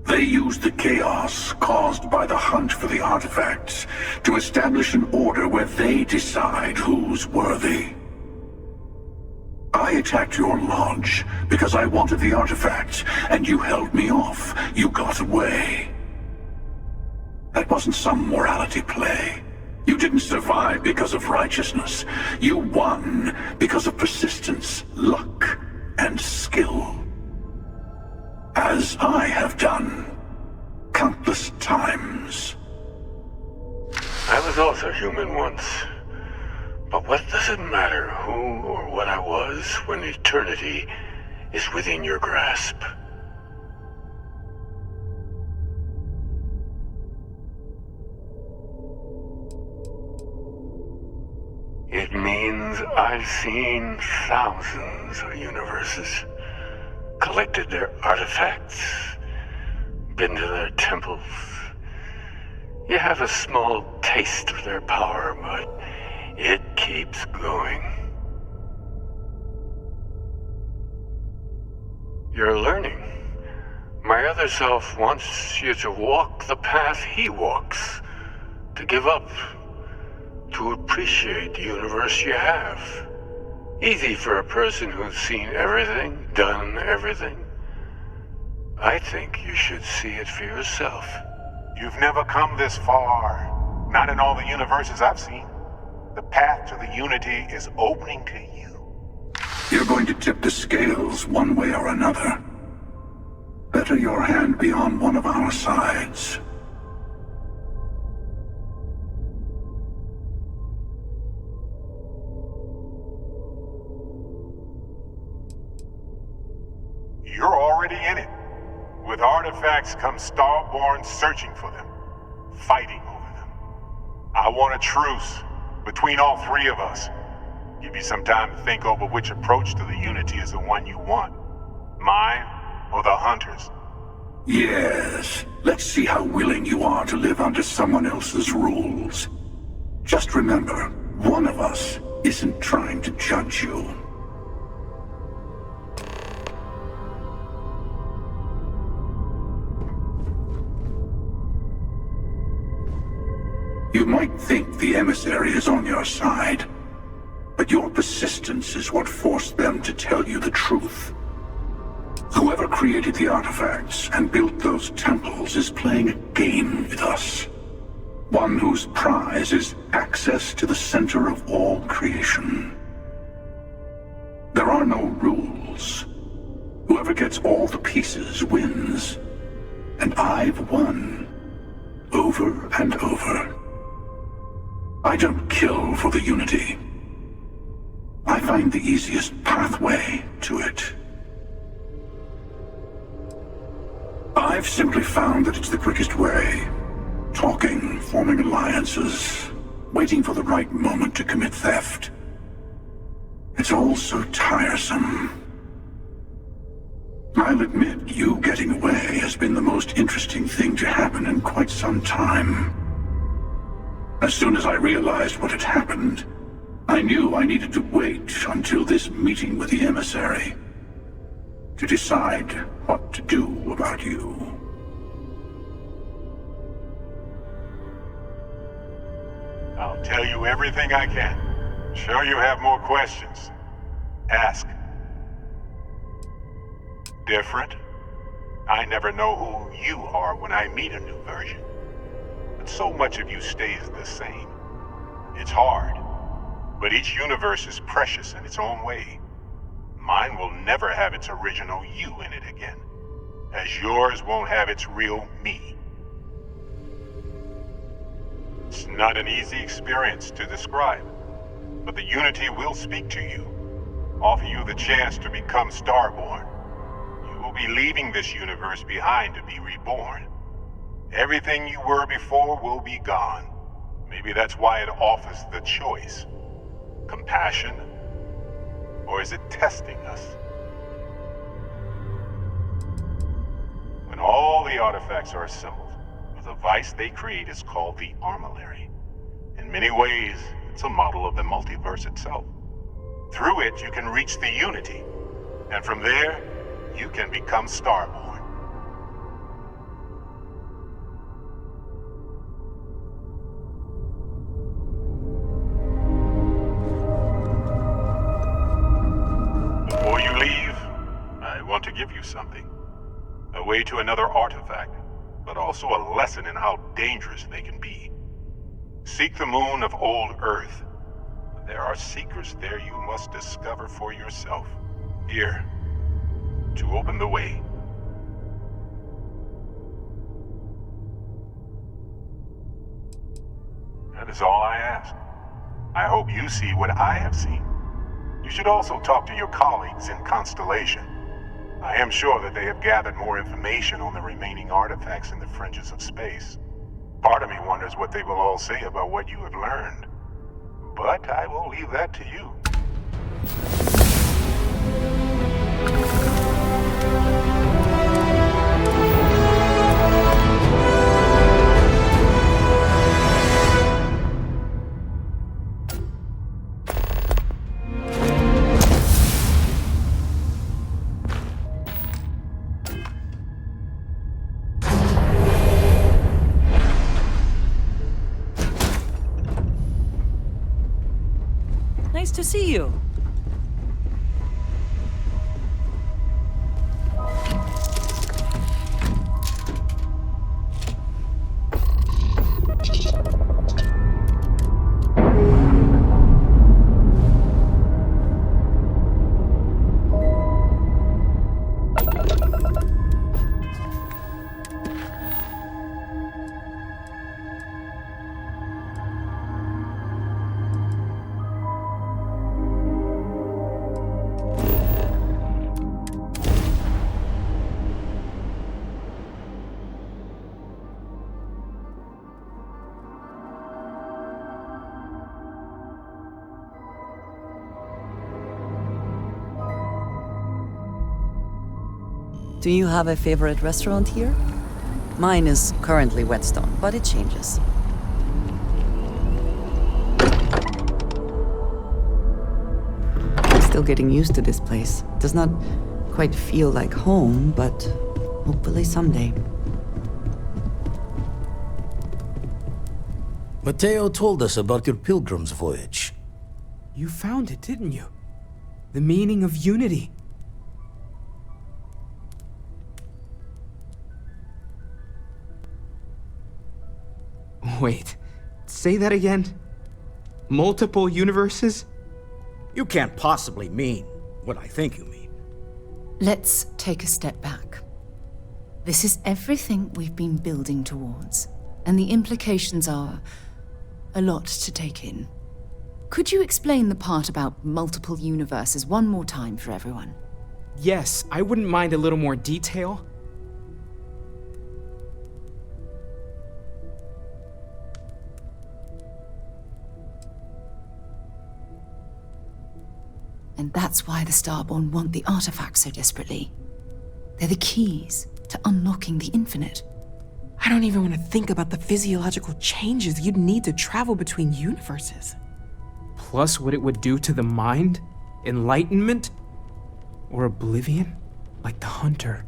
Speaker 17: They use the chaos caused by the hunt for the artifacts to establish an order where they decide who's worthy. I attacked your lodge because I wanted the artifacts, and you held me off. You got away. That wasn't some morality play. You didn't survive because of righteousness. You won because of persistence, luck, and skill. As I have done countless times.
Speaker 1: I was also human once. But what does it matter who or what I was when eternity is within your grasp? It means I've seen thousands of universes, collected their artifacts, been to their temples. You have a small taste of their power, but it keeps going. You're learning.
Speaker 9: My other self wants you to walk the path he walks. To give up. To appreciate the universe you have. Easy for a person who's seen everything, done everything. I think you should see it for yourself.
Speaker 16: You've never come this far. Not in all the universes I've seen. The path to the Unity is opening to you.
Speaker 17: You're going to tip the scales one way or another. Better your hand be on one of our sides.
Speaker 16: You're already in it. With artifacts come Starborn searching for them, fighting over them. I want a truce between all three of us. Give you some time to think over which approach to the Unity is the one you want. Mine or the Hunters?
Speaker 17: Yes. Let's see how willing you are to live under someone else's rules. Just remember, one of us isn't trying to judge you. You might think the emissary is on your side, but your persistence is what forced them to tell you the truth. Whoever created the artifacts and built those temples is playing a game with us. One whose prize is access to the center of all creation. There are no rules. Whoever gets all the pieces wins. And I've won. Over and over. I don't kill for the Unity. I find the easiest pathway to it. I've simply found that it's the quickest way. Talking, forming alliances, waiting for the right moment to commit theft. It's all so tiresome. I'll admit, you getting away has been the most interesting thing to happen in quite some time. As soon as I realized what had happened, I knew I needed to wait until this meeting with the emissary to decide what to do about you.
Speaker 16: I'll tell you everything I can. Sure you have more questions. Ask. Different? I never know who you are when I meet a new version. But so much of you stays the same. It's hard. But each universe is precious in its own way. Mine will never have its original you in it again. As yours won't have its real me. It's not an easy experience to describe, but the Unity will speak to you, offer you the chance to become Starborn. You will be leaving this universe behind to be reborn. Everything you were before will be gone. Maybe that's why it offers the choice. Compassion, or is it testing us? When all the artifacts are assembled, the device they create is called the Armillary. In many ways, it's a model of the multiverse itself. Through it, you can reach the Unity, and from there, you can become Starborn. Before you leave, I want to give you something. A way to another artifact, but also a lesson in how dangerous they can be. Seek the moon of old Earth. There are secrets there you must discover for yourself. Here, to open the way. That is all I ask. I hope you see what I have seen. You should also talk to your colleagues in Constellation. I am sure that they have gathered more information on the remaining artifacts in the fringes of space. Part of me wonders what they will all say about what you have learned. But I will leave that to you.
Speaker 22: see you. Do you have a favorite restaurant here? Mine is currently Whetstone, but it changes. I'm still getting used to this place. It does not quite feel like home, but hopefully someday.
Speaker 3: Matteo told us about your pilgrim's voyage.
Speaker 18: You found it, didn't you? The meaning of unity. Wait, say that again? Multiple universes?
Speaker 15: You can't possibly mean what I think you mean.
Speaker 12: Let's take a step back. This is everything we've been building towards, and the implications are a lot to take in. Could you explain the part about multiple universes one more time for everyone?
Speaker 18: Yes, I wouldn't mind a little more detail.
Speaker 12: And that's why the Starborn want the artifacts so desperately. They're the keys to unlocking the infinite.
Speaker 10: I don't even want to think about the physiological changes you'd need to travel between universes.
Speaker 18: Plus what it would do to the mind? Enlightenment? Or oblivion? Like the Hunter.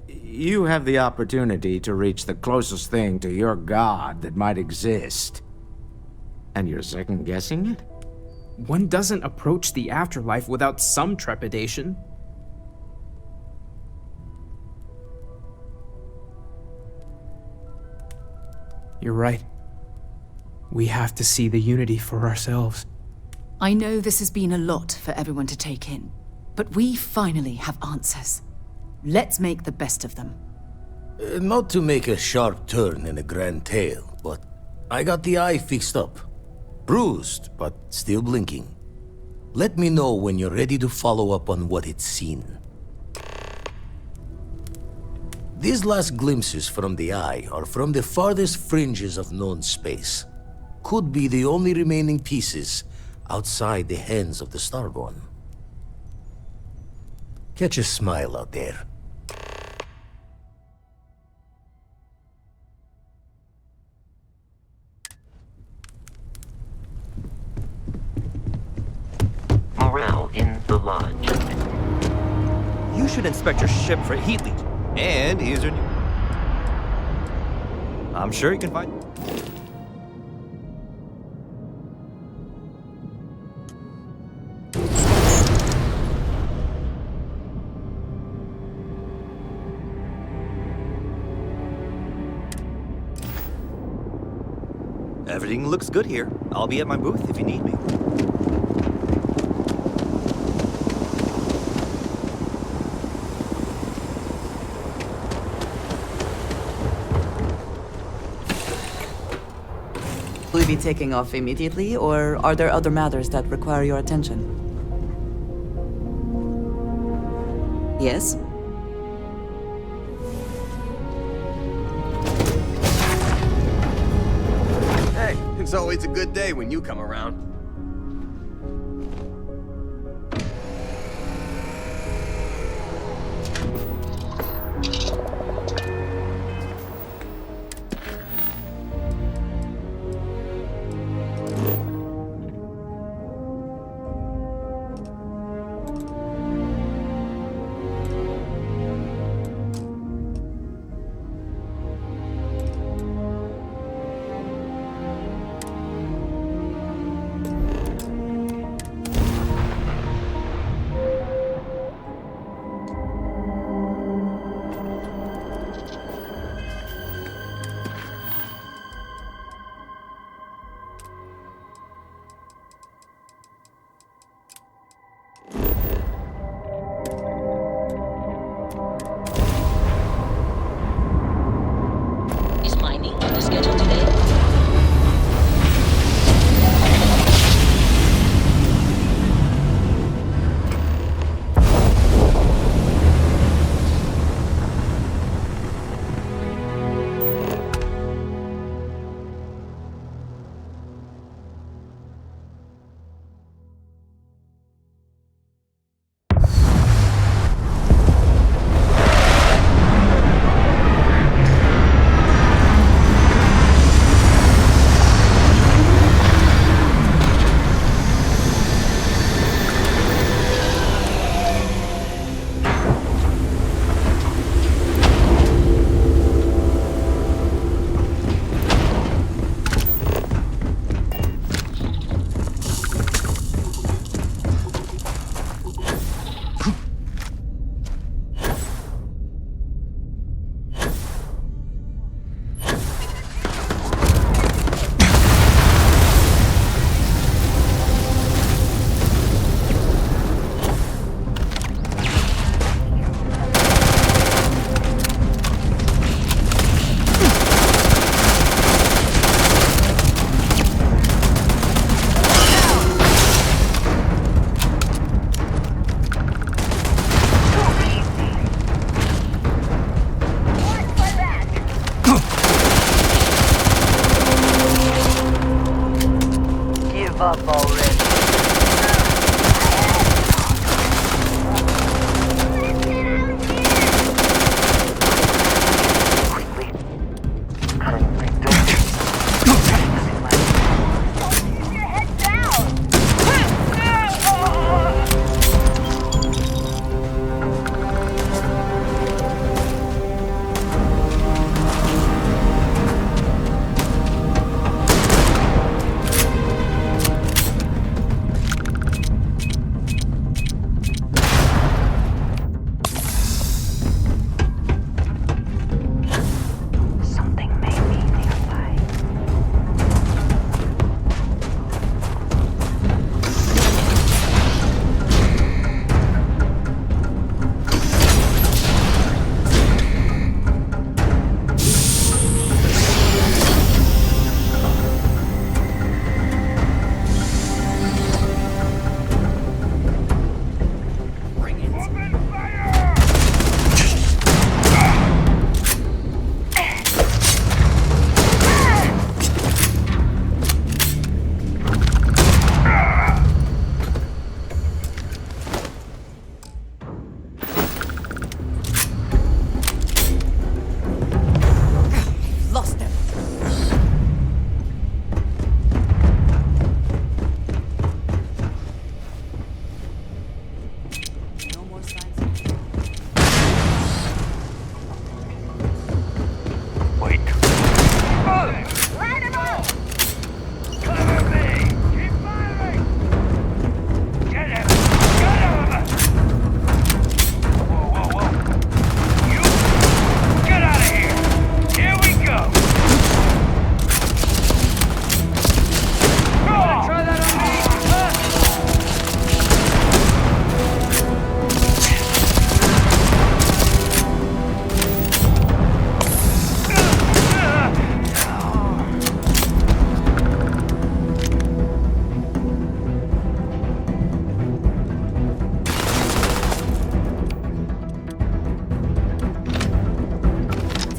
Speaker 15: You have the opportunity to reach the closest thing to your god that might exist. And you're second-guessing it?
Speaker 18: One doesn't approach the afterlife without some trepidation. You're right. We have to see the unity for ourselves.
Speaker 12: I know this has been a lot for everyone to take in, but we finally have answers. Let's make the best of them.
Speaker 3: Not to make a sharp turn in a grand tale, but I got the eye fixed up. Bruised, but still blinking. Let me know when you're ready to follow up on what it's seen. These last glimpses from the eye are from the farthest fringes of known space. Could be the only remaining pieces outside the hands of the Starborn. Catch a smile out there.
Speaker 4: Morale in the lodge.
Speaker 13: You should inspect your ship for heat leak. And here's your new... I'm sure you can find... Everything looks good here. I'll be at my booth if you need me.
Speaker 22: Will you be taking off immediately, or are there other matters that require your attention? Yes?
Speaker 13: Hey, it's always a good day when you come around.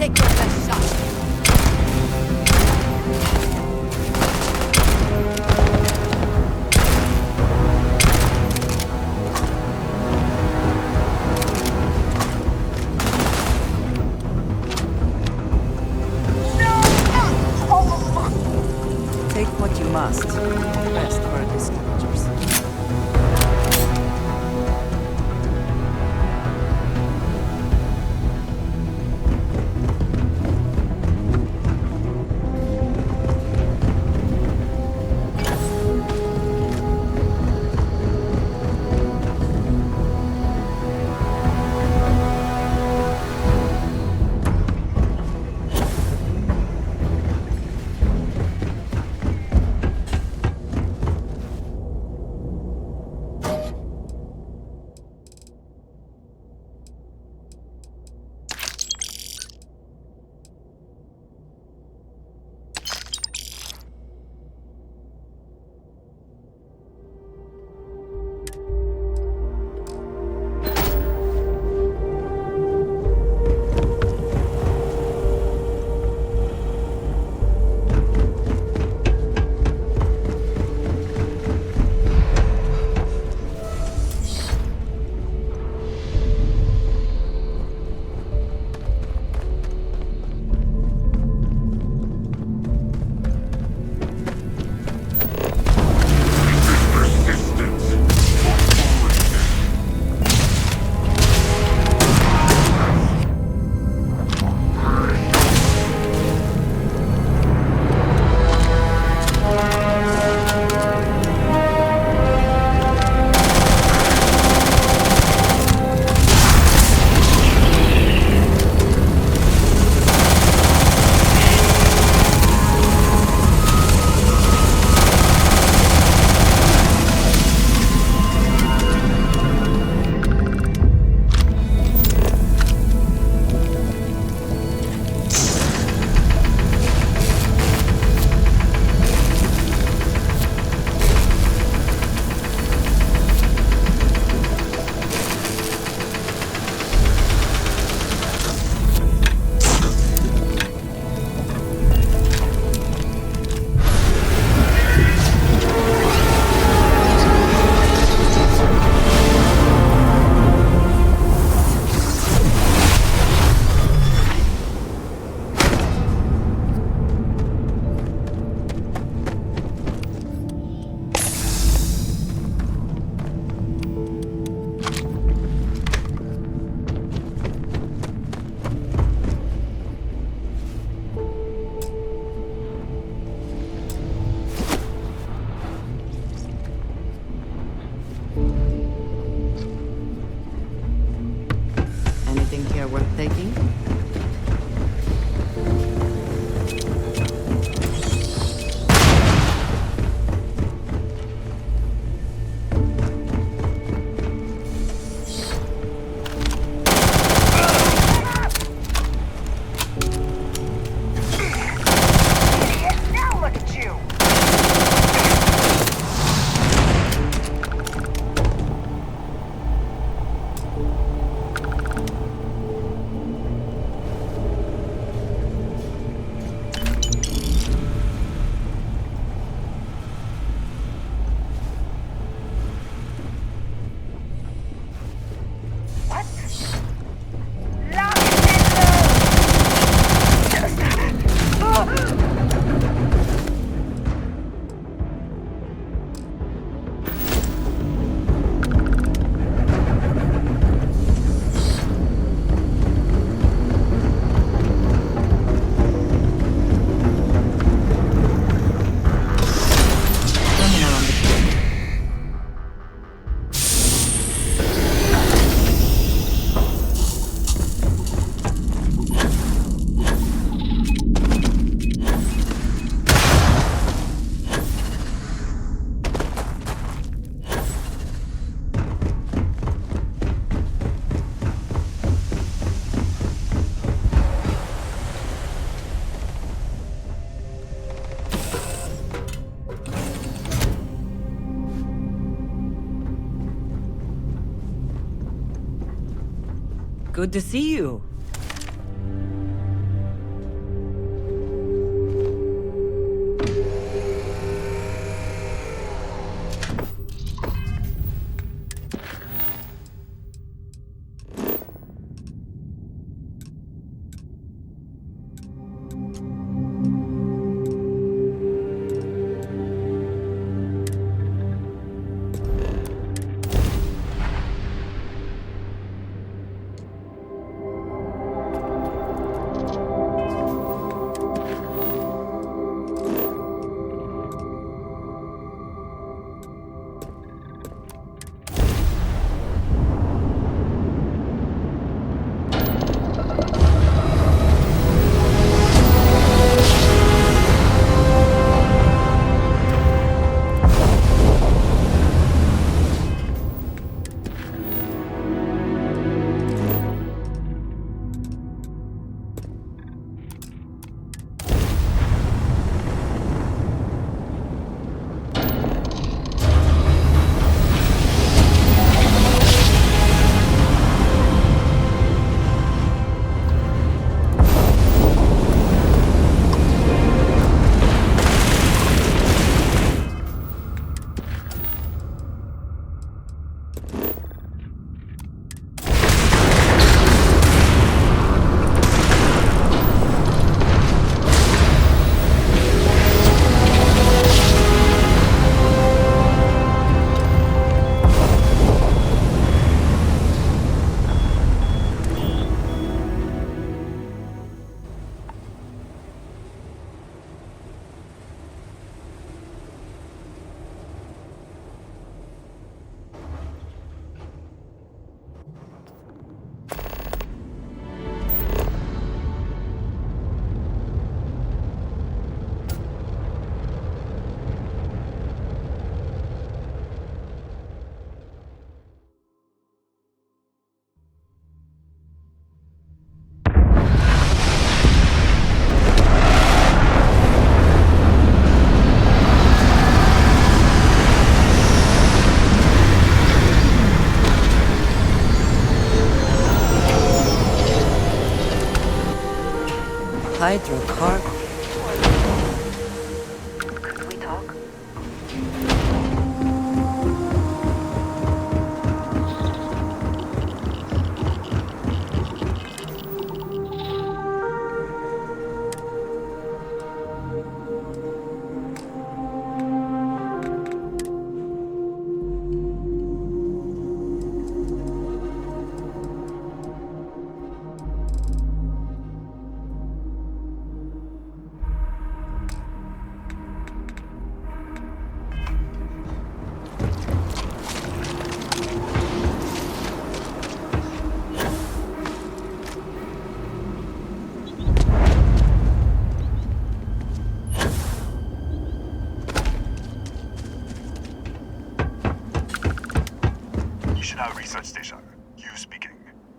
Speaker 19: Take your best shot.
Speaker 22: Take what you must. Rest for the scavengers. Worth taking? Good to see you. Hydrocarbon.
Speaker 2: Could we talk?
Speaker 5: Research station. You speaking.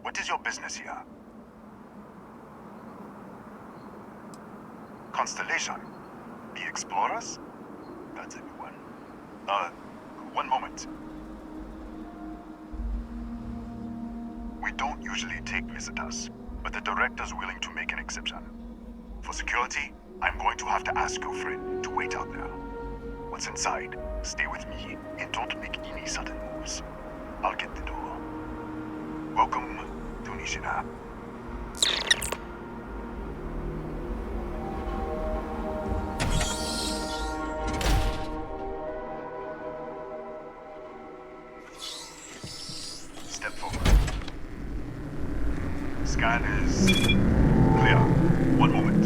Speaker 5: What is your business here? Constellation. The Explorers? That's a new one. One moment. We don't usually take visitors, but the director's willing to make an exception. For security, I'm going to have to ask your friend to wait out there. What's inside? Stay with me and don't make any sudden moves. I'll get the door. Welcome to Nishina. Step forward. Scan is clear. One moment.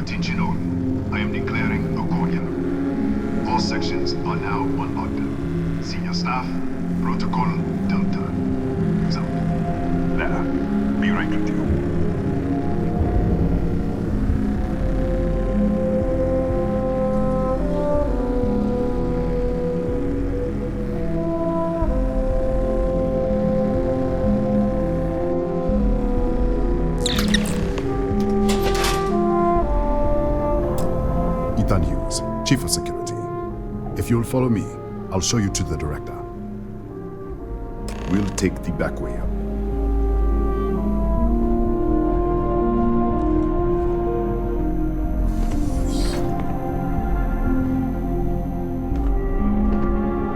Speaker 5: Attention all. I am declaring Agonia. All sections are now on lockdown. Senior staff, protocol Delta. Sound. There. Be right with you.
Speaker 21: Chief of Security. If you'll follow me, I'll show you to the director. We'll take the back way up.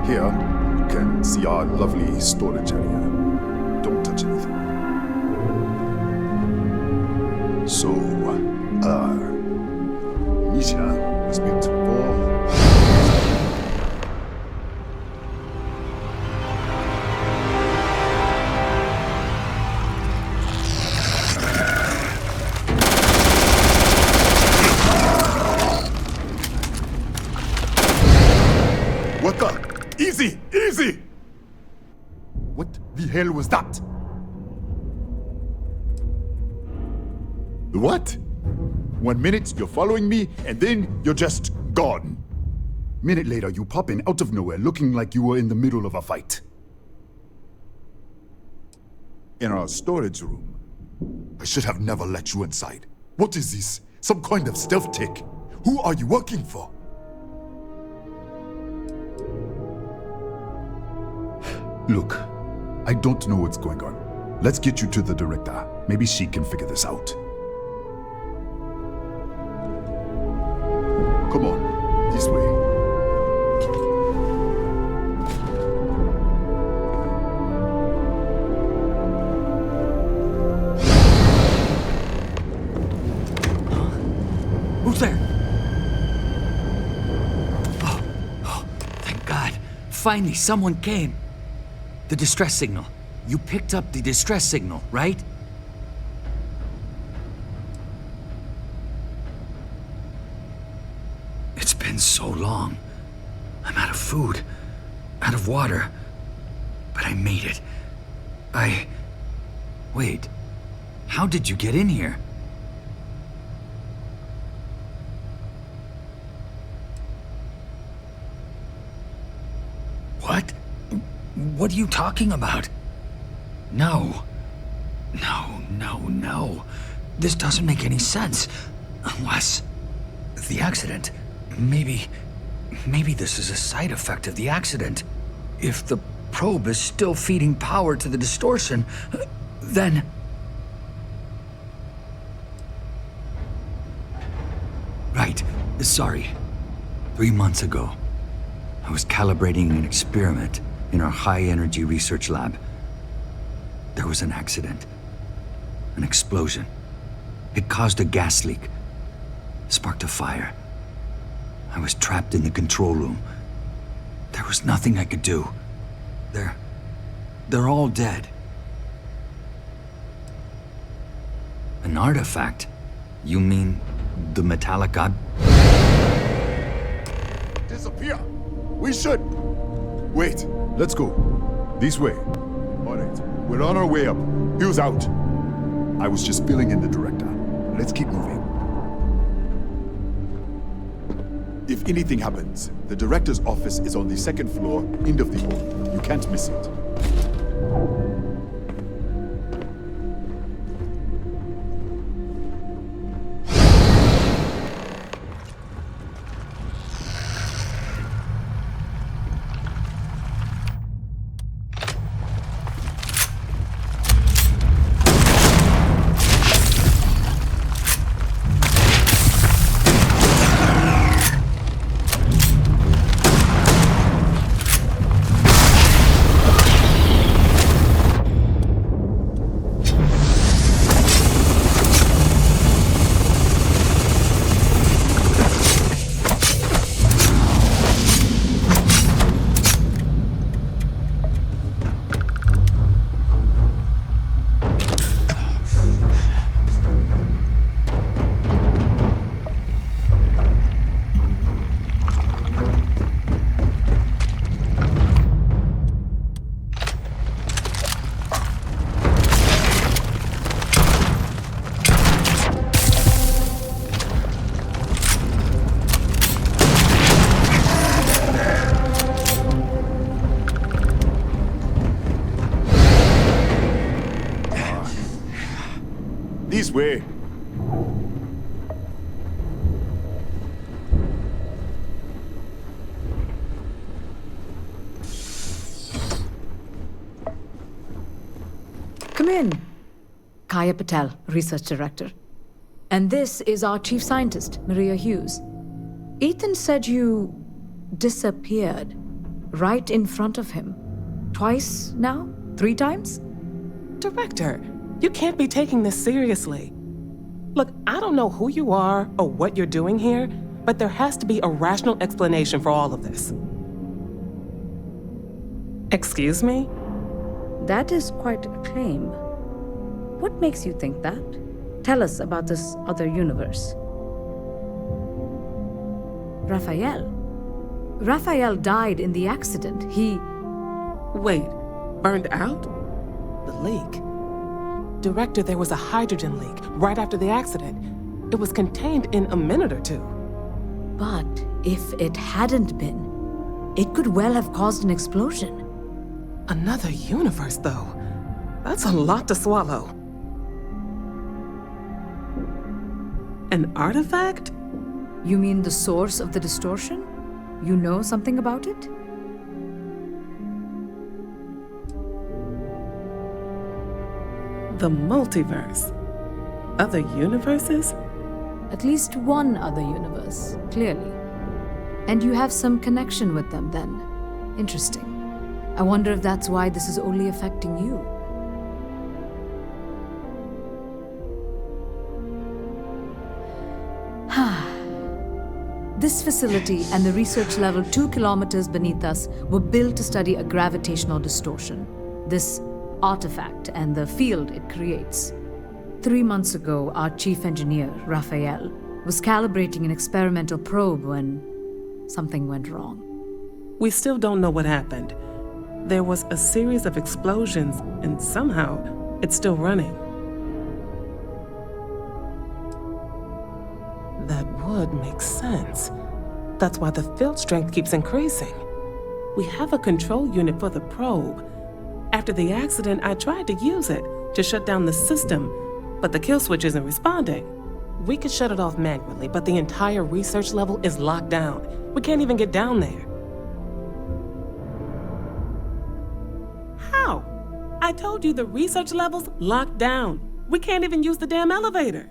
Speaker 21: Here, you can see our lovely storage area. Don't touch anything. So, Nishina was built for... What the? Easy! Easy! What the hell was that? What? 1 minute, you're following me, and then you're just gone. Minute later, you pop in out of nowhere looking like you were in the middle of a fight. In our storage room. I should have never let you inside. What is this? Some kind of stealth tech? Who are you working for? Look, I don't know what's going on. Let's get you to the director. Maybe she can figure this out. Come on, this way.
Speaker 23: Who's there? Oh, thank God. Finally, someone came. The distress signal. You picked up the distress signal, right? It's been so long. I'm out of food, out of water, but I made it. Wait, how did you get in here? What? What are you talking about? No. No. This doesn't make any sense. Unless... the accident. Maybe this is a side effect of the accident. If the probe is still feeding power to the distortion, then... Right, sorry. 3 months ago, I was calibrating an experiment in our high-energy research lab. There was an accident. An explosion. It caused a gas leak. Sparked a fire. I was trapped in the control room. There was nothing I could do. They're all dead. An artifact? You mean the metallic god?
Speaker 21: Disappear! We should... Wait, let's go. This way. All right, we're on our way up. Hughes out. I was just filling in the director. Let's keep moving. If anything happens, the director's office is on the second floor, end of the hall. You can't miss it. This way.
Speaker 6: Come in. Kaya Patel, Research Director. And this is our Chief Scientist, Maria Hughes. Ethan said you disappeared right in front of him. Twice now? 3 times?
Speaker 8: Director, you can't be taking this seriously. Look, I don't know who you are or what you're doing here, but there has to be a rational explanation for all of this. Excuse me?
Speaker 6: That is quite a claim. What makes you think that? Tell us about this other universe. Raphael died in the accident. He...
Speaker 8: Wait, burned out? The leak. Director, there was a hydrogen leak right after the accident. It was contained in a minute or 2.
Speaker 6: But if it hadn't been, it could well have caused an explosion.
Speaker 8: Another universe, though. That's a lot to swallow. An artifact?
Speaker 6: You mean the source of the distortion? You know something about it?
Speaker 8: The multiverse. Other universes?
Speaker 6: At least one other universe, clearly. And you have some connection with them then. Interesting. I wonder if that's why this is only affecting you. This facility and the research level 2 kilometers beneath us were built to study a gravitational distortion. This artifact and the field it creates. 3 months ago, our chief engineer, Raphael, was calibrating an experimental probe when something went wrong.
Speaker 8: We still don't know what happened. There was a series of explosions, and somehow it's still running. That would make sense. That's why the field strength keeps increasing. We have a control unit for the probe. After the accident, I tried to use it to shut down the system, but the kill switch isn't responding. We could shut it off manually, but the entire research level is locked down. We can't even get down there. I told you the research level's locked down. We can't even use the damn elevator.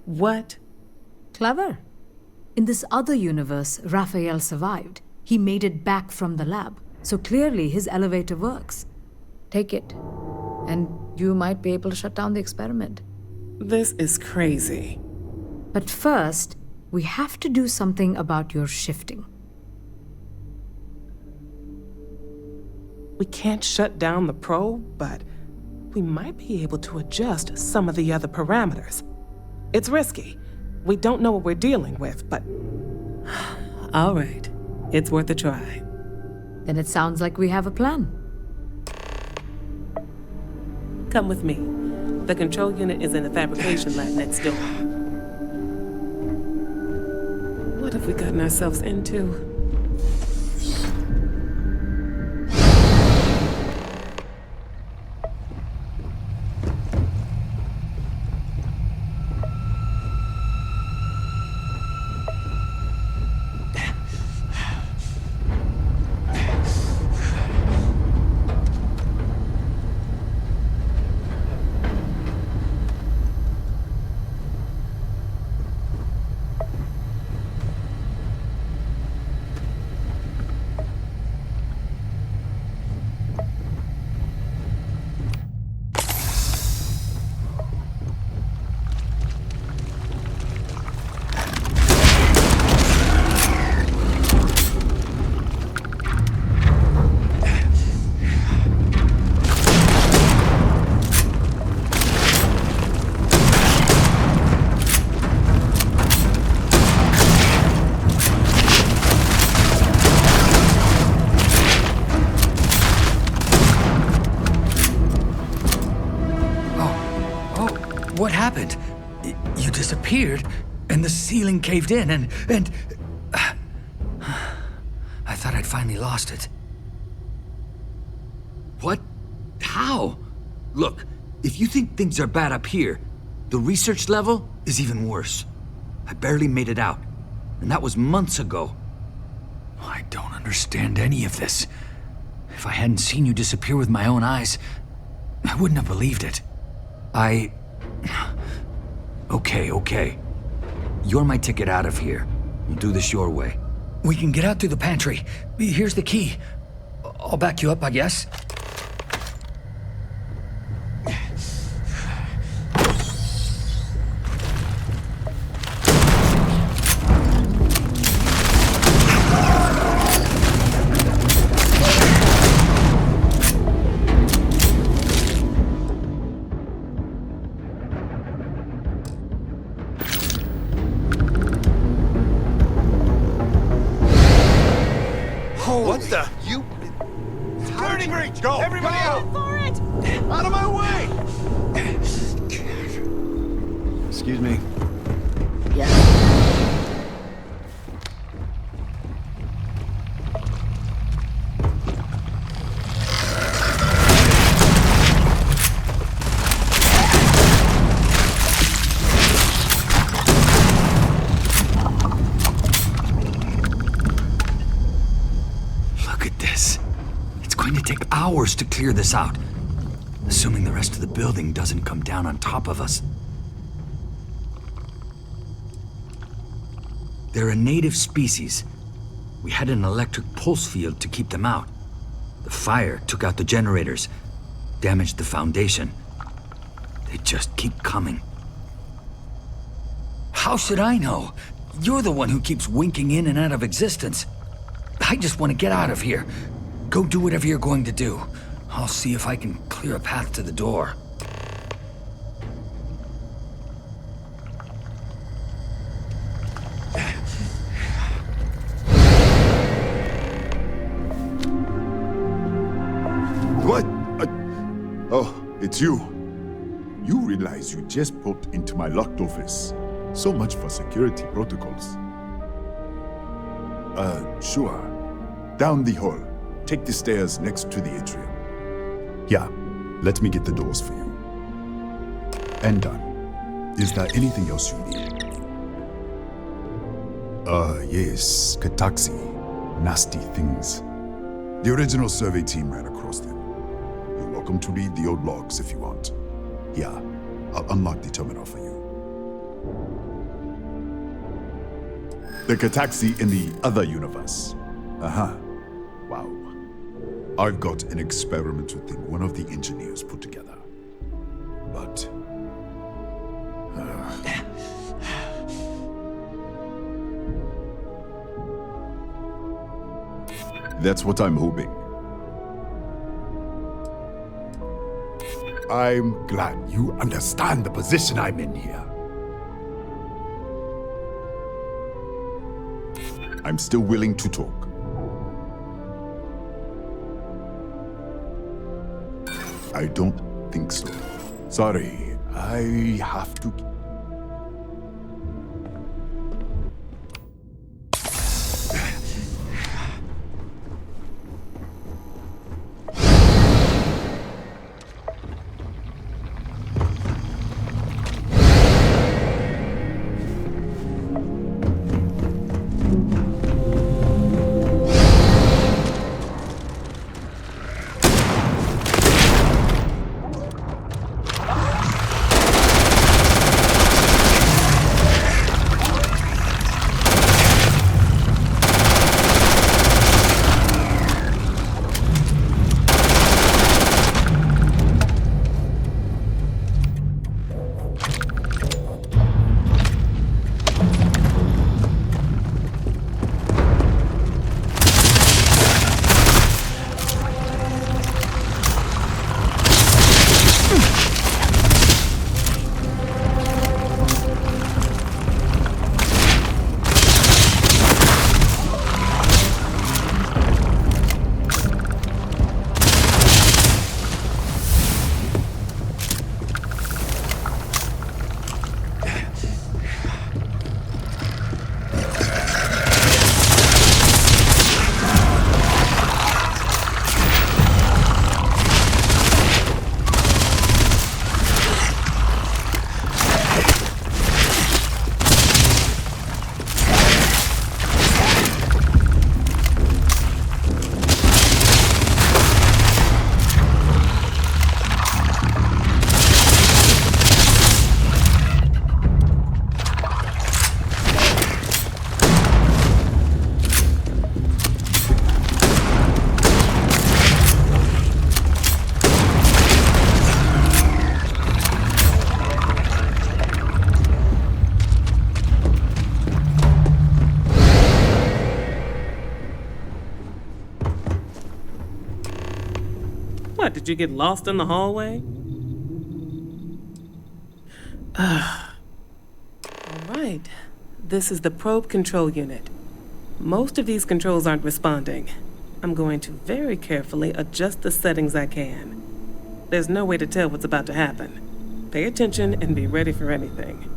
Speaker 8: What?
Speaker 6: Clever. In this other universe, Raphael survived. He made it back from the lab, so clearly his elevator works. Take it, and you might be able to shut down the experiment.
Speaker 8: This is crazy.
Speaker 6: But first, we have to do something about your shifting.
Speaker 8: We can't shut down the probe, but we might be able to adjust some of the other parameters. It's risky. We don't know what we're dealing with, but... All right. It's worth a try.
Speaker 6: Then it sounds like we have a plan.
Speaker 8: Come with me. The control unit is in the fabrication lab next door. What have we gotten ourselves into?
Speaker 23: What happened? You disappeared, and the ceiling caved in, and... I thought I'd finally lost it. What? How? Look, if you think things are bad up here, the research level is even worse. I barely made it out, and that was months ago. I don't understand any of this. If I hadn't seen you disappear with my own eyes, I wouldn't have believed it. Okay. You're my ticket out of here. We'll do this your way. We can get out through the pantry. Here's the key. I'll back you up, I guess.
Speaker 1: What the? You... Security breach! Go! Everybody out! For it! Out of my way!
Speaker 21: Excuse me.
Speaker 1: Yeah.
Speaker 23: Hours to clear this out, assuming the rest of the building doesn't come down on top of us. They're a native species. We had an electric pulse field to keep them out. The fire took out the generators, damaged the foundation. They just keep coming. How should I know? You're the one who keeps winking in and out of existence. I just want to get out of here. Go do whatever you're going to do. I'll see if I can clear a path to the door.
Speaker 21: What? Oh, it's you. You realize you just popped into my locked office. So much for security protocols. Sure. Down the hall. Take the stairs next to the atrium. Yeah, let me get the doors for you. And done. Is there anything else you need? Yes, Kataxi. Nasty things. The original survey team ran across them. You're welcome to read the old logs if you want. Here, I'll unlock the terminal for you. The Cataxi in the other universe. Wow. I've got an experimental thing one of the engineers put together. But... that's what I'm hoping. I'm glad you understand the position I'm in here. I'm still willing to talk. I don't think so. Sorry, I have to...
Speaker 8: What, did you get lost in the hallway? All right. This is the probe control unit. Most of these controls aren't responding. I'm going to very carefully adjust the settings I can. There's no way to tell what's about to happen. Pay attention and be ready for anything.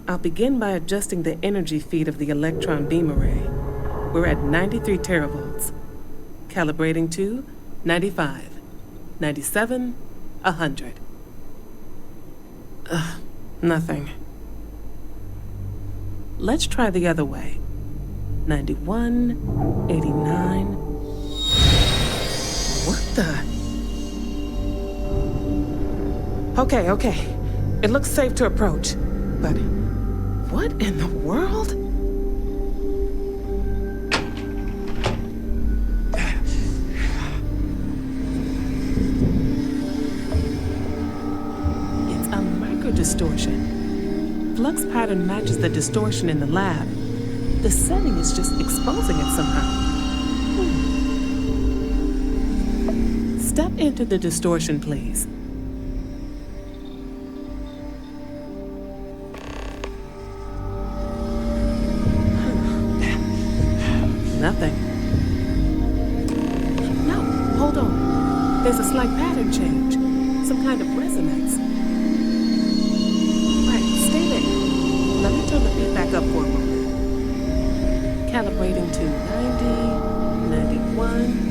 Speaker 8: I'll begin by adjusting the energy feed of the electron beam array. We're at 93 teravolts. Calibrating to 95, 97, 100. Nothing. Let's try the other way. 91, 89. What the? Okay. It looks safe to approach. But what in the world? It's a microdistortion. Flux pattern matches the distortion in the lab. The setting is just exposing it somehow. Step into the distortion, please. Nothing. No, hold on. There's a slight pattern change. Some kind of resonance. Right, stay there. Let me turn the beat back up for a moment. Calibrating to 90, 91.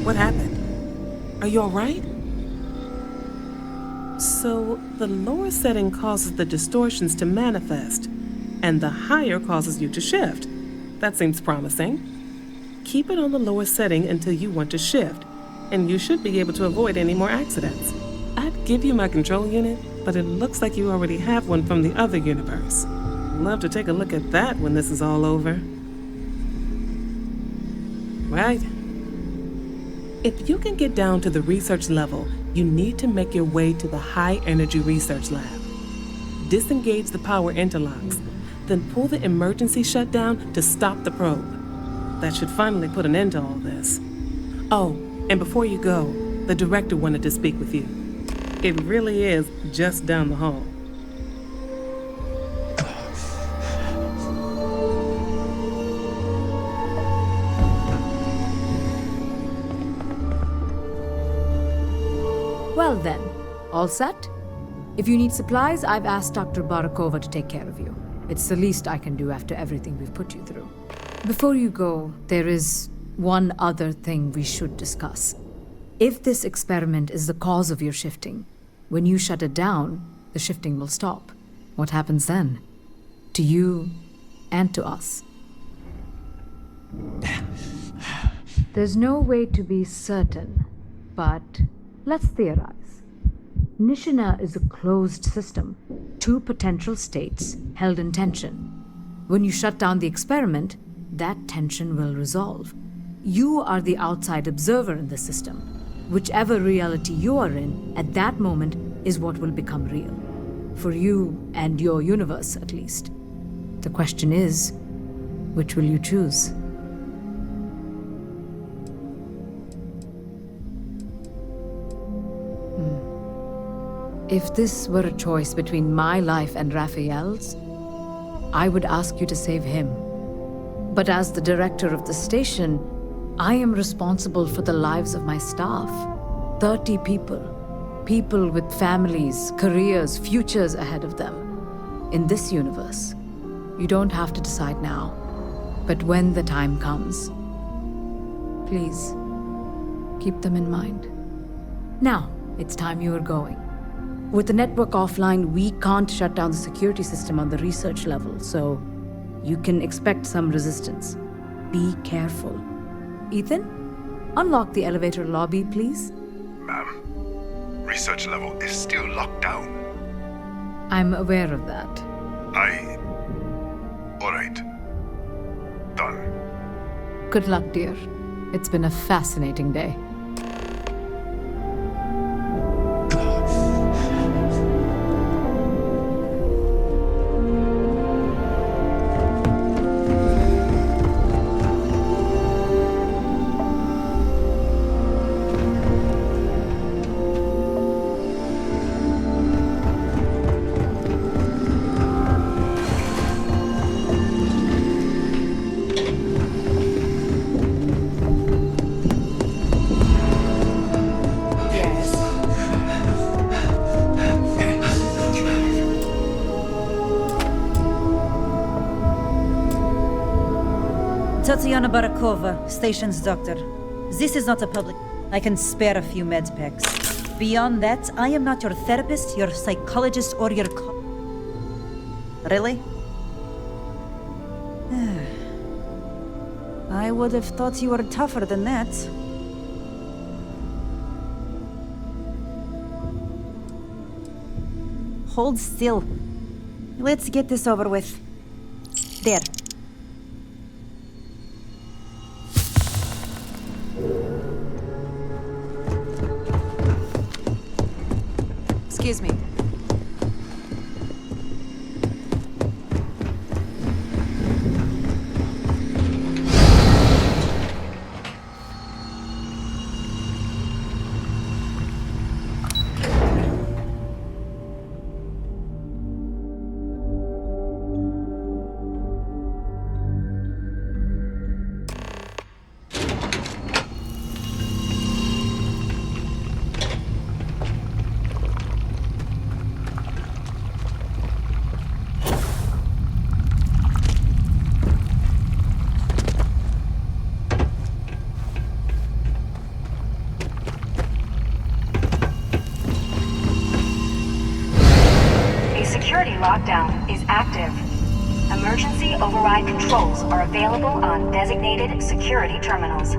Speaker 8: What happened? Are you all right? So, the lower setting causes the distortions to manifest, and the higher causes you to shift. That seems promising. Keep it on the lower setting until you want to shift, and you should be able to avoid any more accidents. I'd give you my control unit, but it looks like you already have one from the other universe. Love to take a look at that when this is all over. Right. If you can get down to the research level, you need to make your way to the high energy research lab. Disengage the power interlocks, then pull the emergency shutdown to stop the probe. That should finally put an end to all this. Oh, and before you go, the director wanted to speak with you. It really is just down the hall.
Speaker 6: Well then, all set? If you need supplies, I've asked Dr. Barakova to take care of you. It's the least I can do after everything we've put you through. Before you go, there is one other thing we should discuss. If this experiment is the cause of your shifting, when you shut it down, the shifting will stop. What happens then? To you and to us. There's no way to be certain, but let's theorize. Nishina is a closed system, two potential states held in tension. When you shut down the experiment, that tension will resolve. You are the outside observer in the system. Whichever reality you are in, at that moment, is what will become real. For you and your universe, at least. The question is, which will you choose? If this were a choice between my life and Raphael's, I would ask you to save him. But as the director of the station, I am responsible for the lives of my staff. 30 people. People with families, careers, futures ahead of them. In this universe, you don't have to decide now. But when the time comes, please, keep them in mind. Now, it's time you are going. With the network offline, we can't shut down the security system on the research level, so you can expect some resistance. Be careful. Ethan, unlock the elevator lobby, please.
Speaker 5: Ma'am, research level is still locked down.
Speaker 6: I'm aware of that.
Speaker 5: All right. Done.
Speaker 6: Good luck, dear. It's been a fascinating day.
Speaker 11: Tatiana Barakova, station's doctor. This is not a public. I can spare a few med packs. Beyond that, I am not your therapist, your psychologist, or your Really? I would have thought you were tougher than that. Hold still. Let's get this over with. There.
Speaker 12: Excuse me.
Speaker 7: lockdown is active. Emergency override controls are available on designated security terminals.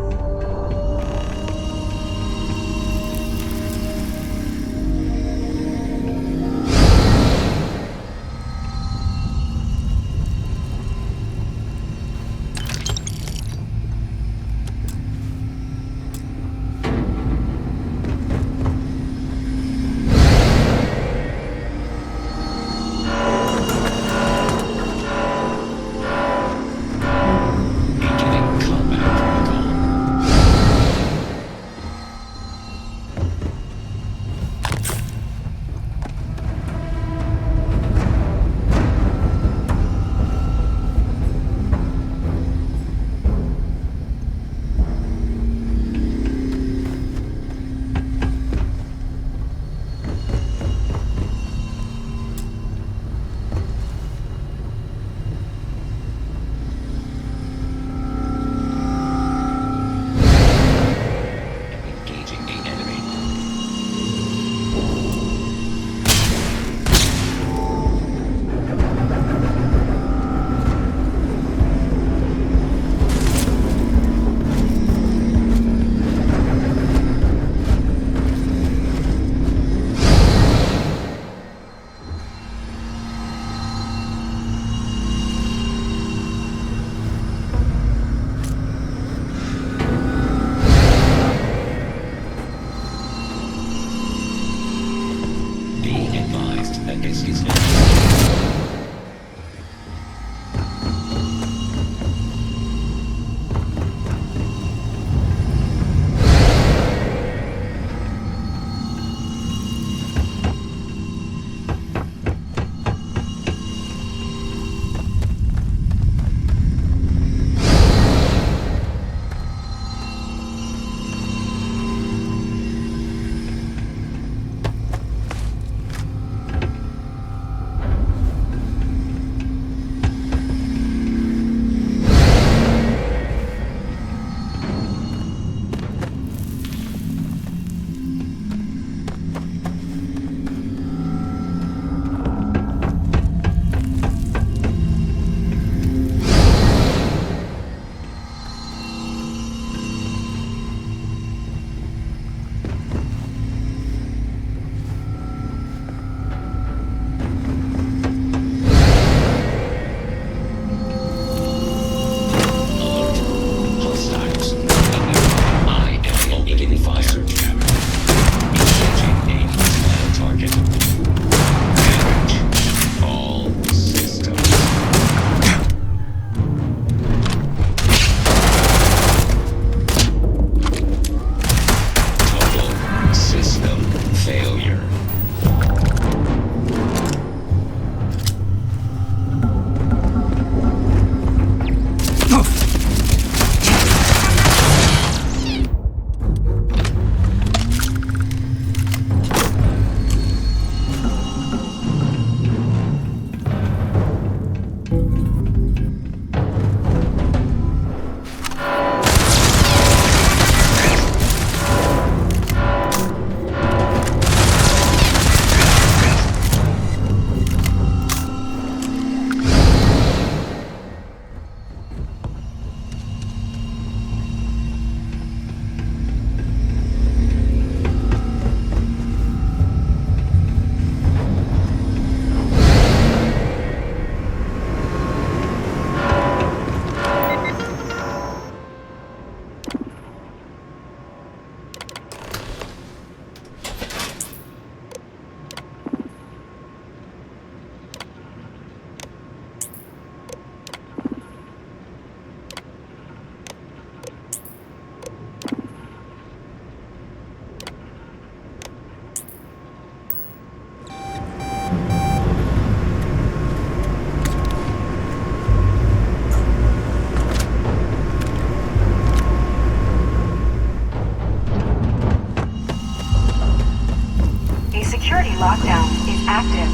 Speaker 7: Lockdown is active.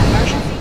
Speaker 7: Emergency.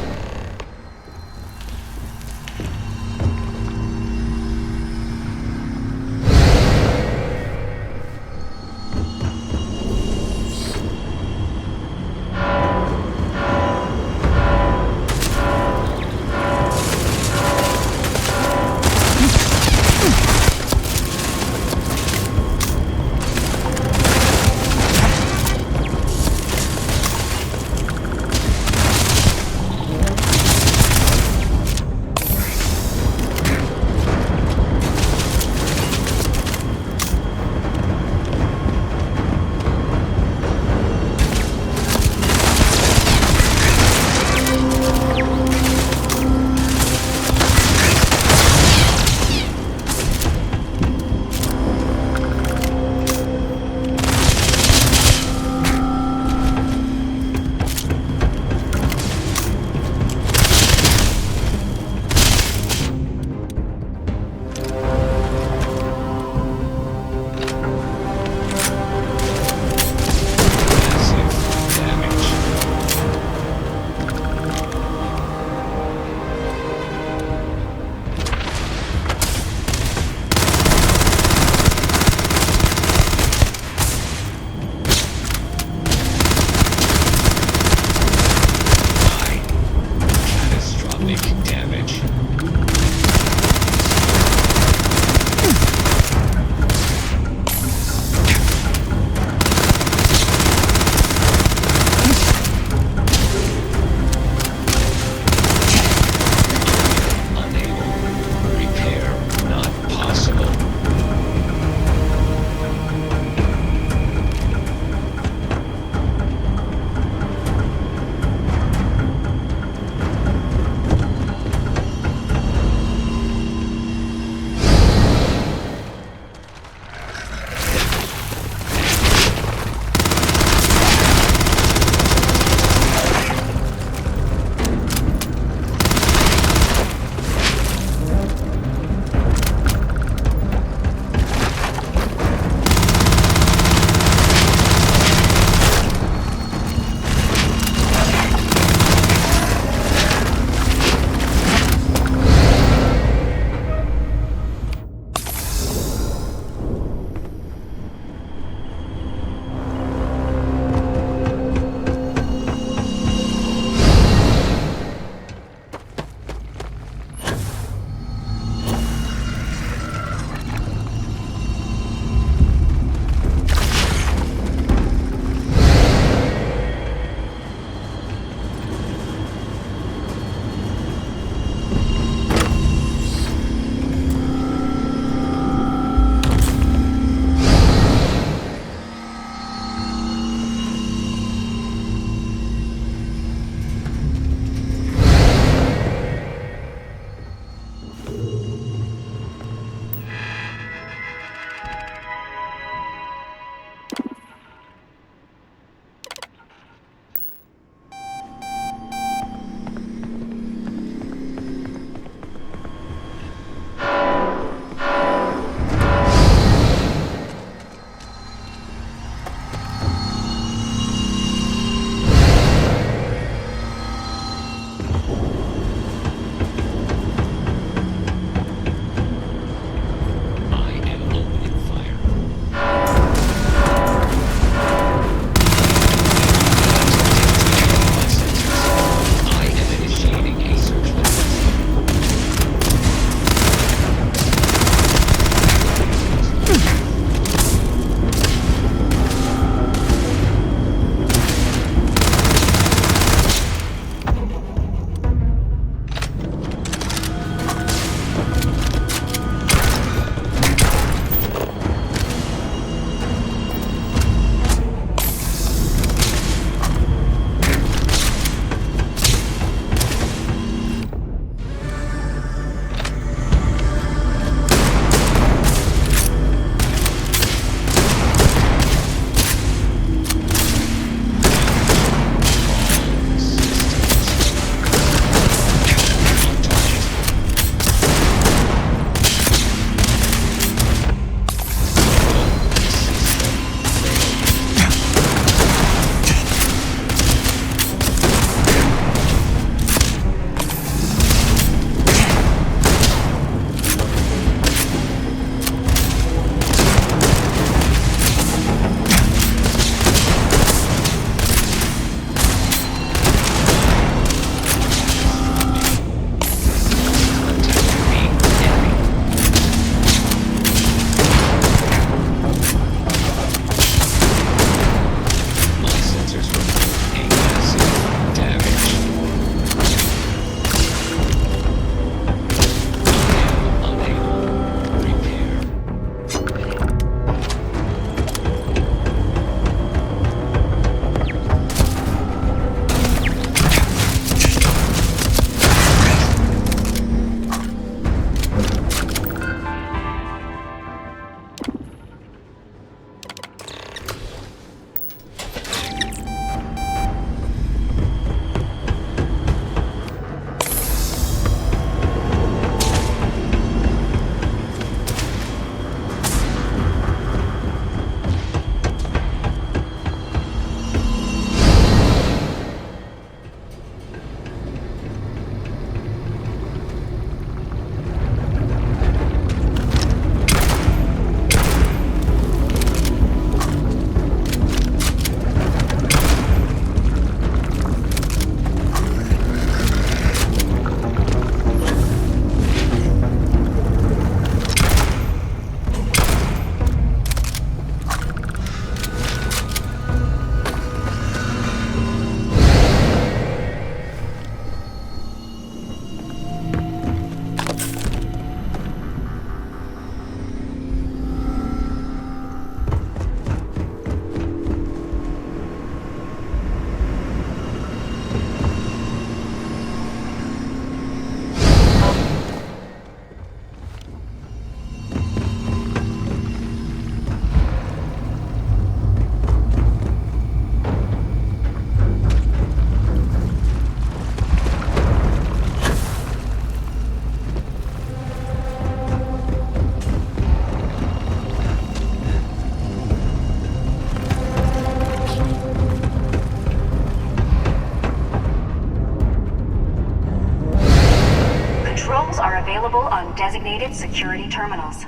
Speaker 7: designated security terminals.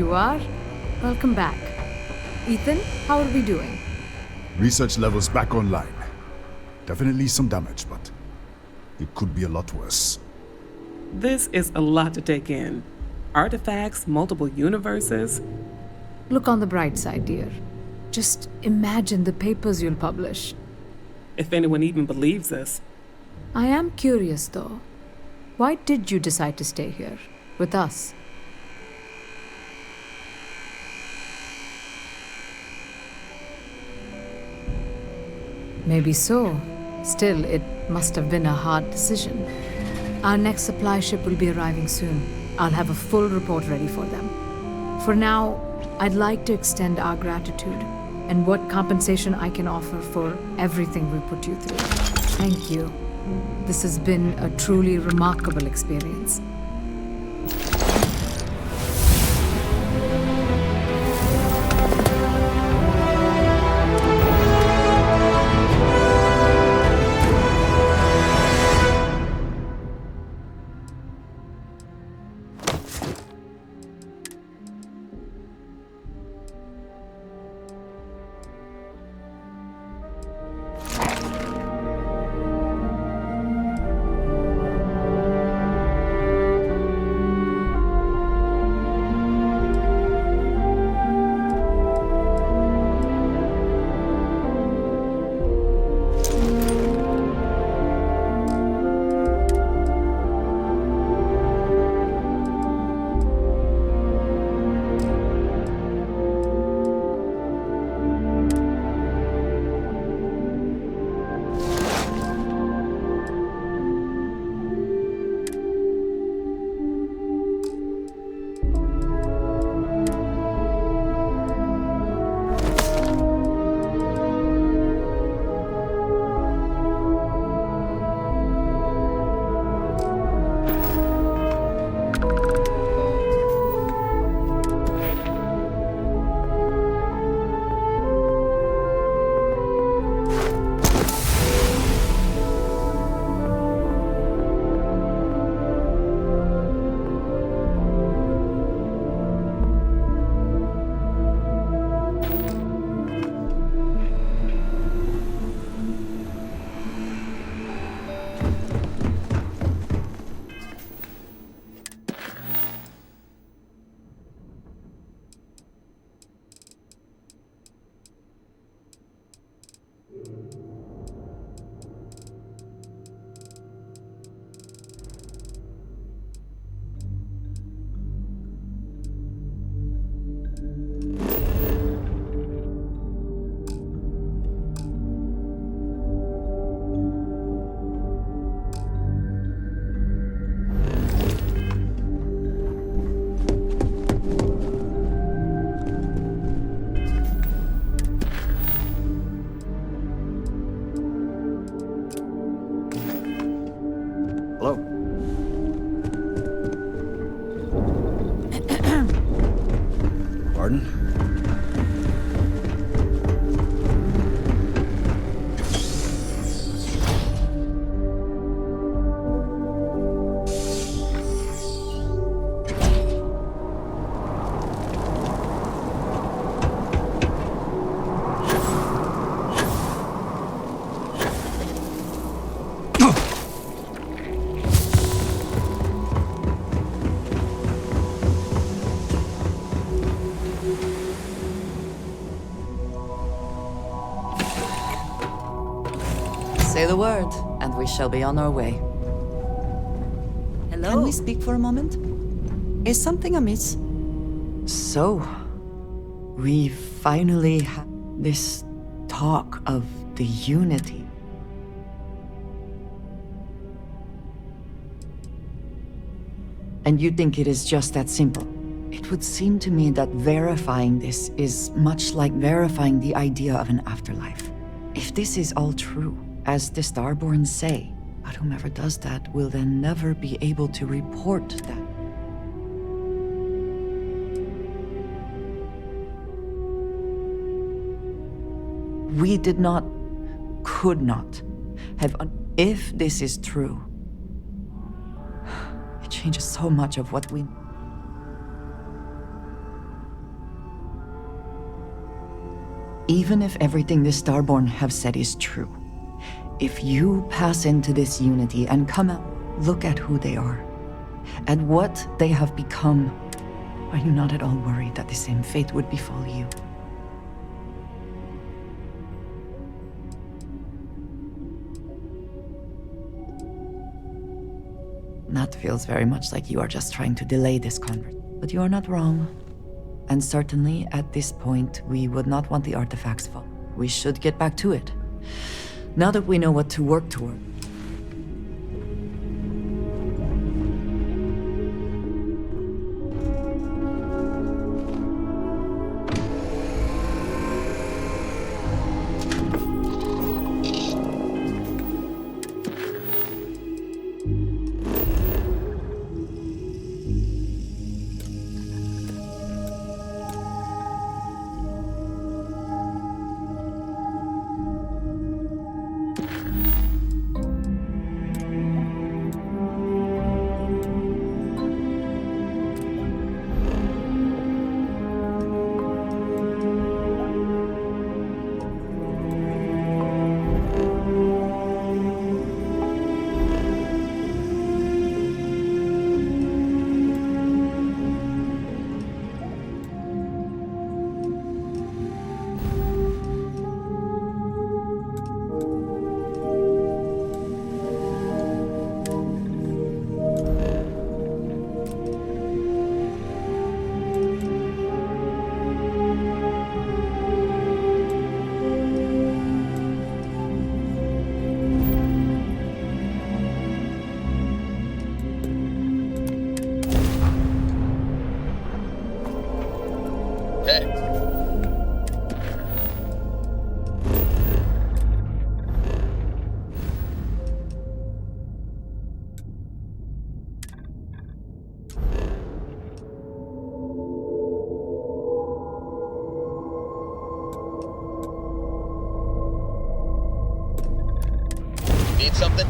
Speaker 6: you are. Welcome back. Ethan, how are we doing?
Speaker 21: Research levels back online. Definitely some damage, but it could be a lot worse.
Speaker 8: This is a lot to take in. Artifacts, multiple universes.
Speaker 6: Look on the bright side, dear. Just imagine the papers you'll publish.
Speaker 8: If anyone even believes us.
Speaker 6: I am curious, though. Why did you decide to stay here, with us? Maybe so. Still, it must have been a hard decision. Our next supply ship will be arriving soon. I'll have a full report ready for them. For now, I'd like to extend our gratitude and what compensation I can offer for everything we put you through. Thank you. This has been a truly remarkable experience.
Speaker 22: Say the word, and we shall be on our way.
Speaker 11: Hello?
Speaker 22: Can we speak for a moment? Is something amiss? So, we finally had this talk of the unity. And you think it is just that simple? It would seem to me that verifying this is much like verifying the idea of an afterlife. If this is all true, as the Starborn say, but whomever does that will then never be able to report that. We did not, could not, have... If this is true, it changes so much of what we... Even if everything the Starborn have said is true, if you pass into this unity and come out, look at who they are, and what they have become, are you not at all worried that the same fate would befall you? That feels very much like you are just trying to delay this conversation. But you are not wrong. And certainly, at this point, we would not want the artifacts fall. We should get back to it. Now that we know what to work toward.
Speaker 9: Need something?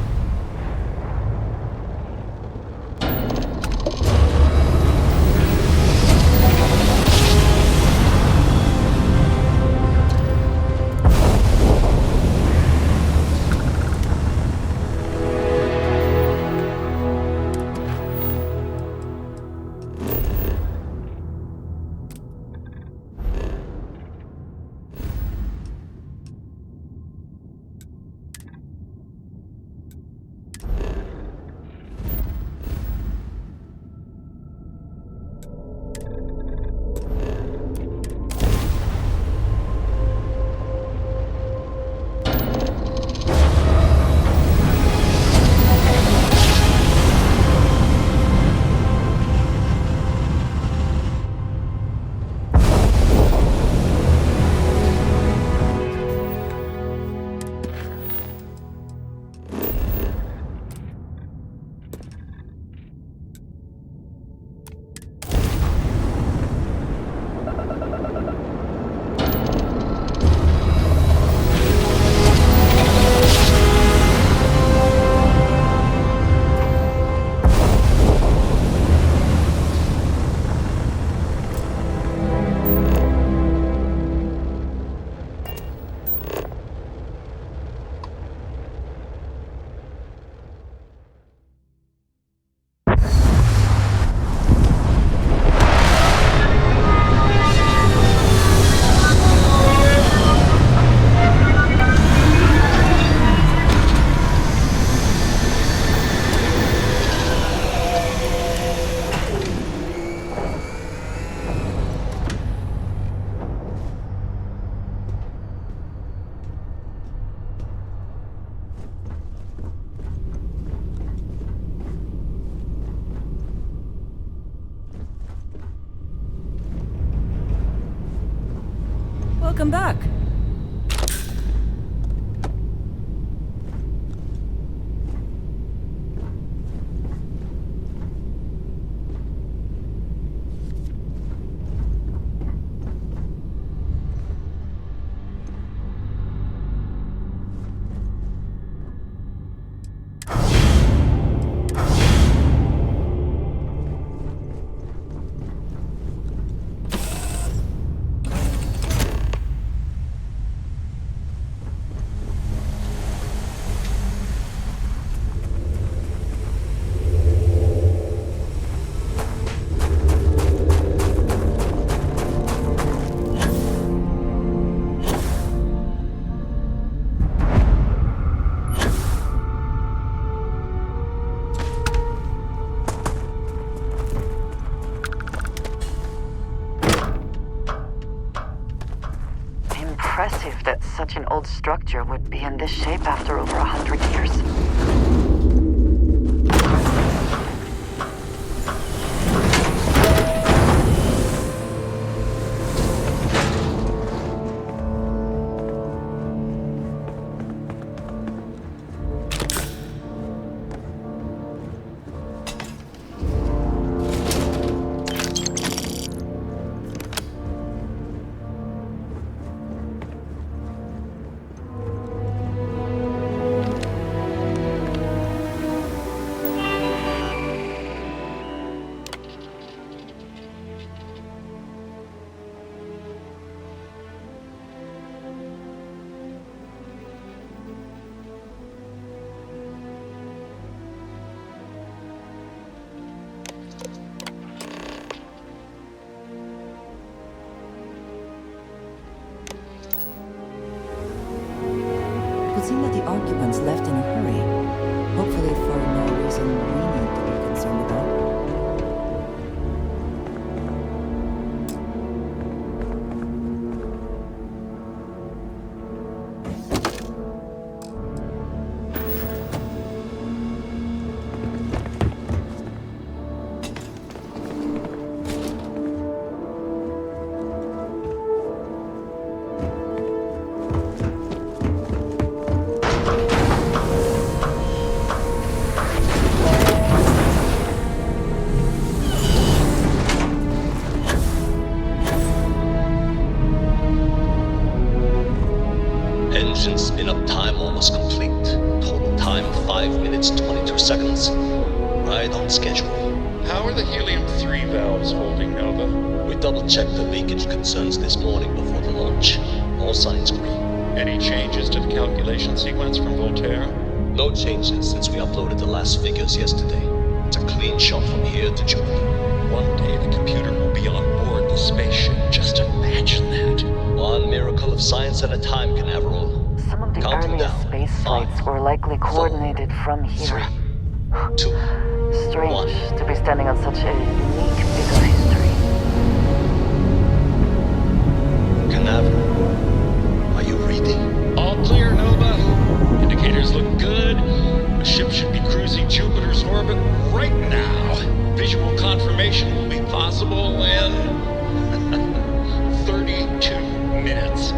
Speaker 11: Welcome back.
Speaker 22: impressive that such an old structure would be in this shape after over 100 years. It would seem that the occupants left in a hurry, hopefully for no reason we need to be concerned about.
Speaker 9: Engine spin-up time almost complete. Total time 5 minutes 22 seconds. Right on schedule.
Speaker 14: How are the helium-3 valves holding, Nova?
Speaker 9: We double-checked the leakage concerns this morning before the launch. All signs green.
Speaker 14: Any changes to the calculation sequence from Voltaire?
Speaker 9: No changes since we uploaded the last figures yesterday. It's a clean shot from here to Jupiter.
Speaker 14: One day the computer will be on board the spaceship. Just imagine that.
Speaker 9: One miracle of science at a time, Canaveral.
Speaker 22: Some of the earliest space flights were likely coordinated from here.
Speaker 9: 3, 2,
Speaker 22: Strange to be standing on such a unique bit of history.
Speaker 9: Canaveral, are you reading?
Speaker 14: All clear, Nova. Indicators look good. The ship should be cruising Jupiter's orbit right now. Visual confirmation will be possible in 32 minutes.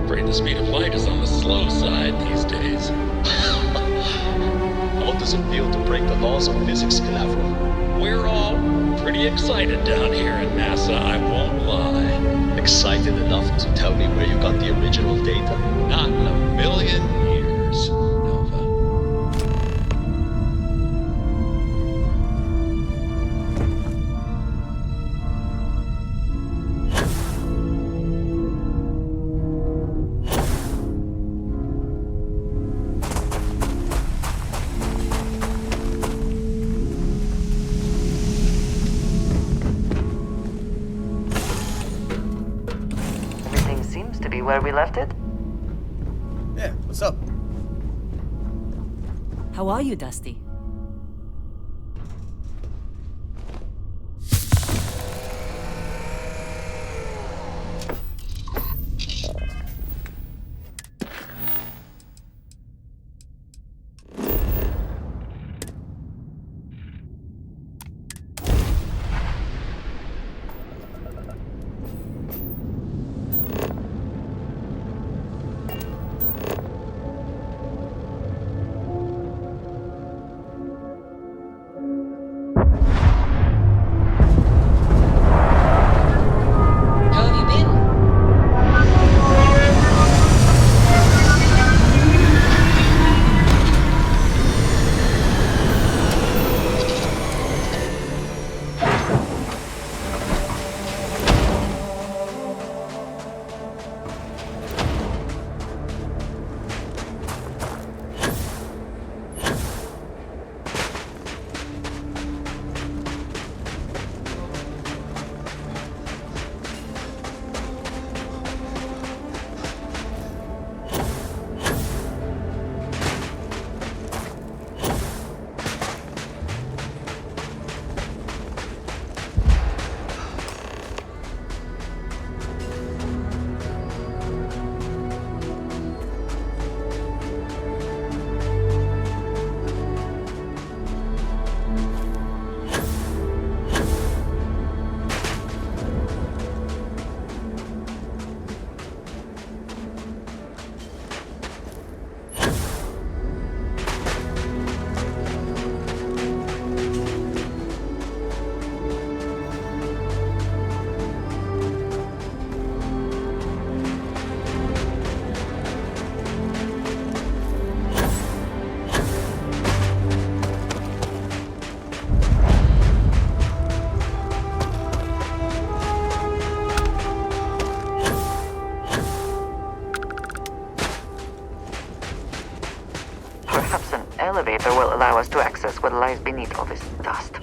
Speaker 14: Afraid the speed of light is on the slow side these days.
Speaker 9: How does it feel to break the laws of physics, Canaveral?
Speaker 14: We're all pretty excited down here at NASA, I won't lie.
Speaker 9: Excited enough to tell me where you got the original data?
Speaker 14: Not in a million years, Nova.
Speaker 22: Everything seems to be where we left it.
Speaker 20: Yeah, what's up?
Speaker 11: How are you, Dusty?
Speaker 10: what lies beneath all this dust.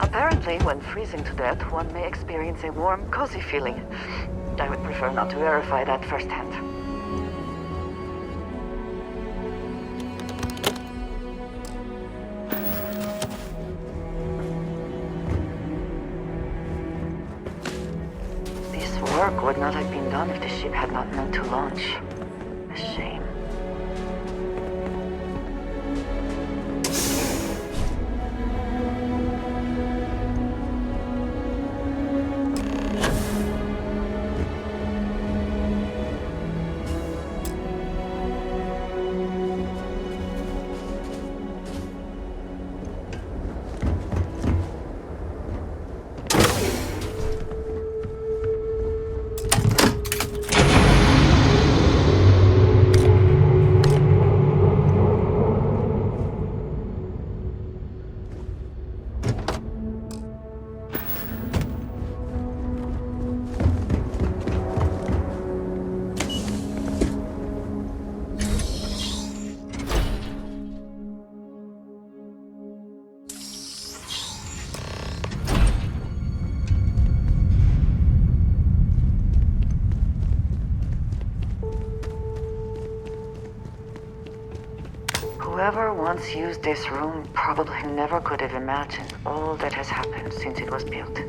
Speaker 10: Apparently, when freezing to death, one may experience a warm, cozy feeling. I would prefer not to verify that firsthand. This work would not have been done if the ship had not meant to launch. A shame. Whoever once used this room probably never could have imagined all that has happened since it was built.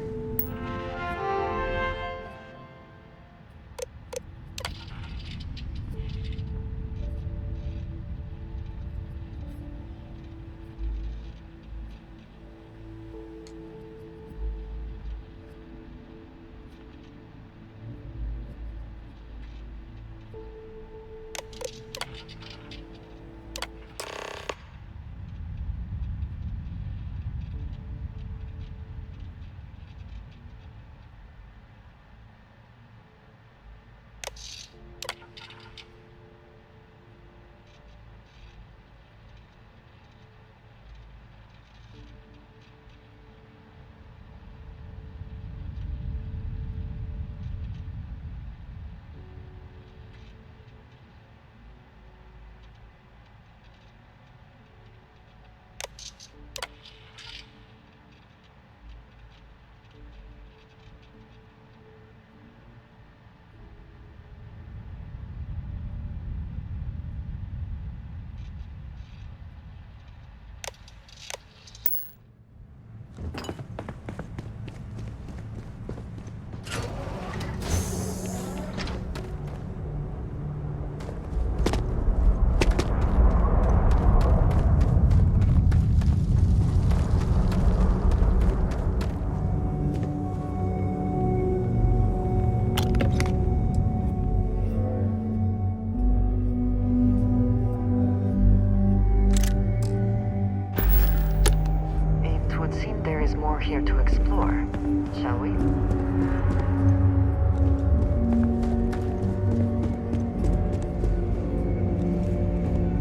Speaker 10: Here to explore, shall we?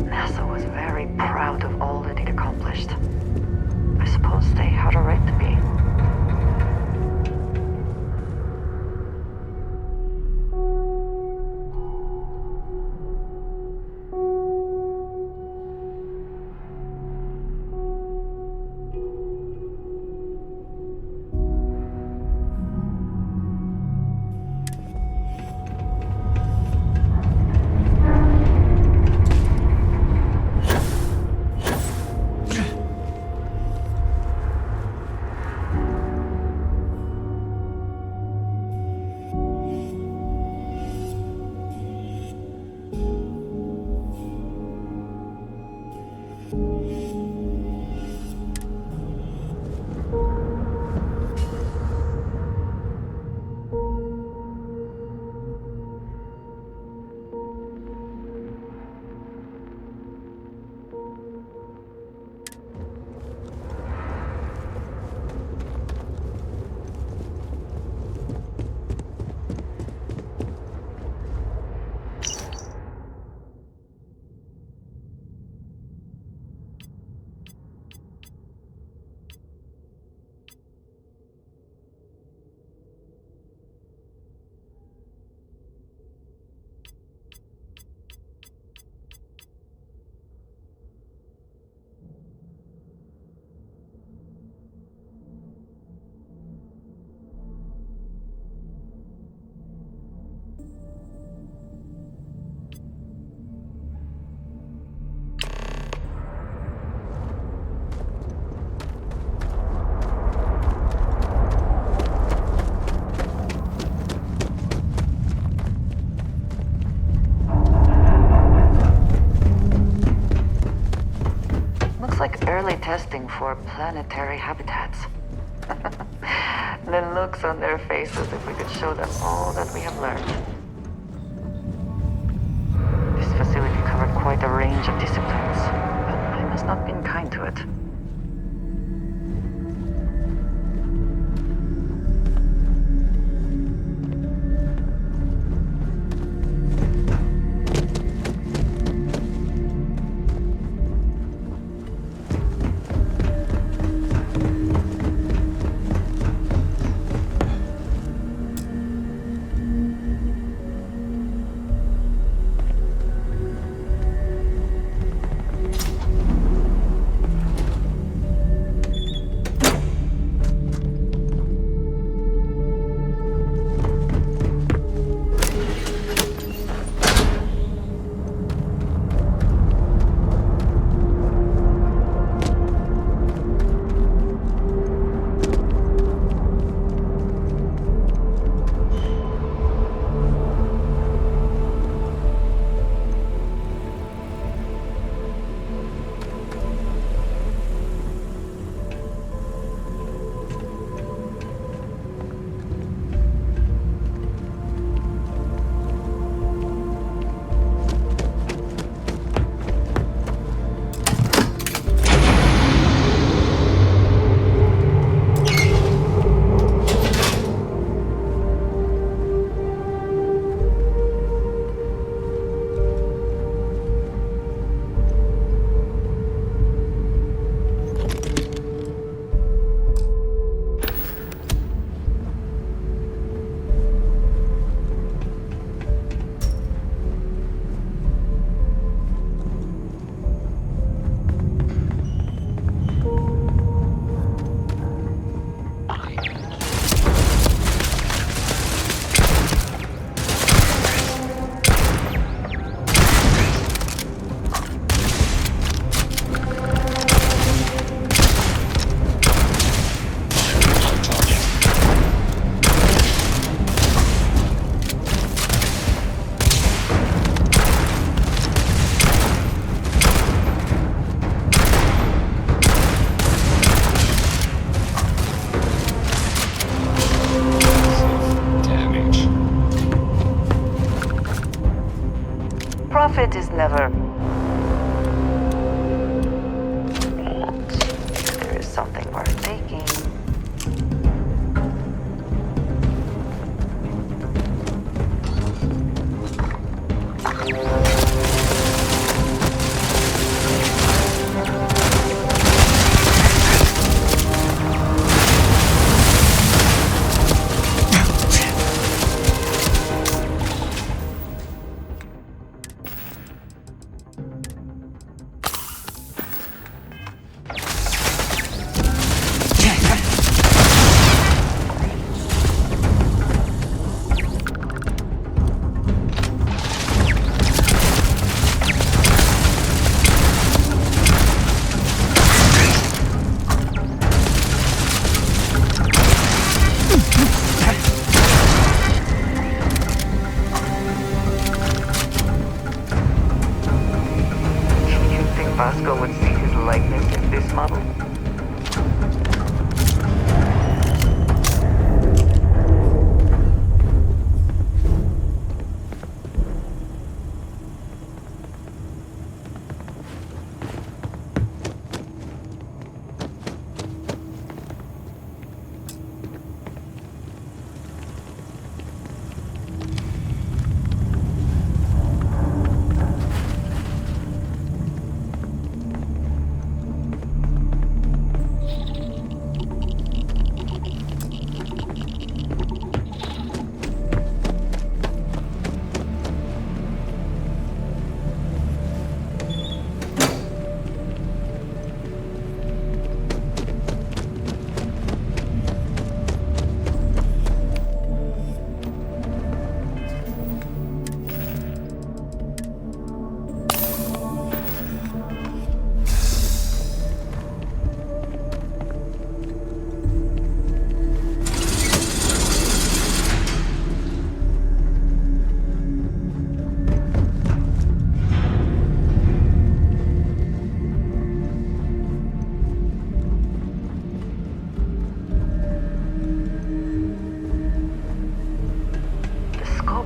Speaker 10: NASA was very proud of all that it accomplished. I suppose they had a right to be. like early testing for planetary habitats. The looks on their faces if we could show them all that we have learned. This facility covered quite a range of disciplines, but I must not have been kind to it. Profit is never... If there is something worth taking... Vasco would see his likeness in this model?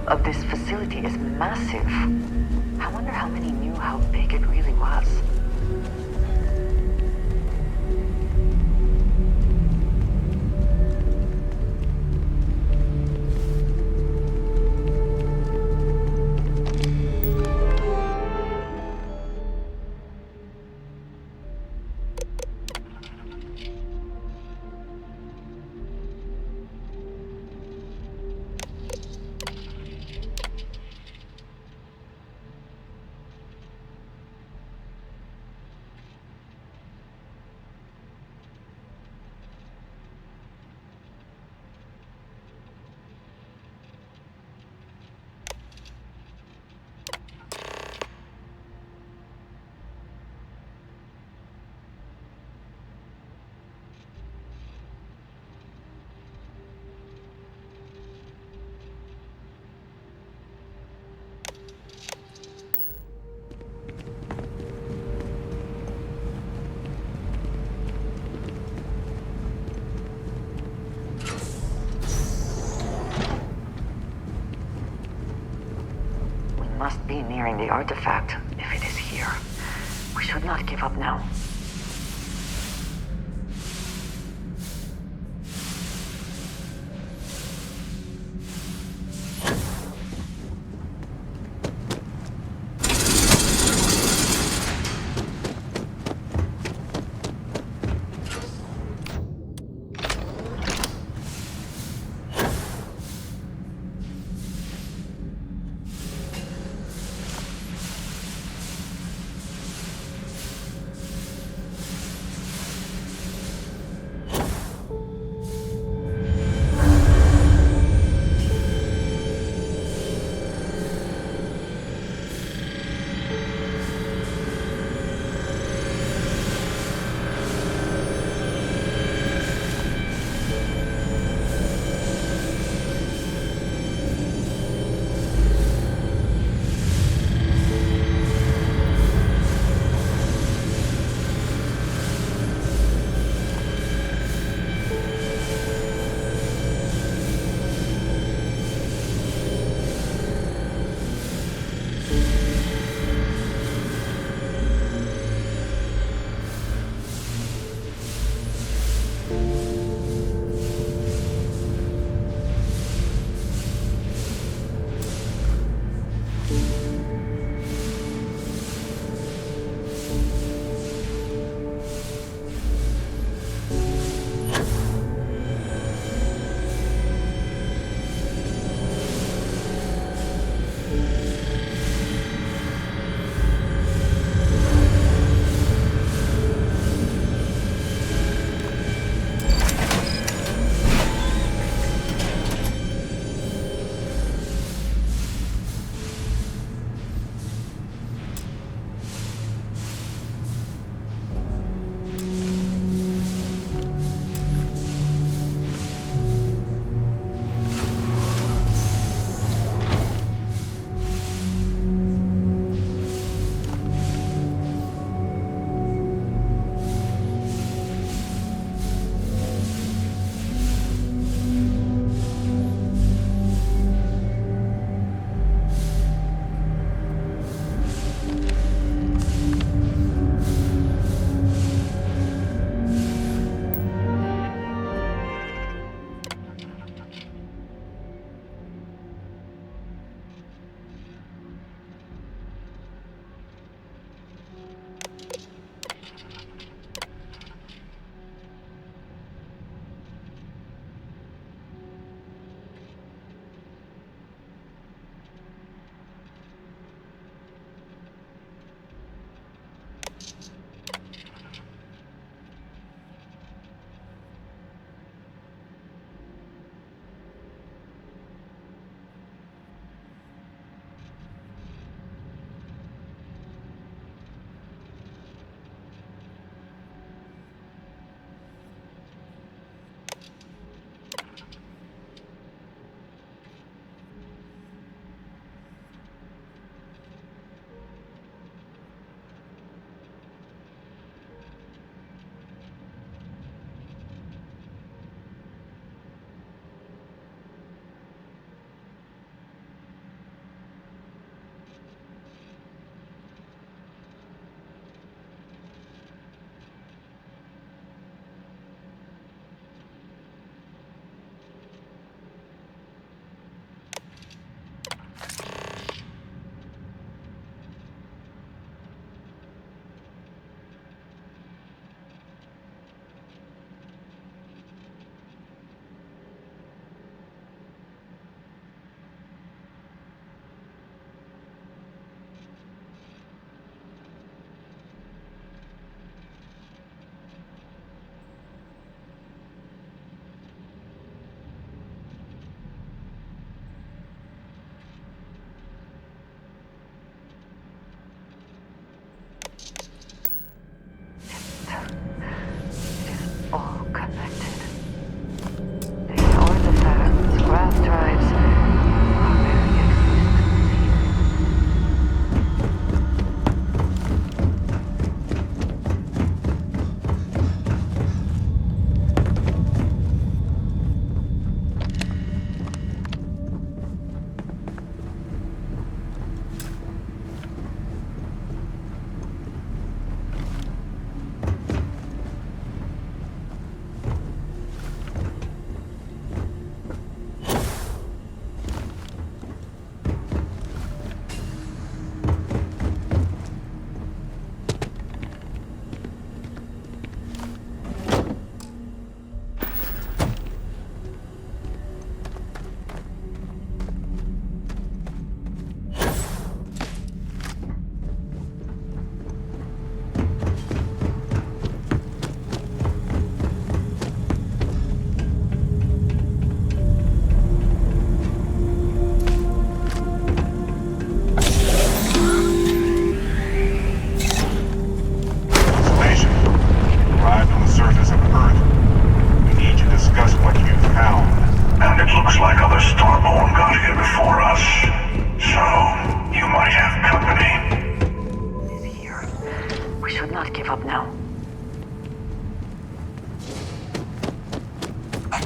Speaker 10: of this facility is massive. I wonder how many knew how big it really was. Must be nearing the artifact, if it is here. We should not give up now.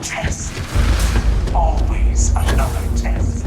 Speaker 15: test. Always another test.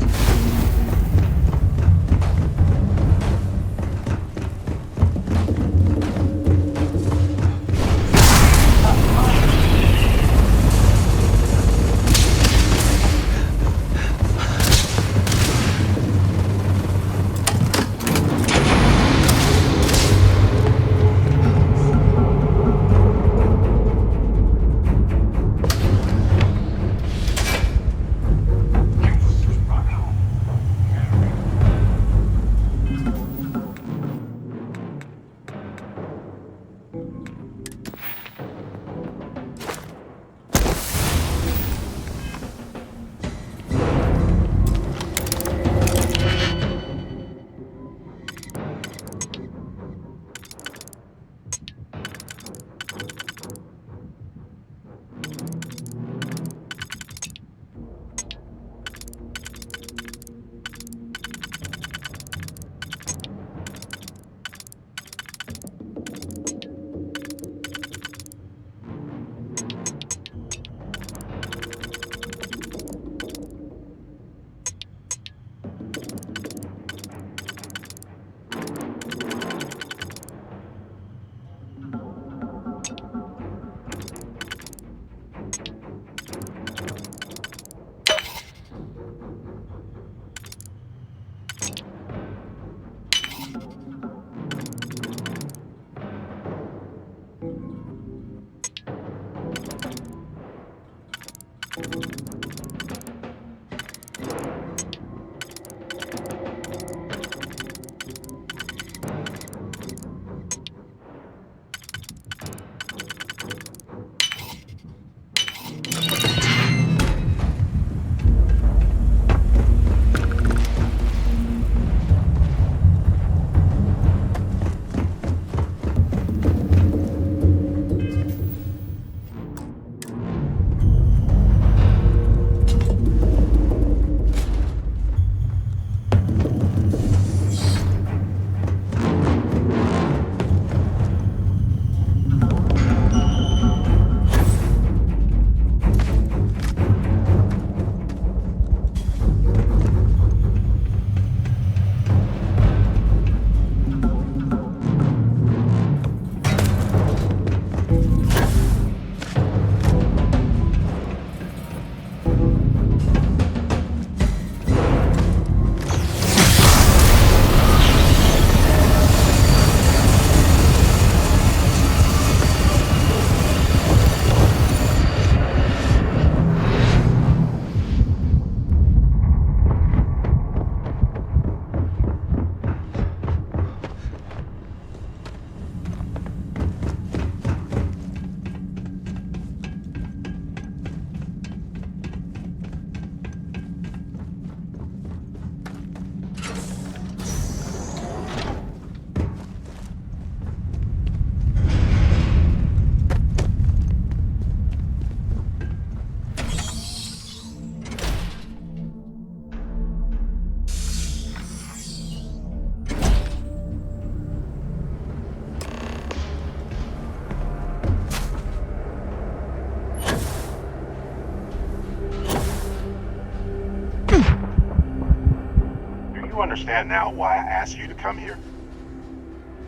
Speaker 5: Understand now why I asked you to come here?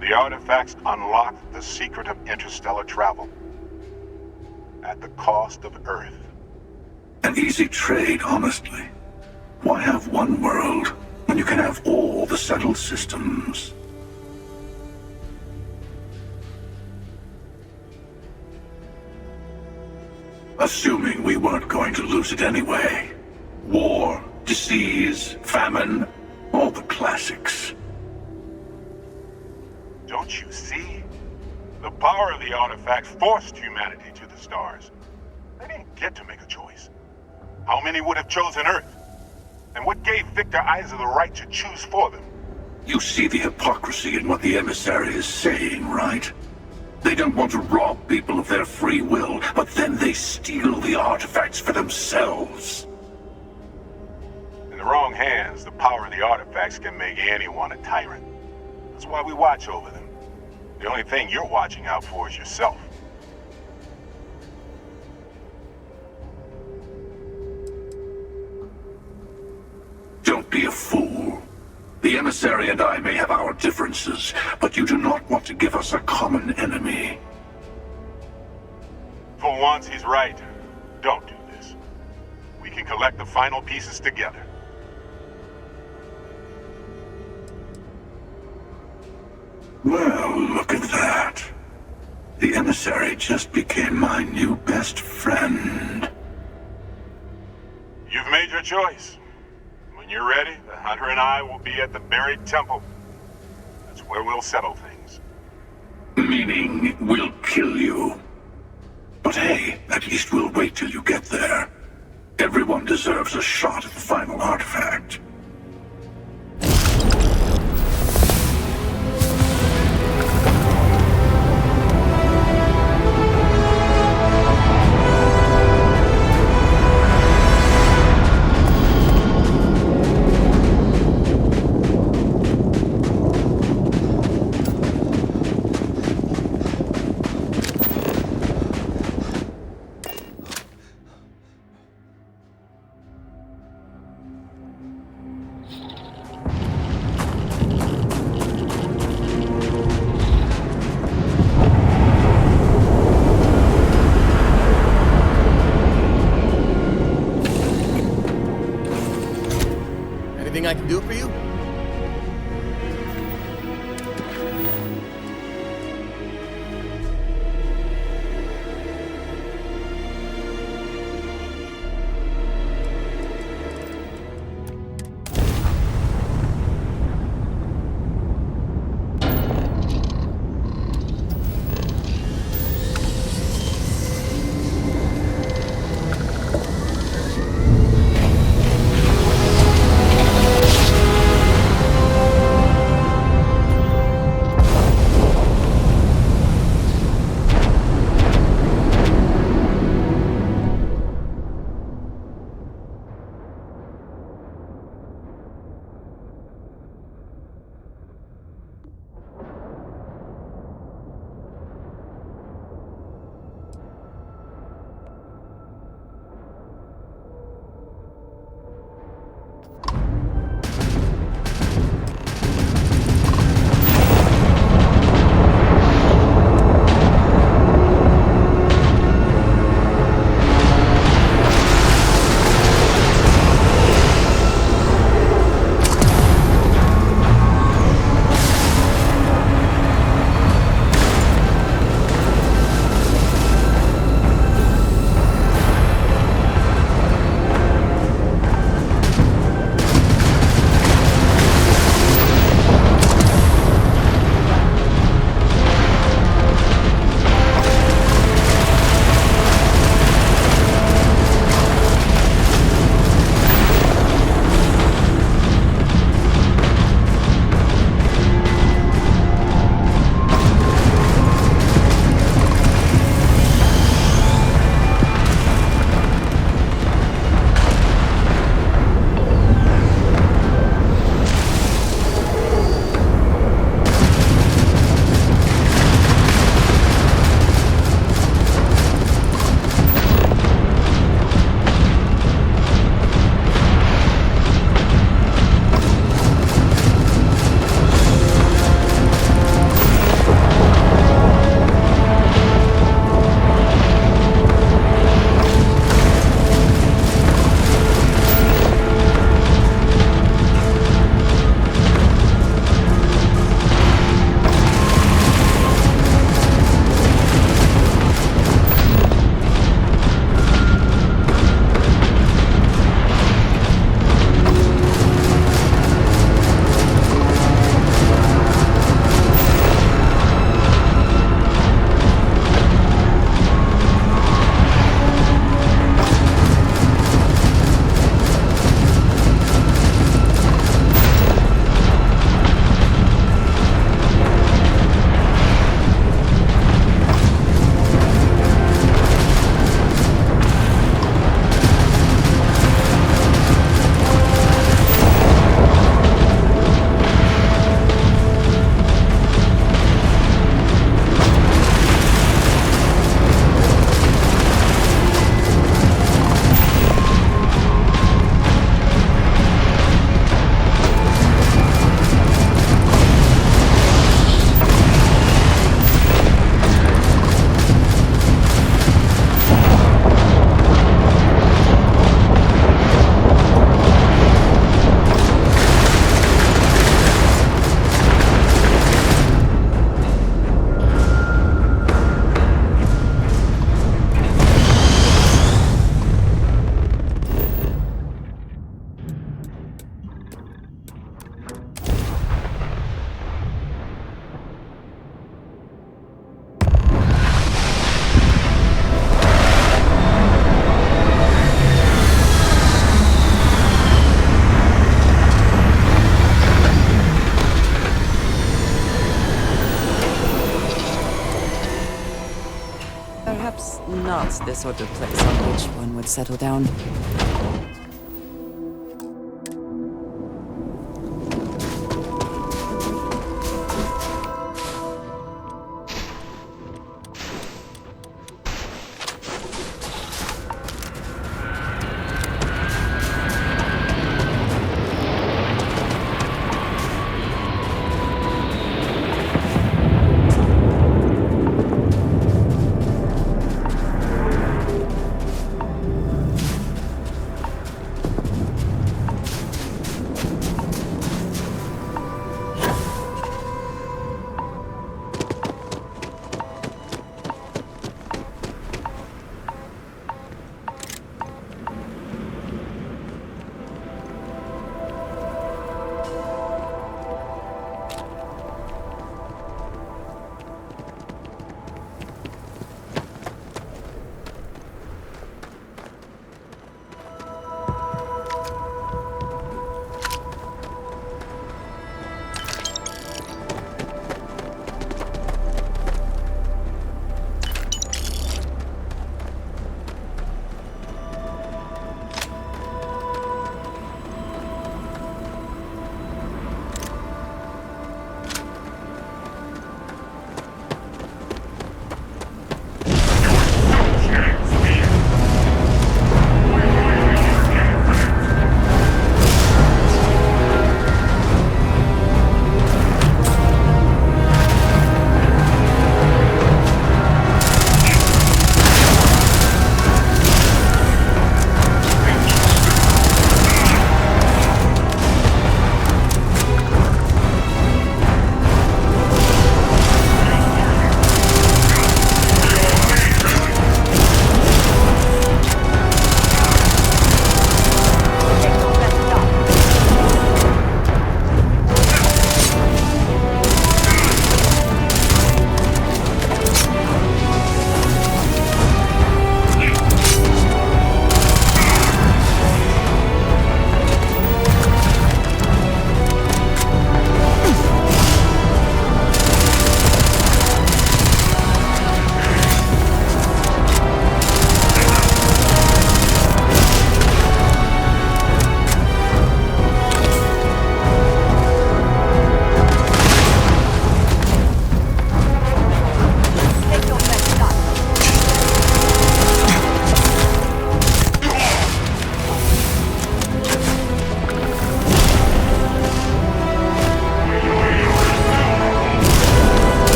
Speaker 5: The artifacts unlock the secret of interstellar travel. At the cost of Earth.
Speaker 16: An easy trade, honestly. Why have one world when you can have all the settled systems? Assuming we weren't going to lose it anyway. War, disease, famine. All the classics.
Speaker 5: Don't you see? The power of the artifacts forced humanity to the stars. They didn't get to make a choice. How many would have chosen Earth? And what gave Victor Isa the right to choose for them?
Speaker 16: You see the hypocrisy in what the emissary is saying, right? They don't want to rob people of their free will, but then they steal the artifacts for themselves.
Speaker 5: In the wrong hands, the power of the artifacts can make anyone a tyrant. That's why we watch over them. The only thing you're watching out for is yourself.
Speaker 16: be a fool. The emissary and I may have our differences, but you do not want to give us a common enemy.
Speaker 5: For once, he's right. Don't do this. We can collect the final pieces together.
Speaker 16: Well, look at that. The emissary just became my new best friend.
Speaker 5: You've made your choice. When you're ready, the Hunter and I will be at the buried temple. That's where we'll settle things.
Speaker 16: Meaning, we'll kill you. But hey, at least we'll wait till you get there. Everyone deserves a shot at the final artifact.
Speaker 22: Perhaps not the sort of place on which one would settle down.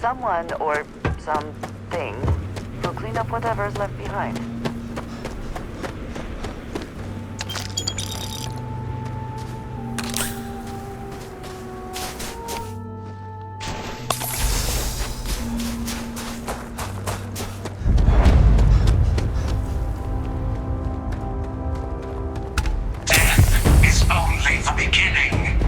Speaker 10: Someone or something will clean up whatever's left behind.
Speaker 15: Death is only the beginning.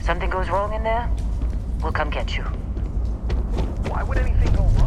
Speaker 10: Something goes wrong in there, we'll come get you.
Speaker 3: Why would anything go wrong?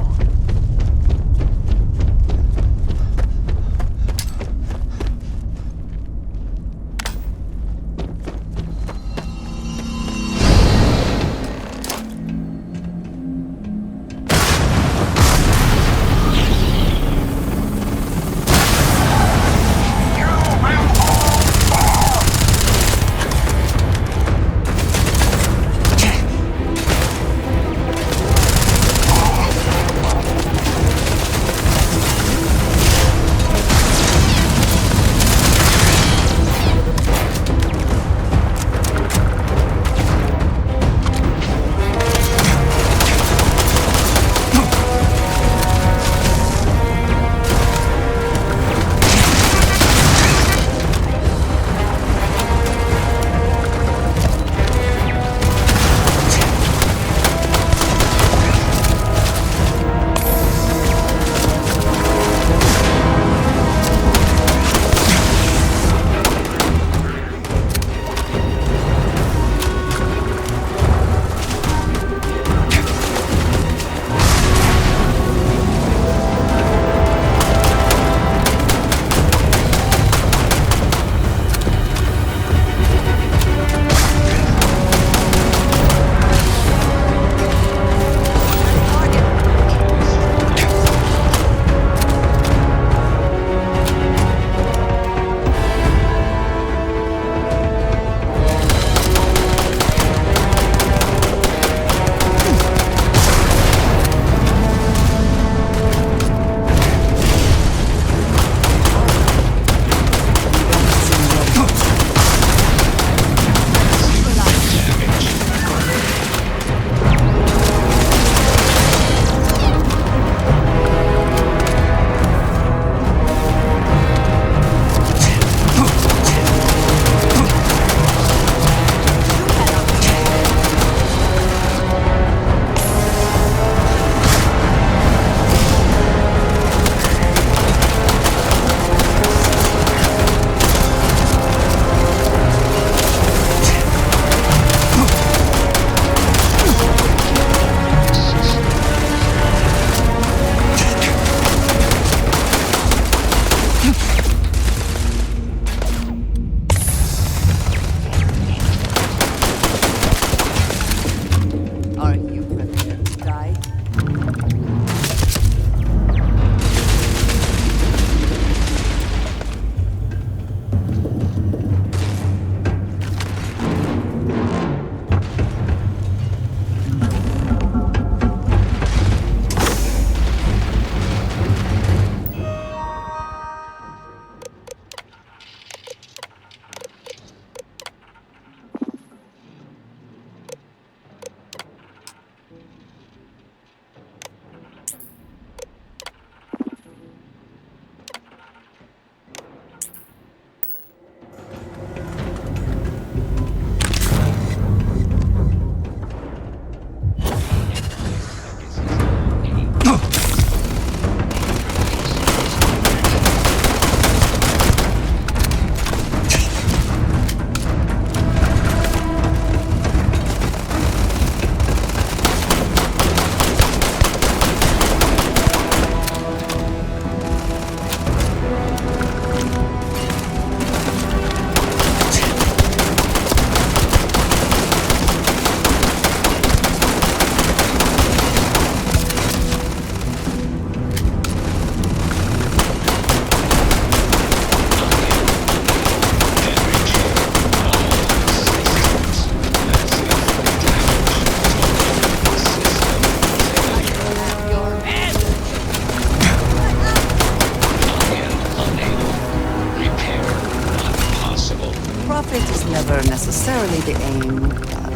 Speaker 22: necessarily the aim, but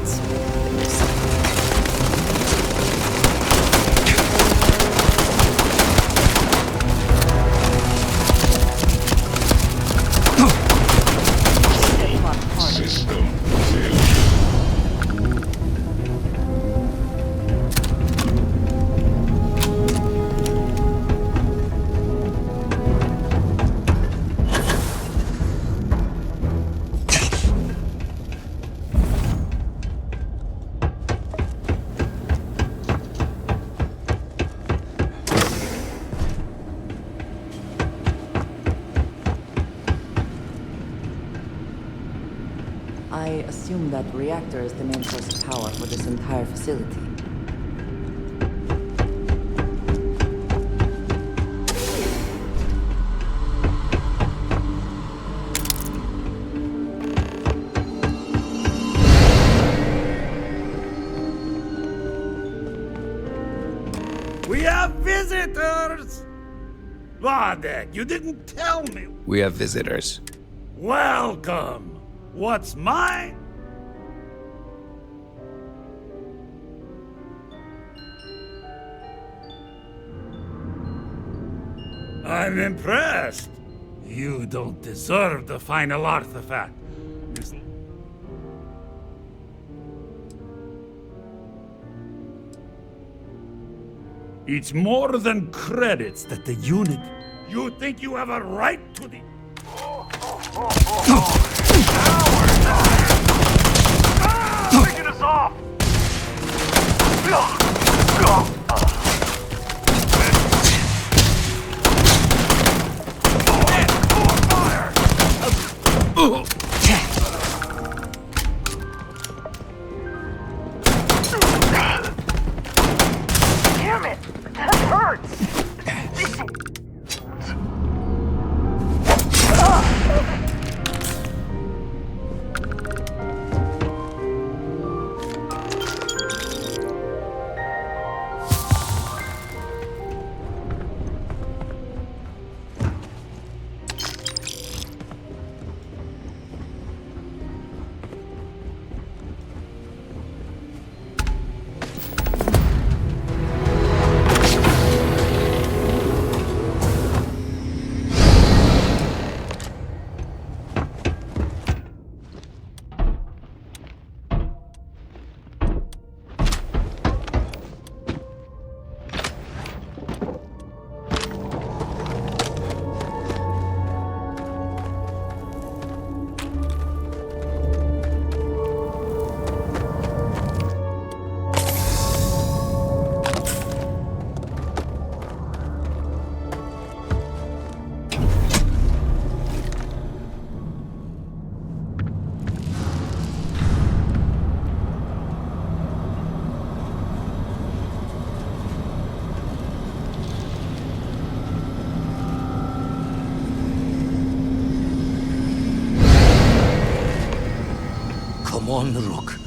Speaker 22: I assume that reactor is the main source of power for this entire facility.
Speaker 15: We have visitors! Wadek, you didn't tell me.
Speaker 4: We have visitors.
Speaker 15: Welcome. What's mine? I'm impressed. You don't deserve the final artifact. It's more than credits that the unit... You think you have a right to the...
Speaker 1: Taking us off!
Speaker 3: Damn it! That hurts!
Speaker 17: Come on, Rook.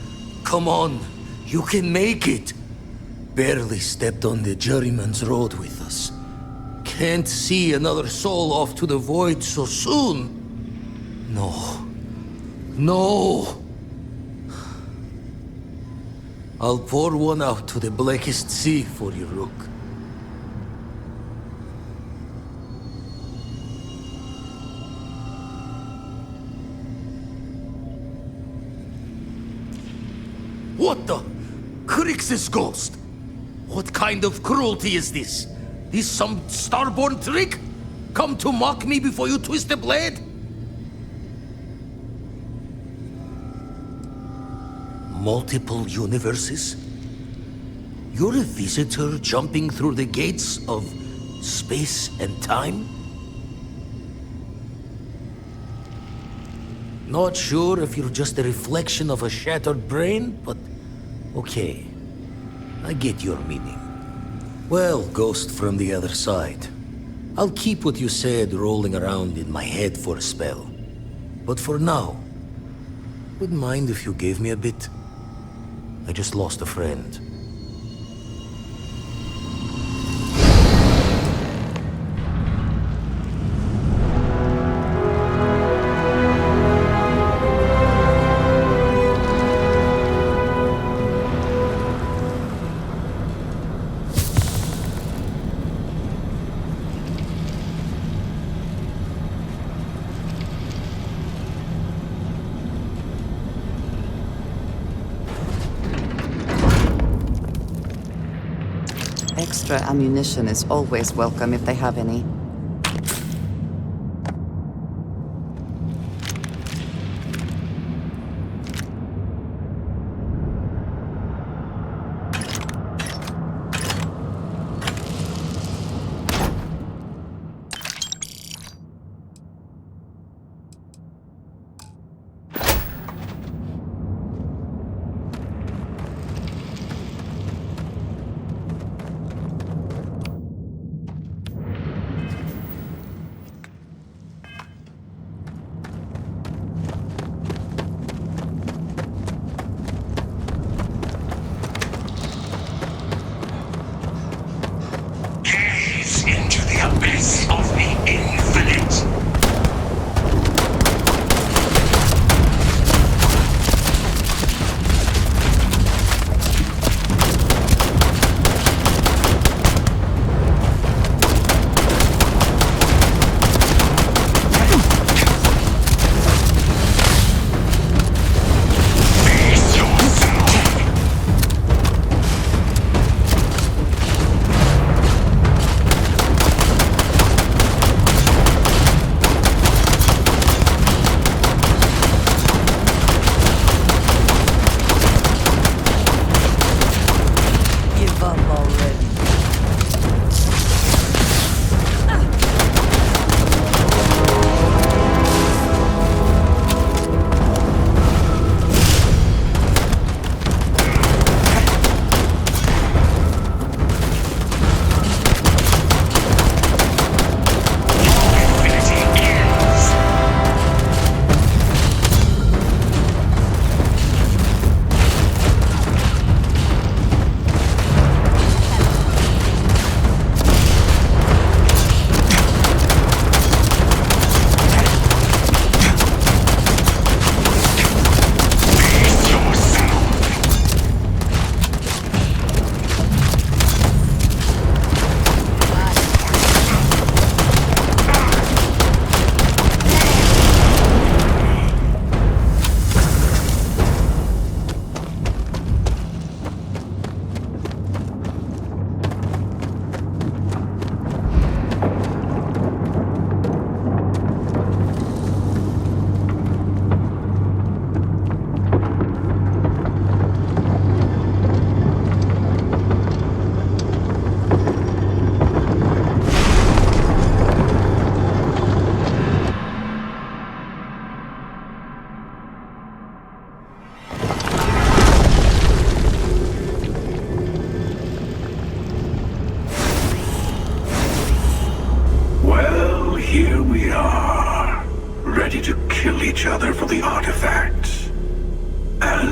Speaker 17: Come on. You can make it. Barely stepped on the juryman's road with us. Can't see another soul off to the void so soon. No. No. I'll pour one out to the blackest sea for you, Rook. What the? Crix's ghost? What kind of cruelty is this? Is some starborn trick? Come to mock me before you twist the blade? Multiple universes? You're a visitor jumping through the gates of space and time? Not sure if you're just a reflection of a shattered brain, but okay. I get your meaning. Well, ghost from the other side. I'll keep what you said rolling around in my head for a spell. But for now, wouldn't mind if you gave me a bit. I just lost a friend.
Speaker 22: Extra ammunition is always welcome if they have any.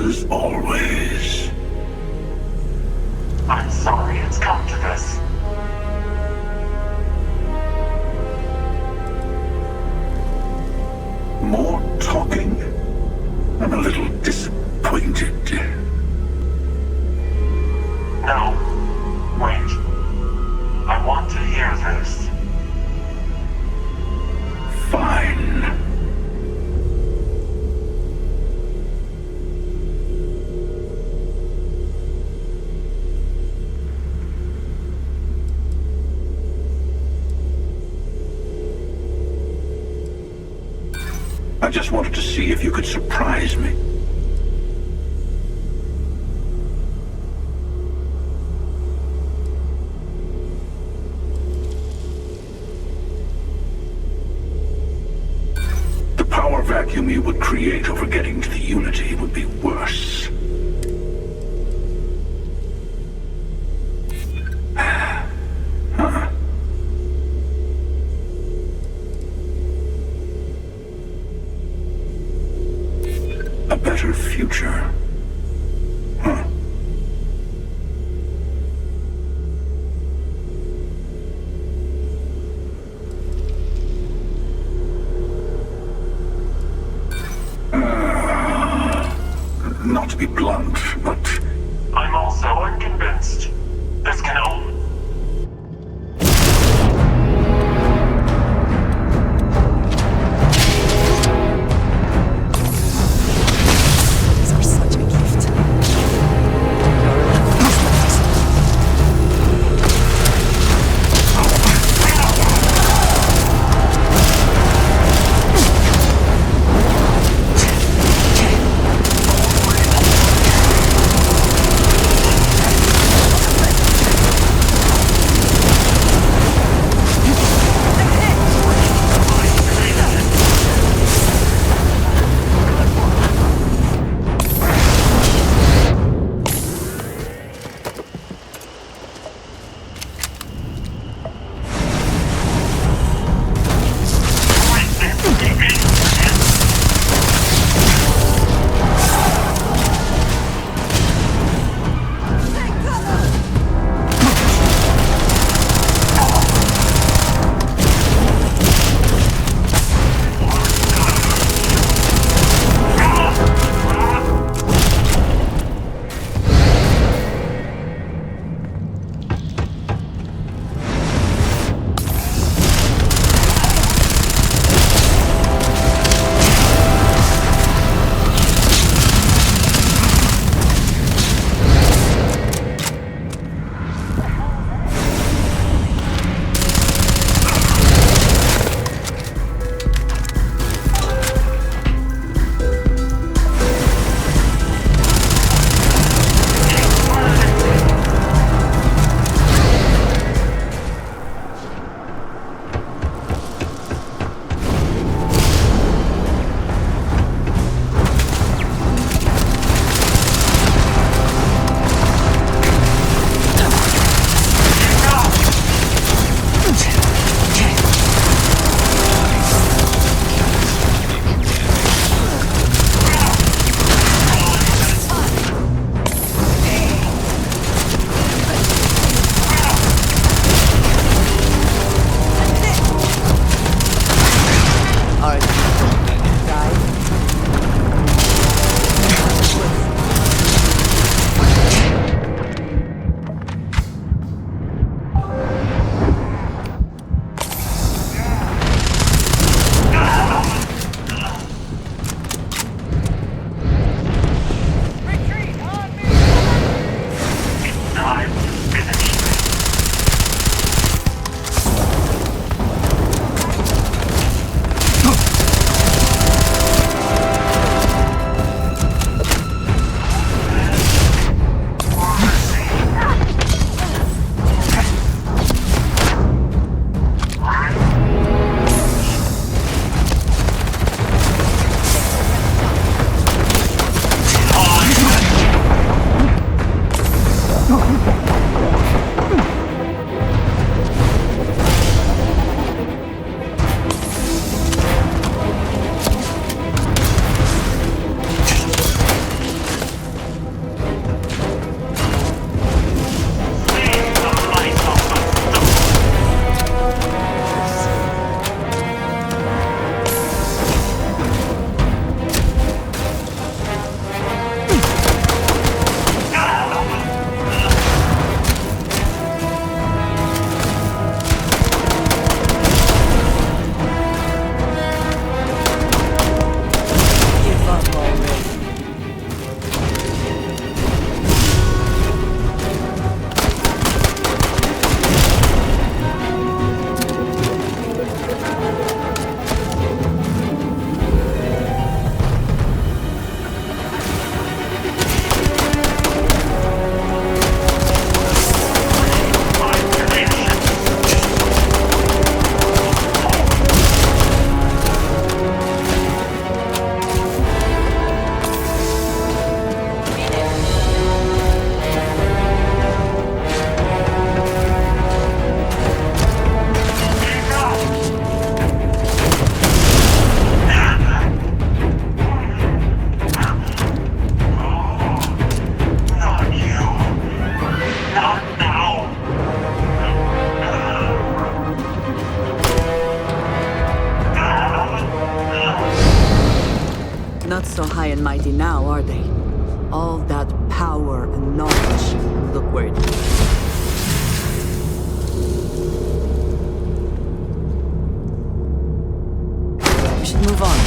Speaker 16: As always.
Speaker 1: I'm sorry it's come to this.
Speaker 16: More talking? I'm a little disappointed.
Speaker 1: No. Wait. I want to hear this.
Speaker 16: Fine. I just wanted to see if you could surprise me. The power vacuum you would create over getting to the Unity would be worse. Huh? A better future. Huh. Not to be blunt, but
Speaker 1: I'm also unconvinced. This can only...
Speaker 12: These are such a gift.
Speaker 22: power and knowledge. Look where it leads. We should move on.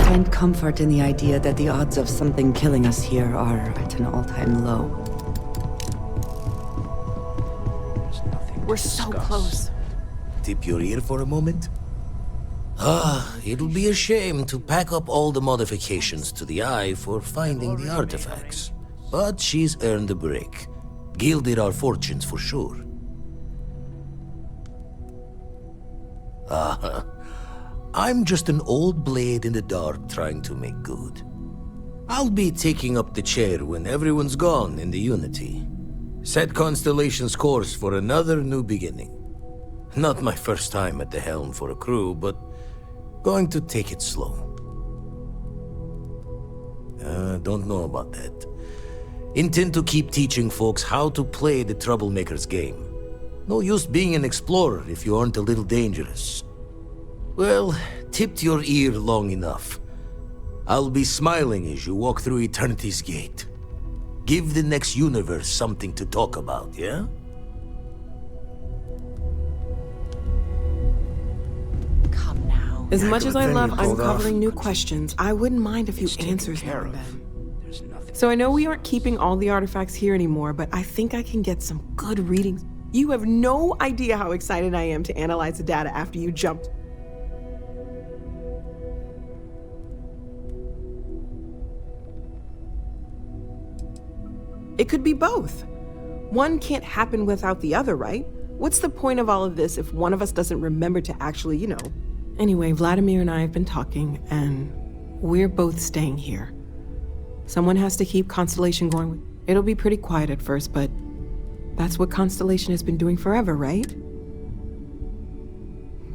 Speaker 22: Find comfort in the idea that the odds of something killing us here are at an all-time low.
Speaker 8: We're so close.
Speaker 17: Tip your ear for a moment? It'll be a shame to pack up all the modifications to the Eye for finding the artifacts. But she's earned a break. Gilded our fortunes for sure. I'm just an old blade in the dark trying to make good. I'll be taking up the chair when everyone's gone in the Unity. Set Constellation's course for another new beginning. Not my first time at the helm for a crew, but going to take it slow. Don't know about that. Intend to keep teaching folks how to play the Troublemaker's game. No use being an explorer if you aren't a little dangerous. Well, tipped your ear long enough. I'll be smiling as you walk through Eternity's gate. Give the next universe something to talk about, yeah?
Speaker 8: Come now. As much as I love uncovering new questions, I wouldn't mind a few answers now and then. So I know we aren't keeping all the artifacts here anymore, but I think I can get some good readings. You have no idea how excited I am to analyze the data after you jumped. It could be both. One can't happen without the other, right? What's the point of all of this if one of us doesn't remember to actually, you know? Anyway, Vladimir and I have been talking, and we're both staying here. Someone has to keep Constellation going. It'll be pretty quiet at first, but that's what Constellation has been doing forever, right?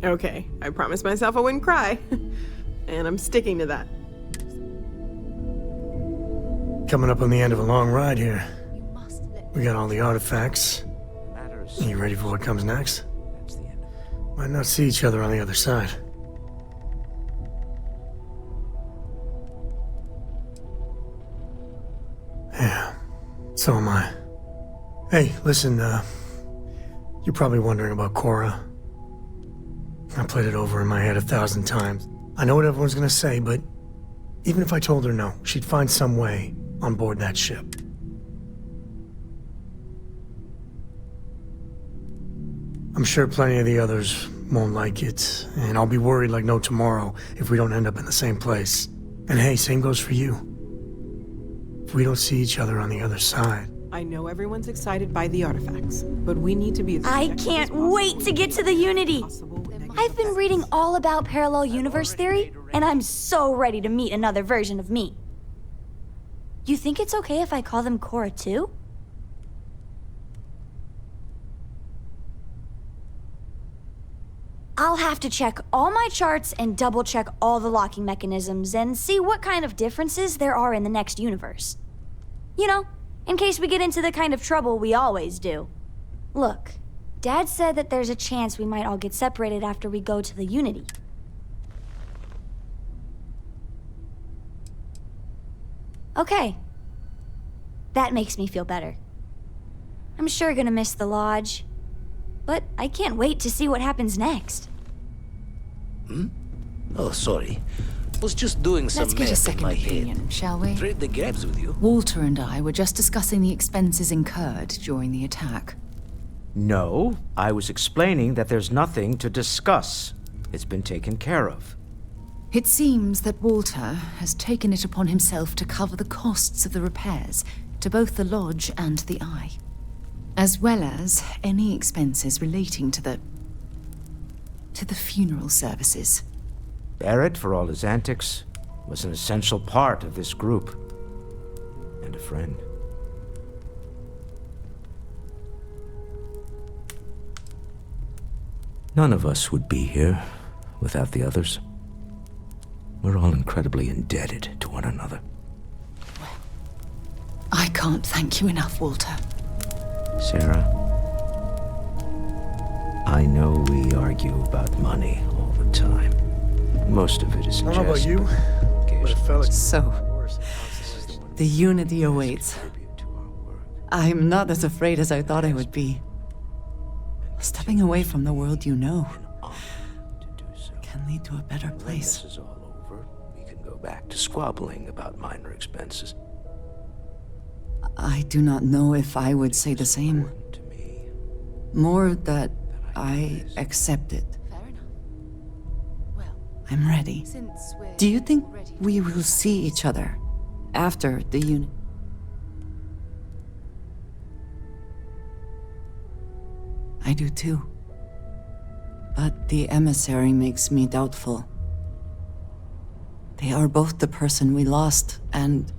Speaker 8: Okay, I promised myself I wouldn't cry. And I'm sticking to that.
Speaker 4: Coming up on the end of a long ride here. We got all the artifacts. You ready for what comes next? Might not see each other on the other side. Yeah, so am I. Hey, listen, you're probably wondering about Cora. I played it over in my head 1,000 times. I know what everyone's gonna say, but even if I told her no, she'd find some way on board that ship. I'm sure plenty of the others won't like it, and I'll be worried like no tomorrow if we don't end up in the same place. And hey, same goes for you. If we don't see each other on the other side.
Speaker 8: I know everyone's excited by the artifacts, but we need to be as
Speaker 13: I can't wait to get to the Unity! I've been reading all about parallel universe theory, and I'm so ready to meet another version of me. You think it's okay if I call them Cora too? I'll have to check all my charts and double-check all the locking mechanisms and see what kind of differences there are in the next universe. You know, in case we get into the kind of trouble we always do. Look, Dad said that there's a chance we might all get separated after we go to the Unity. Okay. That makes me feel better. I'm sure gonna miss the lodge. But I can't wait to see what happens next.
Speaker 17: Oh, sorry. Was just doing some
Speaker 12: Let's get a
Speaker 17: math in
Speaker 12: second
Speaker 17: my
Speaker 12: opinion,
Speaker 17: head.
Speaker 12: shall we?
Speaker 17: Trade the gaps with you.
Speaker 12: Walter and I were just discussing the expenses incurred during the attack.
Speaker 18: No, I was explaining that there's nothing to discuss. It's been taken care of.
Speaker 12: It seems that Walter has taken it upon himself to cover the costs of the repairs to both the lodge and the Eye, as well as any expenses relating to the funeral services.
Speaker 18: Barrett, for all his antics, was an essential part of this group. And a friend.
Speaker 17: None of us would be here without the others. We're all incredibly indebted to one another.
Speaker 12: I can't thank you enough, Walter.
Speaker 17: Sarah, I know we argue about money all the time. Most of it is
Speaker 4: I don't know about you, but it felt like
Speaker 22: So, the Unity awaits. I'm not as afraid as I thought I would be. Stepping away from the world you know can lead to a better place.
Speaker 17: When this is all over, we can go back to squabbling about minor expenses.
Speaker 22: I do not know if I would say the same. More that I accept it. I'm ready. Do you think we will see each other after the unit? I do too. But the emissary makes me doubtful. They are both the person we lost and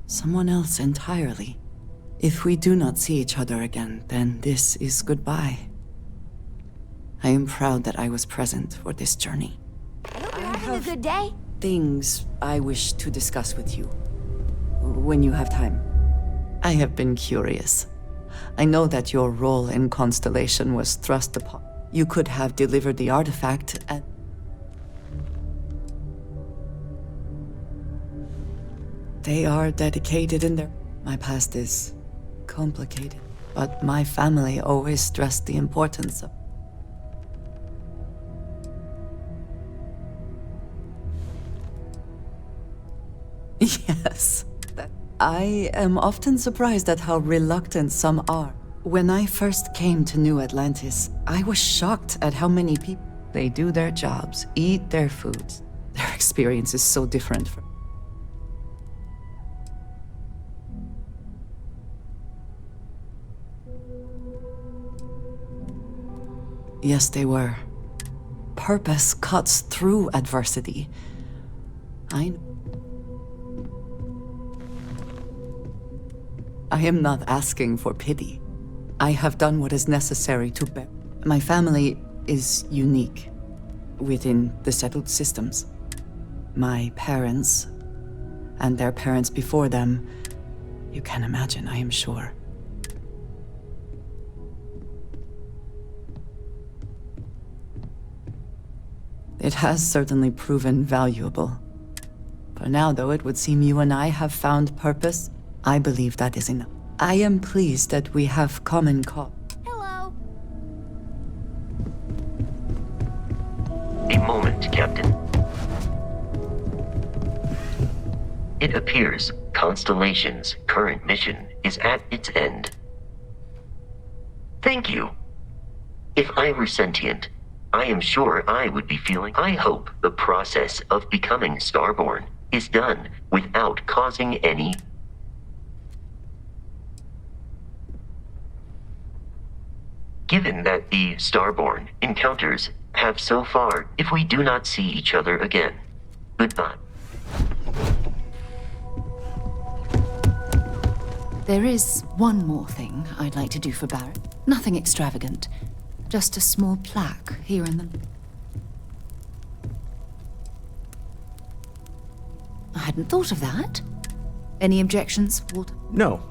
Speaker 22: someone else entirely. If we do not see each other again, then this is goodbye. I am proud that I was present for this journey.
Speaker 13: I hope you're having a good day.
Speaker 22: Things I wish to discuss with you when you have time. I have been curious. I know that your role in Constellation was thrust upon. You could have delivered the artifact and... They are dedicated in their... My past is complicated, but my family always stressed the importance of... Yes. I am often surprised at how reluctant some are. When I first came to New Atlantis, I was shocked at how many people... They do their jobs, eat their foods. Their experience is so different from... Yes, they were. Purpose cuts through adversity. I am not asking for pity. I have done what is necessary to bear. My family is unique within the settled systems. My parents and their parents before them, you can imagine, I am sure. It has certainly proven valuable. For now, though, it would seem you and I have found purpose. I believe that is enough. I am pleased that we have common cause.
Speaker 13: Hello.
Speaker 2: A moment, Captain. It appears Constellation's current mission is at its end. Thank you. If I were sentient, I am sure I would be feeling. I hope the process of becoming Starborn is done without causing any. Given that the Starborn encounters have so far, if we do not see each other again, goodbye.
Speaker 12: There is one more thing I'd like to do for Barrett. Nothing extravagant. Just a small plaque here in the... I hadn't thought of that. Any objections, Walter?
Speaker 18: No.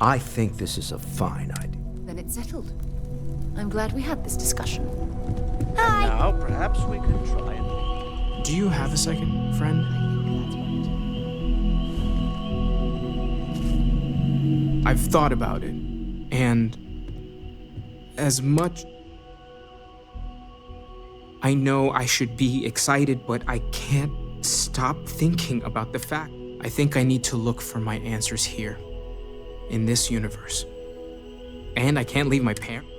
Speaker 18: I think this is a fine idea.
Speaker 12: Then it's settled. I'm glad we had this discussion.
Speaker 13: Hi!
Speaker 19: Now, perhaps we can try and...
Speaker 23: Do you have a second, friend? I've thought about it, and as much... I know I should be excited, but I can't stop thinking about the fact. I think I need to look for my answers here, in this universe. And I can't leave my parents.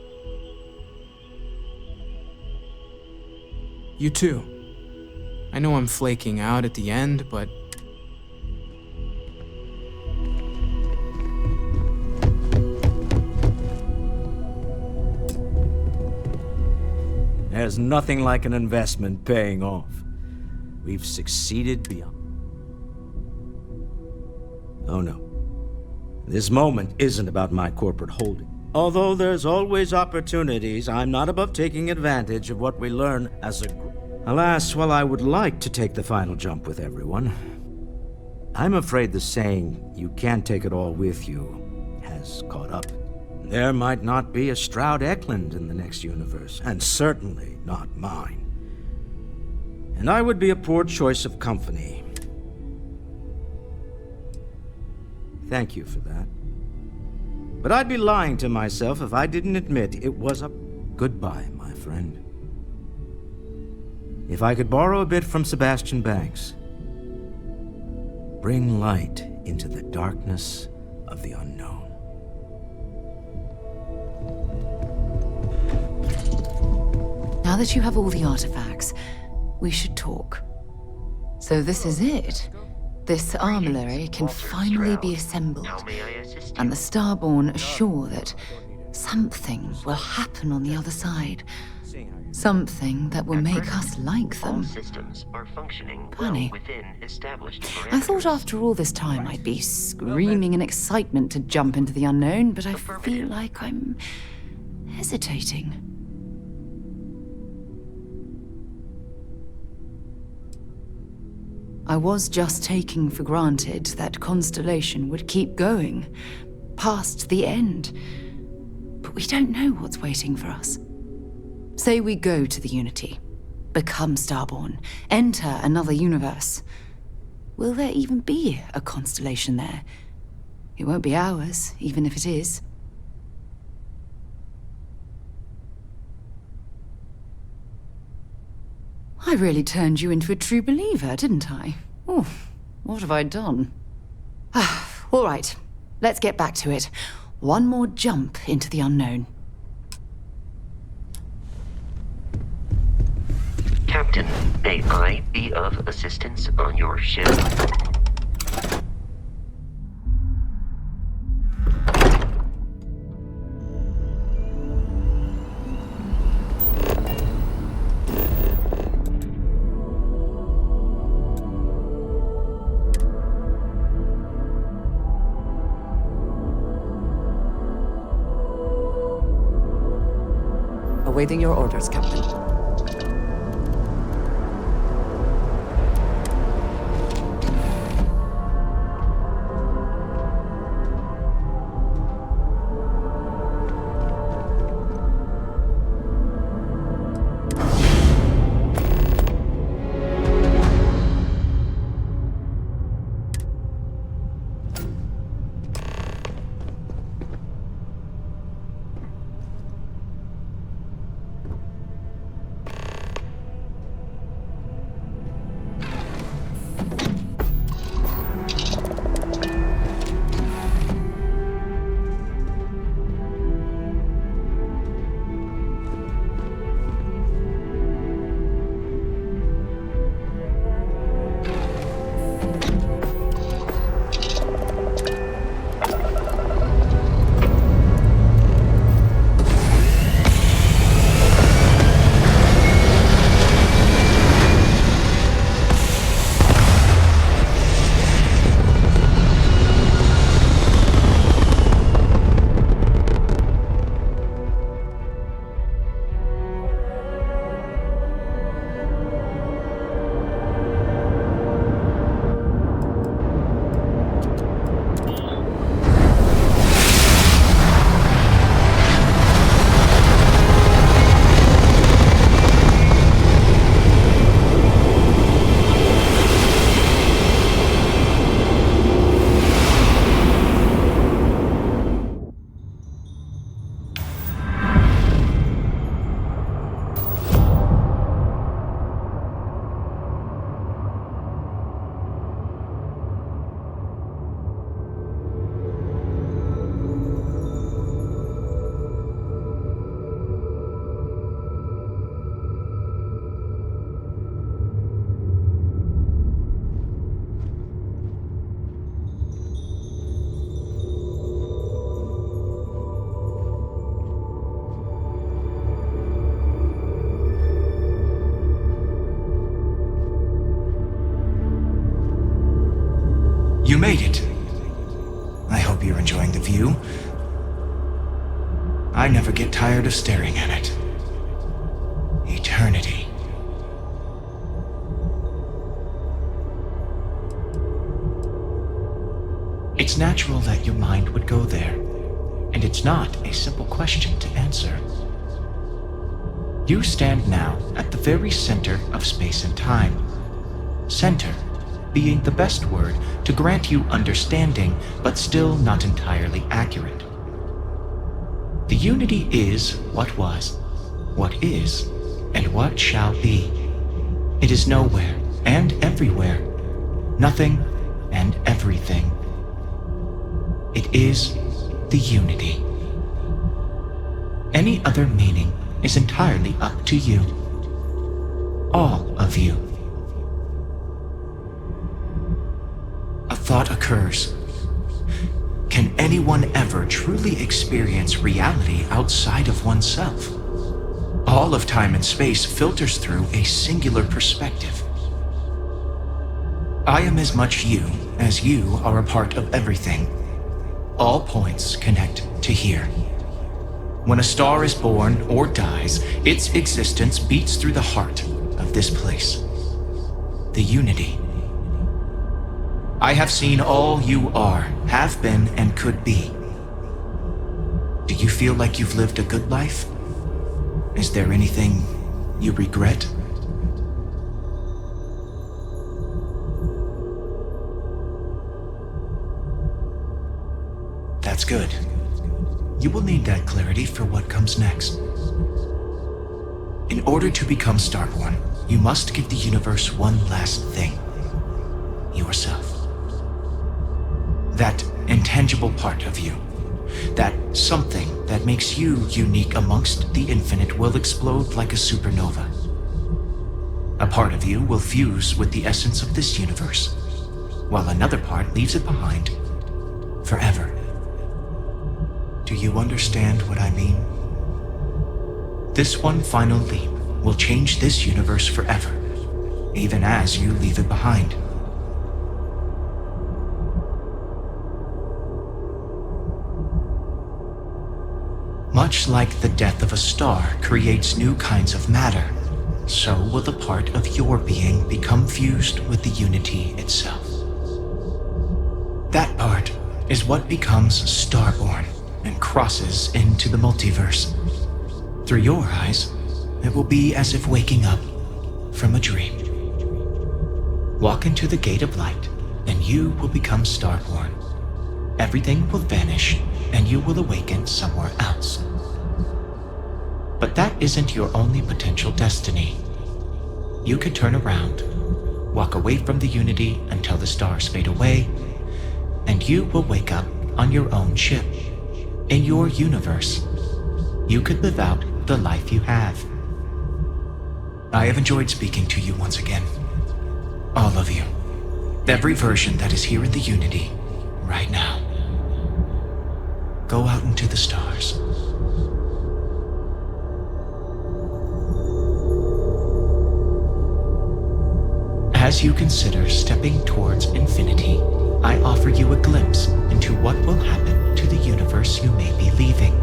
Speaker 23: You too. I know I'm flaking out at the end, but...
Speaker 18: There's nothing like an investment paying off. We've succeeded beyond... Oh no. This moment isn't about my corporate holding. Although there's always opportunities, I'm not above taking advantage of what we learn as a group. Alas, while I would like to take the final jump with everyone, I'm afraid the saying, "you can't take it all with you," has caught up. There might not be a Stroud Eklund in the next universe, and certainly not mine. And I would be a poor choice of company. Thank you for that. But I'd be lying to myself if I didn't admit it was a goodbye, my friend. If I could borrow a bit from Sebastian Banks, bring light into the darkness of the unknown.
Speaker 12: Now that you have all the artifacts, we should talk. So this is it. This armillary can finally be assembled, and the Starborn are sure that something will happen on the other side. Something that will make us like them. Funny. I thought after all this time I'd be screaming in excitement to jump into the unknown, but I feel like I'm hesitating. I was just taking for granted that Constellation would keep going, past the end. But we don't know what's waiting for us. Say we go to the Unity, become Starborn, enter another universe. Will there even be a Constellation there? It won't be ours, even if it is. I really turned you into a true believer, didn't I? Oh, what have I done? All right, let's get back to it. One more jump into the unknown.
Speaker 2: Captain, may I be of assistance on your ship?
Speaker 22: Awaiting your orders, Captain.
Speaker 6: I never get tired of staring at it. Eternity. It's natural that your mind would go there, and it's not a simple question to answer. You stand now at the very center of space and time. Center being the best word to grant you understanding, but still not entirely accurate. The unity is what was, what is, and what shall be. It is nowhere and everywhere, nothing and everything. It is the unity. Any other meaning is entirely up to you. All of you. A thought occurs. Can anyone ever truly experience reality outside of oneself? All of time and space filters through a singular perspective. I am as much you as you are a part of everything. All points connect to here. When a star is born or dies, its existence beats through the heart of this place. The unity. I have seen all you are, have been, and could be. Do you feel like you've lived a good life? Is there anything you regret? That's good. You will need that clarity for what comes next. In order to become Starborn, you must give the universe one last thing. Yourself. That intangible part of you. That something that makes you unique amongst the infinite will explode like a supernova. A part of you will fuse with the essence of this universe, while another part leaves it behind forever. Do you understand what I mean? This one final leap will change this universe forever, even as you leave it behind. Much like the death of a star creates new kinds of matter, so will the part of your being become fused with the unity itself. That part is what becomes Starborn and crosses into the multiverse. Through your eyes, it will be as if waking up from a dream. Walk into the gate of light, and you will become Starborn. Everything will vanish, and you will awaken somewhere else. But that isn't your only potential destiny. You could turn around, walk away from the unity until the stars fade away, and you will wake up on your own ship, in your universe. You could live out the life you have. I have enjoyed speaking to you once again. All of you. Every version that is here in the unity, right now. Go out into the stars. As you consider stepping towards infinity, I offer you a glimpse into what will happen to the universe you may be leaving.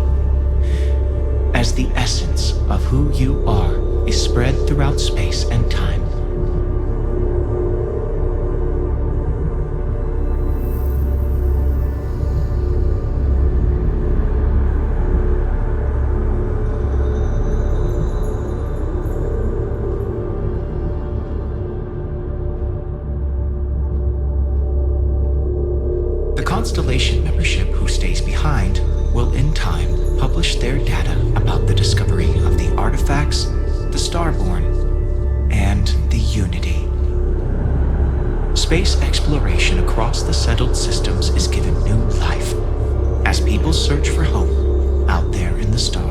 Speaker 6: As the essence of who you are is spread throughout space and time. Constellation membership who stays behind will in time publish their data about the discovery of the artifacts, the Starborn, and the Unity. Space exploration across the settled systems is given new life as people search for hope out there in the stars.